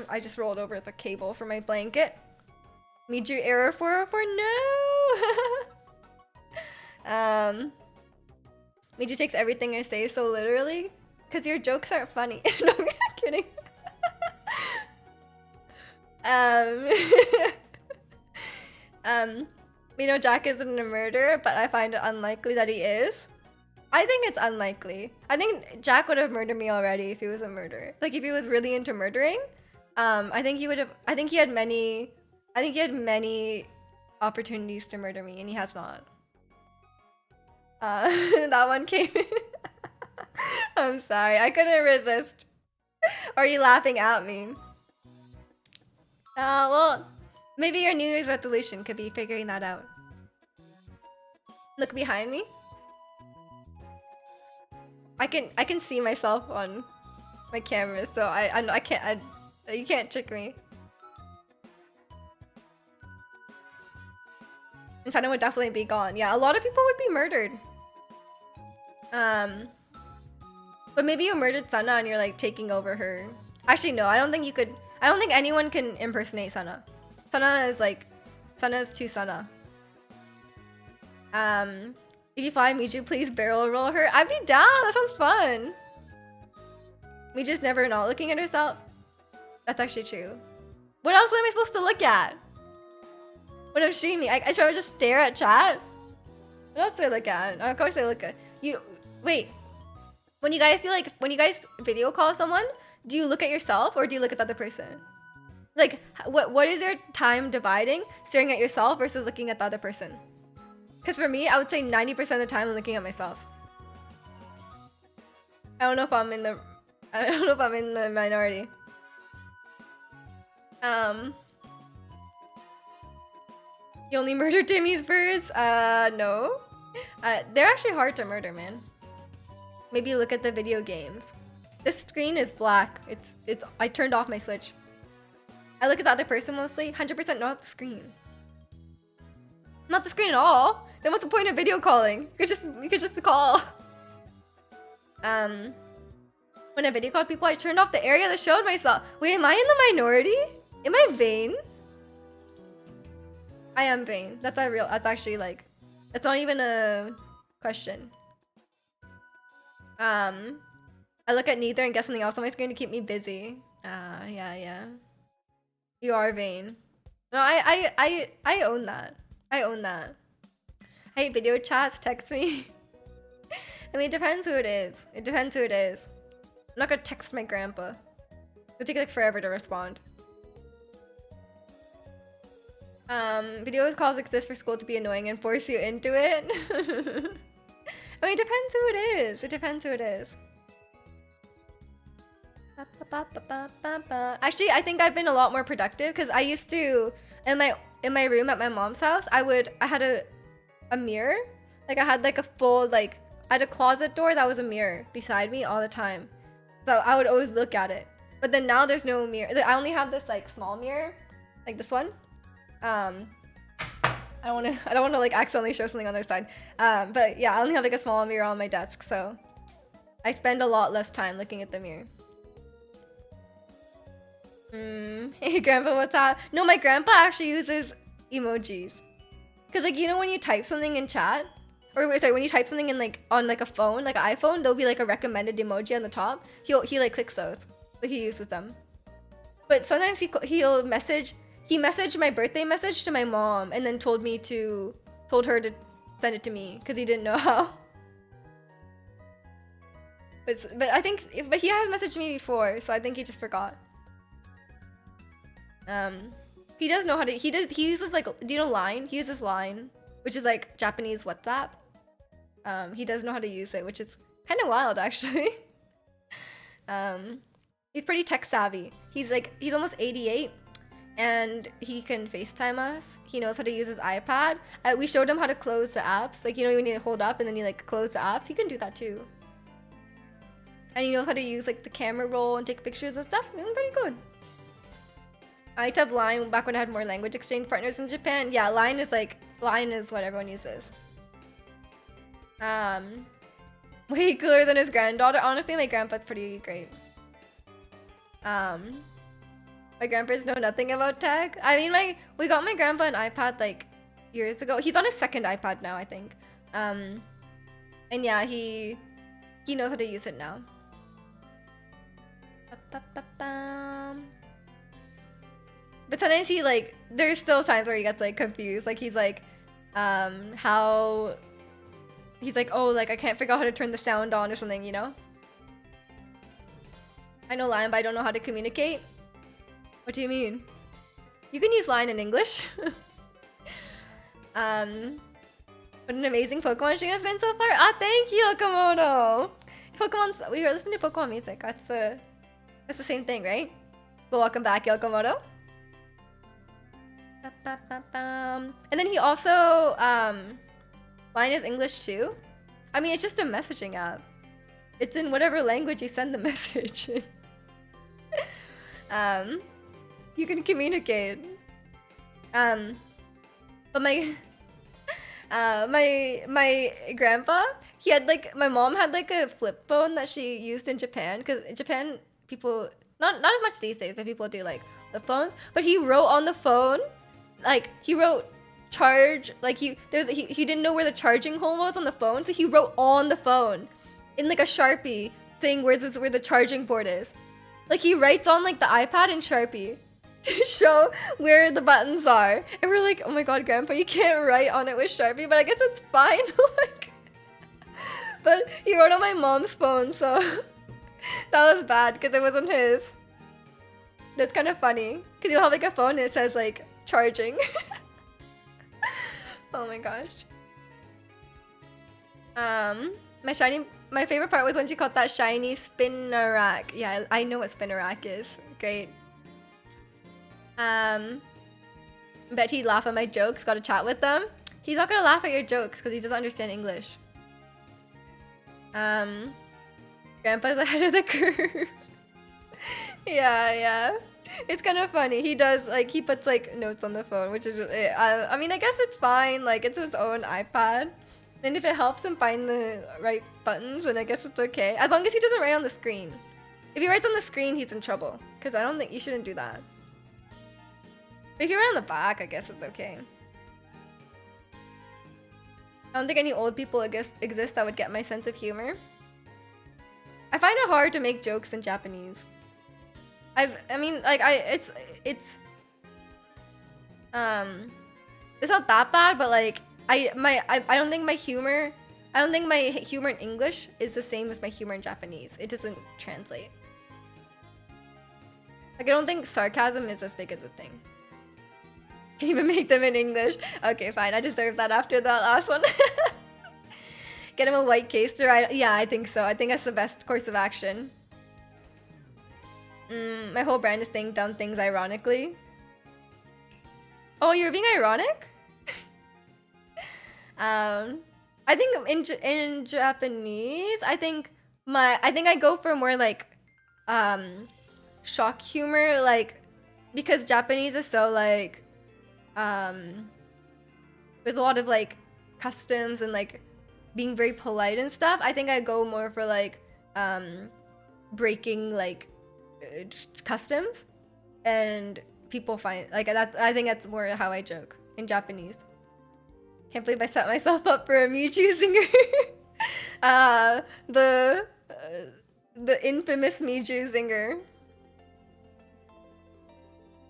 I just rolled over the cable for my blanket. Miju error 404, no! Miju takes everything I say so literally, because your jokes aren't funny. No, I'm kidding. We know Jack isn't a murderer, but I find it unlikely that he is. I think it's unlikely. I think Jack would have murdered me already if he was a murderer. Like if he was really into murdering, I think he would have. I think he had many opportunities to murder me, and he has not. That one came in. I'm sorry, I couldn't resist. Are you laughing at me? Well, maybe your New Year's resolution could be figuring that out. Look behind me. I can see myself on my camera, so I can't. You can't trick me. Nintendo would definitely be gone. Yeah, a lot of people would be murdered. But maybe you murdered Sana and you're like taking over her. Actually, no, I don't think you could. I don't think anyone can impersonate Sana. Sana is too Sana. If you find Miju, please barrel roll her. I'd be down. That sounds fun. Miju's never not looking at herself. That's actually true. What else am I supposed to look at? When I'm streaming, I try to just stare at chat. What else do I look at? Of course I look at you. Wait. When you guys video call someone, do you look at yourself or do you look at the other person? Like, what is your time dividing staring at yourself versus looking at the other person? Because for me, I would say 90% of the time I'm looking at myself. I don't know if I'm in the minority. You only murdered Timmy's birds? No. They're actually hard to murder, man. Maybe you look at the video games. This screen is black. I turned off my switch. I look at the other person mostly. 100% not the screen. Not the screen at all. Then what's the point of video calling? You could just call. When I video called people, I turned off the area that showed myself. Wait, am I in the minority? Am I vain? I am vain. That's actually like, it's not even a question. I look at neither and get something else on my screen to keep me busy. Yeah. You are vain. No, I own that. I own that. I hate video chats, text me. I mean, it depends who it is. It depends who it is. I'm not gonna text my grandpa. It'll take like forever to respond. Video calls exist for school to be annoying and force you into it. I mean, it depends who it is. It depends who it is. Actually, I think I've been a lot more productive because I used to, in my room at my mom's house, I had a mirror. Like I had like a full, like, I had a closet door that was a mirror beside me all the time. So I would always look at it. But then now there's no mirror. I only have this like small mirror, like this one. I don't want to like accidentally show something on their side. But yeah, I only have like a small mirror on my desk, so I spend a lot less time looking at the mirror. Hey grandpa, what's up? No, my grandpa actually uses emojis. Cause like, you know when you type something in chat, or sorry, when you type something in like on like a phone, like an iPhone, there'll be like a recommended emoji on the top. He like clicks those, but he uses them. But sometimes he'll message. He messaged my birthday message to my mom and then told her to send it to me because he didn't know how. But he has messaged me before, so I think he just forgot. He does know how to. He uses like, do you know Line? He uses Line, which is like Japanese WhatsApp. He does know how to use it, which is kind of wild actually. He's pretty tech savvy. He's almost 88. And he can FaceTime us. He knows how to use his iPad. We showed him how to close the apps. Like, you know, you need to hold up and then you like close the apps. He can do that too. And he knows how to use like the camera roll and take pictures and stuff. It's pretty good. I used to have Line back when I had more language exchange partners in Japan. Yeah, Line is what everyone uses. Way cooler than his granddaughter. Honestly, my grandpa's pretty great. My grandparents know nothing about tech. I mean, we got my grandpa an iPad like years ago. He's on his second iPad now, I think. And yeah, he knows how to use it now. But sometimes he like, there's still times where he gets like confused. Like he's like, how, he's like, oh, like I can't figure out how to turn the sound on or something, you know? I know Line, but I don't know how to communicate. What do you mean? You can use Line in English. What an amazing Pokemon stream has been so far. Ah, thank you, Okamoto. Pokemon, we were listening to Pokemon music. That's the same thing, right? Well, welcome back, Okamoto. And then he also, Line is English too. I mean, it's just a messaging app. It's in whatever language you send the message in. You can communicate. But my my grandpa, he had like, my mom had like a flip phone that she used in Japan, because in Japan people, not as much these days, but people do like flip phones. But he wrote on the phone, like he wrote charge, like he didn't know where the charging hole was on the phone, so he wrote on the phone in like a Sharpie thing where the charging port is. Like he writes on like the iPad in Sharpie to show where the buttons are. And we're like, oh my god, Grandpa, you can't write on it with Sharpie, but I guess it's fine. Like, but he wrote on my mom's phone, so that was bad because it wasn't his. That's kind of funny because you'll have like a phone and it says like charging. Oh my gosh. My favorite part was when she caught that shiny Spinarak. Yeah, I know what Spinarak is. Great. Bet he'd laugh at my jokes. Gotta chat with them. He's not gonna laugh at your jokes because he doesn't understand English. Grandpa's ahead of the curve. Yeah. It's kind of funny. He does, like, he puts, like, notes on the phone, which is, I mean, I guess it's fine. Like, it's his own iPad. And if it helps him find the right buttons, then I guess it's okay. As long as he doesn't write on the screen. If he writes on the screen, he's in trouble. Because I don't think, you shouldn't do that. But if you write on the back, I guess it's okay. I don't think any old people exist that would get my sense of humor. I find it hard to make jokes in Japanese. It's not that bad, but like I don't think my humor in English is the same as my humor in Japanese. It doesn't translate. Like, I don't think sarcasm is as big as a thing. Can even make them in English. Okay, fine. I deserve that after that last one. Get him a white case to ride. Yeah, I think so. I think that's the best course of action. My whole brand is saying dumb things ironically. Oh, you're being ironic? I think in Japanese, I think I go for more like shock humor, like, because Japanese is so like there's a lot of like customs and like being very polite and stuff. I think I go more for like breaking like customs, and people find like that. I think that's more how I joke in Japanese. Can't believe I set myself up for a Mewtwo singer. The infamous Mewtwo singer.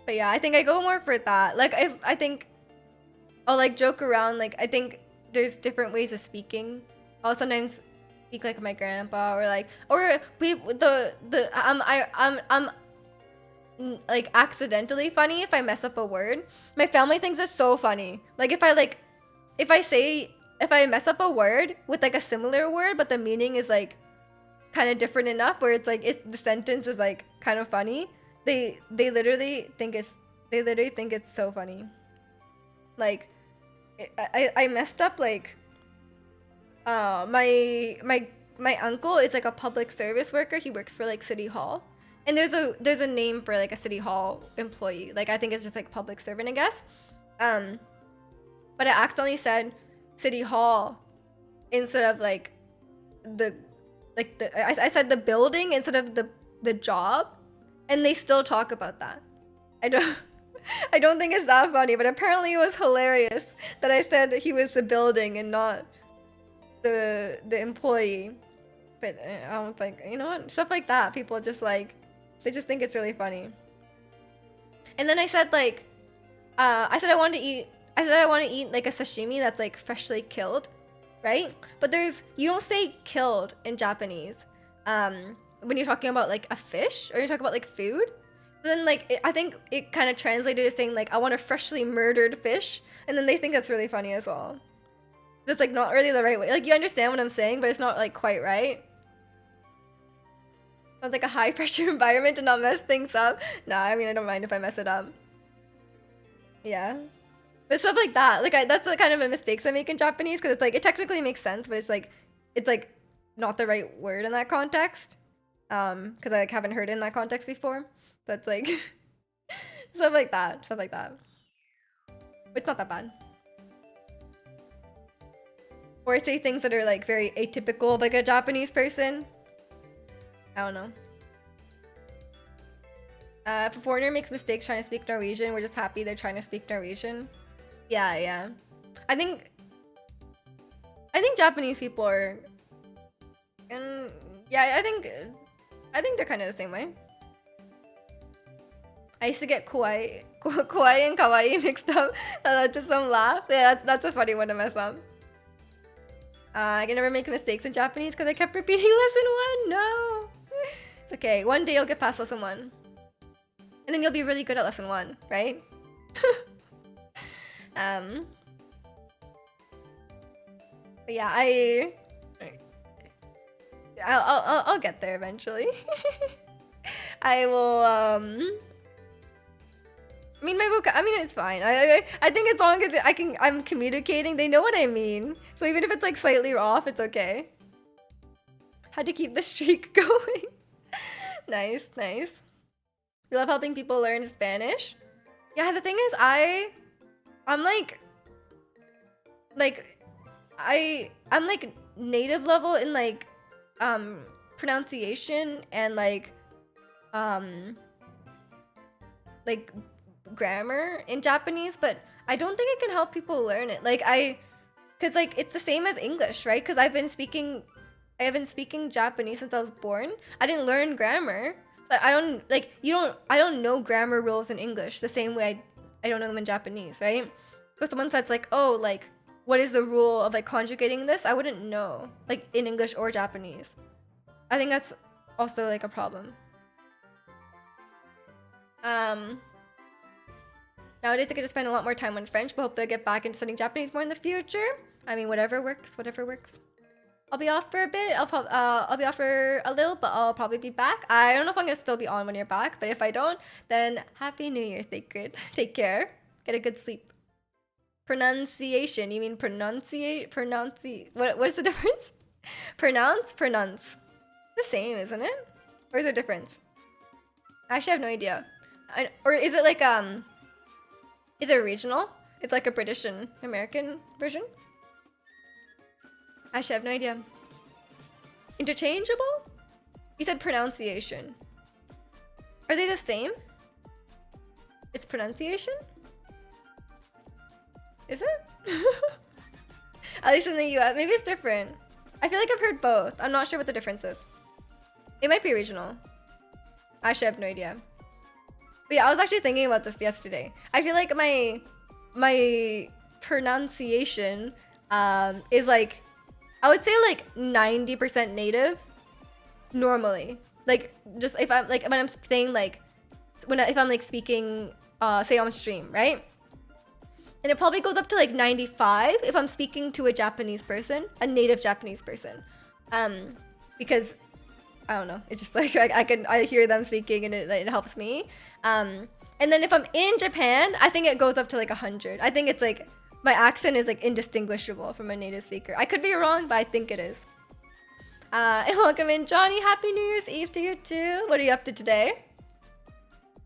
But yeah, I think I go more for that. Like, if I think I'll like joke around. Like, I think there's different ways of speaking. I'll sometimes speak like my grandpa, or like, or I'm like accidentally funny if I mess up a word. My family thinks it's so funny. Like, if I mess up a word with like a similar word, but the meaning is like kind of different enough where it's like the sentence is like kind of funny. They literally think it's so funny. Like, I messed up like my uncle is like a public service worker. He works for like City Hall, and there's a name for like a City Hall employee. Like, I think it's just like public servant, I guess. But I accidentally said City Hall instead of like I said the building instead of the job. And they still talk about that. I don't I don't think it's that funny, but apparently it was hilarious that I said he was the building and not the employee. But I don't think, you know what? Stuff like that, people just like, they just think it's really funny. And then I said like, I said I want to eat like a sashimi that's like freshly killed, right? But you don't say killed in Japanese when you're talking about like a fish or you're talking about like food. Then like I think it kind of translated as saying like I want a freshly murdered fish, and then they think that's really funny as well. That's like not really the right way. Like you understand what I'm saying, but it's not like quite right. Sounds like a high pressure environment to not mess things up. Nah, I mean I don't mind if I mess it up. Yeah. But stuff like that, like that's the kind of mistakes I make in Japanese, because it's like it technically makes sense, but it's like not the right word in that context. Because I like haven't heard it in that context before. So it's like stuff like that. It's not that bad. Or say things that are like very atypical of like a Japanese person. I don't know. If a foreigner makes mistakes trying to speak Norwegian, we're just happy they're trying to speak Norwegian. Yeah. I think Japanese people are, and yeah, I think they're kind of the same way. I used to get kawaii and kawaii mixed up. That led to some laugh. Yeah, that's a funny one to mess up. I can never make mistakes in Japanese because I kept repeating lesson 1. No. It's okay. One day you'll get past lesson 1. And then you'll be really good at lesson 1, right? But yeah, I'll get there eventually. I will I mean it's fine. I think as long as I'm communicating, they know what I mean. So even if it's like slightly off, it's okay. Had to keep the streak going. Nice. You love helping people learn Spanish? Yeah, the thing is I'm like I'm like native level in like pronunciation and like grammar in Japanese, but I don't think it can help people learn it. Cause like it's the same as English, right? Cause I've been speaking Japanese since I was born. I didn't learn grammar, but I don't know grammar rules in English the same way I don't know them in Japanese, right? But someone says like, oh, like what is the rule of like conjugating this? I wouldn't know, like in English or Japanese. I think that's also like a problem. Nowadays I could just spend a lot more time on French, but hope to get back into studying Japanese more in the future. I mean, whatever works. I'll be off for a bit. I'll be off for a little, but I'll probably be back. I don't know if I'm gonna still be on when you're back, but if I don't, then Happy New Year, Sacred. Take care. Get a good sleep. Pronunciation. You mean pronunciate? What is the difference? Pronounce. The same, isn't it? Or is there a difference? Actually, I have no idea. Or is it like is it regional? It's like a British and American version? Actually, I have no idea. Interchangeable? You said pronunciation. Are they the same? It's pronunciation? Is it? At least in the US. Maybe it's different. I feel like I've heard both. I'm not sure what the difference is. It might be regional. Actually, I have no idea. But yeah, I was actually thinking about this yesterday. I feel like my pronunciation is like, I would say like 90% native normally. Like just if I'm like when I'm saying like if I'm like speaking say on stream, right? And it probably goes up to like 95 if I'm speaking to a Japanese person, a native Japanese person. Because I don't know, it's just like I hear them speaking and it helps me. And then if I'm in Japan, I think it goes up to like 100. I think it's like my accent is like indistinguishable from a native speaker. I could be wrong, but I think it is. And welcome in, Johnny. Happy New Year's Eve to you too. What are you up to today?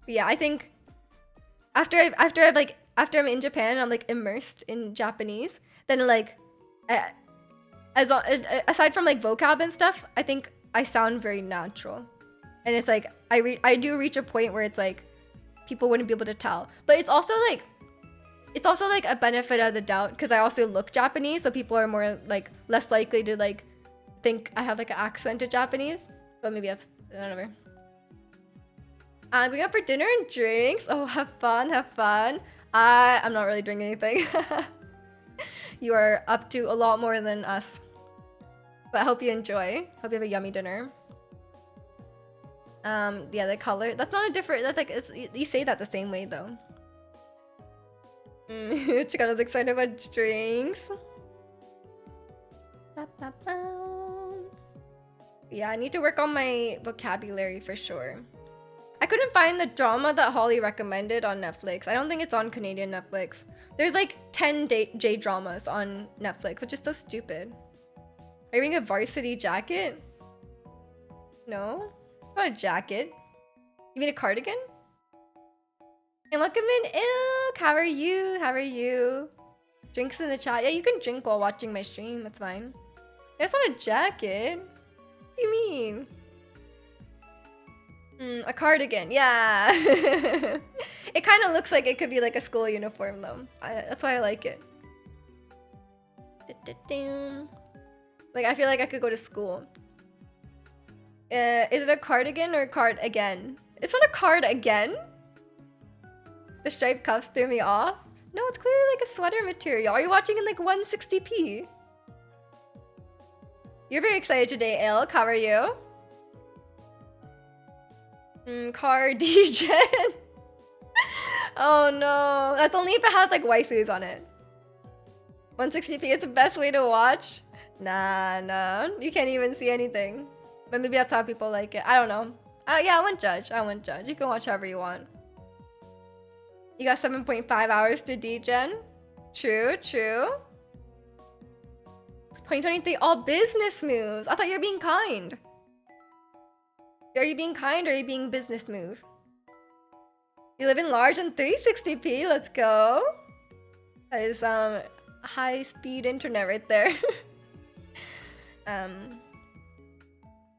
But yeah, I think after I'm in Japan and I'm like immersed in Japanese, then like aside from like vocab and stuff, I think I sound very natural. And it's like I do reach a point where it's like people wouldn't be able to tell. But it's also like a benefit of the doubt because I also look Japanese, so people are more like less likely to like think I have like an accent to Japanese. But maybe that's whatever. Going out for dinner and drinks. Oh, have fun, have fun. I'm not really drinking anything. You are up to a lot more than us. But I hope you enjoy. Hope you have a yummy dinner. Yeah, the color. That's not a different. That's like you say that the same way though. Chikano's excited about drinks. Yeah, I need to work on my vocabulary for sure. I couldn't find the drama that Holly recommended on Netflix. I don't think it's on Canadian Netflix. There's like 10 J dramas on Netflix, which is so stupid. Are you wearing a varsity jacket? No, not a jacket. You mean a cardigan? And welcome in, Ilk. How are you? How are you? Drinks in the chat. Yeah, you can drink while watching my stream. That's fine. That's not a jacket. What do you mean? A cardigan. Yeah. It kind of looks like it could be like a school uniform though. That's why I like it. Like I feel like I could go to school. Is it a cardigan or a card again? It's not a card again. The striped cuffs threw me off. No, it's clearly like a sweater material. Are you watching in like 160p? You're very excited today, Ilk. How are you? Cardigan. Oh no. That's only if it has like waifus on it. 160p is the best way to watch? Nah. You can't even see anything. But maybe that's how people like it. I don't know. Yeah, I wouldn't judge. You can watch however you want. You got 7.5 hours to degen. True. 2023, all business moves. I thought you were being kind. Are you being kind or are you being business move? You live in large and 360p. Let's go. That is high speed internet right there.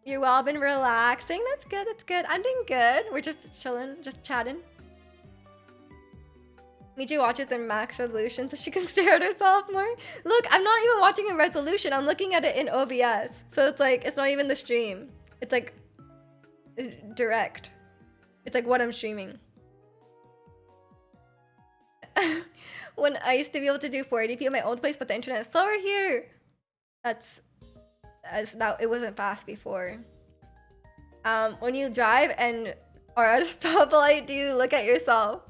You're well, been relaxing. That's good. I'm doing good. We're just chilling, just chatting. Miju watches in max resolution so she can stare at herself more. Look, I'm not even watching in resolution. I'm looking at it in OBS. So it's like, it's not even the stream. It's like direct. It's like what I'm streaming. When I used to be able to do 480p at my old place, but the internet is slower here. It wasn't fast before. When you drive and are at a stoplight, do you look at yourself?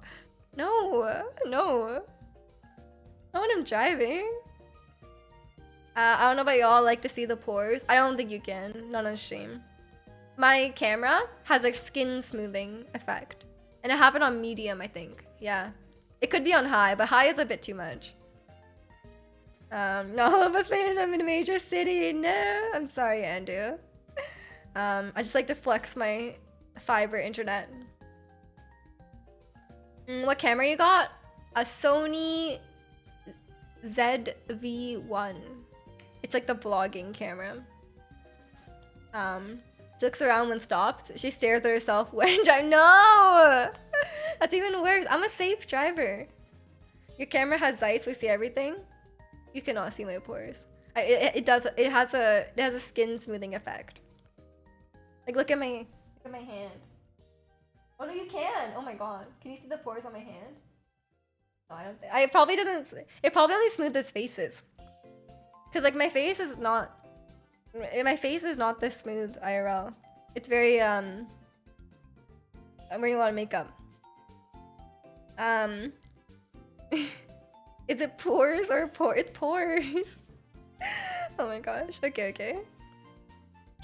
No. Not when I'm driving. I don't know about y'all like to see the pores. I don't think you can, not on stream. My camera has a skin smoothing effect. And it happened on medium, I think. Yeah. It could be on high, but high is a bit too much. Not all of us made it in a major city. No, I'm sorry, Andrew. I just like to flex my fiber internet. What camera you got? A Sony ZV-1. It's like the vlogging camera. She looks around when stopped. She stares at herself when driving. No! That's even worse. I'm a safe driver. Your camera has Zeiss, we see everything. You cannot see my pores. It has a skin smoothing effect. Like look at my hand. Oh no, you can. Oh my god. Can you see the pores on my hand? No, I don't think. It probably only smoothes faces. Cause like my face is not this smooth IRL. It's very I'm wearing a lot of makeup. Is it pores or It's pores. Oh my gosh. Okay.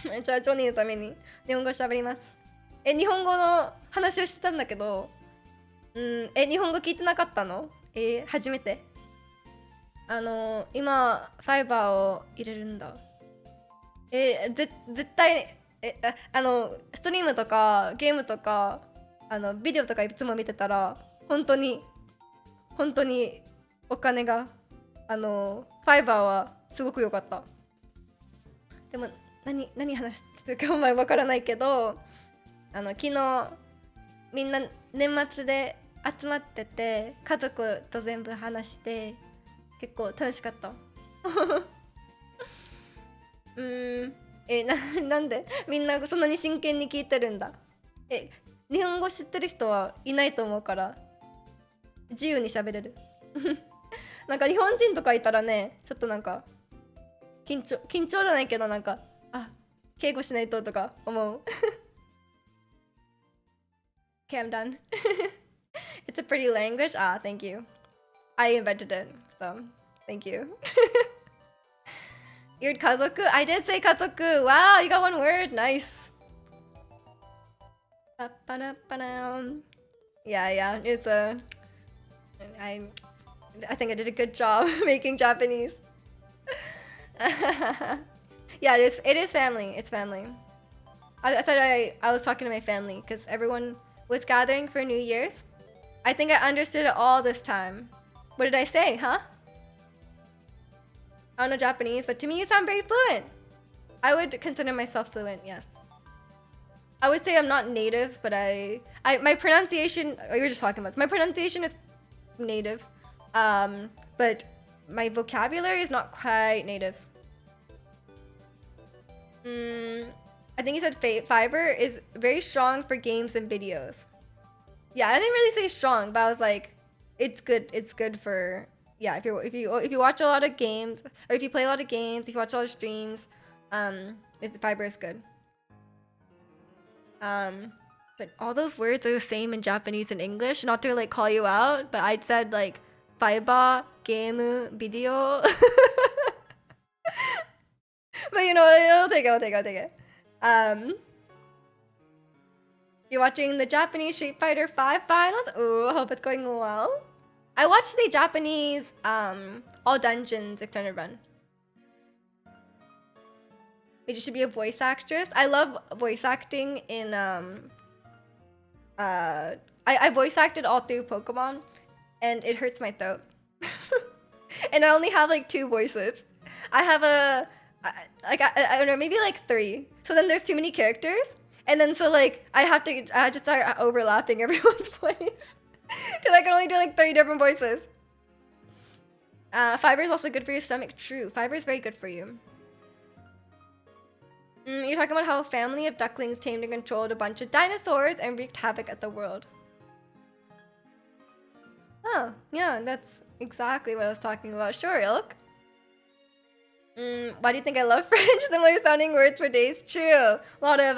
じゃあジョニーのために日本語喋ります。日本語の話をしてたんだけど、日本語聞いてなかったの？初めて。今ファイバーを入れるんだ。絶対ストリームとかゲームとかビデオとかいつも見てたら本当にお金がファイバーはすごく良かった。でも何話してるかあんまりわからないけど、昨日みんな年末で集まってて家族と全部話して結構楽しかったなんでみんなそんなに真剣に聞いてるんだ。日本語知ってる人はいないと思うから自由に喋れるなんか日本人とかいたらねちょっとなんか緊張じゃないけどなんか敬語しないととか思うOkay, I'm done. It's a pretty language. Thank you. I invented it, so thank you. You're kazoku? I did say kazoku. Wow, you got one word. Nice. Yeah. It's I think I did a good job making Japanese. Yeah, it is family. It's family. I thought I was talking to my family because everyone was gathering for New Year's. I think I understood it all this time. What did I say, huh? I don't know Japanese, but to me you sound very fluent. I would consider myself fluent, yes. I would say I'm not native, but my pronunciation, you were just talking about, my pronunciation is native. But my vocabulary is not quite native. I think you said fiber is very strong for games and videos. Yeah, I didn't really say strong, but I was like, it's good. It's good for if you watch a lot of games or if you play a lot of games, if you watch a lot of streams, fiber is good. But all those words are the same in Japanese and English. Not to like call you out, but I'd said like fiber, game, video. But you know, I'll take it. You're watching the Japanese Street Fighter 5 finals? Ooh, I hope it's going well. I watched the Japanese All Dungeons extended run. Wait, you should be a voice actress? I love voice acting in I voice acted all through Pokemon and it hurts my throat. And I only have like 2 voices. I have I don't know, maybe like 3. So then there's too many characters. And then so like I have to start overlapping everyone's voice. Because I can only do like 3 different voices. Fiber is also good for your stomach. True, fiber is very good for you. You're talking about how a family of ducklings tamed and controlled a bunch of dinosaurs and wreaked havoc at the world. Oh, yeah, that's exactly what I was talking about. Sure, Ilk. Why do you think I love French? Similar sounding words for days. True. A lot of,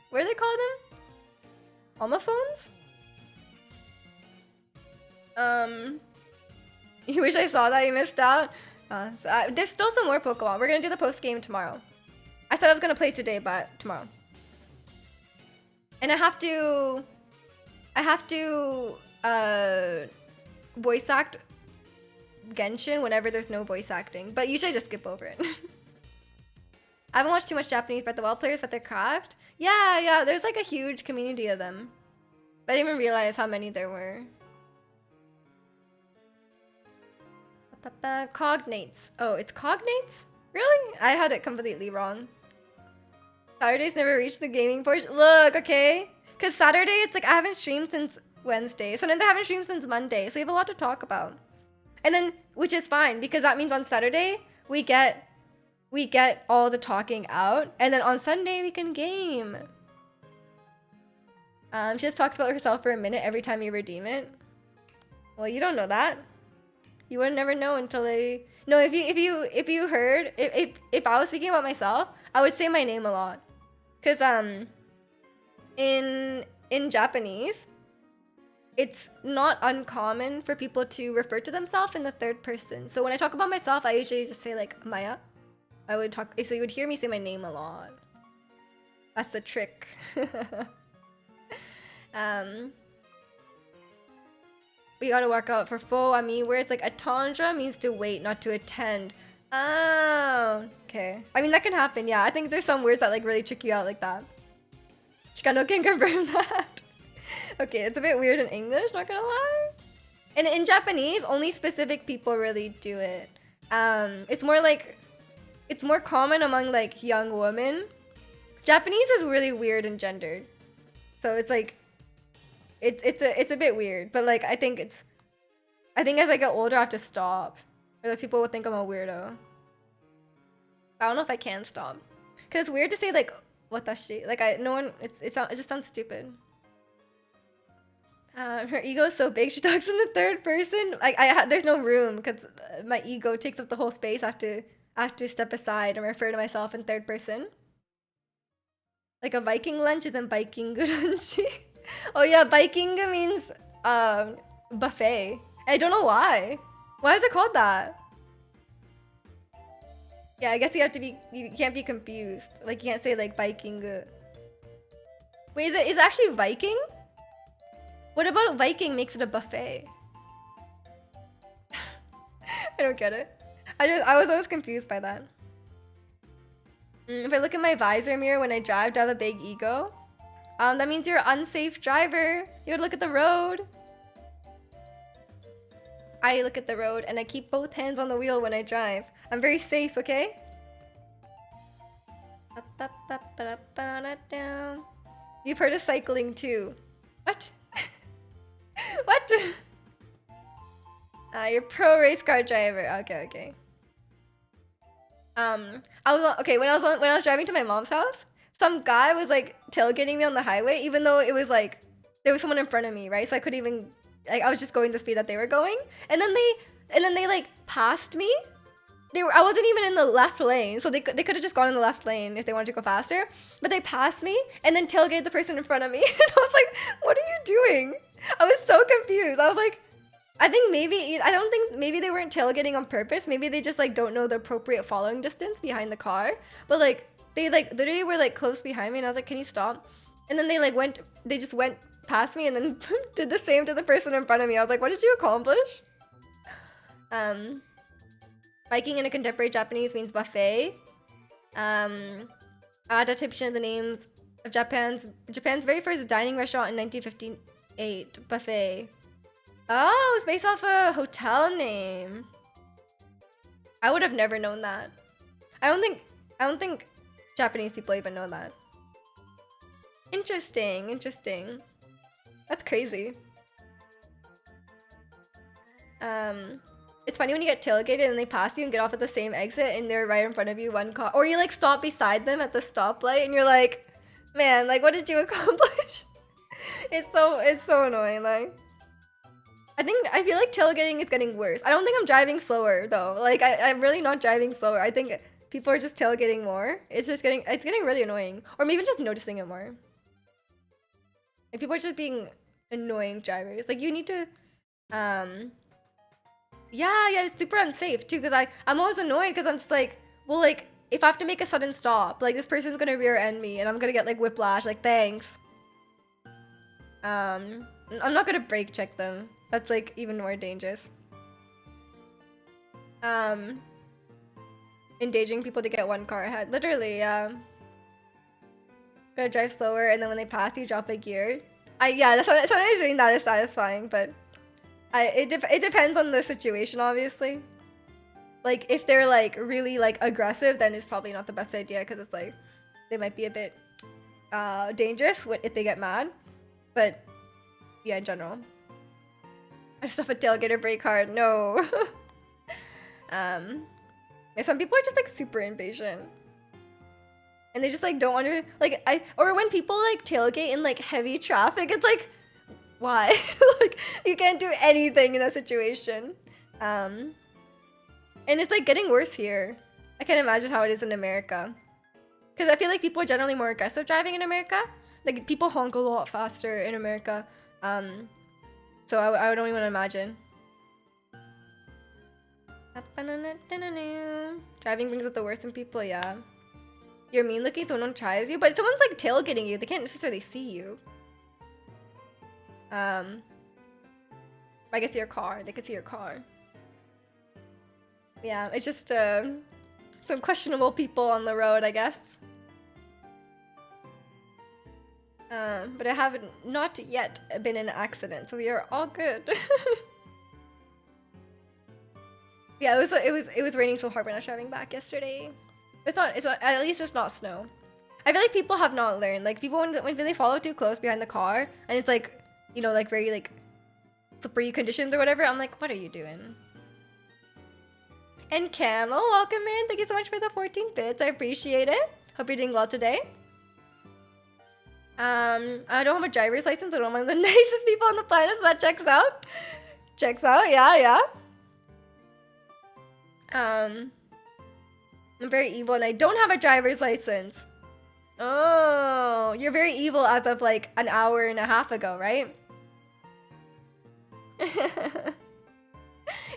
what do they call them? Homophones? You wish I saw that, you missed out? There's still some more Pokemon. We're gonna do the post-game tomorrow. I said I was gonna play today, but tomorrow. And I have to voice act Genshin whenever there's no voice acting, but usually I just skip over it. I haven't watched too much Japanese, but the well players, but their craft. Yeah, there's like a huge community of them. But I didn't even realize how many there were. Cognates. Oh, it's cognates? Really? I had it completely wrong. Saturdays never reached the gaming portion. Look, okay. Because Saturday, it's like I haven't streamed since Wednesday. Sometimes I haven't streamed since Monday. So we have a lot to talk about. And then, which is fine, because that means on Saturday, we get all the talking out. And then on Sunday, we can game. She just talks about herself for a minute every time you redeem it. Well, you don't know that. You would never know until they... No, if you heard, if I was speaking about myself, I would say my name a lot. Because in Japanese, it's not uncommon for people to refer to themselves in the third person. So when I talk about myself, I usually just say like Maya. I would talk, so you would hear me say my name a lot. That's the trick. We gotta work out for full ami, where it's like attendre means to wait, not to attend. Oh, okay. I mean, that can happen, yeah. I think there's some words that like really trick you out like that. Chikano can confirm that. Okay, it's a bit weird in English, not gonna lie. And in Japanese, only specific people really do it. It's more common among like young women. Japanese is really weird and gendered. So it's like, it's a bit weird. But like, I think as I get older, I have to stop, or like people will think I'm a weirdo. I don't know if I can stop, cause it's weird to say like watashi. Like no one. It just sounds stupid. Her ego is so big. She talks in the third person. There's no room because my ego takes up the whole space. I have to step aside and refer to myself in third person. Like a Viking lunch isn't Viking lunch. Oh yeah, Viking means buffet. I don't know why. Why is it called that? Yeah, I guess you can't be confused. Like you can't say like Viking. Wait, is it actually Viking? What about Viking makes it a buffet? I don't get it. I was always confused by that. If I look in my visor mirror when I drive, do I have a big ego? That means you're an unsafe driver. You gotta look at the road. I look at the road and I keep both hands on the wheel when I drive. I'm very safe, okay? You've heard of cycling too. What? What? You're pro race car driver. Okay. When I was driving to my mom's house, some guy was like tailgating me on the highway, even though it was like there was someone in front of me, right? So I couldn't even, like, I was just going the speed that they were going, and then they like passed me. I wasn't even in the left lane, so they could have just gone in the left lane if they wanted to go faster. But they passed me and then tailgated the person in front of me, and I was like, "What are you doing?" I was so confused. I was like, I don't think maybe they weren't tailgating on purpose. Maybe they just like don't know the appropriate following distance behind the car. But like they like literally were like close behind me, and I was like, "Can you stop?" And then they just went past me and then did the same to the person in front of me. I was like, "What did you accomplish?" Viking in a contemporary Japanese means buffet. Adaptation of the names of Japan's very first dining restaurant in 1958, buffet. Oh, it's based off a hotel name. I would have never known that. I don't think Japanese people even know that. Interesting. That's crazy. It's funny when you get tailgated and they pass you and get off at the same exit and they're right in front of you, one car, or you like stop beside them at the stoplight and you're like, man, like what did you accomplish? It's so annoying. Like, I feel like tailgating is getting worse. I don't think I'm driving slower though. Like I'm really not driving slower. I think people are just tailgating more. It's getting really annoying, or maybe just noticing it more. Like people are just being annoying drivers. Like you need to, yeah, it's super unsafe too. Cause I'm always annoyed because I'm just like, well, like if I have to make a sudden stop, like this person's gonna rear end me and I'm gonna get like whiplash. Like thanks. I'm not gonna brake check them. That's like even more dangerous. Engaging people to get one car ahead. Literally, yeah. Gotta drive slower, and then when they pass you, drop a gear. Sometimes doing that is satisfying, but it depends on the situation, obviously. Like if they're like really like aggressive, then it's probably not the best idea because it's like they might be a bit dangerous if they get mad. But yeah, in general, I just have a tailgater brake hard. No. Yeah, some people are just like super impatient. And they just like don't or when people like tailgate in like heavy traffic, it's like, why? Like you can't do anything in that situation. And it's like getting worse here. I can't imagine how it is in America. Because I feel like people are generally more aggressive driving in America. Like people honk a lot faster in America. So I don't even imagine. Driving brings out the worst in people, yeah. You're mean looking, someone tries you, but someone's like tailgating you. They can't necessarily see you. I guess your car. They could see your car. Yeah, it's just some questionable people on the road, I guess. But I have not yet been in an accident, so we are all good. Yeah, it was raining so hard when I was driving back yesterday. It's not at least it's not snow. I feel like people have not learned. Like people when they follow too close behind the car, and it's like, you know, like very like slippery conditions or whatever. I'm like, what are you doing? And Camel, welcome in. Thank you so much for the 14 bits. I appreciate it. Hope you're doing well today. I don't have a driver's license. I don't want the nicest people on the planet, so that checks out. Checks out, yeah. I'm very evil and I don't have a driver's license. Oh, you're very evil as of like an hour and a half ago, right?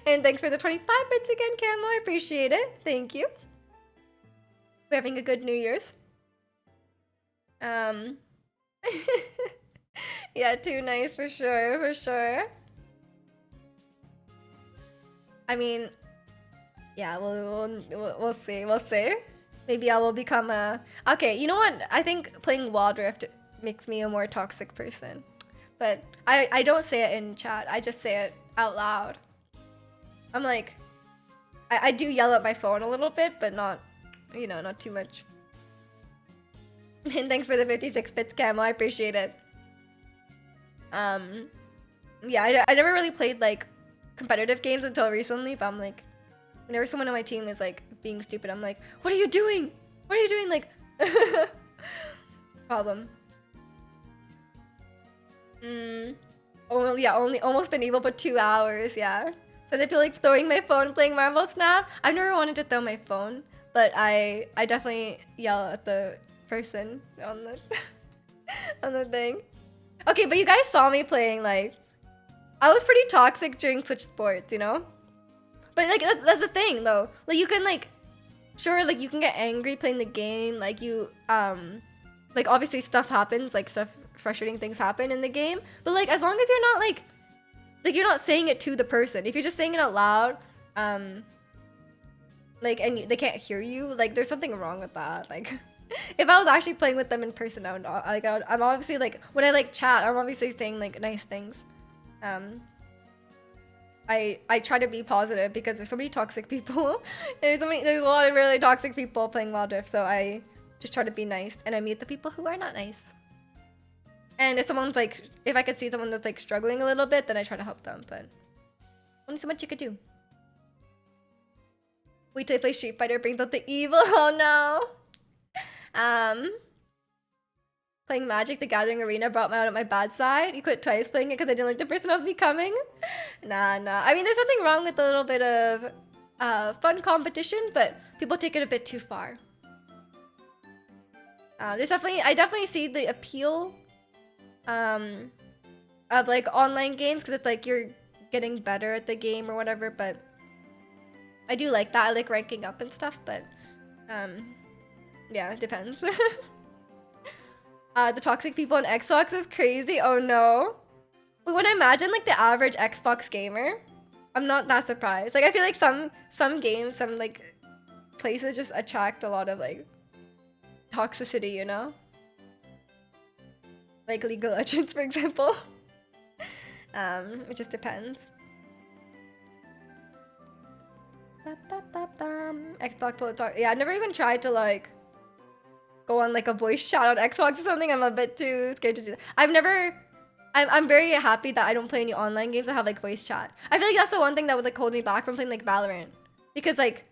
And thanks for the 25 bits again, Camo. I appreciate it. Thank you. We're having a good New Year's. Yeah, too nice for sure. I mean, yeah, we'll see. Maybe I will become a... Okay, you know what? I think playing Wild Rift makes me a more toxic person. But I don't say it in chat. I just say it out loud. I'm like... I do yell at my phone a little bit, but not, you know, not too much. And thanks for the 56 bits, Camo. I appreciate it. Yeah, I never really played, like, competitive games until recently, but I'm like... Whenever someone on my team is like being stupid, I'm like, what are you doing? What are you doing? Like, problem. Oh, yeah, only almost been able for 2 hours, yeah. So they feel like throwing my phone, playing Marvel Snap. I've never wanted to throw my phone, but I definitely yell at the person on the on the thing. Okay, but you guys saw me playing, like, I was pretty toxic during Switch Sports, you know? But like that's the thing though. Like you can like, sure, like you can get angry playing the game. Like you like obviously stuff happens, like frustrating things happen in the game. But like as long as you're not like you're not saying it to the person. If you're just saying it out loud, like and they can't hear you, like there's something wrong with that. Like if I was actually playing with them in person, I'm obviously like when I like chat, I'm obviously saying like nice things. I try to be positive because there's so many toxic people. There's a lot of really toxic people playing Wild Rift, so I just try to be nice and I meet the people who are not nice. And if someone's like, if I could see someone that's like struggling a little bit, then I try to help them, but only so much you could do. Wait till I play Street Fighter brings out the evil. Oh no. Playing Magic the Gathering Arena brought me out at my bad side. You quit twice playing it because I didn't like the person I was becoming. Nah. I mean, there's nothing wrong with a little bit of fun competition, but people take it a bit too far. I definitely see the appeal of like online games because it's like you're getting better at the game or whatever, but I do like that. I like ranking up and stuff, but yeah, it depends. The toxic people on Xbox is crazy. Oh no. But when I imagine like the average Xbox gamer, I'm not that surprised. Like I feel like some games, some like places just attract a lot of like toxicity, you know? Like League of Legends, for example. It just depends. Xbox full of talk. Yeah, I never even tried to like go on like a voice chat on Xbox or something. I'm a bit too scared to do that. I'm very happy that I don't play any online games that have like voice chat. I feel like that's the one thing that would like hold me back from playing like Valorant. Because like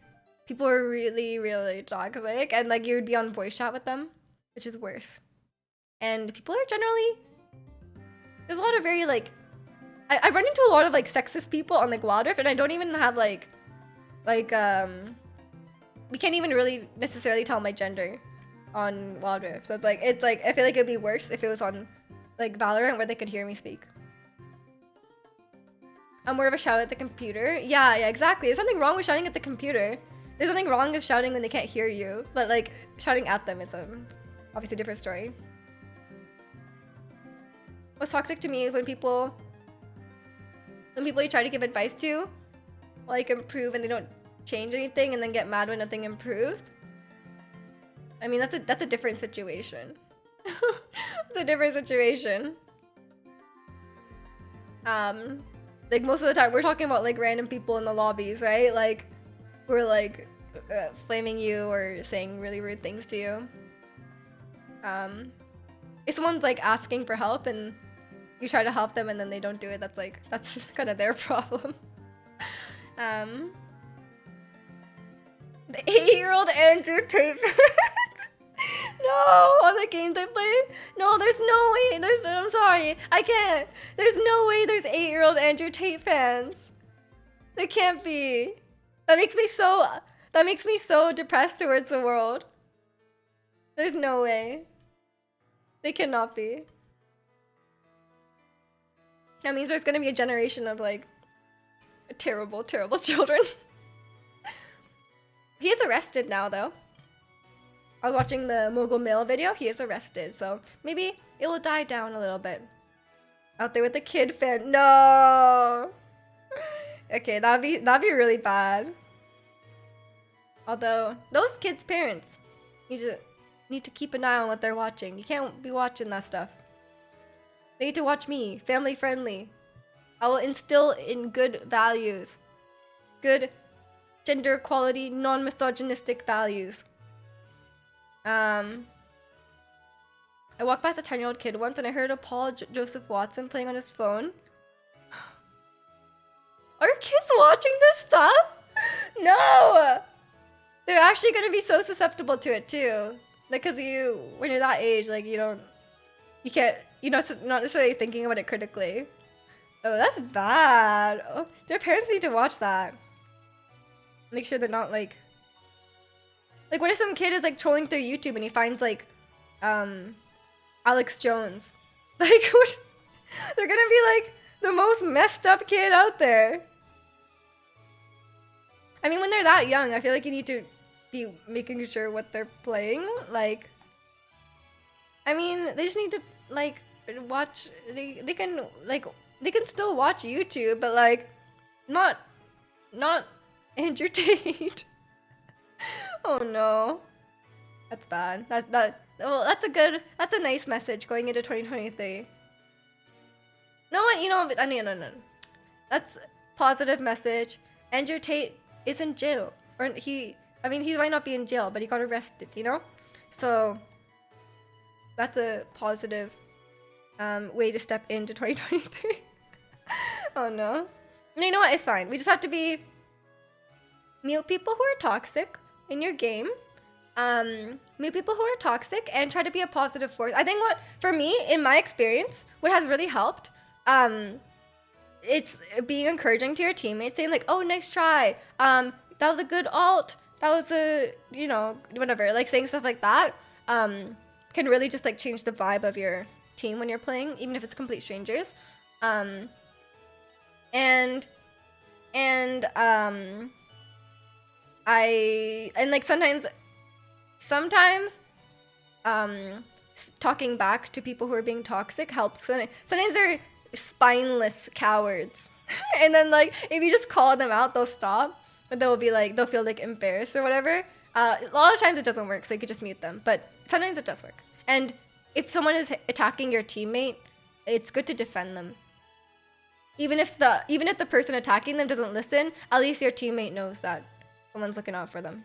people are really, really toxic and like you would be on voice chat with them, which is worse. And people are generally, there's a lot of very like, I run into a lot of like sexist people on like Wild Rift and I don't even have we can't even really necessarily tell my gender on Wild Rift. So it's like I feel like it'd be worse if it was on like Valorant where they could hear me speak. I'm more of a shout at the computer. Yeah, exactly. There's something wrong with shouting at the computer. There's nothing wrong with shouting when they can't hear you, but like shouting at them, it's obviously a different story. What's toxic to me is when people you try to give advice to, like improve and they don't change anything and then get mad when nothing improved. I mean, that's a different situation. It's a different situation. Like most of the time we're talking about like random people in the lobbies, right? Like we're like flaming you or saying really rude things to you. If someone's like asking for help and you try to help them and then they don't do it, that's kind of their problem. The 8-year-old Andrew Tate. No, all the games I play. No, there's no way. I'm sorry, I can't. There's no way there's 8-year-old Andrew Tate fans. There can't be. That makes me so depressed towards the world. There's no way. They cannot be. That means there's gonna be a generation of like terrible, terrible children. He is arrested now though. I was watching the Mogul Mail video, he is arrested, so maybe it will die down a little bit. Out there with the kid fan. No. Okay, that'd be really bad. Although those kids' parents need to keep an eye on what they're watching. You can't be watching that stuff. They need to watch me, family friendly. I will instill in good values. Good gender equality, non-misogynistic values. I walked past a 10-year-old kid once and I heard a Paul Joseph Watson playing on his phone. Are kids watching this stuff? No! They're actually gonna be so susceptible to it too. Like, cause when you're that age, like you're not necessarily thinking about it critically. Oh, that's bad. Oh, their parents need to watch that. Make sure they're not like what if some kid is like trolling through YouTube and he finds like Alex Jones? Like what? They're gonna be like the most messed up kid out there. I mean, when they're that young, I feel like you need to be making sure what they're playing. Like, I mean, they just need to like watch. They can still watch YouTube, but like not Andrew Tate. Oh no, that's bad. That's a nice message going into 2023. No one, no. That's positive message. Andrew Tate is in jail, or he might not be in jail, but he got arrested, So that's a positive way to step into 2023. Oh no. You know what? It's fine. We just have to mute people who are toxic in your game. Mute people who are toxic and try to be a positive force. I think for me, in my experience, what has really helped, it's being encouraging to your teammates, saying like, "Oh, nice try. That was a good ult. That was whatever." Like saying stuff like that, can really just like change the vibe of your team when you're playing, even if it's complete strangers. Sometimes talking back to people who are being toxic helps. Sometimes they're spineless cowards. And then like if you just call them out, they'll stop. But they'll feel like embarrassed or whatever. A lot of times it doesn't work, so you could just mute them. But sometimes it does work. And if someone is attacking your teammate, it's good to defend them. Even if the person attacking them doesn't listen, at least your teammate knows that someone's looking out for them.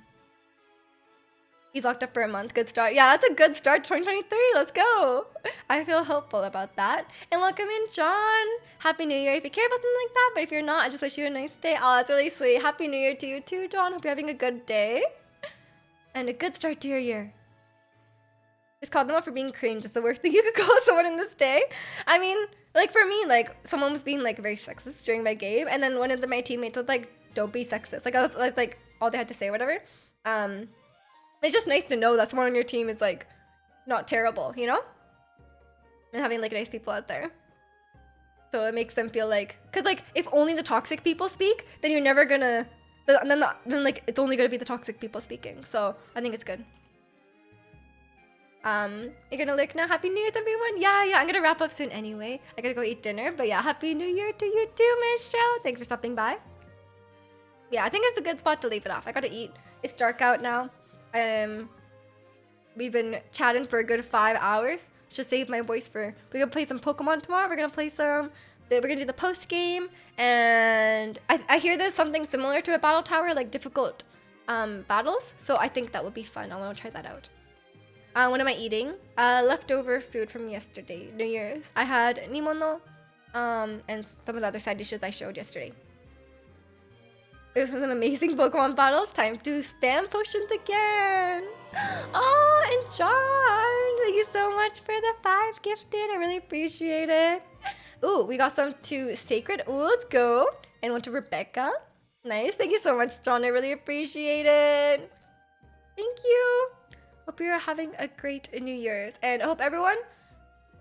He's locked up for a month. Good start. Yeah, that's a good start. 2023. Let's go. I feel hopeful about that. And welcome in, John. Happy New Year if you care about something like that. But if you're not, I just wish you a nice day. Oh, that's really sweet. Happy New Year to you too, John. Hope you're having a good day. And a good start to your year. Just call them out for being cringe. It's the worst thing you could call someone in this day. I mean, like for me, like someone was being like very sexist during my game. And then one of my teammates was like, don't be sexist. Like that's like all they had to say, whatever. It's just nice to know that someone on your team is like not terrible, And having like nice people out there. So it makes them feel like, cause like if only the toxic people speak, then you're never gonna, then like it's only gonna be the toxic people speaking. So I think it's good. You're gonna lurk now. Happy New Year to everyone. Yeah, I'm gonna wrap up soon anyway. I gotta go eat dinner, but yeah, Happy New Year to you too, Miss Joe. Thanks for stopping by. Yeah, I think it's a good spot to leave it off. I gotta eat. It's dark out now. We've been chatting for a good 5 hours. Should save my voice we're gonna play some Pokemon tomorrow. We're gonna do the post game, and I hear there's something similar to a battle tower, like difficult battles. So I think that would be fun. I want to try that out. What am I eating? Leftover food from yesterday, New Year's. I had nimono, and some of the other side dishes I showed yesterday. There's some amazing Pokemon bottles. Time to spam potions again. Oh, and John, thank you so much for the 5 gifted. I really appreciate it. Ooh, we got some to Sacred. Ooh, let's go. And one to Rebecca. Nice. Thank you so much, John. I really appreciate it. Thank you. Hope you're having a great New Year's. And I hope everyone,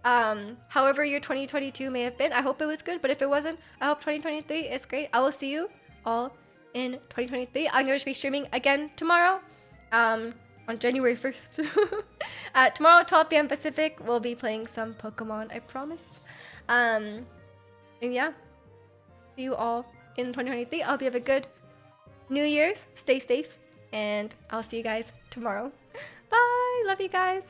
however your 2022 may have been, I hope it was good. But if it wasn't, I hope 2023 is great. I will see you all in 2023. I'm going to be streaming again tomorrow, on January 1st. Tomorrow, 12 p.m. Pacific, we'll be playing some Pokemon, I promise. And yeah, see you all in 2023. I hope you have a good New Year's. Stay safe, and I'll see you guys tomorrow. Bye. Love you guys.